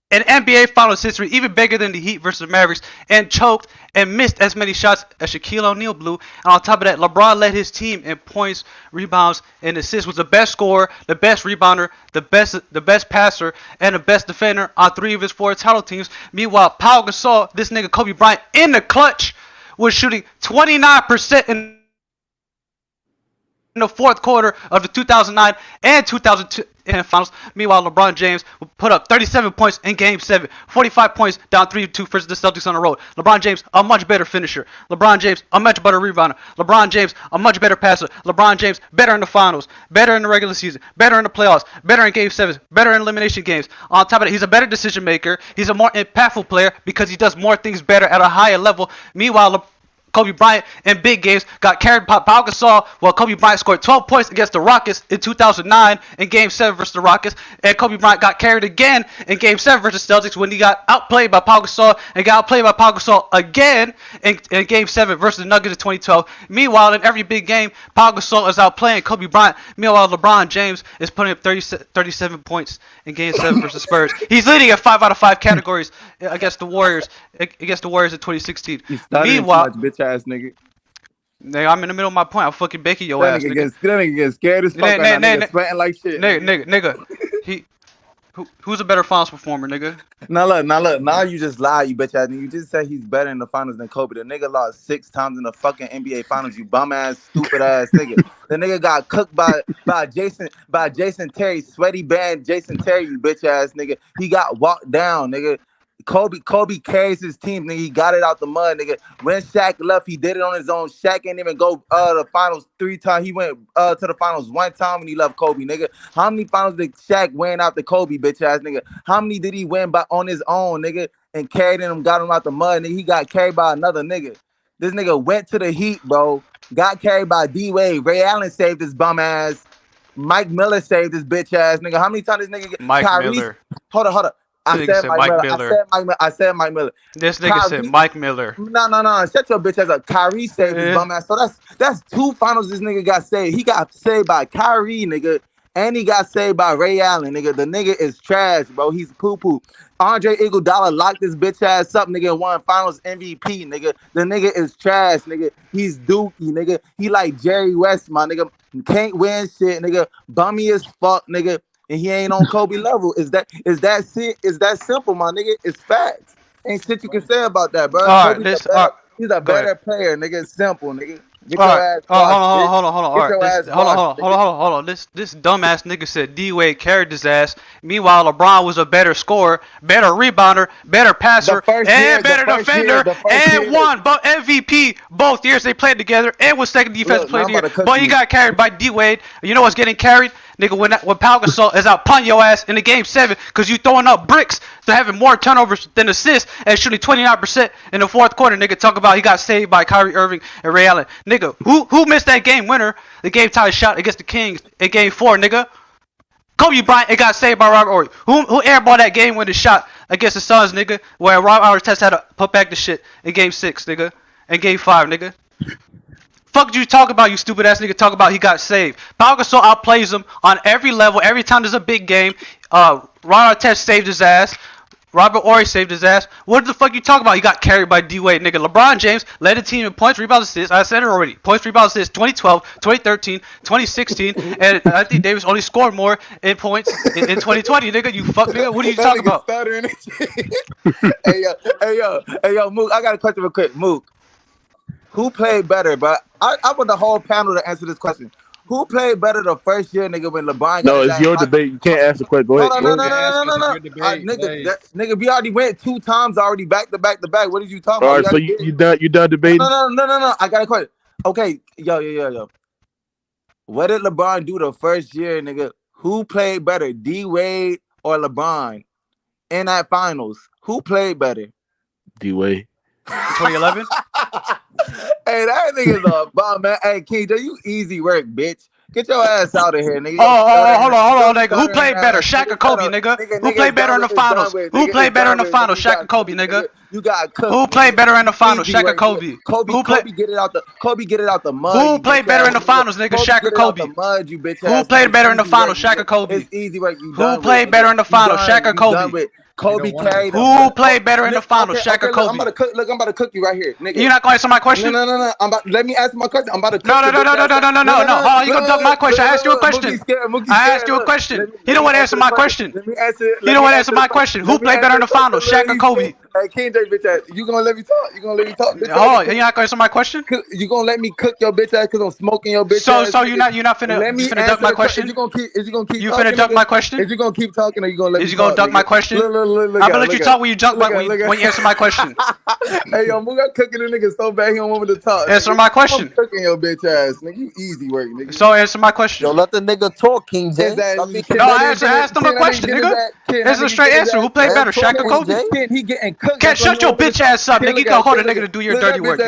in NBA finals history, even bigger than the Heat versus the Mavericks, and choked and missed as many shots as Shaquille O'Neal blew. And on top of that, LeBron led his team in points, rebounds, and assists, was the best scorer, the best rebounder, the best passer, and the best defender on 3 of his 4 title teams. Meanwhile, Pau Gasol, this nigga Kobe Bryant, in the clutch, was shooting 29% in the 4th quarter of the 2009 and 2002 finals. Meanwhile, LeBron James would put up 37 points in Game 7, 45 points down 3-2 versus the Celtics on the road. LeBron James, a much better finisher. LeBron James, a much better rebounder. LeBron James, a much better passer. LeBron James, better in the finals, better in the regular season, better in the playoffs, better in Game 7s, better in elimination games. On top of that, he's a better decision maker. He's a more impactful player because he does more things better at a higher level. Meanwhile, Kobe Bryant in big games got carried by Pau Gasol, while Kobe Bryant scored 12 points against the Rockets in 2009 in Game 7 versus the Rockets, and Kobe Bryant got carried again in Game 7 versus Celtics when he got outplayed by Pau Gasol and got outplayed by Pau Gasol again in Game 7 versus the Nuggets in 2012. Meanwhile, in every big game, Pau Gasol is outplaying Kobe Bryant. Meanwhile, LeBron James is putting up 37 points in Game 7 versus Spurs. He's leading at 5 out of 5 categories against the Warriors in 2016. Meanwhile, ass nigga. Nigga, I'm in the middle of my point. I'm fucking baking your ass, nigga. That nigga get scared as fuck. Nigga sweating like shit. Nigga. Who's a better finals performer, nigga? Now look. Now you just lie, you bitch ass nigga. You just said he's better in the finals than Kobe. The nigga lost 6 times in the fucking NBA finals. You bum ass, stupid ass nigga. The nigga got cooked by Jason Terry, sweaty band Jason Terry, you bitch ass nigga. He got walked down, nigga. Kobe carries his team, nigga. He got it out the mud, nigga. When Shaq left, he did it on his own. Shaq ain't even go the finals 3 times. He went to the finals 1 time when he left Kobe, nigga. How many finals did Shaq win after Kobe, bitch ass nigga? How many did he win on his own, nigga? And carried him, got him out the mud, nigga. He got carried by another nigga. This nigga went to the Heat, bro. Got carried by D-Wade. Ray Allen saved his bum ass. Mike Miller saved his bitch ass, nigga. How many times this nigga get Mike Miller. Hold up. I said Mike Miller. This nigga said Mike Miller. No. Shut your bitch ass up. Kyrie saved his bum ass. So that's 2 finals this nigga got saved. He got saved by Kyrie, nigga. And he got saved by Ray Allen, nigga. The nigga is trash, bro. He's poo-poo. Andre Iguodala locked this bitch ass up, nigga, and won finals MVP, nigga. The nigga is trash, nigga. He's dookie, nigga. He like Jerry West, my nigga. Can't win shit, nigga. Bummy as fuck, nigga. And he ain't on Kobe level. Is that simple, my nigga? It's facts. Ain't shit you can say about that, bro. All right, he's a better player, nigga. It's simple, nigga. Get All your right. ass Hold on. All Get your right. ass Hold on. This dumbass nigga said D-Wade carried his ass. Meanwhile, LeBron was a better scorer, better rebounder, better passer, and better defender, and won MVP both years they played together, and was second defensive player of the year. But he got carried by D-Wade. You know what's getting carried? Nigga, when Pau Gasol is out punting your ass in the game 7 because you throwing up bricks to having more turnovers than assists and shooting 29% in the 4th quarter. Nigga, talk about he got saved by Kyrie Irving and Ray Allen. Nigga, who missed that game winner? The game tie shot against the Kings in game 4, nigga. Kobe Bryant, it got saved by Robert Horry. Who airballed that game winning shot against the Suns, nigga? Where Robert Artest had to put back the shit in game 6, nigga. In game 5, nigga. Fuck you talk about, you stupid ass nigga. Talk about he got saved. Pau Gasol outplays him on every level. Every time there's a big game, Ron Artest saved his ass. Robert Horry saved his ass. What the fuck you talking about? He got carried by D-Wade, nigga. LeBron James led the team in points, rebounds, assists. I said it already. Points, rebounds, assists. 2012, 2013, 2016, and Anthony Davis only scored more in points in 2020, nigga. You fuck, nigga. What are you talking about? Hey yo, Mook. I got a question real quick, Mook. Who played better, bro? I want the whole panel to answer this question. Who played better the first year, nigga, when LeBron got No, it's your debate. You can't answer the question. Go ahead. No. Nigga, we already went 2 times already, back to back. What did you talking All about? right, so you done debating? No. I got a question. Okay, yo. What did LeBron do the first year, nigga? Who played better, D-Wade or LeBron in that finals? Who played better? D-Wade. 2011? Hey, that nigga's a bum, man. Hey, King J, you easy work, bitch. Get your ass out of here, nigga. Hold on, nigga. Who played better, Shaq or Kobe, nigga? Who played better in the finals? Who played better in the finals, Shaq or Kobe, nigga? You got cooked. Who played better in the finals, Shaq or Kobe? Kobe get it out the mud. Who played better in the finals, nigga? Shaq or Kobe? Who played better in the finals, Shaq or Kobe? It's easy work. Who played better in the finals, Shaq or Kobe? Kobe carried. Who played better in the finals, Shaq or Kobe? I'm about to cook you right here, nigga. You're not gonna answer my question? No. Let me answer my question. I'm about to cook No. Hold on, you gonna duck my question? I asked you a question. I asked you a question. You don't want to answer my question. Let me answer. You don't want to answer my question. Who played better in the finals, Shaq or Kobe? Hey, King J, bitch ass. You gonna let me talk? Bitch Oh, you're not gonna answer my question? You gonna let me cook your bitch ass because I'm smoking your bitch ass? So you're not finna duck my question? Is you gonna keep? You finna duck my question? Is you gonna keep talking or you gonna let me? Is you gonna duck my question? I'm gonna let you talk when you answer my question. Hey yo, Mook, I'm cooking the nigga so bad he don't want me to talk. Answer my question. I'm cooking your bitch ass, nigga. You easy work, nigga. So answer my question. Yo, let the nigga talk, King J. No, I asked him a question, nigga. Answer a straight answer. Who played better, Shaq or Kobe? He getting cooked. Can't shut your bitch ass up, nigga. You can hold a nigga to do your dirty work.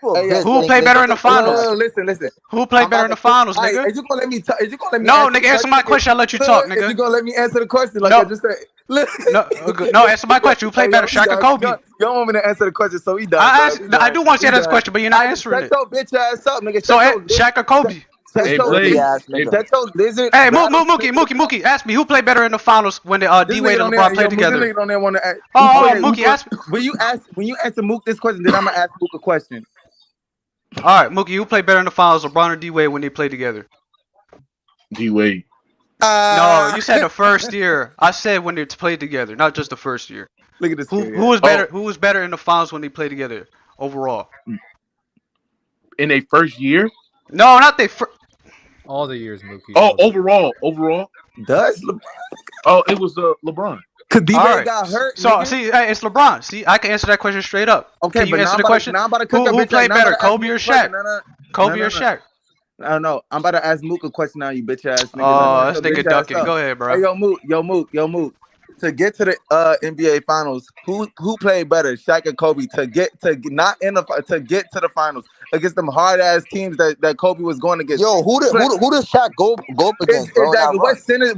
Who played better in the finals? Listen. Who played better in the finals, nigga? Is you gonna let me talk? No, nigga, answer my question. I'll let you talk, nigga. Is you gonna let me answer the question like I just said? No, answer my question. Who played better, Shaq or Kobe? You don't want me to answer the question, so he done. I do want you to answer this question, but you're not answering it. Shut your bitch ass up, nigga. So, Shaq or Kobe? Hey, Mookie, ask me who played better in the finals when the D-Wade and LeBron played together. Mookie, ask me. When you answer Mook this question, then I'm gonna ask Mook a question. All right, Mookie, who played better in the finals, LeBron or D-Wade when they played together? D-Wade. No, you said the first year. I said when they played together, not just the first year. Look at this. Who was better? Who was better in the finals when they played together overall? In their first year? No, not they first. All the years, Mookie. Oh, overall. Does Oh, it was LeBron. Cause D-Wade All right. got hurt. So nigga. see, hey, it's LeBron. See, I can answer that question straight up. Okay, Can you but answer now the I'm question? Now I'm about to cook Who played better, Kobe or Shaq? Kobe or Shaq? I don't know. I'm about to ask Mook a question now, you bitch ass nigga. Oh, Shut this your nigga bitch ass ducking. up. Go ahead, bro. Hey, yo, Mook. To get to the NBA Finals, who played better, Shaq or Kobe? To get to the finals against them hard ass teams that Kobe was going against. Yo, who does Shaq go up against, bro? Exactly. What center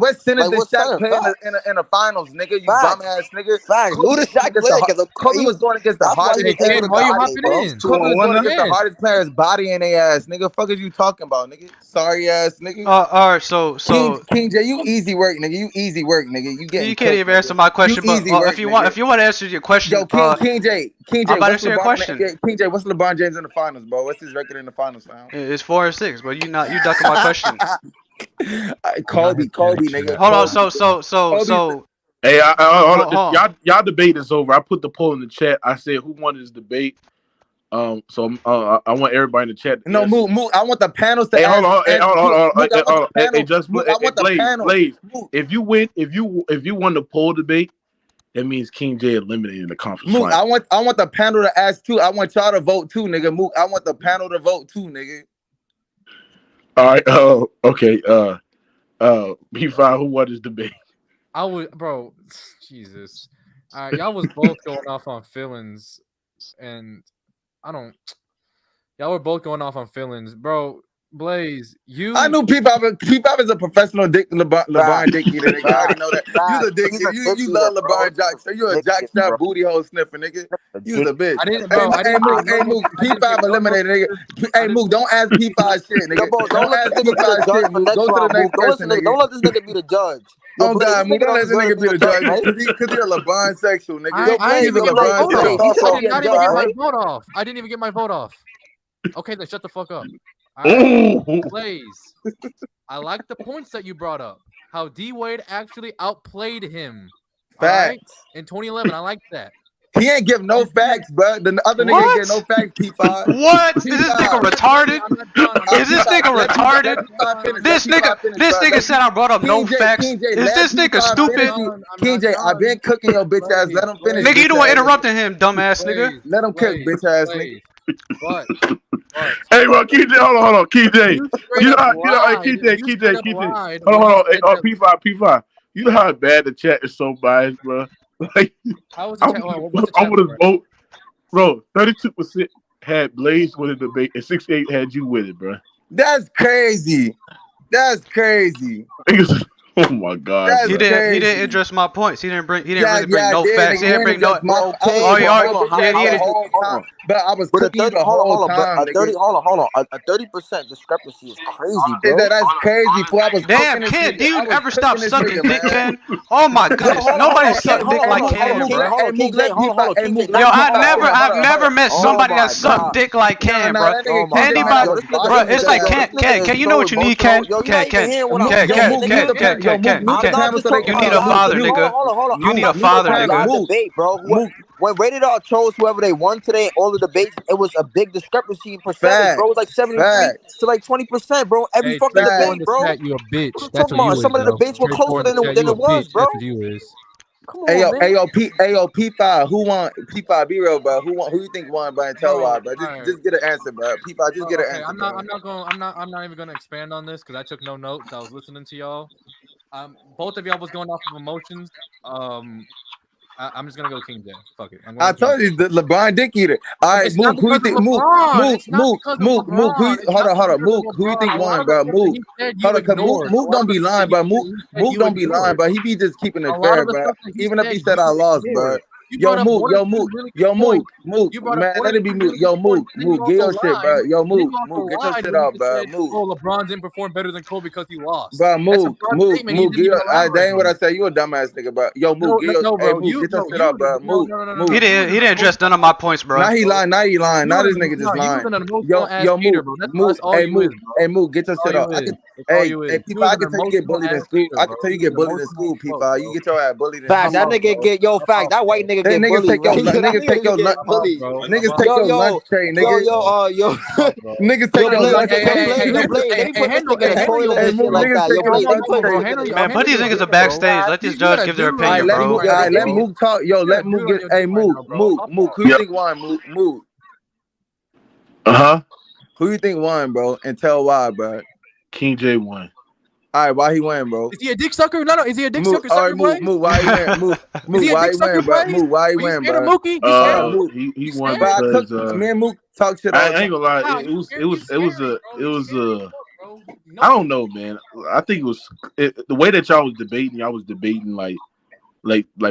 Like, did what Shaq center? play in the finals, nigga? You Facts. bum ass nigga. Facts. Who does Shaq play against? Kobe was going against the That's why hardest. he was able to Why you dominate, hopping bro. in? Kobe was going against the Yeah. hardest player's body in their ass, nigga. Fuck is you talking about, nigga? Sorry ass nigga. All right, so King J, you easy work, nigga. You easy work, nigga. You getting you can't cooked, even answer nigga. my question. You But easy work, if you nigga. want to answer your question, Yo, King J, I'm about to what's answer your LeBron? question. King J, what's LeBron James in the finals, bro? What's his record in the finals, fam? It's 4-6, but you ducking my question. Kobe, nigga. Hold on, Kobe. so Hey, Hold on. y'all debate is over. I put the poll in the chat. I said who won this debate. I want everybody in the chat. No, Mook. I want the panels to. Hey, hold on. Hey, hold on. Mook, I want the Hey, panel. just Mook, I want the panel. Blaze. Mook. If you win the poll debate, that means King J eliminated the conference Mook, final. I want the panel to ask too. I want y'all to vote too, nigga. Mook, I want the panel to vote too, nigga. All right. Okay. P5, who won this debate? I would, bro. Jesus. All right, y'all was both going off on feelings, and y'all were both going off on feelings, bro. Blaze, I knew P5 is a professional LeBron dick eater. Nigga. I already know that. You the dick eater. You love LeBron Jack. So you a jackstrap booty hole sniffer, nigga. You's a bitch. Hey, Mook. P5 eliminated, nigga. Hey, Mook, don't ask P5 shit, nigga. Don't ask P5 shit, Mook. Go to the next person, nigga. Don't let this nigga be the judge. Oh God, Mook, don't let this nigga be the judge because you're a LeBron sexual, nigga. I He's a didn't LeBron even sexual. get my vote off. I didn't even get my vote off. Okay, then shut the fuck up. Right. Blaze, I like the points that you brought up. How D-Wade actually outplayed him. Facts. In 2011, I like that. He ain't give no facts, bro. The other nigga ain't get no facts, P5. What? Is this nigga retarded? Is this nigga retarded? This nigga said I brought up no facts. Is this nigga stupid? King J, I been cooking your bitch ass. Let him finish. Nigga, you the one interrupting him, dumbass nigga. Let him cook, bitch ass nigga. Hey, well, KJ, hold on, KJ. You know, KJ. Hold on. Hey, P5. You know how bad the chat is so biased, bro. Like, How was the chat? I would have voted, bro. 32% had Blaze win the debate, and 68 had you win it, bro. That's crazy. Oh my God. He didn't address my points. He didn't really bring no facts. He didn't bring no. But I was cooking the whole time. Hold on. A 30% discrepancy is crazy, bro. That's crazy. I was Damn, kid, do you ever stop sucking dick, Ken? Oh my goodness, nobody sucked dick like Cam, bro. Yo, I've never met somebody that sucked dick like Cam, bro. Anybody, bro, it's like Ken, you know what you need, Ken. Ken. You need a father, nigga. You need a father, nigga. Debate, bro. When Rated R chose whoever they won today, all the debates, it was a big discrepancy in percentage, bro. It was like 73 to like 20%, bro. Every fucking debate, bro. You a bitch. What That's you what you Some of the debates were closer than it was, bro. Come on, Ayo, P5, who won? P5, be real, bro. Who you think won, bro? And tell why, bro. Just get an answer, bro. P5, just get an answer. I'm not even gonna expand on this because I took no notes. I was listening to y'all. Both of y'all was going off of emotions. I'm just gonna go King J. Fuck it. I told you the LeBron dick eater. All right, Mook. Who you think? Mook. Hold on. Mook. Who you think won, bro? Mook. Hold on, cause Mook don't be lying, bro. Mook don't be lying, bro. He be just keeping it fair, bro. Even if he said I lost, bro. You Yo, brought up Mook, more yo, than Mook, really yo, good Mook, points. Mook, You brought up man, more let than it be really Mook. good Yo, points. Mook, Then you Mook, get your also shit, bro. lied. Yo, Then Mook, you also Mook, get your lied shit when off, you bro. said, Mook, "Oh, LeBron didn't perform better than Kobe because he lost." bro, That's a Mook, broad Mook, statement. You Mook, didn't get even your. That elaborate ain't on what I it. said. You a dumbass nigga, bro. Yo, Mook, get your. No, Hey, bro. Mook, get your shit off, bro. Mook, Mook. He didn't address none of my points, bro. Now he lying. Now he lying. Now this nigga No, just you was lying. an emotional Yo, ass yo, hater, Mook, bro. That's Mook. all Hey, you is, Mook. bro. Hey, Mook, get your That's all shit off. you I is. can. That's all Hey, you hey, is. people. You was I an can tell you get emotional bullied in ass school. hater, I bro. can tell you You get was bullied in emotional school, as fuck, people. You bro. get your ass bullied in Facts. school, That I'm off, nigga bro. bro. get yo. I'm Facts. off, That white bro. nigga They get niggas bullied, take your right? That niggas take nigga your get lunch. I'm off, bullied. bro. I'm Niggas off, take Yo, your bro. lunch yo, tray, yo, nigga. yo. I'm off, bro. Niggas Yo, take your Blaze, lunch yo, tray. Blaze, yo, Blaze. They be putting this nigga in the toilet Hey, and shit Mook, like niggas that. Yo, take your Blaze, they lunch putting tray. this nigga in the Man, put these niggas to bro. backstage. Let these judges give their All right, opinion, let bro. Mook. All right, let Mook talk. Yo, let Mook get. Hey, Mook, Mook. Who you think won? Mook. Who you think won, bro? And tell why, bro. King J won. All right, why he win, bro? Is he a dick sucker? No. Is he a dick Mook, sucker? all Sucker right, Mook, Blaze? Mook, why he win? Mook, Is Mook, he a why dick he sucker, win, bro? Blaze? Mook, why he Are you win, scared of bro? Mookie? You scared of Mookie? He You won But scared? because me and Mook talk shit all I the time. ain't gonna lie. Wow, It was I don't know, man. I think it was the way that y'all was debating. Y'all was debating like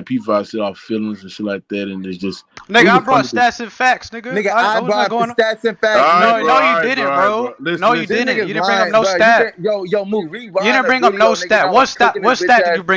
people said off feelings and shit like that, and it's just Nigga, I brought stats and facts, nigga. Nigga, I I was not brought the going. stats and facts. No, you didn't, bro. No, you This didn't. nigga's You didn't bring up lying, no bro. stat. Yo, Mook, rewind You didn't a bring up video, no nigga. stat. I What was stat? cooking What this bitch stat did ass you bring